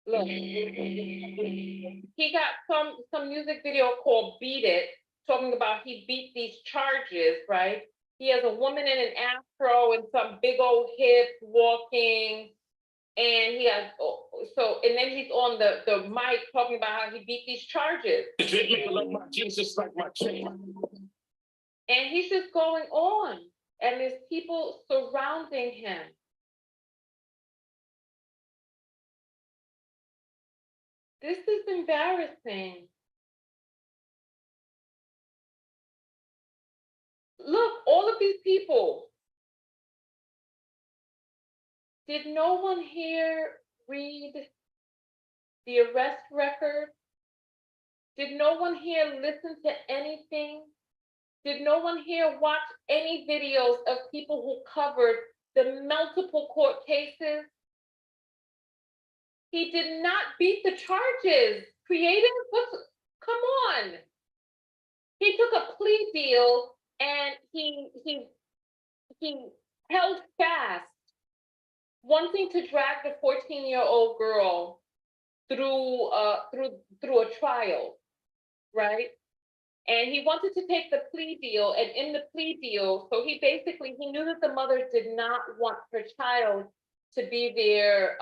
Look, he got some music video called Beat It, talking about he beat these charges, right? He has a woman in an afro and some big old hips walking, And he has, and then he's on the mic talking about how he beat these charges. Jesus like my chain. And he's just going on. And there's people surrounding him. This is embarrassing. Look, all of these people. Did no one here read the arrest record? Did no one here listen to anything? Did no one here watch any videos of people who covered the multiple court cases? He did not beat the charges. Creative? Come on. He took a plea deal and he held fast, wanting to drag the 14-year-old girl through a trial, right? And he wanted to take the plea deal, and in the plea deal, so he knew that the mother did not want her child to be there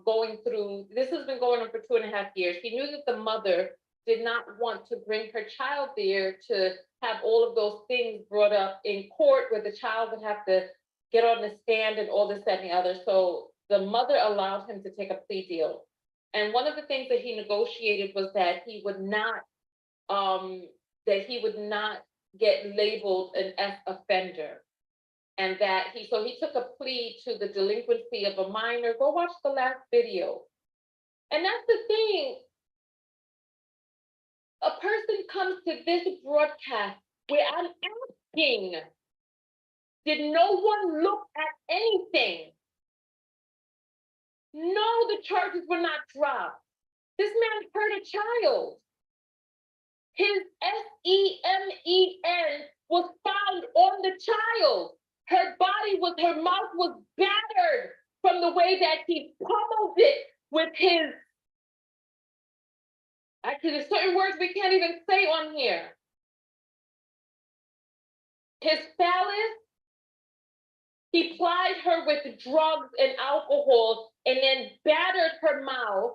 going through, this has been going on for 2.5 years. He knew that the mother did not want to bring her child there to have all of those things brought up in court where the child would have to get on the stand and all this, that, and the other. So the mother allowed him to take a plea deal. And one of the things that he negotiated was that he would not get labeled an F offender. And that he took a plea to the delinquency of a minor. Go watch the last video. And that's the thing. A person comes to this broadcast where I'm asking, did no one look at anything? No, the charges were not dropped. This man hurt a child. His SEMEN was found on the child. Her mouth was battered from the way that he pummeled it with his, actually there's certain words we can't even say on here. His phallus, he plied her with drugs and alcohol and then battered her mouth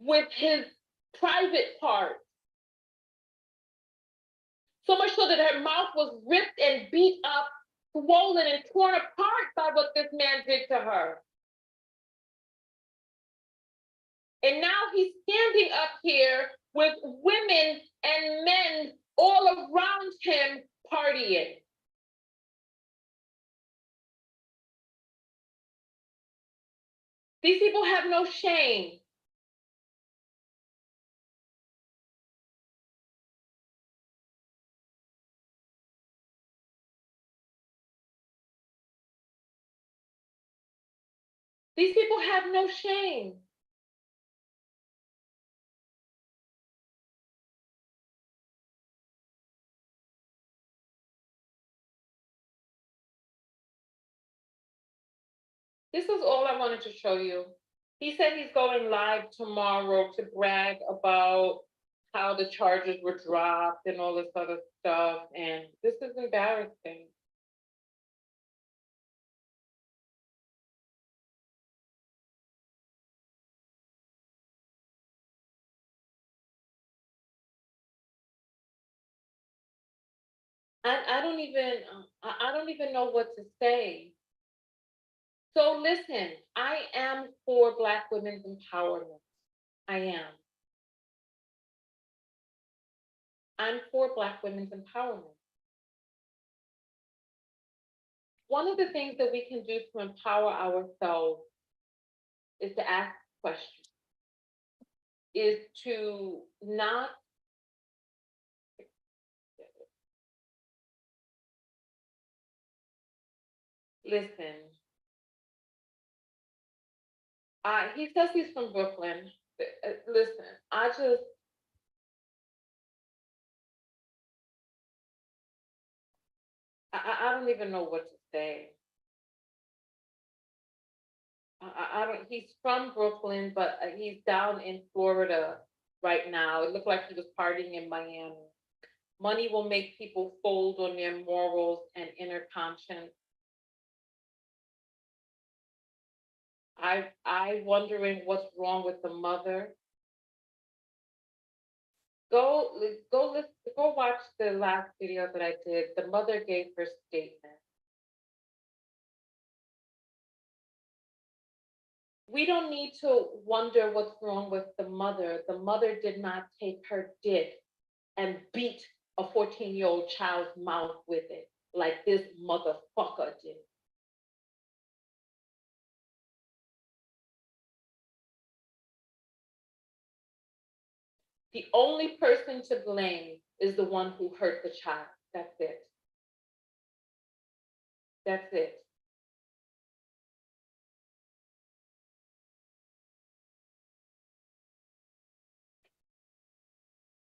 with his private part. So much so that her mouth was ripped and beat up, swollen and torn apart by what this man did to her. And now he's standing up here with women and men all around him partying. These people have no shame. These people have no shame. This is all I wanted to show you. He said he's going live tomorrow to brag about how the charges were dropped and all this other stuff. And this is embarrassing. I don't even know what to say. So listen, I am for Black women's empowerment. I am. I'm for Black women's empowerment. One of the things that we can do to empower ourselves is to ask questions, is to not listen. He says he's from Brooklyn. Listen, I don't even know what to say. He's from Brooklyn, but he's down in Florida right now. It looked like he was partying in Miami. Money will make people fold on their morals and inner conscience. I wondering what's wrong with the mother. Go listen, go watch the last video that I did. The mother gave her statement. We don't need to wonder what's wrong with the mother. The mother did not take her dick and beat a 14-year-old child's mouth with it like this motherfucker did. The only person to blame is the one who hurt the child. That's it. That's it.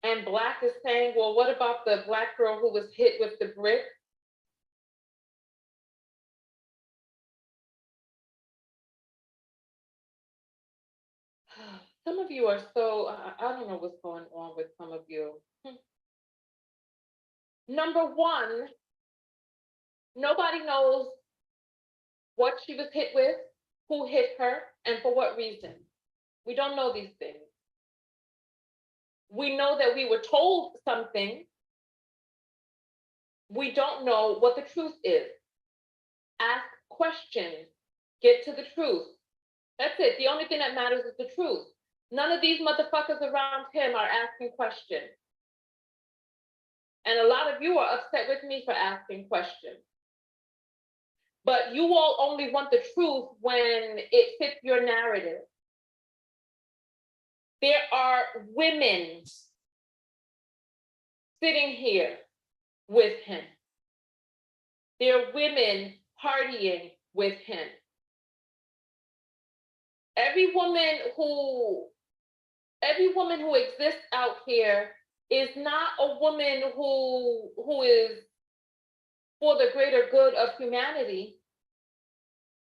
And Black is saying, well, what about the Black girl who was hit with the brick? Some of you are so, I don't know what's going on with some of you. Number one, nobody knows what she was hit with, who hit her, and for what reason. We don't know these things. We know that we were told something. We don't know what the truth is. Ask questions, get to the truth. That's it. The only thing that matters is the truth. None of these motherfuckers around him are asking questions. And a lot of you are upset with me for asking questions. But you all only want the truth when it fits your narrative. There are women sitting here with him. There are women partying with him. Every woman who exists out here is not a woman who is for the greater good of humanity.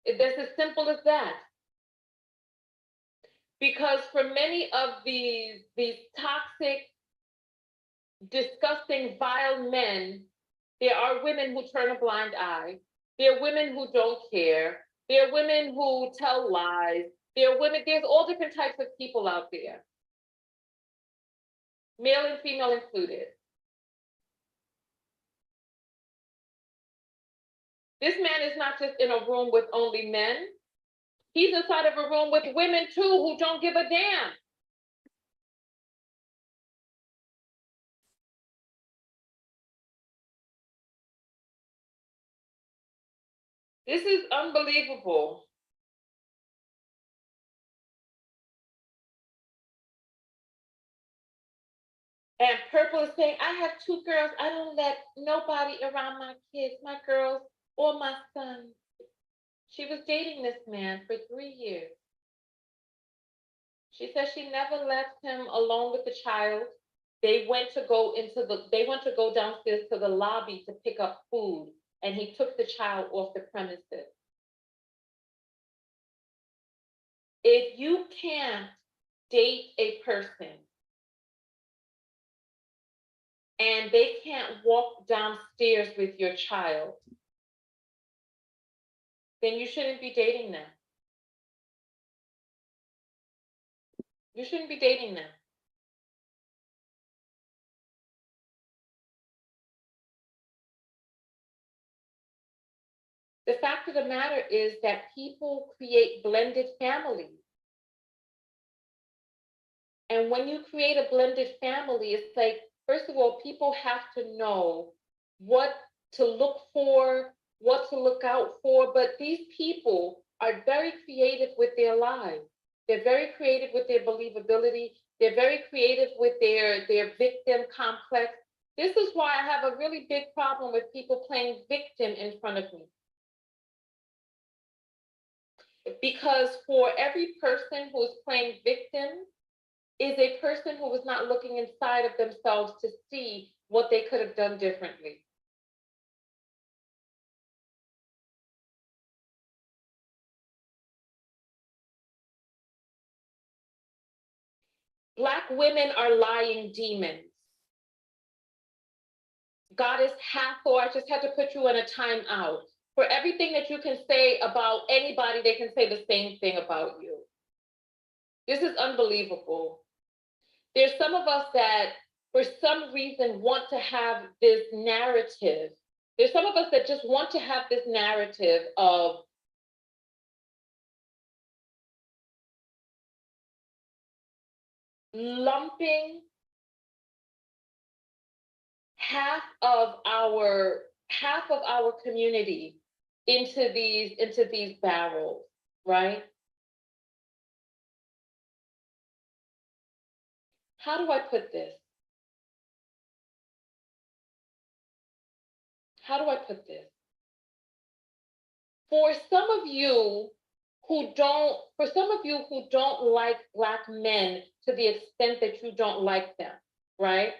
That's as simple as that. Because for many of these toxic, disgusting, vile men, there are women who turn a blind eye. There are women who don't care. There are women who tell lies. There are women, there's all different types of people out there. Male and female included. This man is not just in a room with only men. He's inside of a room with women too who don't give a damn. This is unbelievable. And Purple is saying, I have 2 girls. I don't let nobody around my kids, my girls, or my sons. She was dating this man for 3 years. She says she never left him alone with the child. They went to go downstairs to the lobby to pick up food, and he took the child off the premises. If you can't date a person and they can't walk downstairs with your child, then you shouldn't be dating them. You shouldn't be dating them. The fact of the matter is that people create blended families. And when you create a blended family, it's like, first of all, people have to know what to look for, what to look out for. But these people are very creative with their lives. They're very creative with their believability. They're very creative with their victim complex. This is why I have a really big problem with people playing victim in front of me. Because for every person who is playing victim is a person who was not looking inside of themselves to see what they could have done differently. Black women are lying demons. Goddess Hathor, I just had to put you in a timeout. For everything that you can say about anybody, they can say the same thing about you. This is unbelievable. There's some of us that, for some reason, want to have this narrative. There's some of us that just want to have this narrative of lumping half of our community into these barrels, right? How do I put this? How do I put this? For some of you who don't like Black men to the extent that you don't like them, right?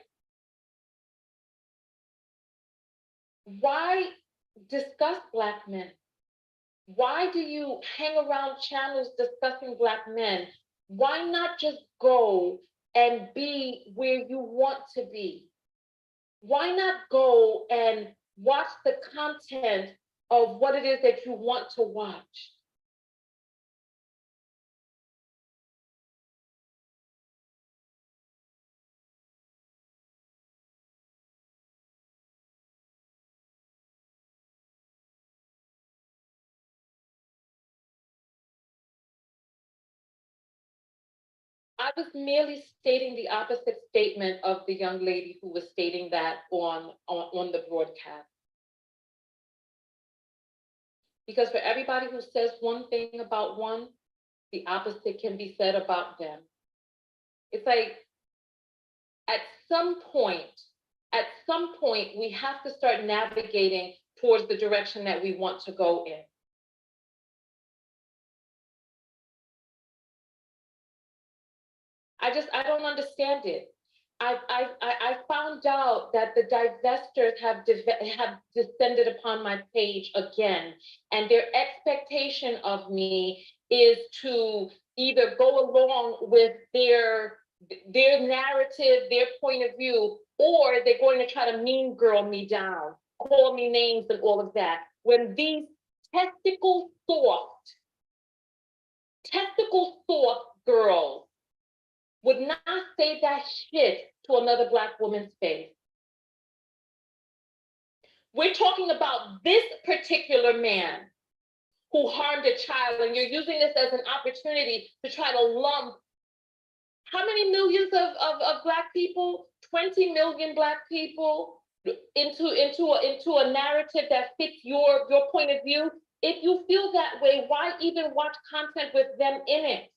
Why discuss Black men? Why do you hang around channels discussing Black men? Why not just go and be where you want to be? Why not go and watch the content of what it is that you want to watch? I was merely stating the opposite statement of the young lady who was stating that on the broadcast. Because for everybody who says one thing about one, the opposite can be said about them. It's like, at some point, we have to start navigating towards the direction that we want to go in. I don't understand it. I found out that the divestors have descended upon my page again, and their expectation of me is to either go along with their narrative, their point of view, or they're going to try to mean girl me down, call me names and all of that. When these testicle soft girls would not say that shit to another Black woman's face. We're talking about this particular man who harmed a child, and you're using this as an opportunity to try to lump how many millions of Black people? 20 million Black people into a narrative that fits your point of view. If you feel that way, why even watch content with them in it?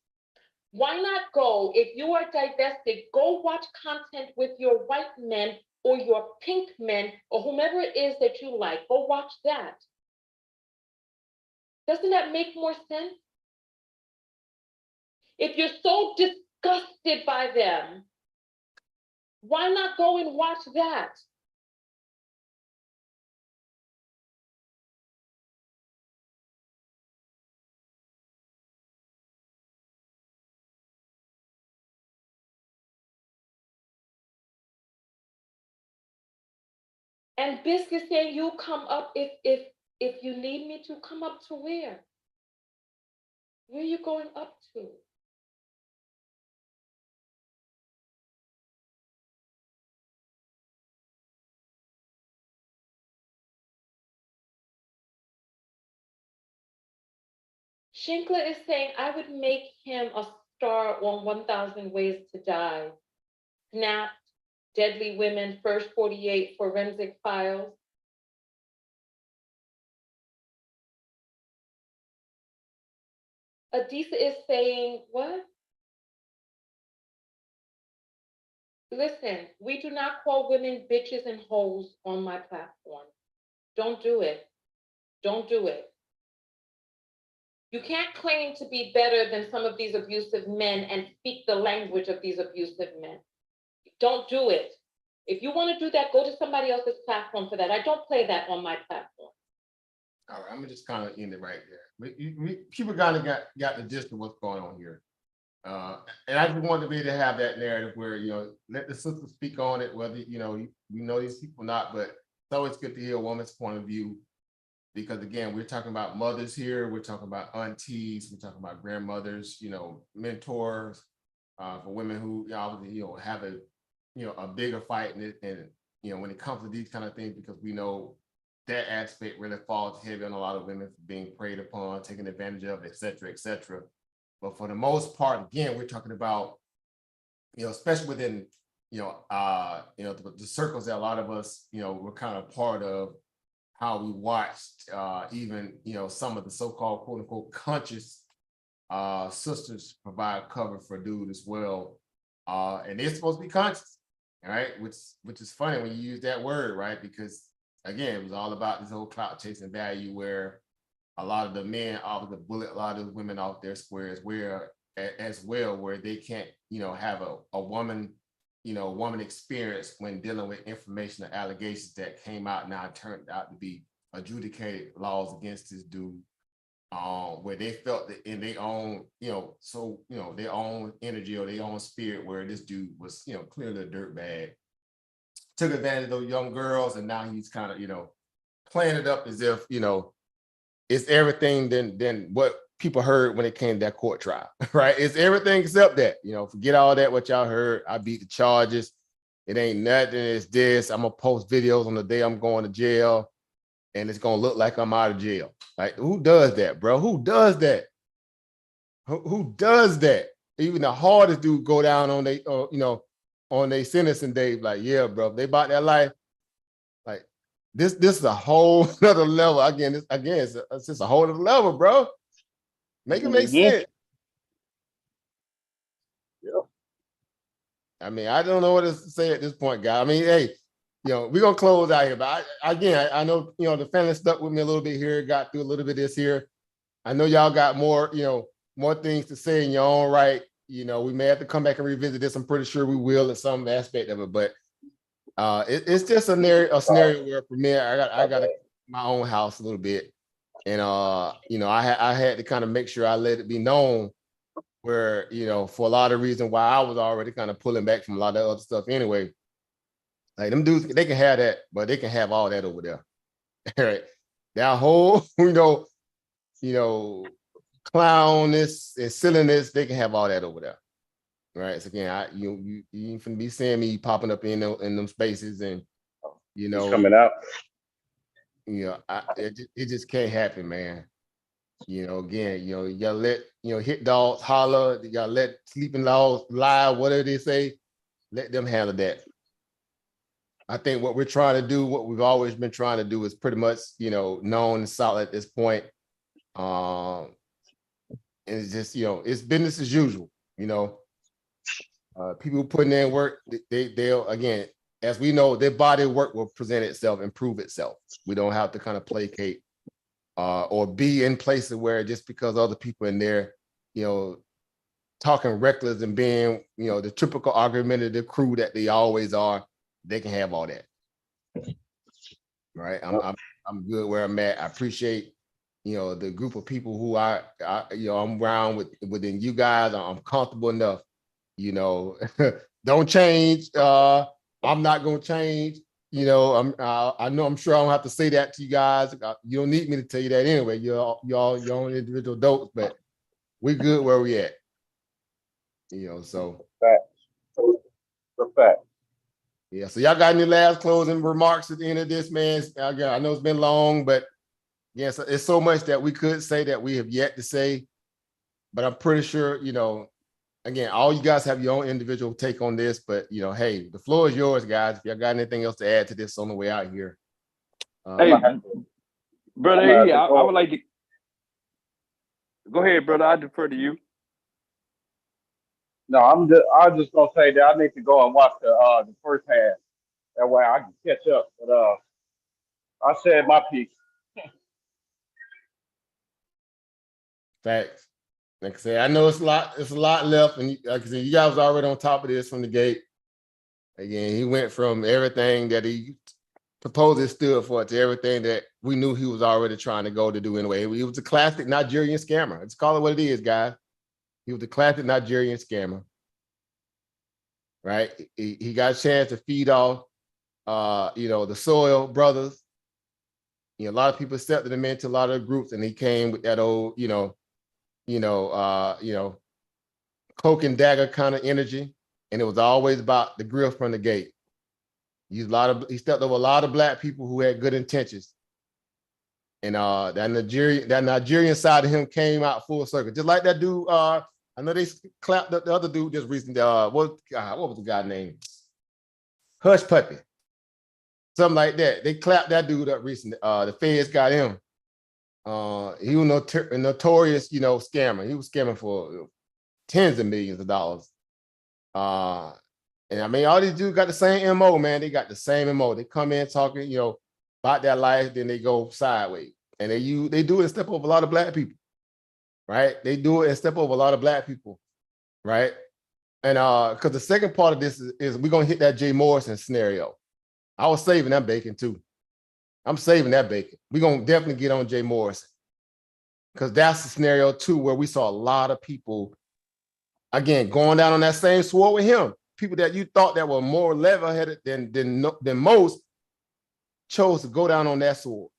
Why not go, if you are divested, go watch content with your white men or your pink men or whomever it is that you like. Go watch that. Doesn't that make more sense? If you're so disgusted by them, why not go and watch that? And Biscuit saying, you come up if you need me to. Come up to where? Where are you going up to? Shinkla is saying, I would make him a star on 1,000 Ways to Die. Snapped, Deadly Women, First 48, Forensic Files. Adisa is saying, what? Listen, we do not call women bitches and hoes on my platform. Don't do it. Don't do it. You can't claim to be better than some of these abusive men and speak the language of these abusive men. Don't do it. If you want to do that, go to somebody else's platform for that. I don't play that on my platform. All right, I'm gonna just kind of end it right there. People kind of got the gist of what's going on here. And I just wanted to be able to have that narrative where, let the sisters speak on it, whether, we know these people or not, but it's always good to hear a woman's point of view because again, we're talking about mothers here, we're talking about aunties, we're talking about grandmothers, mentors, for women who obviously, have a bigger fight and when it comes to these kind of things, because we know that aspect really falls heavy on a lot of women for being preyed upon, taken advantage of, et cetera, et cetera. But for the most part, again, we're talking about, especially within, the circles that a lot of us, were kind of part of, how we watched even, some of the so-called quote unquote conscious sisters provide cover for dude as well. And they're supposed to be conscious, right? Which is funny when you use that word, right? Because again, it was all about this whole clout chasing value where a lot of the men obviously bullet a lot of the women off their squares as well, where they can't, have a woman, woman experience when dealing with information or allegations that came out now turned out to be adjudicated laws against this dude, where they felt that in their own, their own energy or their own spirit, where this dude was, clearly a dirtbag, took advantage of those young girls, and now he's kind of, playing it up as if, it's everything than what people heard when it came to that court trial, right? It's everything except that, forget all that, what y'all heard. I beat the charges. It ain't nothing. It's this. I'm gonna post videos on the day I'm going to jail, and it's gonna look like I'm out of jail. Like, who does that, bro? Who does that? Who does that? Even the hardest dude go down on they, on their sentencing day. Like, yeah, bro, they bought their life. Like, this is a whole other level. It's just a whole other level, bro. Make it make sense. Yeah. I mean, I don't know what to say at this point, guy. I mean, hey, we're gonna close out here, but I know, the family stuck with me a little bit here, got through a little bit of this here. I know y'all got more, more things to say in your own right. We may have to come back and revisit this. I'm pretty sure we will in some aspect of it, but it's just a scenario where for me, I got my own house a little bit. And I had to kind of make sure I let it be known where, for a lot of reasons why I was already kind of pulling back from a lot of other stuff anyway. Like, them dudes, they can have that, but they can have all that over there. Right? That whole, clownness and silliness, they can have all that over there. Right. So again, you ain't finna be seeing me popping up in them spaces, and He's coming out. It just can't happen, man. Again, you gotta let hit dogs holler, you gotta let sleeping dogs lie, whatever they say, let them handle that. I think what we're trying to do, what we've always been trying to do, is pretty much, known and solid at this point. And it's just, it's business as usual, people putting in work, they'll, again, as we know, their body of work will present itself and prove itself. We don't have to kind of placate or be in places where just because other people in there, talking reckless and being, the typical argumentative crew that they always are, they can have all that. Right. I'm good where I'm at. I appreciate, the group of people who I'm around within you guys. I'm comfortable enough, don't change. I'm not going to change. I know, I'm sure I don't have to say that to you guys. You don't need me to tell you that anyway. You're all your own individual adults, but we good where we at. So. Fact. Yeah. So y'all got any last closing remarks at the end of this, man? Again, I know it's been long, but yes, it's so much that we could say that we have yet to say. But I'm pretty sure, again, all you guys have your own individual take on this, but hey, the floor is yours, guys. If y'all got anything else to add to this on the way out here. Hey, brother, I would like to go ahead, brother. I defer to you. No, I'm just gonna say that I need to go and watch the first half. That way I can catch up. But I said my piece. Facts. Like I said, I know it's a lot left, and like I said, you guys was already on top of this from the gate. Again, he went from everything that he supposedly stood for to everything that we knew he was already trying to go to do anyway. He was a classic Nigerian scammer. Let's call it what it is, guys. He was a classic Nigerian scammer. Right? He got a chance to feed off the Soil brothers. You know, a lot of people accepted him into a lot of groups, and he came with that old, cloak and dagger kind of energy, and it was always about the grill from the gate. He stepped over a lot of black people who had good intentions, and that Nigerian side of him came out full circle, just like that dude. I know they clapped the other dude just recently. What was the guy's name? Hush Puppy. Something like that. They clapped that dude up recently. The feds got him. He was a notorious, scammer. He was scamming for tens of millions of dollars. And I mean, all these dudes got the same MO, man. They got the same MO. They come in talking, about their life, then they go sideways. And they do it and step over a lot of black people, right? They do it and step over a lot of black people, right? And because the second part of this is we're gonna hit that Jay Morrison scenario. I was saving that bacon too. I'm saving that bacon. We're gonna definitely get on Jay Morrison. Because that's the scenario too, where we saw a lot of people, again, going down on that same sword with him. People that you thought that were more level-headed than most chose to go down on that sword.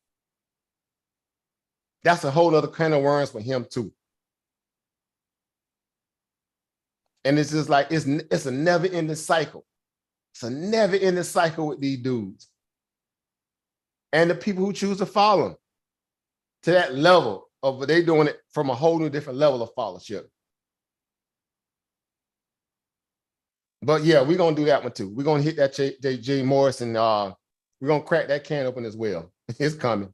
That's a whole other kind of worms for him too. And it's just like, it's a never-ending cycle. It's a never-ending cycle with these dudes. And the people who choose to follow them to that level of they doing it from a whole new different level of followership. But yeah, we're gonna do that one too. We're gonna hit that Jay Morrison. We're gonna crack that can open as well. It's coming.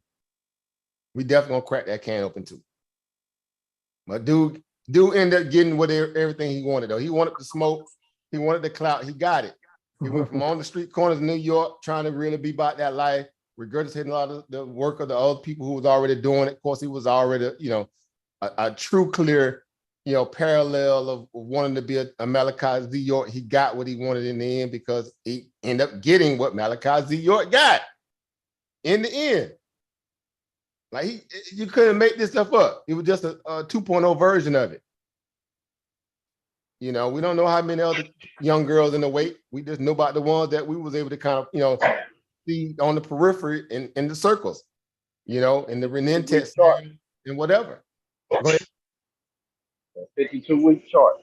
We definitely gonna crack that can open too. But dude ended up getting everything he wanted though. He wanted the smoke. He wanted the clout. He got it. He went from on the street corners of New York trying to really be about that life, regurgitating a lot of the work of the other people who was already doing it. Of course, he was already, a true, clear, parallel of wanting to be a Malachi Z. York. He got what he wanted in the end because he ended up getting what Malachi Z. York got in the end. Like you couldn't make this stuff up. It was just a 2.0 version of it. We don't know how many other young girls in the wake. We just know about the ones that we was able to kind of, see on the periphery in the circles, in the Renintets and whatever. Go ahead. 52-week chart.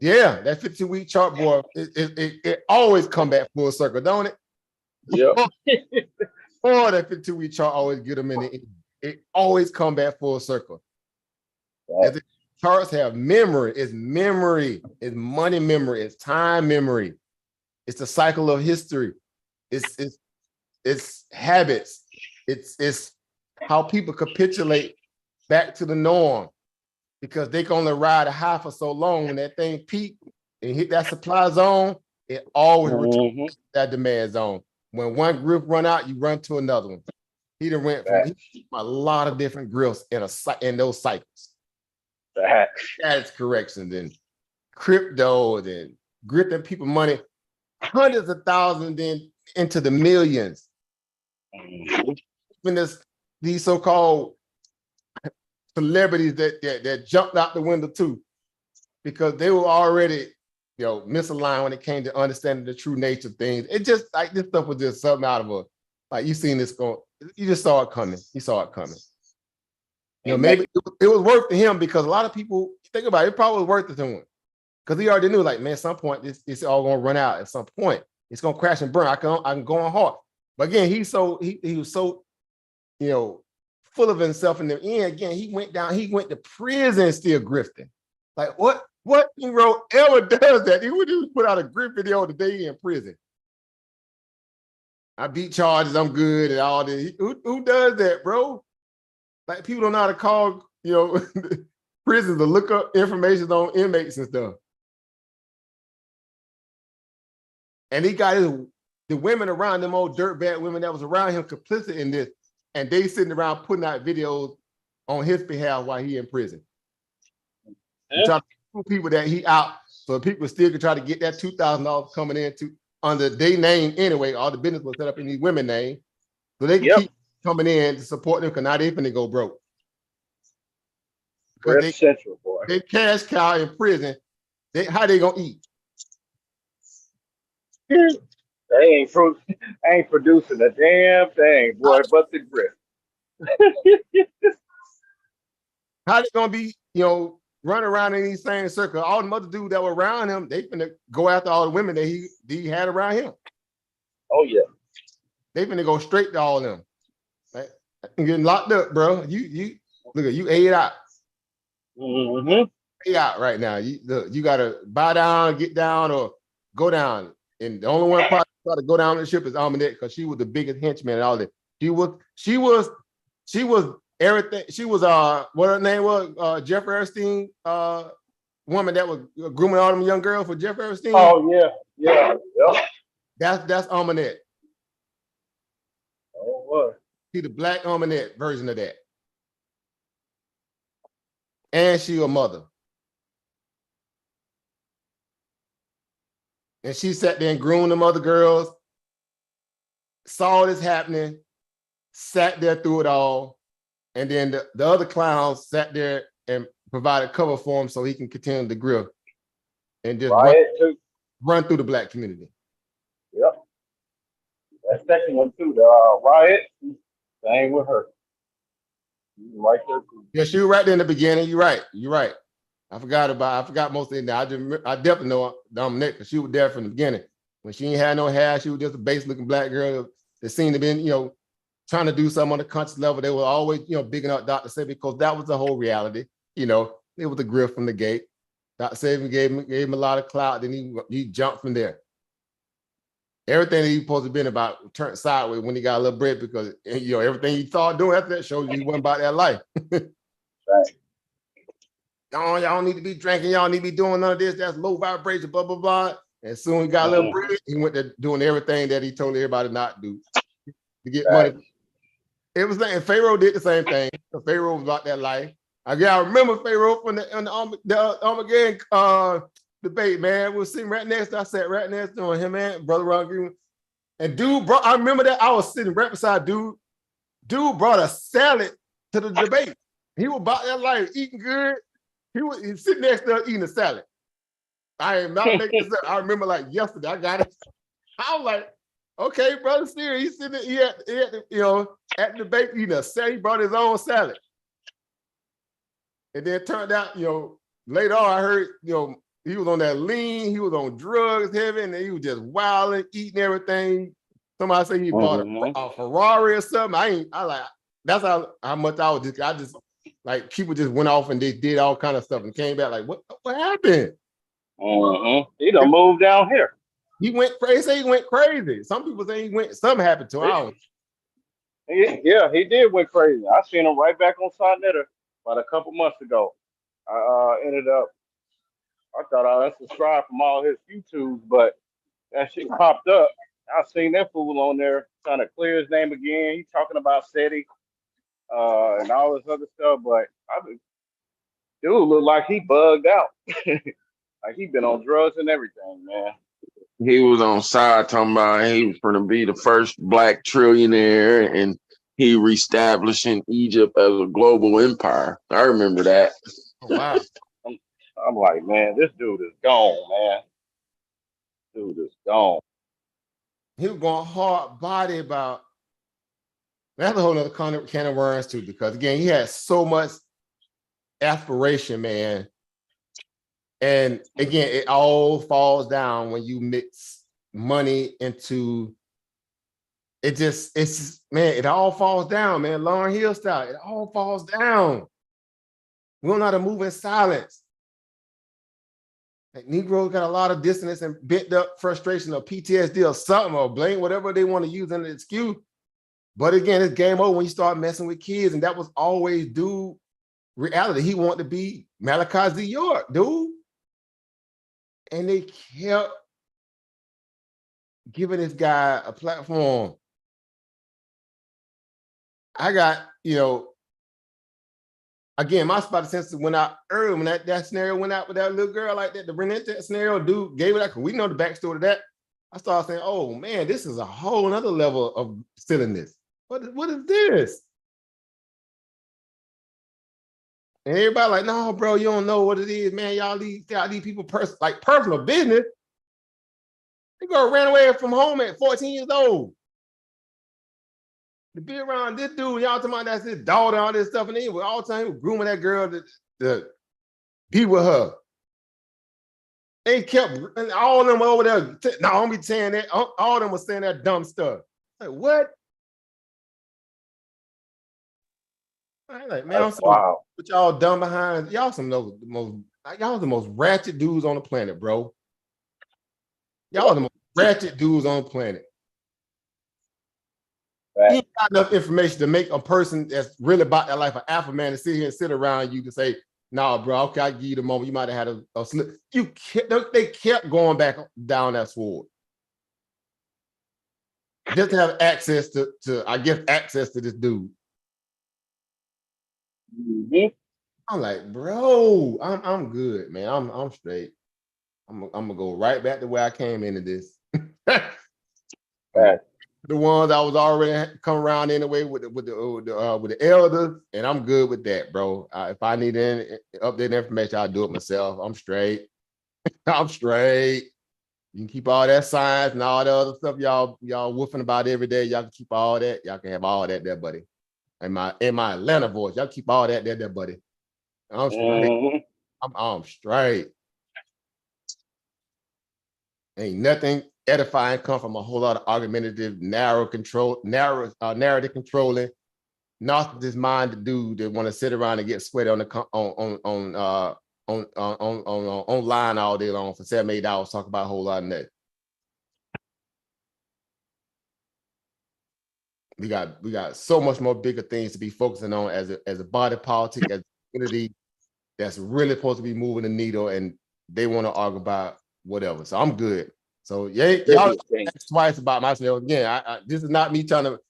Yeah, that 52-week chart, boy, it always come back full circle, don't it? Yeah. Oh, that 52-week chart always get them in the end. It always come back full circle. Right. As the charts have memory. It's money memory. It's time memory. It's the cycle of history. It's habits. It's how people capitulate back to the norm because they can only ride a high for so long. When that thing peak and hit that supply zone, it always returns to that demand zone. When one grip run out, you run to another one. He done went from a lot of different grips in those cycles. Status corrections and crypto and gripping people money, hundreds of thousands, then into the millions. When these so-called celebrities that jumped out the window too, because they were already misaligned when it came to understanding the true nature of things. It just like this stuff was just something out of you seen this going, you just saw it coming. You saw it coming. Maybe it was worth to him because a lot of people think about it, probably was worth it to him. Because he already knew, like, man, at some point it's all gonna run out. At some point, it's gonna crash and burn. I can go on hard. But again, he was so full of himself in the end. Again, he went to prison still grifting. Like what hero ever does that? He would put out a grip video the day in prison. I beat charges, I'm good, and all this. Who does that, bro? Like people don't know how to call, prisons to look up information on inmates and stuff. And he got the women around them old dirtbag women that was around him complicit in this, and they sitting around putting out videos on his behalf while he in prison. Try to prove people that he out, so people still can try to get that $2,000 coming into under their name anyway. All the business was set up in these women name, so they can keep coming in to support them because now they finna go broke. Because Central, boy. They cash cow in prison. How they gonna eat? They ain't producing a damn thing, boy, but the grip. How they gonna be, running around in these same circles? All the other dudes that were around him, they finna go after all the women that he had around him. Oh yeah. They finna go straight to all of them. Like, I'm getting locked up, bro. You look at you ate out. Mm-hmm. Ate out right now. You gotta buy down, get down, or go down. And the only one probably try to go down the ship is Almanette because she was the biggest henchman and all that. She was everything. She was what her name was, Jeff Epstein, woman that was grooming all them young girls for Jeff Epstein. Oh yeah. That's Almanette. Oh what? She the black Almanette version of that. And she a mother. And she sat there and groomed them other girls, saw this happening, sat there through it all. And then the other clowns sat there and provided cover for him so he can continue to grill and just run through the black community. Yep. That second one too, the Riot, same with her. Right there too. Yeah, she was right there in the beginning. You're right. I forgot most of it now. I definitely know Dominique because she was there from the beginning. When she ain't had no hair, she was just a base looking black girl that seemed to be, trying to do something on the conscious level. They were always, bigging up Dr. Sebi because that was the whole reality. It was a grift from the gate. Dr. Sebi gave him a lot of clout. Then he jumped from there. Everything that he supposed to been about turned sideways when he got a little bread because everything he thought doing after that shows you he wasn't about that life. Right. Y'all don't need to be drinking. Y'all need to be doing none of this. That's low vibration, blah, blah, blah. And soon he got a little bread. He went to doing everything that he told everybody not to do to get money. It was like, and Pharaoh did the same thing. Pharaoh was about that life. I remember Pharaoh from the Armageddon debate, man. We were sitting right next to, I sat right next to him, man, Brother Ron Green. And dude, bro, I remember that I was sitting right beside dude. Dude brought a salad to the debate. He was about that life, eating good. He's sitting next to us eating a salad. I am not making this up. I remember like yesterday, I got it. I was like, okay, brother, Steer, he's sitting there, at the debate eating a salad. He brought his own salad. And then it turned out, later on, I heard, he was on that lean, he was on drugs heavy, and he was just wilding, eating everything. Somebody said he bought a Ferrari or something. That's how much I just like people just went off and they did all kind of stuff and came back like, what happened? He done moved down here. He went crazy. Say he went crazy. Some people say something happened to him. Yeah, he did went crazy. I seen him right back on Sonetta about a couple months ago. I ended up, I thought I unsubscribed from all his YouTubes, but that shit popped up. I seen that fool on there trying to clear his name again. He's talking about SETI and all this other stuff, but dude looked like he bugged out. Like he been on drugs and everything, man. He was on side talking about he was going to be the first black trillionaire and he reestablishing Egypt as a global empire. I remember that. Oh, wow. I'm like, man, this dude is gone, man. Dude is gone. He was going hard body about. That's a whole other can of worms too, because again, he had so much aspiration, man. And again, it all falls down when you mix money into it all falls down, man. Lauryn Hill style, it all falls down. We don't know how to move in silence. Like Negroes got a lot of dissonance and bent up frustration or PTSD or something, or blame whatever they want to use as an excuse. But again, it's game over when you start messing with kids, and that was always dude reality. He wanted to be Malachi Z. York, dude. And they kept giving this guy a platform. I got, again, my spot sense went out early when that scenario went out with that little girl like that, the Renette scenario, dude gave it out, because we know the backstory to that. I started saying, oh man, this is a whole nother level of silliness. What is this? And everybody like, no, bro, you don't know what it is, man. Y'all leave people personal business. The girl ran away from home at 14 years old. To be around this dude, y'all talking about that's his daughter, all this stuff, and he was all the time he was grooming that girl to be with her. They kept, and all of them over there, no, don't be saying that, all of them was saying that dumb stuff. Like, what? I like, man, I'm so wow. what y'all dumb behind. Y'all the most ratchet dudes on the planet, bro. Y'all the most ratchet dudes on the planet. You ain't got enough information to make a person that's really about that life, an alpha man, to sit here and sit around you to say, nah, bro, okay, I give you the moment. You might have had a slip. They kept going back down that sword. Just to have access to I guess, access to this dude. Mm-hmm. I'm like, bro, I'm good, man. I'm straight. I'm gonna go right back to where I came into this. The ones I was already come around anyway with the elders, and I'm good with that, bro. If I need any update information, I'll do it myself. I'm straight. I'm straight. You can keep all that science and all the other stuff y'all woofing about every day. Y'all can keep all that. Y'all can have all that there, buddy. In my Atlanta voice, y'all keep all that there, buddy. I'm straight. Mm-hmm. I'm straight. Ain't nothing edifying come from a whole lot of argumentative, narrative controlling, narcissist minded dude that want to sit around and get sweaty on online all day long for $7-8 talk about a whole lot of that. We got so much more bigger things to be focusing on as a body politic, as a community that's really supposed to be moving the needle, and they want to argue about whatever. So I'm good. So yeah, y'all ask twice about myself. Again, this is not me trying to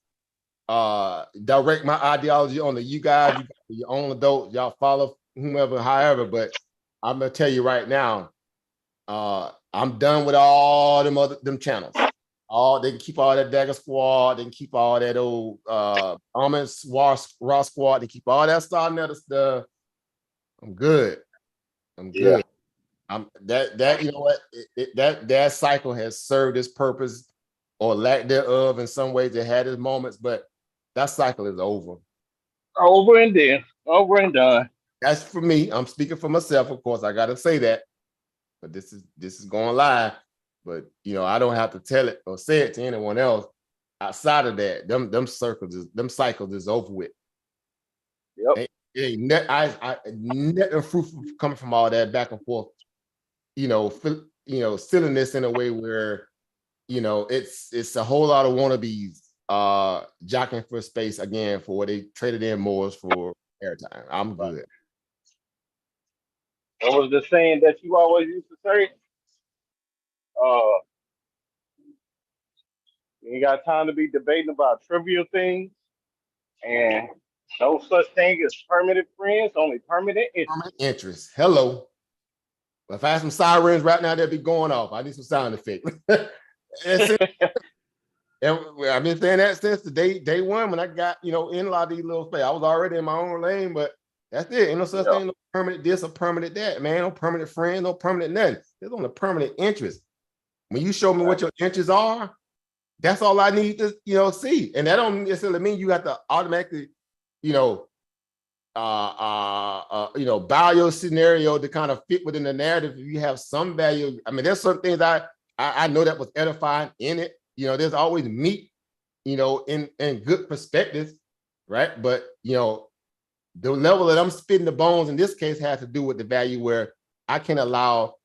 direct my ideology on you guys. You got your own adults. Y'all follow whomever, however. But I'm gonna tell you right now, I'm done with all them channels. They can keep all that Dagger Squad. They can keep all that old Almond Raw Squad. They keep all that stuff. I'm good. I'm good. That you know what, that cycle has served its purpose or lack thereof. In some ways it had its moments, but that cycle is over. Over and done. Over and done. That's for me. I'm speaking for myself, of course. I gotta say that, but this is going live. But you know, I don't have to tell it or say it to anyone else. Outside of that, them cycles is over with. Yep. Ain't nothing fruitful coming from all that back and forth. Silliness in a way where, it's a whole lot of wannabes jockeying for space again for what they traded in more for airtime. I'm good. What was the saying that you always used to say? You ain't got time to be debating about trivial things, and no such thing as permanent friends, only permanent interest. Permanent interest. Hello. If I had some sirens right now, they'd be going off. I need some sound effects. And I've been saying that since the day one when I got, in a lot of these little space. I was already in my own lane, but that's it. Ain't no such thing, no permanent this or permanent that, man. No permanent friend, no permanent nothing. There's only permanent interest. When you show me what your interests are, that's all I need to, see. And that don't necessarily mean you have to automatically, bow your scenario to kind of fit within the narrative. If you have some value, I mean, there's some things I know that was edifying in it. There's always meat, in good perspectives, right? But the level that I'm spitting the bones in this case has to do with the value where I can allow,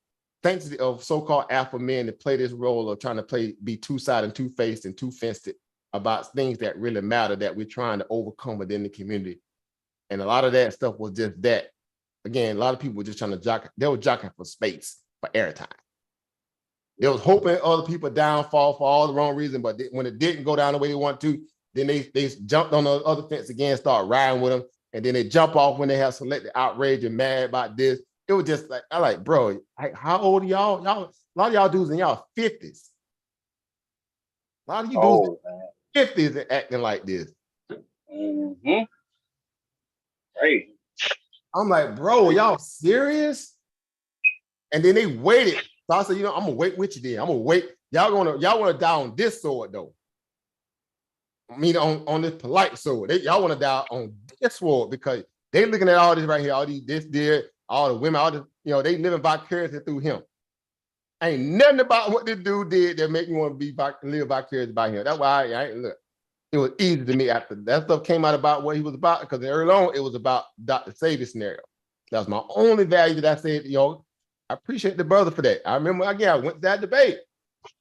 thanks to of so-called alpha men, to play this role of trying to be two-sided and two-faced and two-fenced about things that really matter that we're trying to overcome within the community. And a lot of that stuff was just that. Again, a lot of people were just trying to jockey. They were jockeying for space, for airtime. They was hoping other people downfall for all the wrong reason, but when it didn't go down the way they want to, then they jumped on the other fence again, start riding with them, and then they jump off when they have selected outrage and mad about this. It was just like, bro, how old are y'all? A lot of y'all dudes in y'all 50s. A lot of you dudes in 50s are acting like this. Mm-hmm. Right. I'm like, bro, y'all serious? And then they waited. So I said, I'm gonna wait with you then. I'm gonna wait. y'all want to die on this sword though. I mean, on this polite sword. Y'all want to die on this sword because they looking at all this right here, all these this did, all the women, all the they living vicariously through him. Ain't nothing about what this dude did that make me want to live vicariously by him. That's why I ain't look. It was easy to me after that stuff came out about what he was about, because early on it was about Dr. Savior scenario. That was my only value that I said, I appreciate the brother for that. I remember again, I went to that debate,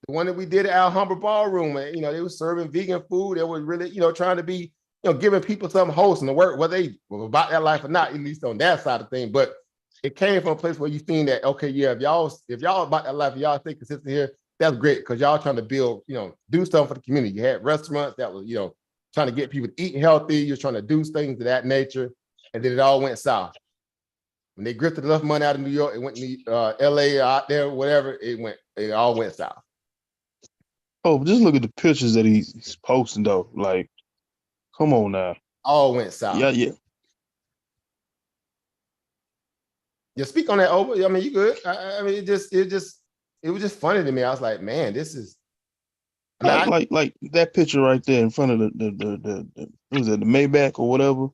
the one that we did at Alhambra Ballroom, and they were serving vegan food. They were really, trying to be, giving people something wholesome to work, whether they were about that life or not, at least on that side of things. But it came from a place where you seen that, okay, yeah, if y'all about that life, y'all stay consistent here, that's great, because y'all trying to build, do something for the community. You had restaurants that was, trying to get people to eat healthy. You're trying to do things of that nature, and then it all went south. When they grifted enough money out of New York, it went to LA, out there, whatever, it all went south. Oh, just look at the pictures that he's posting though. Like, come on now. All went south. Yeah. Yeah, speak on that, Oba. I mean, you good. I mean, it was just funny to me. I was like, man, this is like that picture right there in front of the what was it, the Maybach or whatever,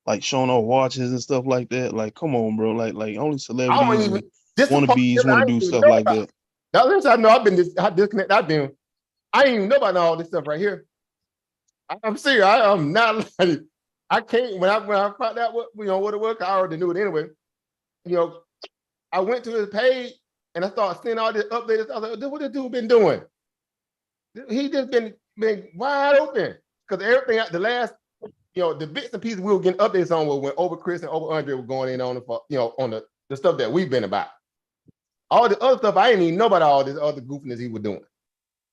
like showing off watches and stuff like that. Like, come on, bro. Like only celebrities and wannabes want to do stuff like that. That's I know I've been disconnected. I didn't even know about all this stuff right here. I'm serious. I'm not like, I can't when I found out what it was. I already knew it anyway. I went to his page and I started seeing all this updates. I was like, what this dude been doing? He just been wide open, because everything the last, the bits and pieces we were getting updates on were when Over Chris and Over Andre were going in on on the stuff that we've been about. All the other stuff I didn't even know about all this other goofiness he was doing.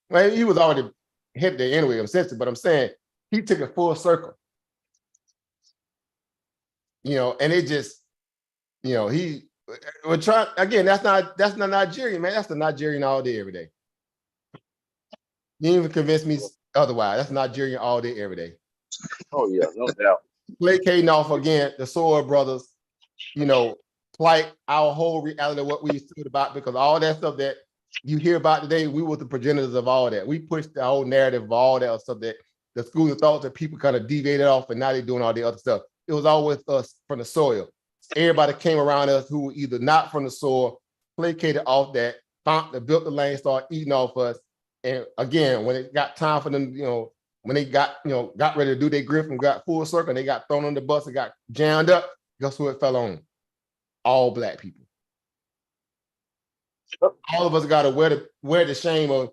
Well, he was already headed there anyway, I'm sensitive, but I'm saying he took it full circle. And it just, he would try again. That's not Nigerian, man. That's the Nigerian all day, every day. You didn't even convince me otherwise. That's Nigerian all day, every day. Oh yeah, no doubt. Placating off again the Soul Brothers, plight, our whole reality of what we stood about, because all that stuff that you hear about today, we were the progenitors of all that. We pushed the whole narrative of all that stuff that the schools of thought that people kind of deviated off, and now they're doing all the other stuff. It was always us from the soil. Everybody came around us who were either not from the soil, placated off that, built the lane, started eating off us. And again, when it got time for them, when they got ready to do their grift and got full circle, and they got thrown on the bus and got jammed up, guess who it fell on? All Black people. All of us got to wear the shame of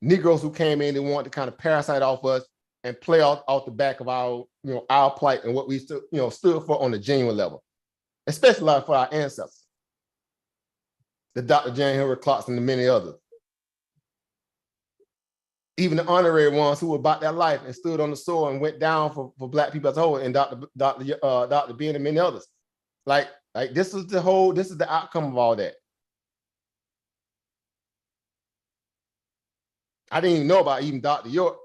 Negroes who came in and wanted to kind of parasite off us and play off the back of our plight and what we stood for on the genuine level, especially like for our ancestors, the Dr. Jane Hilary Clarkson and many others. Even the honorary ones who were about that life and stood on the soil and went down for Black people as a whole, and Dr. Ben and many others. Like this is the outcome of all that. I didn't even know about even Dr. York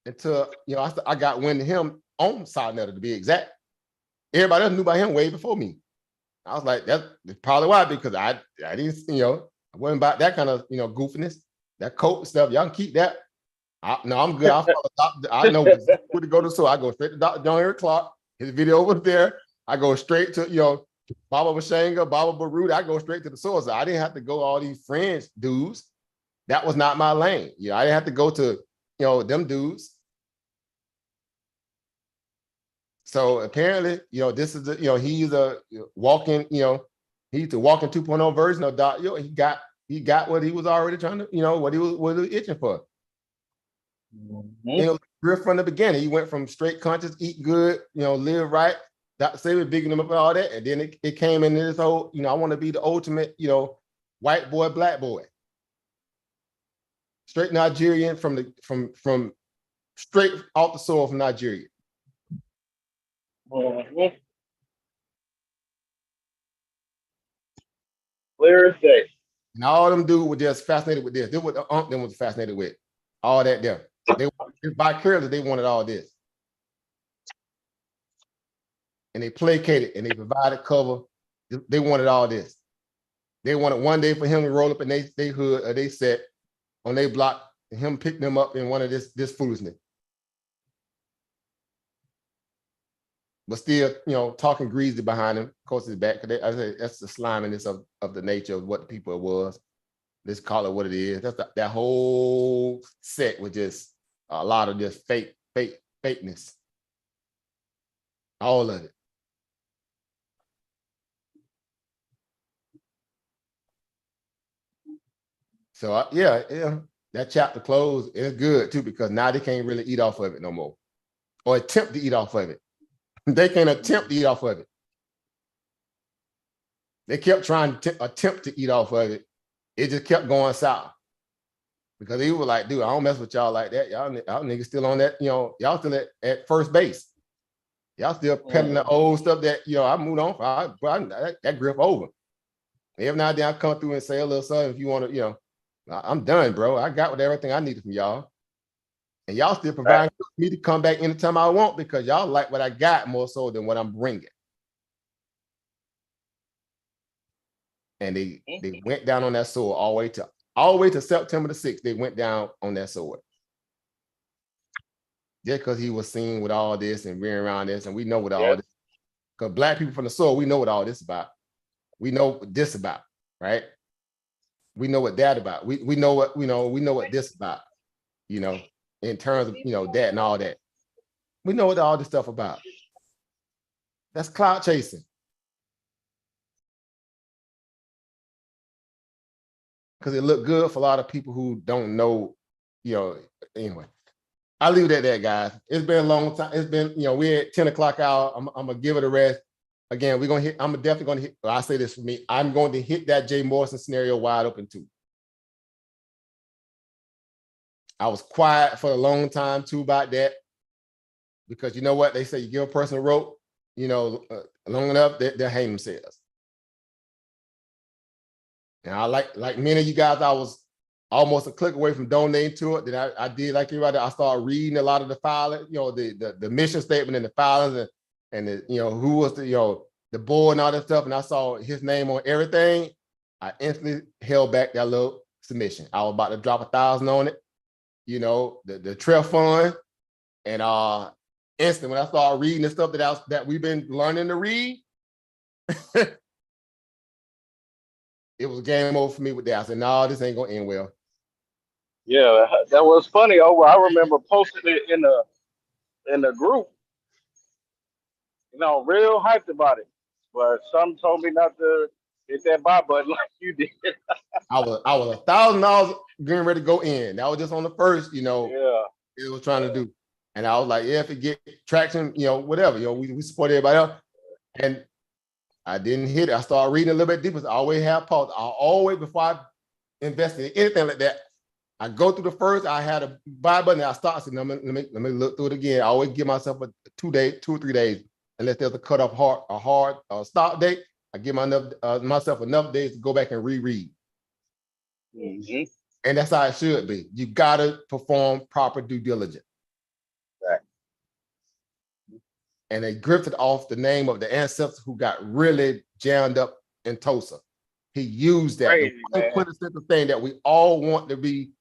until I got wind of him on Side Netter, to be exact. Everybody else knew about him way before me. I was like, that's probably why, because I didn't, I wasn't about that kind of goofiness, that coat stuff. Y'all can keep that. No, I'm good. I know where to go to. So I go straight to Dr. John Eric Clark. His video was there. I go straight to Baba Bashanga, Baba Barut. I go straight to the source. I didn't have to go all these fringe dudes. That was not my lane. I didn't have to go to them dudes. So apparently, this is he's a walking, he's a walking 2.0 version of Dr. York. He got what he was already trying to, what he was itching for. It was real from the beginning. He went from straight conscious, eat good, live right. Dr. Savior bigging him up and all that, and then it came into this whole, I want to be the ultimate, white boy, Black boy, straight Nigerian from straight off the soil from Nigeria. Clear as day. And all them dudes were just fascinated with this. This was what them was fascinated with. All that there. They vicariously, they wanted all this. And they placated and they provided cover. They wanted all this. They wanted one day for him to roll up in they hood or they set on their block, and him picking them up in one of this foolishness. But still, talking greasy behind him, of course, his back. I say that's the sliminess of the nature of what the people was. Let's call it what it is. That's that whole set was just a lot of just fakeness. All of it. So yeah, that chapter closed. It's good too, because now they can't really eat off of it no more, or attempt to eat off of it. They can't attempt to eat off of it. They kept trying to attempt to eat off of it. It just kept going south. Because he was like, dude, I don't mess with y'all like that. Y'all niggas still on that, y'all still at first base. Y'all still peddling the old stuff that, I moved on. That grip over. Every now and then I come through and say a little something if you want to, I'm done, bro. I got everything I needed from y'all. And y'all still providing for me to come back anytime I want, because y'all like what I got more so than what I'm bringing. And they went down on that sword all the way to September the 6th. They went down on that sword. Just because he was seen with all this and rearing around this, and we know what all this. Because Black people from the sword, we know what all this about. We know what this about, right? We know what that about. We know what we know what this about, in terms of that and all that. We know what all this stuff about. That's cloud chasing. Because it looked good for a lot of people who don't know, anyway. I'll leave it at that, guys. It's been a long time. It's been, we're at 10 o'clock hour. I'm gonna give it a rest. Again, I'm definitely gonna hit, I'll say this for me, I'm going to hit that Jay Morrison scenario wide open too. I was quiet for a long time too about that, because you know what? They say you give a person a rope, long enough, they'll hang themselves. And I like many of you guys, I was almost a click away from donating to it. Then I did like everybody. I started reading a lot of the filing, the mission statement and the filings, and who was the board and all that stuff. And I saw his name on everything. I instantly held back that little submission. I was about to drop 1,000 on it, the trail fund, and instantly when I started reading the stuff that we've been learning to read. It was game over for me with that. I said, no, this ain't gonna end well. Yeah, that was funny. I remember posting it in the group, real hyped about it. But some told me not to hit that buy button like you did. I was $1,000 getting ready to go in. That was just on the first, it was trying to do. And I was like, yeah, if it get traction, whatever, we support everybody else. And I didn't hit it. I started reading a little bit deeper. So I always have pause. I always, before I invested in anything like that, I go through the first, I had a buy button, and I start, I said, let me look through it again. I always give myself a 2 or 3 days, unless there's a cutoff hard stop date. I give myself enough days to go back and reread. Mm-hmm. And that's how it should be. You gotta perform proper due diligence. Right. And they grifted off the name of the ancestor who got really jammed up in Tulsa. He used that. Crazy, the one quintessential thing that we all want to be,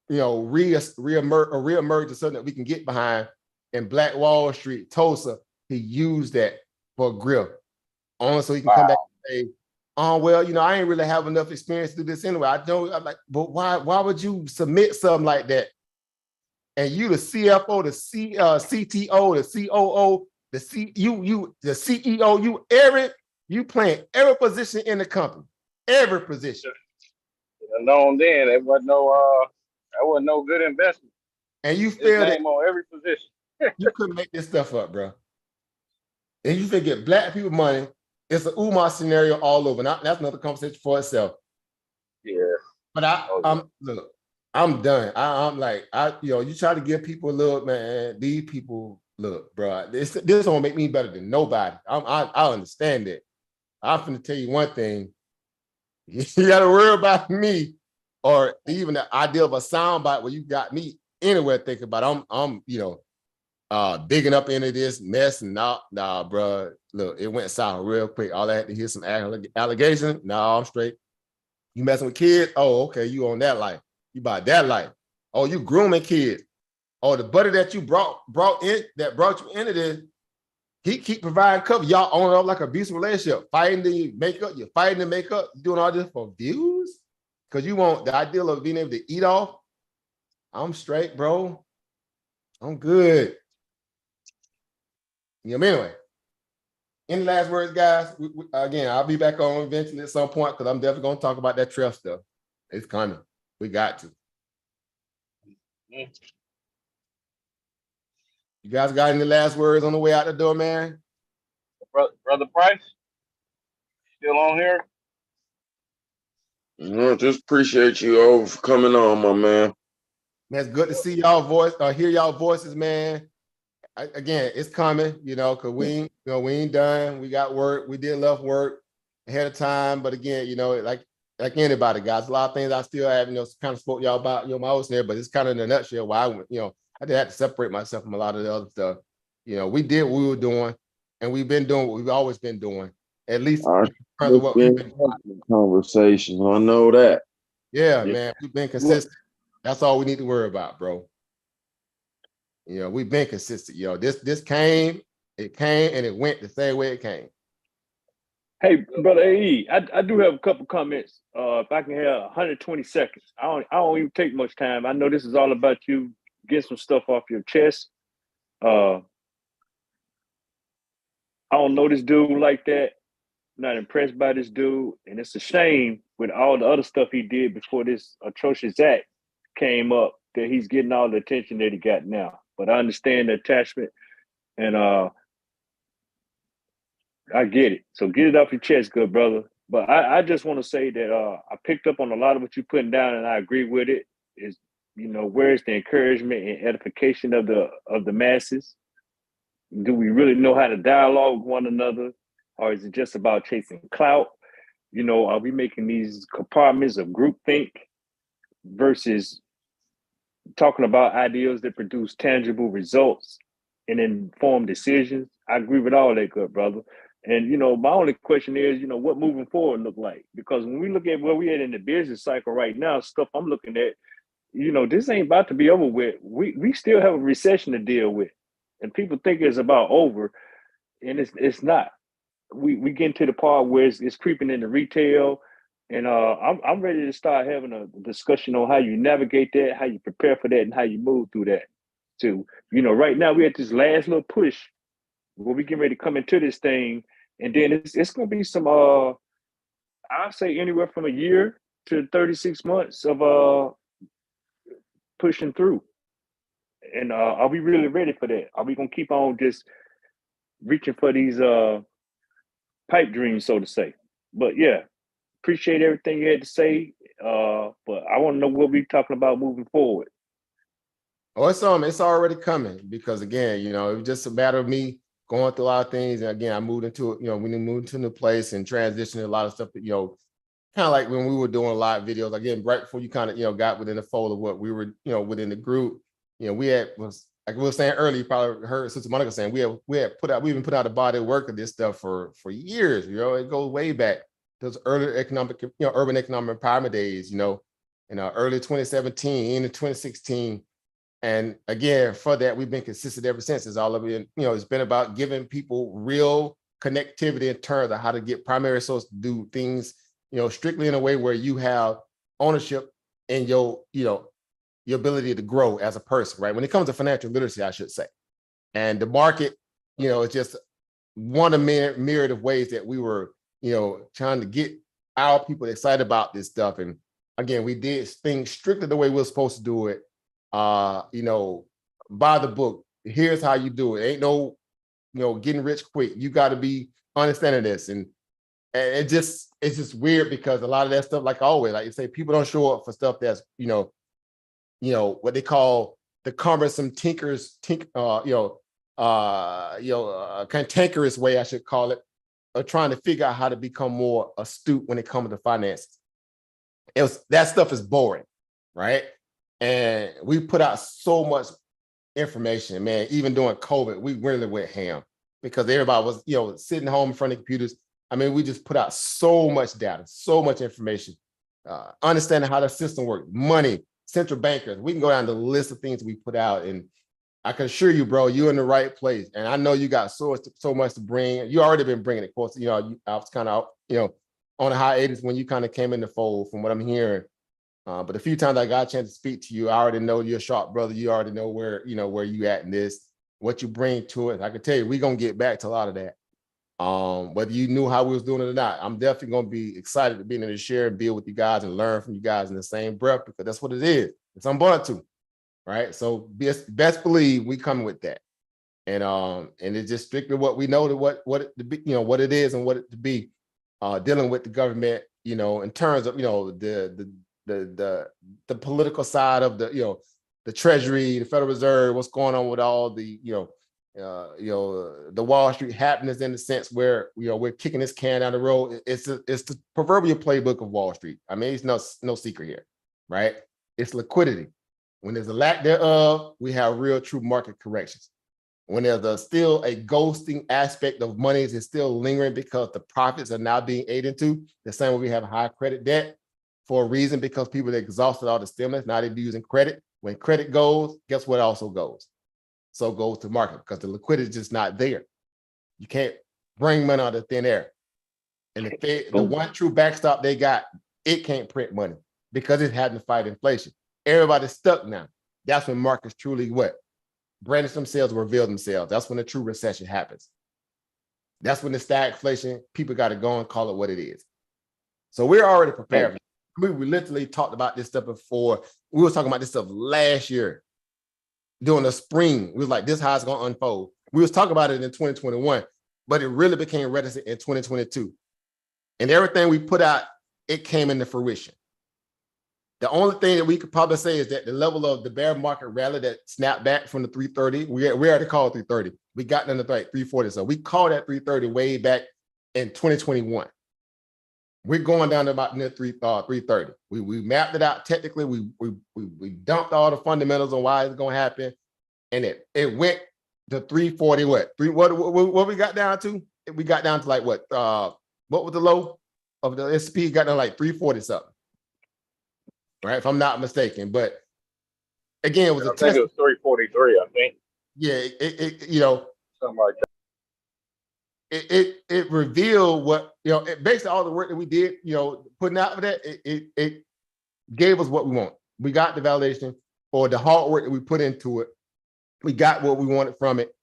reemerge so that we can get behind in Black Wall Street, Tulsa. He used that for a grip. Only so he can come back and say, oh, well, I ain't really have enough experience to do this anyway. I'm like, but why would you submit something like that? And you, the CFO, the CTO, the COO, the CEO, you playing every position in the company, every position. Known then, it wasn't no good investment. And you feel that on every position. You couldn't make this stuff up, bro. And you forget Black people money. It's an Umar scenario all over. Now, that's another conversation for itself. Yeah. But look, I'm done. I'm like, you try to give people a look, man. These people, look, bro. This don't make me better than nobody. I understand that. I'm finna tell you one thing. You gotta worry about me, or even the idea of a soundbite where you got me anywhere thinking about. I'm digging up into this mess, and nah, bro. Look, it went south real quick. All I had to hear some allegations. Nah, I'm straight. You messing with kids? Oh, okay, you on that life. You about that life. Oh, you grooming kids. Oh, the buddy that you brought you into this, he keep providing cover. Y'all on up like an abusive relationship, fighting the makeup, you're fighting the makeup, doing all this for views? Because you want the ideal of being able to eat off. I'm straight, bro. I'm good. Anyway, any last words, guys? Again, I'll be back on eventually at some point because I'm definitely going to talk about that trail stuff. It's coming. We got to. You guys got any last words on the way out the door, man? Brother Price, still on here? Just appreciate you over for coming on, my man. Man, it's good to see y'all voice, hear y'all voices, man. Again, it's coming, because we ain't done. We got work. We did enough work ahead of time. But again, like anybody, guys, a lot of things I still have, kind of spoke y'all about, my host there, but it's kind of in a nutshell why I went, I did have to separate myself from a lot of the other stuff. We did what we were doing, and we've been doing what we've always been doing, at least in terms of what we've been doing. Conversation. I know that. Yeah, man, we've been consistent. That's all we need to worry about, bro. We've been consistent. This came, and it went the same way it came. Hey, brother AE, I do have a couple comments. If I can have 120 seconds, I don't even take much time. I know this is all about you getting some stuff off your chest. I don't know this dude like that. Not impressed by this dude, and it's a shame with all the other stuff he did before this atrocious act came up that he's getting all the attention that he got now. But I understand the attachment, and I get it. So get it off your chest, good brother. But I just want to say that I picked up on a lot of what you're putting down, and I agree with it. Is where's the encouragement and edification of the masses? Do we really know how to dialogue with one another? Or is it just about chasing clout? Are we making these compartments of groupthink versus talking about ideas that produce tangible results and informed decisions? I agree with all that, good brother. And, my only question is, what moving forward look like? Because when we look at where we at in the business cycle right now, stuff I'm looking at, this ain't about to be over with. We still have a recession to deal with. And people think it's about over, and it's not. We getting to the part where it's creeping into retail, and I'm ready to start having a discussion on how you navigate that, how you prepare for that, and how you move through that. So right now we're at this last little push where we get ready to come into this thing, and then it's going to be some I'll say anywhere from a year to 36 months of pushing through. And are we really ready for that? Are we going to keep on just reaching for these pipe dreams, so to say? But yeah, appreciate everything you had to say. But I want to know what we're talking about moving forward. Oh, it's already coming, because again, it was just a matter of me going through a lot of things. And again, I moved into we moved to a new place and transitioning a lot of stuff that, kind of like when we were doing live videos, again, right before you kind of, got within the fold of what we were, within the group, we had, like we were saying earlier, you probably heard Sister Monica saying, we even put out a body of work of this stuff for years. It goes way back. Those early economic, urban economic empowerment days, in early 2017 into 2016. And again, for that, we've been consistent ever since. It's all of it, it's been about giving people real connectivity in terms of how to get primary source to do things, strictly in a way where you have ownership in your ability to grow as a person, right? When it comes to financial literacy, I should say. And the market, is just one of myriad of ways that we were, trying to get our people excited about this stuff. And again, we did things strictly the way we're supposed to do it. By the book. Here's how you do it. Ain't no, getting rich quick. You got to be understanding this. And it's just weird, because a lot of that stuff, like always, like you say, people don't show up for stuff that's, what they call the cumbersome cantankerous way, I should call it, of trying to figure out how to become more astute when it comes to finances. That stuff is boring, right? And we put out so much information, man. Even during COVID, we really went ham, because everybody was, sitting home in front of computers. I mean, we just put out so much data, so much information, understanding how the system works, money, central bankers. We can go down the list of things we put out, and I can assure you, bro, you're in the right place. And I know you got so much to bring. You already been bringing it. Of course, I was kind of, on a hiatus when you kind of came in the fold, from what I'm hearing. But the few times I got a chance to speak to you, I already know you're a sharp brother. You already know where you at in this, what you bring to it. I can tell you, we're gonna get back to a lot of that. Whether you knew how we was doing it or not, I'm definitely gonna be excited to be able to share and build with you guys and learn from you guys in the same breath, because that's what it is. It's Ubuntu, right? So best believe we come with that, and it's just strictly what we know, to what it to be, what it is and what it to be, dealing with the government, in terms of the political side of the Treasury, the Federal Reserve, what's going on with all the the Wall Street happenings, in the sense where we're kicking this can down the road. It's the proverbial playbook of Wall Street. I mean, it's no secret here, right? It's liquidity. When there's a lack thereof, we have real true market corrections. When there's still a ghosting aspect of money is still lingering because the profits are now being aided into, the same way we have high credit debt for a reason, because people exhausted all the stimulus. Now they're using credit. When credit goes, guess what also goes? So goes to market, because the liquidity is just not there. You can't bring money out of thin air. And the one true backstop they got, it can't print money because it's having to fight inflation. Everybody's stuck now. That's when markets truly brandish themselves, reveal themselves. That's when the true recession happens. That's when the stagflation, people got to go and call it what it is. So we're already prepared. We literally talked about this stuff before. We were talking about this stuff last year during the spring. We was like, this is how it's going to unfold. We was talking about it in 2021, but it really became reticent in 2022. And everything we put out, it came into fruition. The only thing that we could probably say is that the level of the bear market rally that snapped back from the 330, we already called 330. We got into the 340. So we called that 330 way back in 2021. We're going down to about near 330. We mapped it out technically. We dumped all the fundamentals on why it's going to happen, and it went to 340. What we got down to? We got down to like what? What was the low of the SP? Got down to like 340 something, right? If I'm not mistaken. But again, it was I think it was 343. I think. Yeah, something like that. It revealed what, basically all the work that we did, putting out for that, it gave us what we want. We got the validation for the hard work that we put into it. We got what we wanted from it.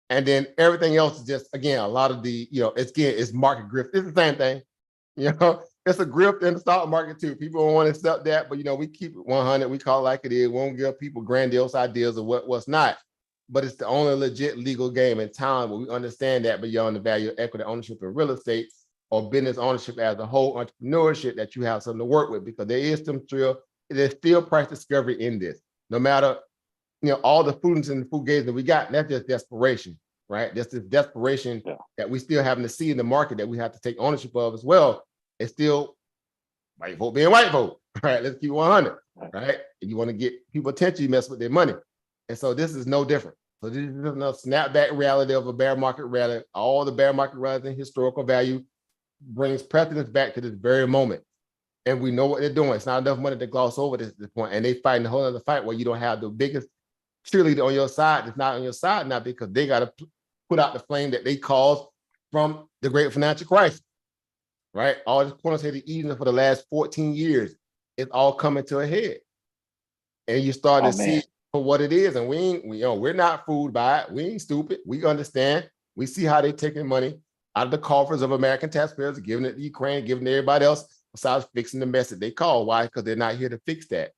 And then everything else is just, again, a lot of the, it's market grift. It's the same thing. It's a grift in the stock market too. People don't want to accept that, but we keep it 100. We call it like it is. We won't give people grandiose ideas of what's not. But it's the only legit legal game in town where we understand that beyond the value of equity ownership in real estate or business ownership as a whole, entrepreneurship, that you have something to work with, because there's still price discovery in this. No matter, all the food and the food games that we got, that's just desperation, right? That's this desperation that we still having to see in the market that we have to take ownership of as well. It's still white vote being white vote, right? Let's keep 100, right? And you want to get people attention, you mess with their money. And so this is no different. So this is another snapback reality of a bear market rally. All the bear market rallies in historical value brings precedence back to this very moment. And we know what they're doing. It's not enough money to gloss over this point. And they fighting a whole other fight where you don't have the biggest cheerleader on your side. It's not on your side now because they got to put out the flame that they caused from the great financial crisis, right? All this quantitative easing for the last 14 years, it's all coming to a head. And you start to see for what it is, and we're not fooled by it. We ain't stupid. We understand. We see how they taking money out of the coffers of American taxpayers, giving it to Ukraine, giving it to everybody else, besides fixing the mess that they call. Why? Because they're not here to fix that.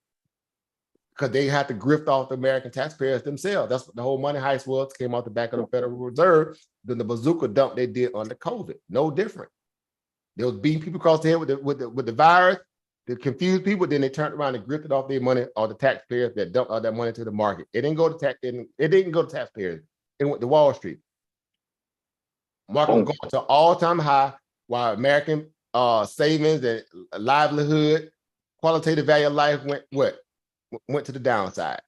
Because they have to grift off the American taxpayers themselves. That's what the whole money heist was. Came off the back of the Federal Reserve, then the bazooka dump they did under COVID. No different. They was beating people across the head with the virus. They confused people, then they turned around and grifted off their money, or the taxpayers that dumped all that money to the market. It didn't go to taxpayers. It went to Wall Street. Market was going to all-time high, while American savings and livelihood, qualitative value of life went to the downside.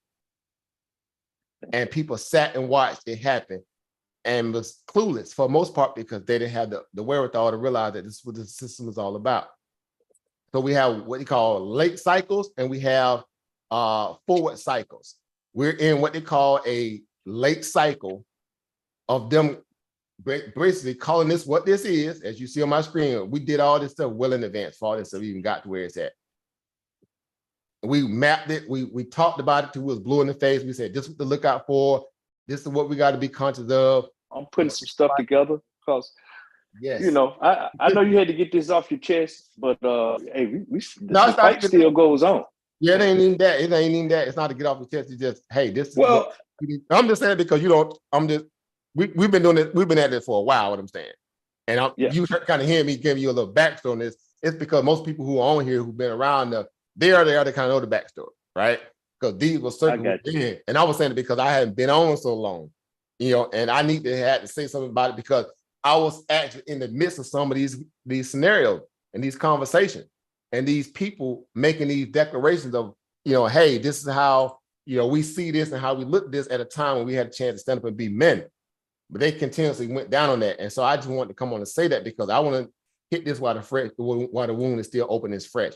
And people sat and watched it happen and was clueless for the most part because they didn't have the wherewithal to realize that this is what the system is all about. So we have what you call late cycles, and we have forward cycles. We're in what they call a late cycle of them basically calling this what this is. As you see on my screen, we did all this stuff well in advance for all this stuff even got to where it's at. We mapped it, we talked about it till we was blue in the face. We said, this is what to look out for. This is what we got to be conscious of. I'm putting some stuff together because, yes, you know, I know you had to get this off your chest, but hey, no, the fight still goes on. Yeah, it ain't even that. It ain't even that. It's not to get off the chest. It's just, hey, this is what I'm just saying because you don't. We've been doing it. We've been at this for a while. What I'm saying, and you kind of hear me giving you a little backstory on this. It's because most people who are on here who've been around, they kind of know the backstory, right? Because these were certain, and I was saying it because I hadn't been on so long, you know, and I need to have to say something about it because I was actually in the midst of some of these scenarios and these conversations and these people making these declarations of, you know, hey, this is how, you know, we see this and how we look at this at a time when we had a chance to stand up and be men. But they continuously went down on that. And so I just wanted to come on and say that because I want to hit this while the wound is still open, is fresh.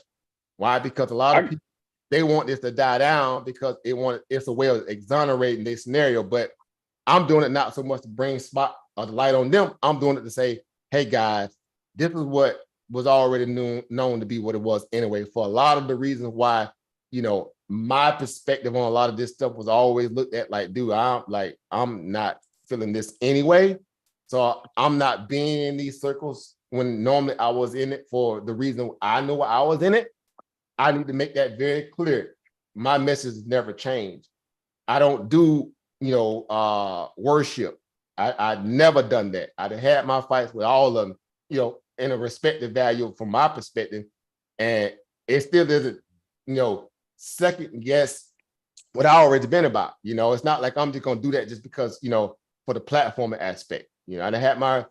Why? Because a lot of people, they want this to die down because it's a way of exonerating their scenario. But I'm doing it not so much to bring spot or the light on them. I'm doing it to say, hey guys, this is what was already known to be what it was anyway. For a lot of the reasons why, you know, my perspective on a lot of this stuff was always looked at like, dude, I'm not feeling this anyway. So I'm not being in these circles when normally I was in it for the reason I know I was in it. I need to make that very clear. My message has never changed. I don't do, you know, worship. I've never done that. I'd had my fights with all of them, you know, in a respective value from my perspective. And it still doesn't, you know, second guess what I already been about. You know, it's not like I'm just gonna do that just because, you know, for the platform aspect. You know, I had my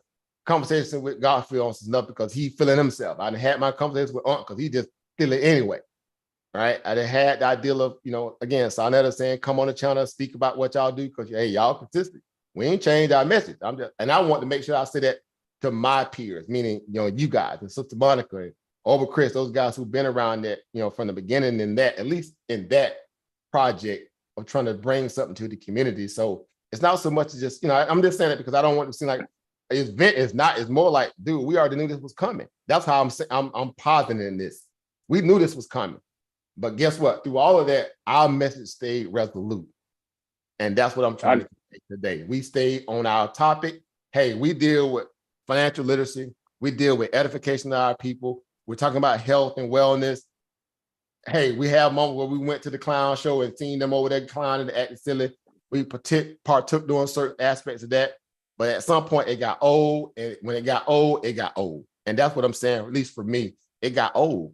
conversation with Godfrey on some stuff because he feeling himself. I had my conversation with Unc because he just feeling anyway. Right. I had the ideal of, you know, again, Sonetta saying, come on the channel, speak about what y'all do, because hey, y'all consistent. We ain't changed our message. And I want to make sure I say that to my peers, meaning, you know, you guys and Sister Monica and over Chris, those guys who've been around that, you know, from the beginning in that, at least in that project of trying to bring something to the community. So it's not so much as just, you know, I'm just saying it because I don't want it to seem like this event is not, it's more like, dude, we already knew this was coming. That's how I'm positing in this. We knew this was coming. But guess what? Through all of that, our message stayed resolute. And that's what I'm trying to make today. We stayed on our topic. Hey, we deal with financial literacy. We deal with edification of our people. We're talking about health and wellness. Hey, we have moments where we went to the clown show and seen them over there clowning and acting silly. We partook doing certain aspects of that. But at some point, it got old. And when it got old, it got old. And that's what I'm saying, at least for me, it got old.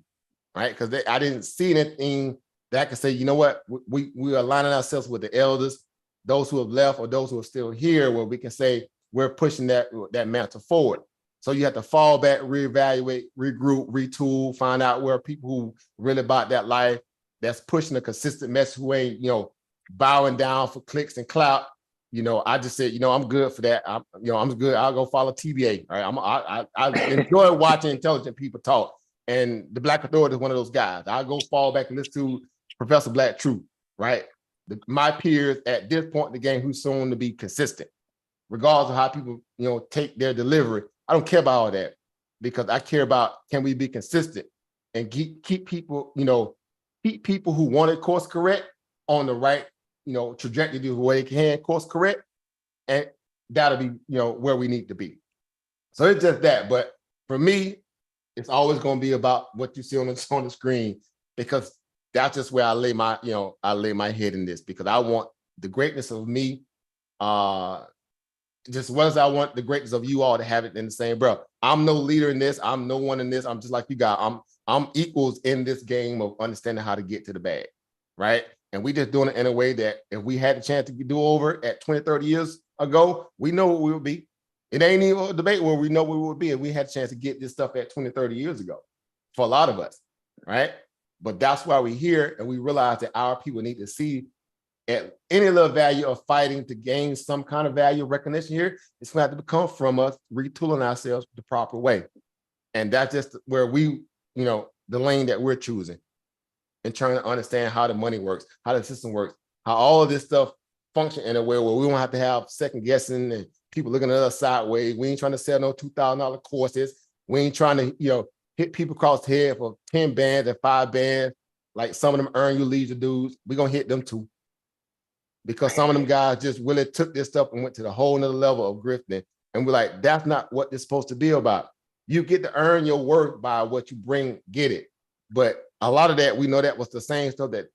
Right? Because I didn't see anything that I could say, you know what, we are aligning ourselves with the elders, those who have left or those who are still here, where we can say we're pushing that mantle forward. So you have to fall back, reevaluate, regroup, retool, find out where people who really about that life, that's pushing a consistent message, who ain't, you know, bowing down for clicks and clout. You know, I just said, you know, I'm good for that. I'm good. I'll go follow TBA. All right. I enjoy watching intelligent people talk. And the Black Authority is one of those guys. I'll go fall back and listen to Professor Black Truth, right? My peers at this point in the game who's soon to be consistent, regardless of how people, you know, take their delivery. I don't care about all that because I care about, can we be consistent and keep people, you know, keep people who want to course correct on the right, you know, trajectory the way they can course correct. And that'll be, you know, where we need to be. So it's just that. But for me, it's always going to be about what you see on the screen, because that's just where I lay my, you know, I lay my head in this, because I want the greatness of me, just as well as I want the greatness of you all to have it in the same, bro. I'm no leader in this. I'm no one in this. I'm just like you guys. I'm equals in this game of understanding how to get to the bag, right? And we just doing it in a way that if we had the chance to do over at 20, 30 years ago, we know what we would be. It ain't even a debate where we know where we would be if we had a chance to get this stuff at 20, 30 years ago for a lot of us, right? But that's why we're here, and we realize that our people need to see at any little value of fighting to gain some kind of value of recognition here. It's going to have to come from us retooling ourselves the proper way. And that's just where we, you know, the lane that we're choosing. and trying to understand how the money works, how the system works, how all of this stuff function in a way where we don't have to have second guessing and people looking at us sideways. We ain't trying to sell no $2,000 courses. We ain't trying to, hit people across the head for 10 bands and 5 bands. Like some of them earn you leisure dudes. We're going to hit them too. Because some of them guys just really took this stuff and went to the whole nother level of grifting. And we're like, that's not what it's supposed to be about. You get to earn your worth by what you bring, get it. But a lot of that, we know that was the same stuff that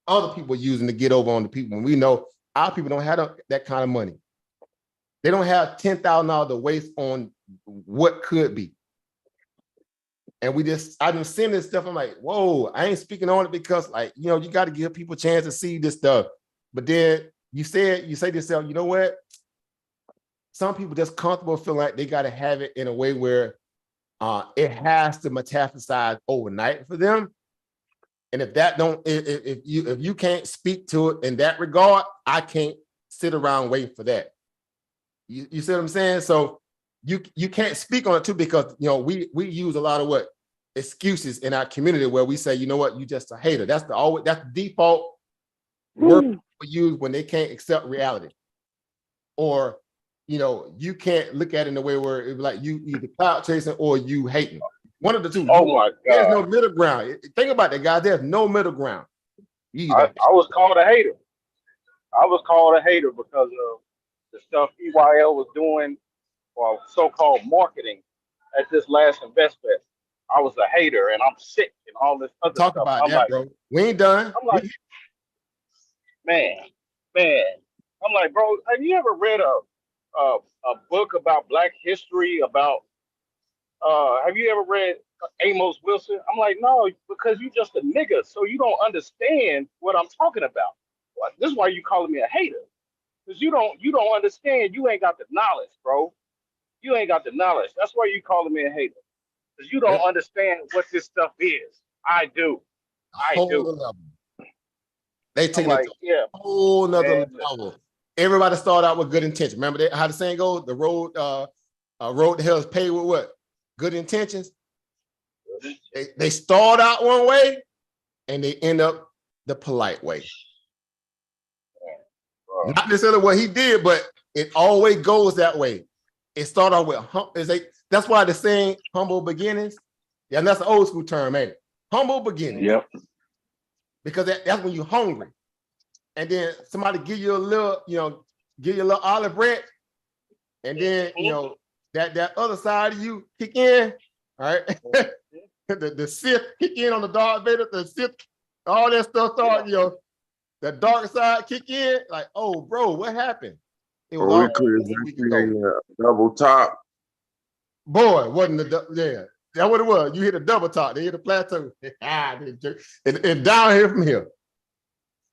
other people using to get over on the people. And we know our people don't have that kind of money. They don't have $10,000 to waste on what could be. And I've been seeing this stuff. I'm like, whoa, I ain't speaking on it because you got to give people a chance to see this stuff. But then you say to yourself, you know what? Some people just comfortable feeling like they got to have it in a way where it has to metastasize overnight for them. And if you can't speak to it in that regard, I can't sit around waiting for that. You see what I'm saying? So you can't speak on it too, because we use a lot of excuses in our community where we say, you know what, you just a hater. That's the default word we use when they can't accept reality. Or you can't look at it in a way where it's like you either clout chasing or you hating. One of the two. Oh my God. There's no middle ground. Think about that, guys. There's no middle ground. I was called a hater. I was called a hater because of the stuff EYL was doing, or so-called marketing at this last Invest Fest. I was a hater and I'm sick and all this other Talk stuff. about I'm that, like, bro. We ain't done. I'm like, man. I'm like, bro, have you ever read a book about Black history? Have you ever read Amos Wilson? I'm like, no, because you just a nigga, so you don't understand what I'm talking about. This is why you calling me a hater, because you don't understand. You ain't got the knowledge, bro. You ain't got the knowledge. That's why you calling me a hater, because you don't understand what this stuff is. I do. I do. Level. They take like, it a whole nother level. Everybody started out with good intention. Remember how the saying goes? The road to hell is paved with what? Good intentions. They start out one way and they end up the polite way. Not necessarily what he did, but it always goes that way. It started out with that's why the saying humble beginnings. Yeah, and that's an old school term, ain't it? Humble beginnings. Yep. Because that's when you're hungry. And then somebody give you a little, give you a little olive bread, and then that other side of you kick in, all right? the Sith kick in on the Darth Vader, the Sith, all that stuff start, the dark side kick in, like, oh, bro, what happened? It was all a double top. Boy, wasn't that's what it was. You hit a double top, they hit a plateau. and down here from here.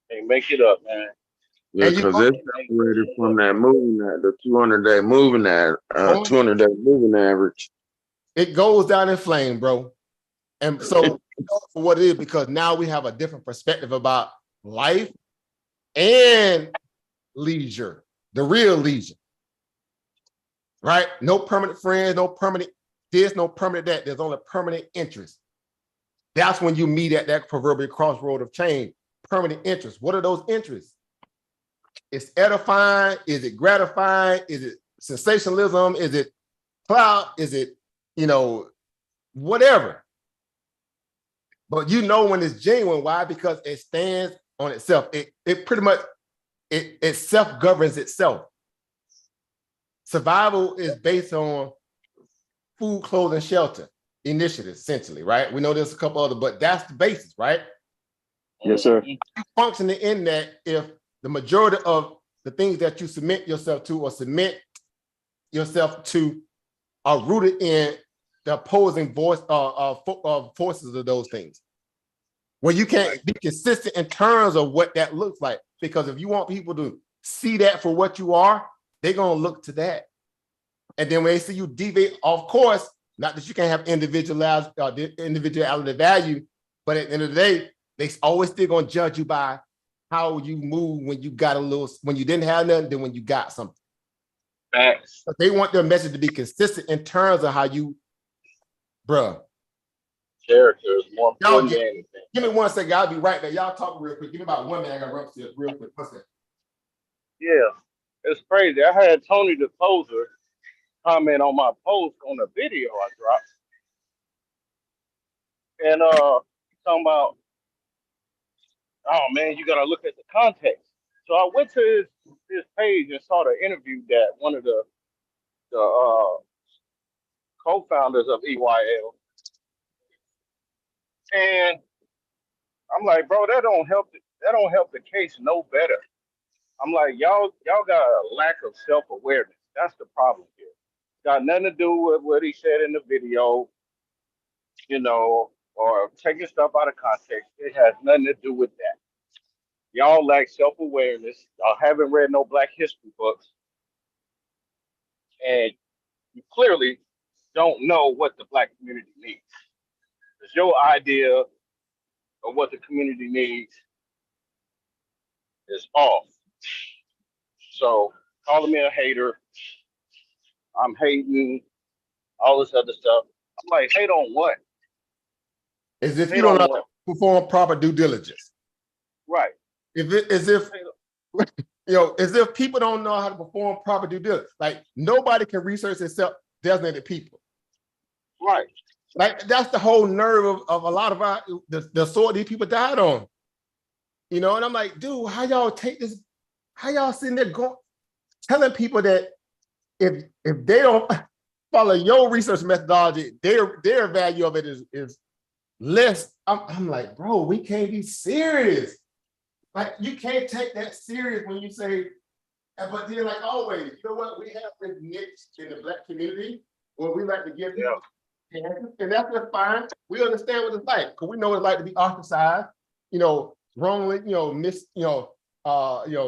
Hey, make it up, man. Yeah, because it's separated from that moving, the 200-day moving, 200-day moving average. It goes down in flame, bro. And so for what it is, because now we have a different perspective about life and leisure, the real leisure, right? No permanent friends, no permanent this, no permanent that. There's only permanent interest. That's when you meet at that proverbial crossroad of change. Permanent interest. What are those interests? It's edifying. Is it gratifying? Is it sensationalism? Is it clout? Is it, whatever? But when it's genuine. Why? Because it stands on itself. It pretty much, it self-governs itself. Survival is based on food, clothing, shelter initiatives, essentially, right? We know there's a couple other, but that's the basis, right? Yes, sir. Functioning in that, if the majority of the things that you submit yourself to or submit yourself to are rooted in the opposing forces of those things, where you can't be consistent in terms of what that looks like. Because if you want people to see that for what you are, they're going to look to that. And then when they see you deviate, of course, not that you can't have individuality value, but at the end of the day, they always still going to judge you by how you move when you didn't have nothing, then when you got something. Facts. But they want their message to be consistent in terms of how you, bruh. character is more Y'all important than anything. give me 1 second. I'll be right back. Y'all talk real quick. Give me about 1 minute. I got to run upstairs real quick. 1 second. Yeah, it's crazy. I had Tony the Closer comment on my post on the video I dropped, and talking about, oh man, you gotta look at the context. So I went to his page and saw the interview that one of the co-founders of EYL, and I'm like, bro, that don't help the case no better. I'm like, y'all got a lack of self-awareness. That's the problem here. Got nothing to do with what he said in the video, or taking stuff out of context. It has nothing to do with that. Y'all lack self-awareness. Y'all haven't read no Black history books. And you clearly don't know what the Black community needs. Because your idea of what the community needs is off. So calling me a hater, I'm hating, all this other stuff. I'm like, hate on what? As if you don't know how to perform proper due diligence. Right. As if people don't know how to perform proper due diligence. Like nobody can research except designated people. Right. Like that's the whole nerve of a lot of the sword these people died on. And I'm like, dude, how y'all take this? How y'all sitting there telling people that if they don't follow your research methodology, their value of it is less. I'm like, bro, we can't be serious. Like you can't take that serious when you say, but then like always, you know what? We have this niche in the Black community where we like to give people, and that's just fine. We understand what it's like because we know what it's like to be ostracized, wrongly,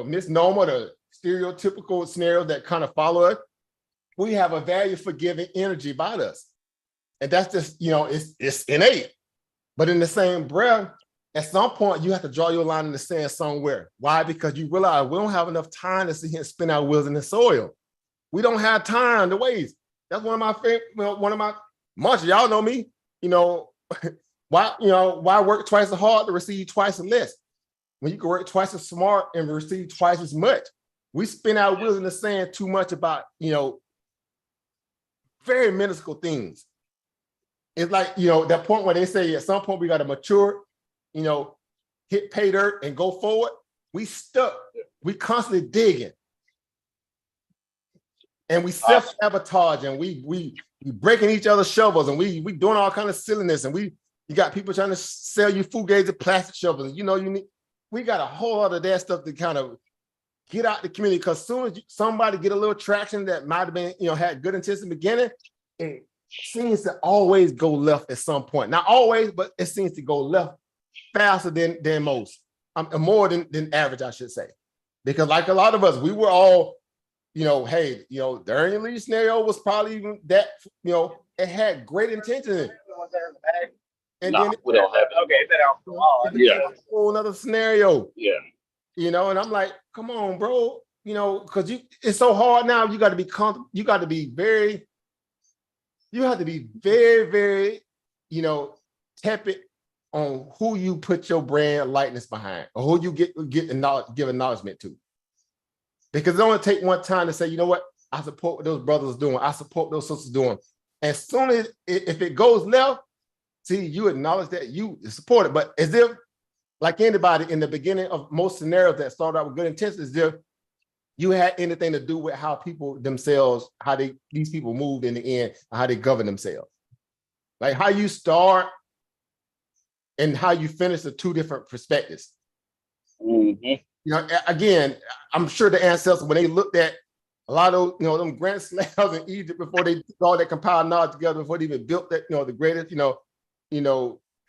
misnomer, the stereotypical scenarios that kind of follow it. We have a value for giving energy about us. And that's just, it's innate. But in the same breath, at some point, you have to draw your line in the sand somewhere. Why? Because you realize we don't have enough time to sit here and spin our wheels in the soil. We don't have time to waste. That's one of my favorite, much y'all know me, why work twice as hard to receive twice as less? When you can work twice as smart and receive twice as much. We spin our wheels in the sand too much about, very minuscule things. It's like, that point where they say at some point we got to mature, hit pay dirt and go forward. We stuck. We constantly digging. And we self-sabotage and we breaking each other's shovels and we doing all kind of silliness and you got people trying to sell you fugazi plastic shovels. We got a whole lot of that stuff to kind of get out the community because as soon as somebody get a little traction that might have been, had good intention in the beginning, it seems to always go left at some point. Not always, but it seems to go left faster than most, more than average, I should say. Because like a lot of us, we were all, hey, the earning lead scenario was probably even that, it had great intention. And then we don't have it. Okay, yeah, a whole other scenario. Yeah. And I'm like, come on, bro. Because it's so hard now. You got to be comfortable. You got to be very, very, tepid on who you put your brand likeness behind or who you give acknowledgement to. Because it only take one time to say, you know what, I support what those brothers are doing. I support those sisters doing. As soon as if it goes left, see, you acknowledge that you support it. But as if, like anybody in the beginning of most scenarios that start out with good intentions, as if you had anything to do with how people themselves, these people moved in the end, how they govern themselves. Like how you start and how you finish are two different perspectives. Mm-hmm. Again, I'm sure the ancestors, when they looked at a lot of them grand slabs in Egypt before they took all that compiled knowledge together, before they even built that, the greatest,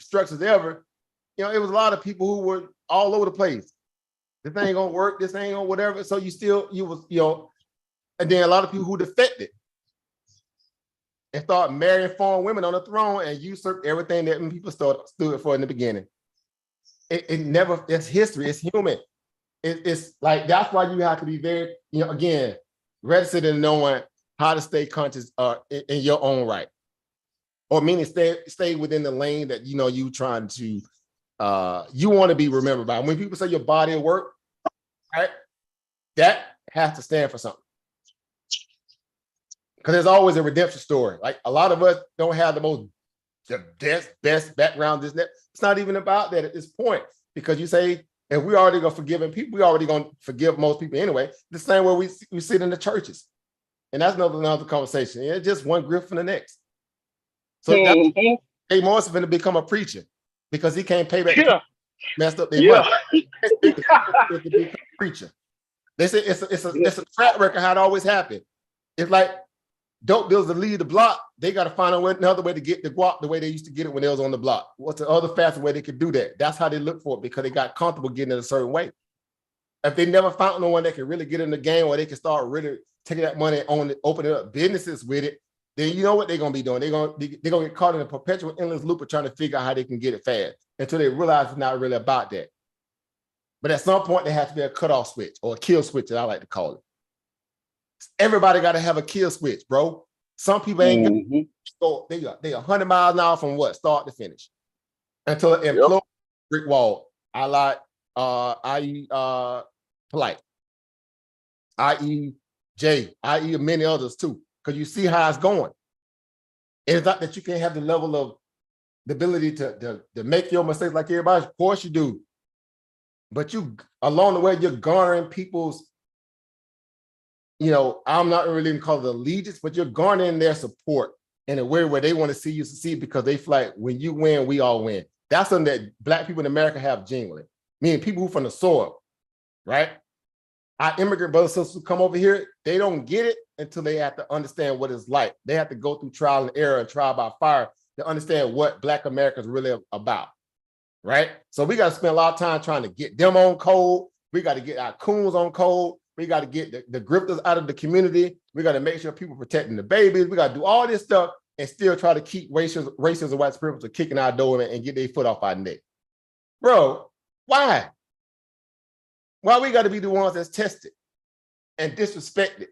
structures ever, it was a lot of people who were all over the place. This ain't gonna work, this ain't gonna whatever. So and then a lot of people who defected and started marrying foreign women on the throne and usurped everything that people stood for in the beginning. It's history, it's human. It's like, that's why you have to be very, again, reticent in knowing how to stay conscious in your own right. or meaning stay within the lane that you trying to you want to be remembered by. When people say your body of work, right, that has to stand for something. Because there's always a redemption story. Like a lot of us don't have the best background, this, that. It's not even about that at this point. Because you say, if we already gonna forgiving people, we already gonna forgive most people anyway. The same way we sit in the churches. And that's another conversation. It's just one grip from the next. So Jay Morris is going to become a preacher because he can't pay back the messed up their money. To become a preacher. They say it's a track record how it always happened. It's like dope dealers to lead the block. They got to find another way to get the guap the way they used to get it when they was on the block. What's the other faster way they could do that? That's how they look for it because they got comfortable getting it a certain way. If they never found no one that can really get in the game or they can start really taking that money on it, opening up businesses with it, then you know what they're gonna be doing. They're gonna get caught in a perpetual endless loop of trying to figure out how they can get it fast until they realize it's not really about that. But at some point, there has to be a cutoff switch or a kill switch, as I like to call it. Everybody got to have a kill switch, bro. Some people ain't they 100 miles an hour from what start to finish until it implodes brick wall. I like i.e. Polite, i.e. Jay, i.e. many others too, because you see how it's going. It's not that you can't have the level of the ability to make your mistakes like everybody. Of course you do. But you, along the way, you're garnering people's, I'm not really even call it allegiance, but you're garnering their support in a way where they want to see you succeed because they feel like when you win, we all win. That's something that Black people in America have genuinely. Meaning people who from the soil, right? Our immigrant brothers and sisters who come over here, they don't get it until they have to understand what it's like. They have to go through trial and error and trial by fire to understand what Black America is really about, right? So we got to spend a lot of time trying to get them on code. We got to get our coons on code. We got to get the grifters out of the community. We got to make sure people protecting the babies. We got to do all this stuff and still try to keep racists and white supremacists kicking our door and get their foot off our neck. Bro, why? Why we got to be the ones that's tested and disrespected,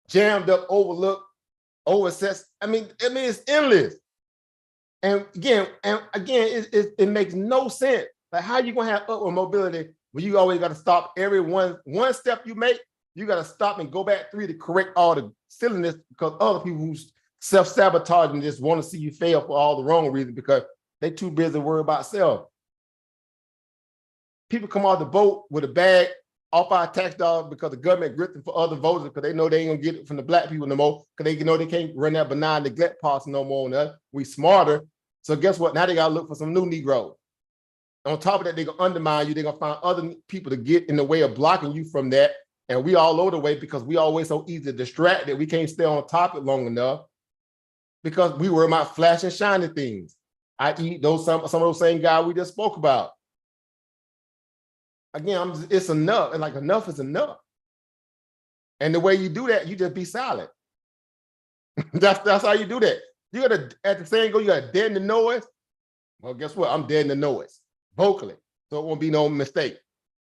jammed up, overlooked, overassessed? I mean, it's endless. And again, it makes no sense. Like, how you gonna have upward mobility when you always got to stop every one step you make? You got to stop and go back 3 to correct all the silliness because other people who self-sabotage and just want to see you fail for all the wrong reasons because they too busy worried about self. People come off the boat with a bag off our tax dollars because the government grifting for other voters because they know they ain't gonna get it from the Black people no more because they know they can't run that benign neglect policy no more on us. We smarter. So guess what? Now they gotta look for some new Negroes. On top of that, they're gonna undermine you. They're gonna find other people to get in the way of blocking you from that. And we all over the way because we always so easy to distract that we can't stay on topic long enough because we worry about flash and shiny things. I.e. some of those same guys we just spoke about. Again, it's enough, and like enough is enough. And the way you do that, you just be silent. that's how you do that. You gotta, at the same go, you gotta deaden the noise. Well, guess what? I'm deadening the noise vocally, so it won't be no mistake.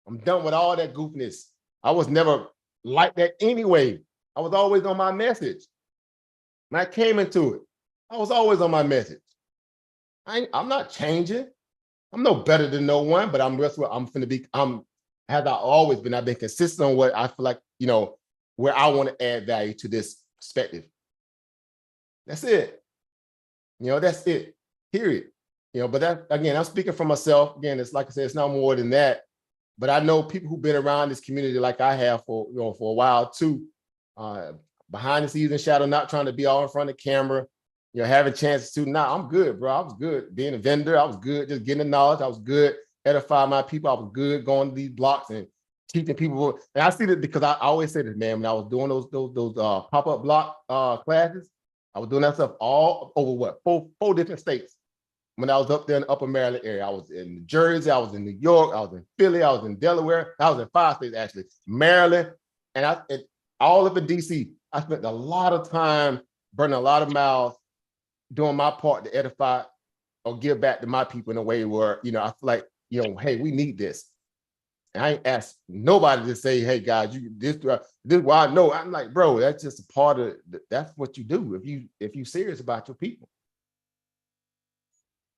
I'm done with all that goofiness. I was never like that anyway. I was always on my message. When I came into it, I was always on my message. I'm not changing. I'm no better than no one, but as I've always been, I've been consistent on what I feel like, where I want to add value to this perspective. That's it. That's it, period. But that, again, I'm speaking for myself. Again, it's like I said, it's not more than that. But I know people who've been around this community like I have for a while too, behind the scenes and shadow, not trying to be all in front of the camera, having chances to. Nah, I'm good, bro. I was good being a vendor. I was good just getting the knowledge. I was good edifying my people. I was good going to these blocks and teaching people. And I see that because I always say this, man, when I was doing those pop-up block classes, I was doing that stuff all over four different states. When I was up there in the upper Maryland area, I was in New Jersey, I was in New York, I was in Philly, I was in Delaware, I was in 5 states actually, Maryland, and all up in DC. I spent a lot of time burning a lot of miles doing my part to edify or give back to my people in a way where, I feel like, hey, we need this. And I ain't asked nobody to say, hey guys, you this is why I know. I'm like, bro, that's just a part of that's what you do if you serious about your people.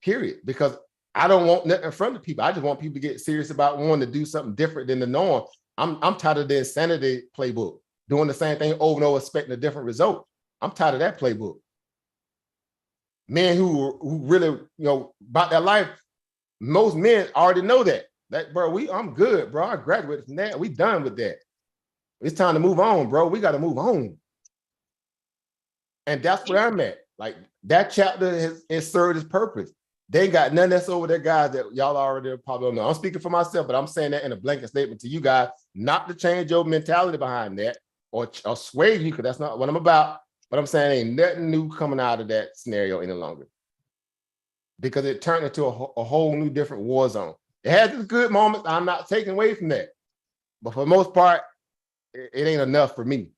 Period. Because I don't want nothing from the people. I just want people to get serious about wanting to do something different than the norm. I'm tired of the insanity playbook, doing the same thing over and over, expecting a different result. I'm tired of that playbook. Men who really, about their life, most men already know that. That, bro, I'm good, bro. I graduated from that. We done with that. It's time to move on, bro. We got to move on. And that's where I'm at. Like, that chapter has served its purpose. They got none that's over there, guys, that y'all already probably don't know. I'm speaking for myself, but I'm saying that in a blanket statement to you guys, not to change your mentality behind that or sway you, because that's not what I'm about. But I'm saying ain't nothing new coming out of that scenario any longer, because it turned into a whole new different war zone. It has its good moments. I'm not taking away from that. But for the most part, it ain't enough for me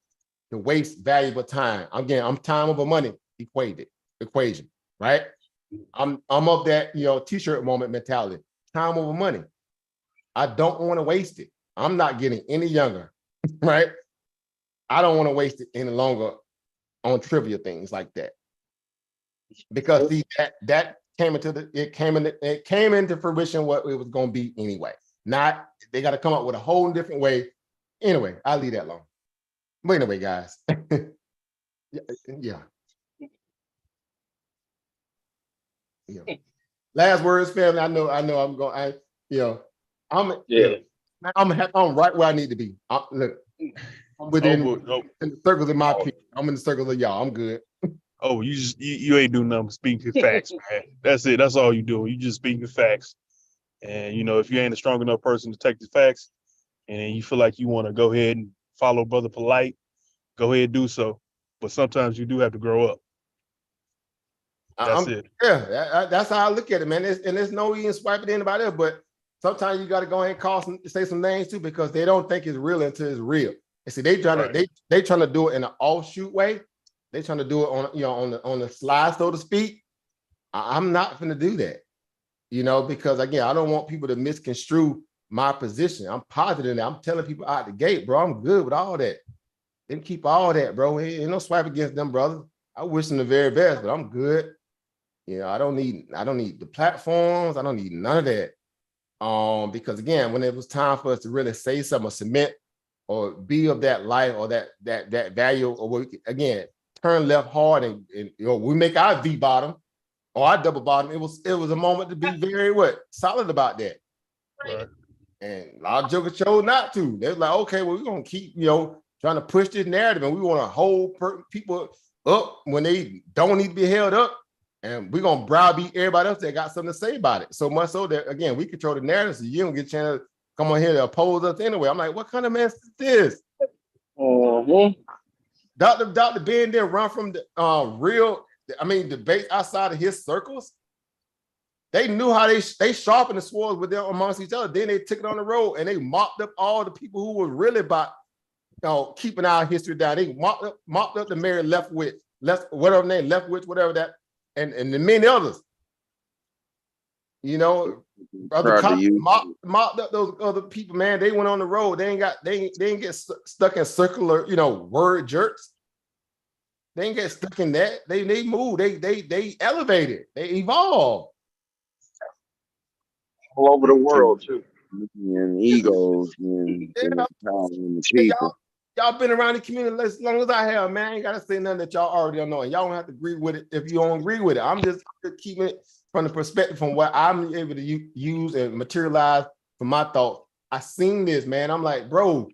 to waste valuable time. Again, I'm time over money equation, right? I'm of that, t-shirt moment mentality. Time over money. I don't want to waste it. I'm not getting any younger, right? I don't want to waste it any longer on trivial things like that. Because that came into fruition what it was going to be anyway. Not, they got to come up with a whole different way. Anyway, I'll leave that alone. But anyway, guys. Yeah. Last words, family. I know I'm going, I'm right where I need to be. Look, I'm within in the circles of my people. I'm in the circles of y'all. I'm good. Oh, you ain't doing nothing but speaking facts, man. That's it. That's all you do. You just speaking facts. And if you ain't a strong enough person to take the facts, and you feel like you want to go ahead and follow Brother Polite, go ahead and do so. But sometimes you do have to grow up. That's it. Yeah, that's how I look at it, man. There's no even swiping anybody else, but sometimes you got to go ahead and say some names too, because they don't think it's real until it's real. And see, they trying to do it in an offshoot way. They trying to do it on the slide, so to speak. I'm not going to do that, because again, I don't want people to misconstrue my position. I'm positive in that. I'm telling people out the gate, bro, I'm good with all that. They can keep all that, bro. Ain't no swipe against them, brother. I wish them the very best, but I'm good. I don't need the platforms. I don't need none of that. Because again, when it was time for us to really say something or submit or be of that life or that value, or again, turn left hard and we make our V bottom or our double bottom. It was a moment to be very solid about that. Right. And a lot of jokers chose not to. They're like, okay, well, we're gonna keep trying to push this narrative, and we want to hold people up when they don't need to be held up, and we're gonna browbeat everybody else that got something to say about it. So much so that again, we control the narrative, so you don't get a chance to come on here to oppose us anyway. I'm like, what kind of mess is this? Dr. Ben didn't run from the debates outside of his circles. They knew how they sharpened the swords with them amongst each other. Then they took it on the road and they mopped up all the people who were really about keeping our history down. They mopped up the Mary Leftwich, whatever that, and the many others. Mopped up those other people, man. They went on the road. They didn't get stuck in circular, word jerks. They didn't get stuck in that. They moved. They elevated. They evolved. All over the world too. And egos and people. Y'all been around the community as long as I have, man. I ain't gotta say nothing that y'all already don't know. And y'all don't have to agree with it if you don't agree with it. I'm just keeping it from the perspective from what I'm able to use and materialize from my thoughts. I seen this, man. I'm like, bro,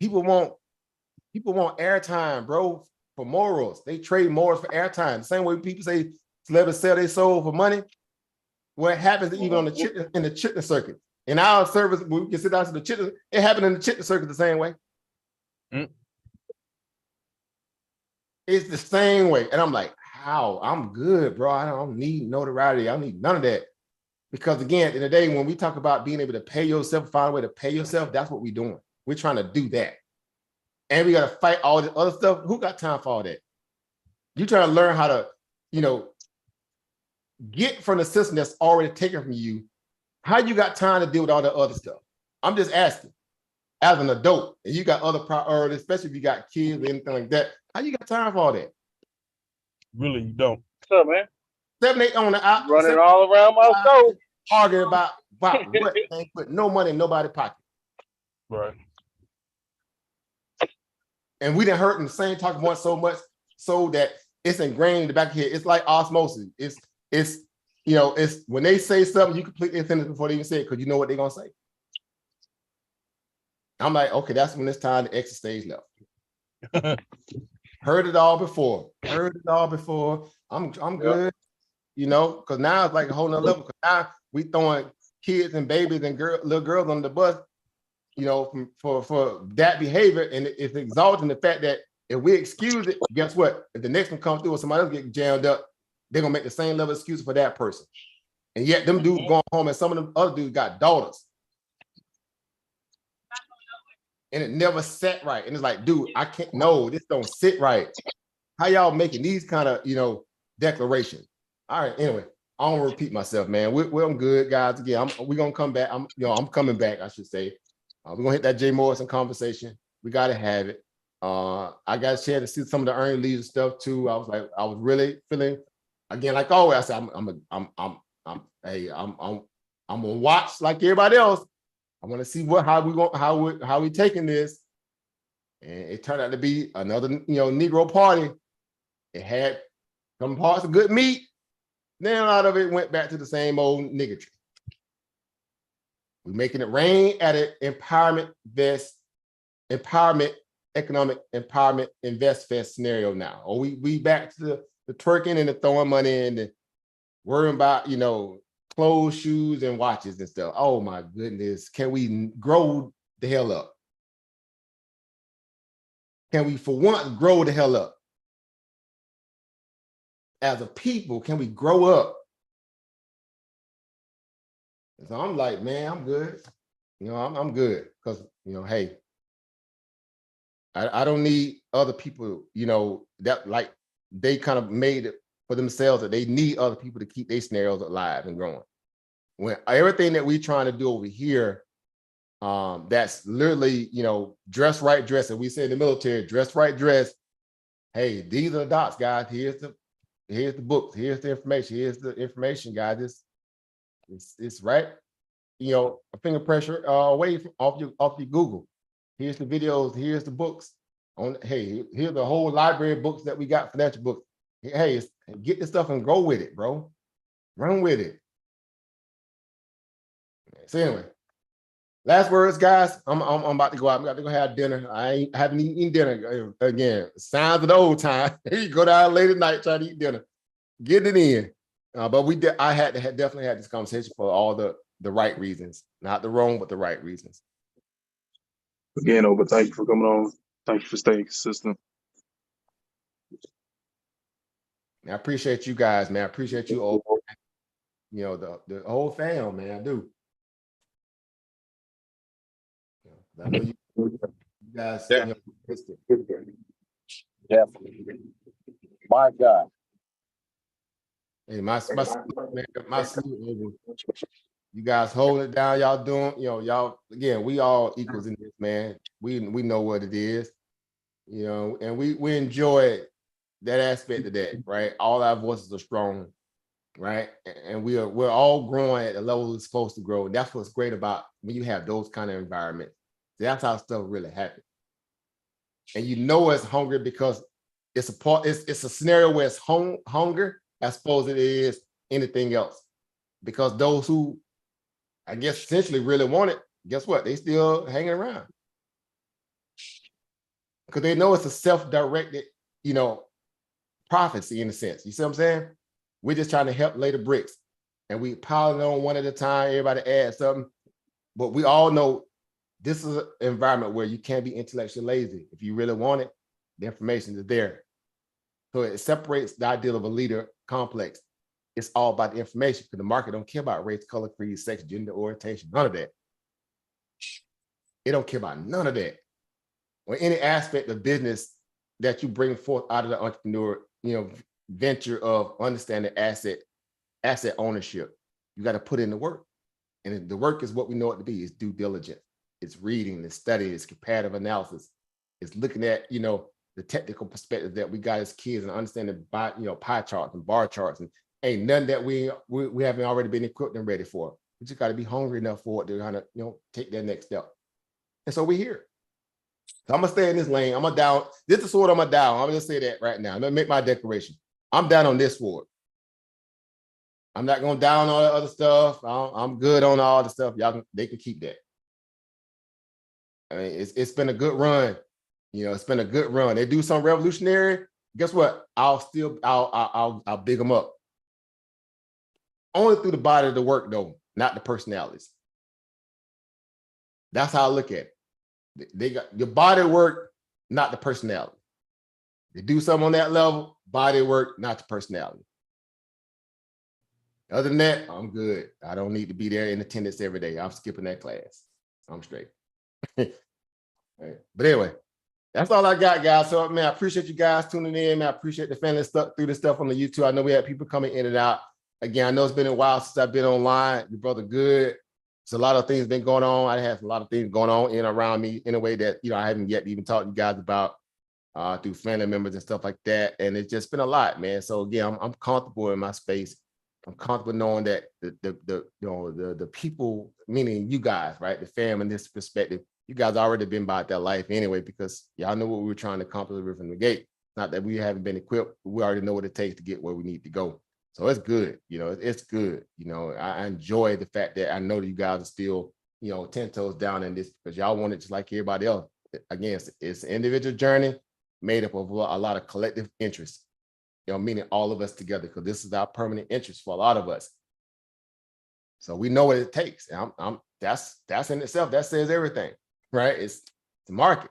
people want airtime, bro, for morals. They trade morals for airtime. The same way people say celebrities sell their soul for money. What happens even on in the chitlin circuit. In our service, we can sit down to the chitlin. It happened in the chitlin circuit the same way. It's the same way. And I'm like, how? I'm good, bro. I don't need notoriety. I don't need none of that. Because again, in the day, when we talk about being able to pay yourself, find a way to pay yourself, that's what we're doing. We're trying to do that. And we got to fight all the other stuff. Who got time for all that? You trying to learn how to, get from the system that's already taken from you. How you got time to deal with all the other stuff? I'm just asking, as an adult, and you got other priorities, especially if you got kids or anything like that, how you got time for all that? Really, you don't. What's up, man? 7, 8 on the out, Running all around my stove. Arguing about what ain't put no money in nobody's pocket. Right. And we done heard them the same talking point so much so that it's ingrained in the back of your head. It's like osmosis. It's you know, it's when they say something, you completely finish before they even say it because you know what they're gonna say. I'm like, okay, that's when it's time to exit stage left. Heard it all before. I'm good, you know, because now it's like a whole nother level. Because now we throwing kids and babies and little girls on the bus, you know, for that behavior, and it's exalting the fact that if we excuse it, guess what? If the next one comes through or somebody else get jammed up, they're gonna make the same level of excuse for that person. And yet them dudes going home, and some of them other dudes got daughters. And it never sat right. And it's like, dude, I can't, no, this don't sit right. How y'all making these kind of, you know, declarations? All right, anyway, I don't repeat myself, man. We're good, guys. Again, we're gonna come back. I'm coming back, I should say. We're gonna hit that Jay Morrison conversation. We gotta have it. I got a chance to see some of the earned leaders stuff too. I was really feeling, again, like always, I said, I'm gonna watch like everybody else. I want to see how we taking this. And it turned out to be another, you know, Negro party. It had some parts of good meat. Then a lot of it went back to the same old niggatry. We're making it rain at an economic empowerment invest fest scenario now. Or we back to the twerking and the throwing money and the worrying about, you know, clothes, shoes, and watches and stuff. Oh my goodness. Can we grow the hell up? Can we, for once, grow the hell up? As a people, can we grow up? And so I'm like, man, I'm good. You know, I'm good. Because, you know, hey, I don't need other people, you know, that like they kind of made it for themselves that they need other people to keep their scenarios alive and growing. When everything that we're trying to do over here, that's literally, you know, dress right, dress. And we say in the military, dress right, dress. Hey, these are the dots, guys. Here's the books. Here's the information. Here's the information, guys. It's right, you know, a finger pressure away from off your Google. Here's the videos. Here's the books. Hey, here's the whole library of books that we got, financial books. Hey, get this stuff and go with it, bro. Run with it. So anyway, last words, guys. I'm about to go out. I'm about to go have dinner. I haven't eaten dinner again. Signs of the old time. You go down late at night trying to eat dinner, getting it in. But I definitely had this conversation for all the right reasons, not the wrong, but the right reasons. Again, Oba, thank you for coming on. Thank you for staying consistent. I appreciate you guys, man. I appreciate you all. You know, the whole fam, man. I do. I know you guys. Yeah. You know, Definitely. My God. hey, my sleep over. You guys holding it down. Y'all doing, you know, y'all again. We all equals in this, man. We know what it is, you know, and we enjoy that aspect of that, right? All our voices are strong, right? And we're all growing at the level we're supposed to grow. And that's what's great about when you have those kind of environments. That's how stuff really happens. And you know it's hungry because it's a scenario where it's hunger as opposed to it is anything else. Because those who, I guess, essentially really want it, guess what? They still hanging around. Because they know it's a self-directed, you know, prophecy in a sense. You see what I'm saying? We're just trying to help lay the bricks. And we piling on one at a time, everybody adds something. But we all know this is an environment where you can't be intellectually lazy. If you really want it, the information is there. So it separates the ideal of a leader complex. It's all about the information because the market don't care about race, color, creed, sex, gender, orientation, none of that. It don't care about none of that. Or any aspect of business that you bring forth out of the entrepreneur, you know, venture of understanding asset ownership. You got to put in the work. And the work is what we know it to be, is due diligence. It's reading, it's studying, it's comparative analysis. It's looking at, the technical perspective that we got as kids and understanding pie charts and bar charts, and ain't nothing that we haven't already been equipped and ready for. We just got to be hungry enough for it to kind of, take that next step. And so we're here. So I'm gonna stay in this lane. I'm gonna down. This is what I'm gonna down. I'm gonna just say that right now. I'm gonna make my declaration. I'm down on this sword. I'm not gonna down all the other stuff. I'm good on all the stuff. They can keep that. I mean, it's been a good run. It's been a good run. They do something revolutionary. Guess what? I'll big them up. Only through the body of the work, though, not the personalities. That's how I look at it. They got your body work, not the personality. They do something on that level, body work, not the personality. Other than that, I'm good. I don't need to be there in attendance every day. I'm skipping that class. I'm straight. Right. But anyway, that's all I got, guys. So, man, I appreciate you guys tuning in. Man, I appreciate the family stuck through the stuff on the YouTube. I know we had people coming in and out. Again, I know it's been a while since I've been online. Your brother good. There's a lot of things been going on. I have a lot of things going on in and around me in a way that, I haven't yet even talked to you guys about through family members and stuff like that. And it's just been a lot, man. So again, I'm comfortable in my space. I'm comfortable knowing that the people, meaning you guys, right? The fam in this perspective, you guys already been about that life anyway, because y'all know what we were trying to accomplish from the gate. Not that we haven't been equipped, we already know what it takes to get where we need to go. So it's good, it's good. I enjoy the fact that I know that you guys are still, 10 toes down in this, because y'all want it just like everybody else. Again, it's an individual journey made up of a lot of collective interests, meaning all of us together, because this is our permanent interest for a lot of us. So we know what it takes. And that's in itself, that says everything, right? It's the market.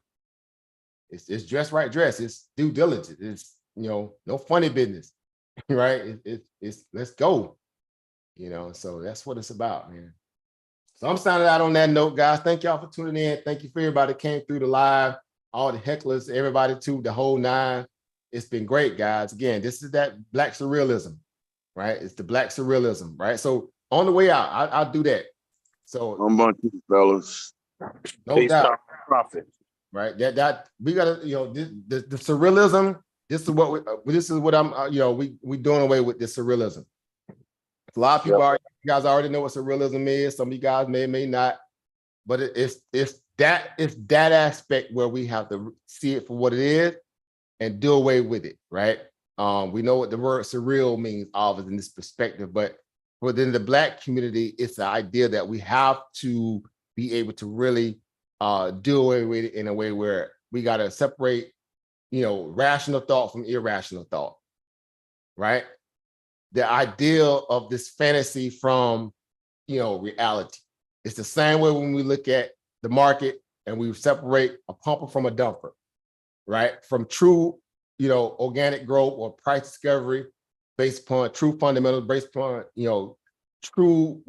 It's dress right dress. It's due diligence. It's, no funny business, right? It's let's go, so that's what it's about, man. So I'm signing out on that note, guys. Thank y'all for tuning in. Thank you for everybody that came through the live, all the hecklers, everybody too, the whole nine. It's been great, guys. Again, this is that Black Surrealism, right? It's the Black Surrealism, right? So on the way out, I'll do that. So I'm bunch of fellas. No Peace, doubt. profit. Right. That we gotta, the surrealism. This is what I'm, we doing away with this surrealism. A lot of people you guys already know what surrealism is. Some of you guys may not, but it's that aspect where we have to see it for what it is and do away with it, right? We know what the word surreal means, obviously, in this perspective, but within the Black community, it's the idea that we have to be able to really do away with it in a way where we got to separate, rational thought from irrational thought, right? The ideal of this fantasy from, reality. It's the same way when we look at the market and we separate a pumper from a dumper, right? From true, organic growth or price discovery based upon true fundamentals, based upon, true,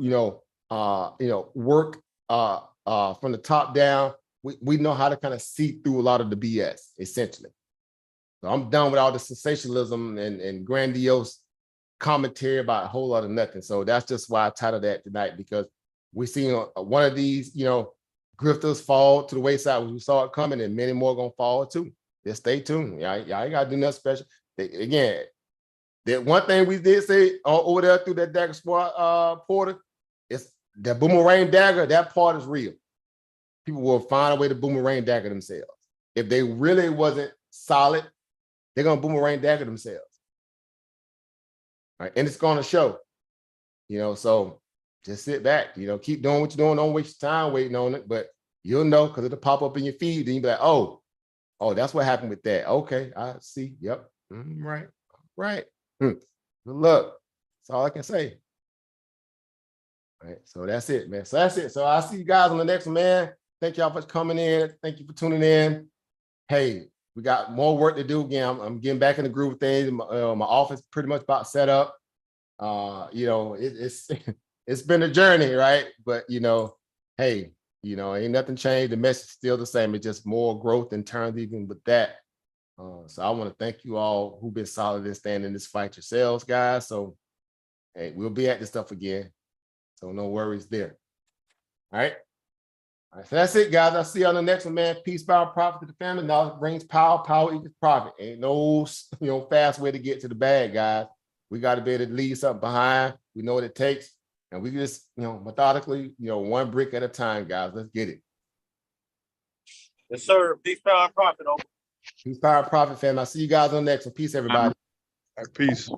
work from the top down. We know how to kind of see through a lot of the BS, essentially. So I'm done with all the sensationalism and grandiose commentary about a whole lot of nothing. So that's just why I titled that tonight, because we seen one of these, grifters fall to the wayside. We saw it coming, and many more gonna fall too. Just stay tuned. Y'all ain't gotta do nothing special. Again, that one thing we did say over there through that dagger squad portal, it's that boomerang dagger. That part is real. People will find a way to boomerang dagger themselves. If they really wasn't solid, they're gonna boomerang dagger themselves. Right? And it's gonna show. So just sit back, keep doing what you're doing, don't waste your time waiting on it, but you'll know because it'll pop up in your feed, and you'll be like, oh, that's what happened with that. Okay, I see. Yep. Right. Good luck. That's all I can say. All right, so that's it, man. So that's it. So I'll see you guys on the next one, man. Thank y'all for coming in. Thank you for tuning in. Hey, we got more work to do. Again, I'm getting back in the groove of things. My office pretty much about set up. It's it's been a journey, right? But hey, ain't nothing changed. The message is still the same. It's just more growth in terms even with that. So I want to thank you all who've been solid and standing this fight yourselves, guys. So hey, we'll be at this stuff again. So no worries there. All right. All right, so that's it, guys. I'll see you on the next one, man. Peace, power, profit to the family. Knowledge brings power. Power equals profit. Ain't no, fast way to get to the bag, guys. We got to be able to leave something behind. We know what it takes, and we just, methodically, one brick at a time, guys. Let's get it. Yes, sir. Peace, power, and profit. Peace, power, profit, family. I'll see you guys on the next one. Peace, everybody. All right, peace.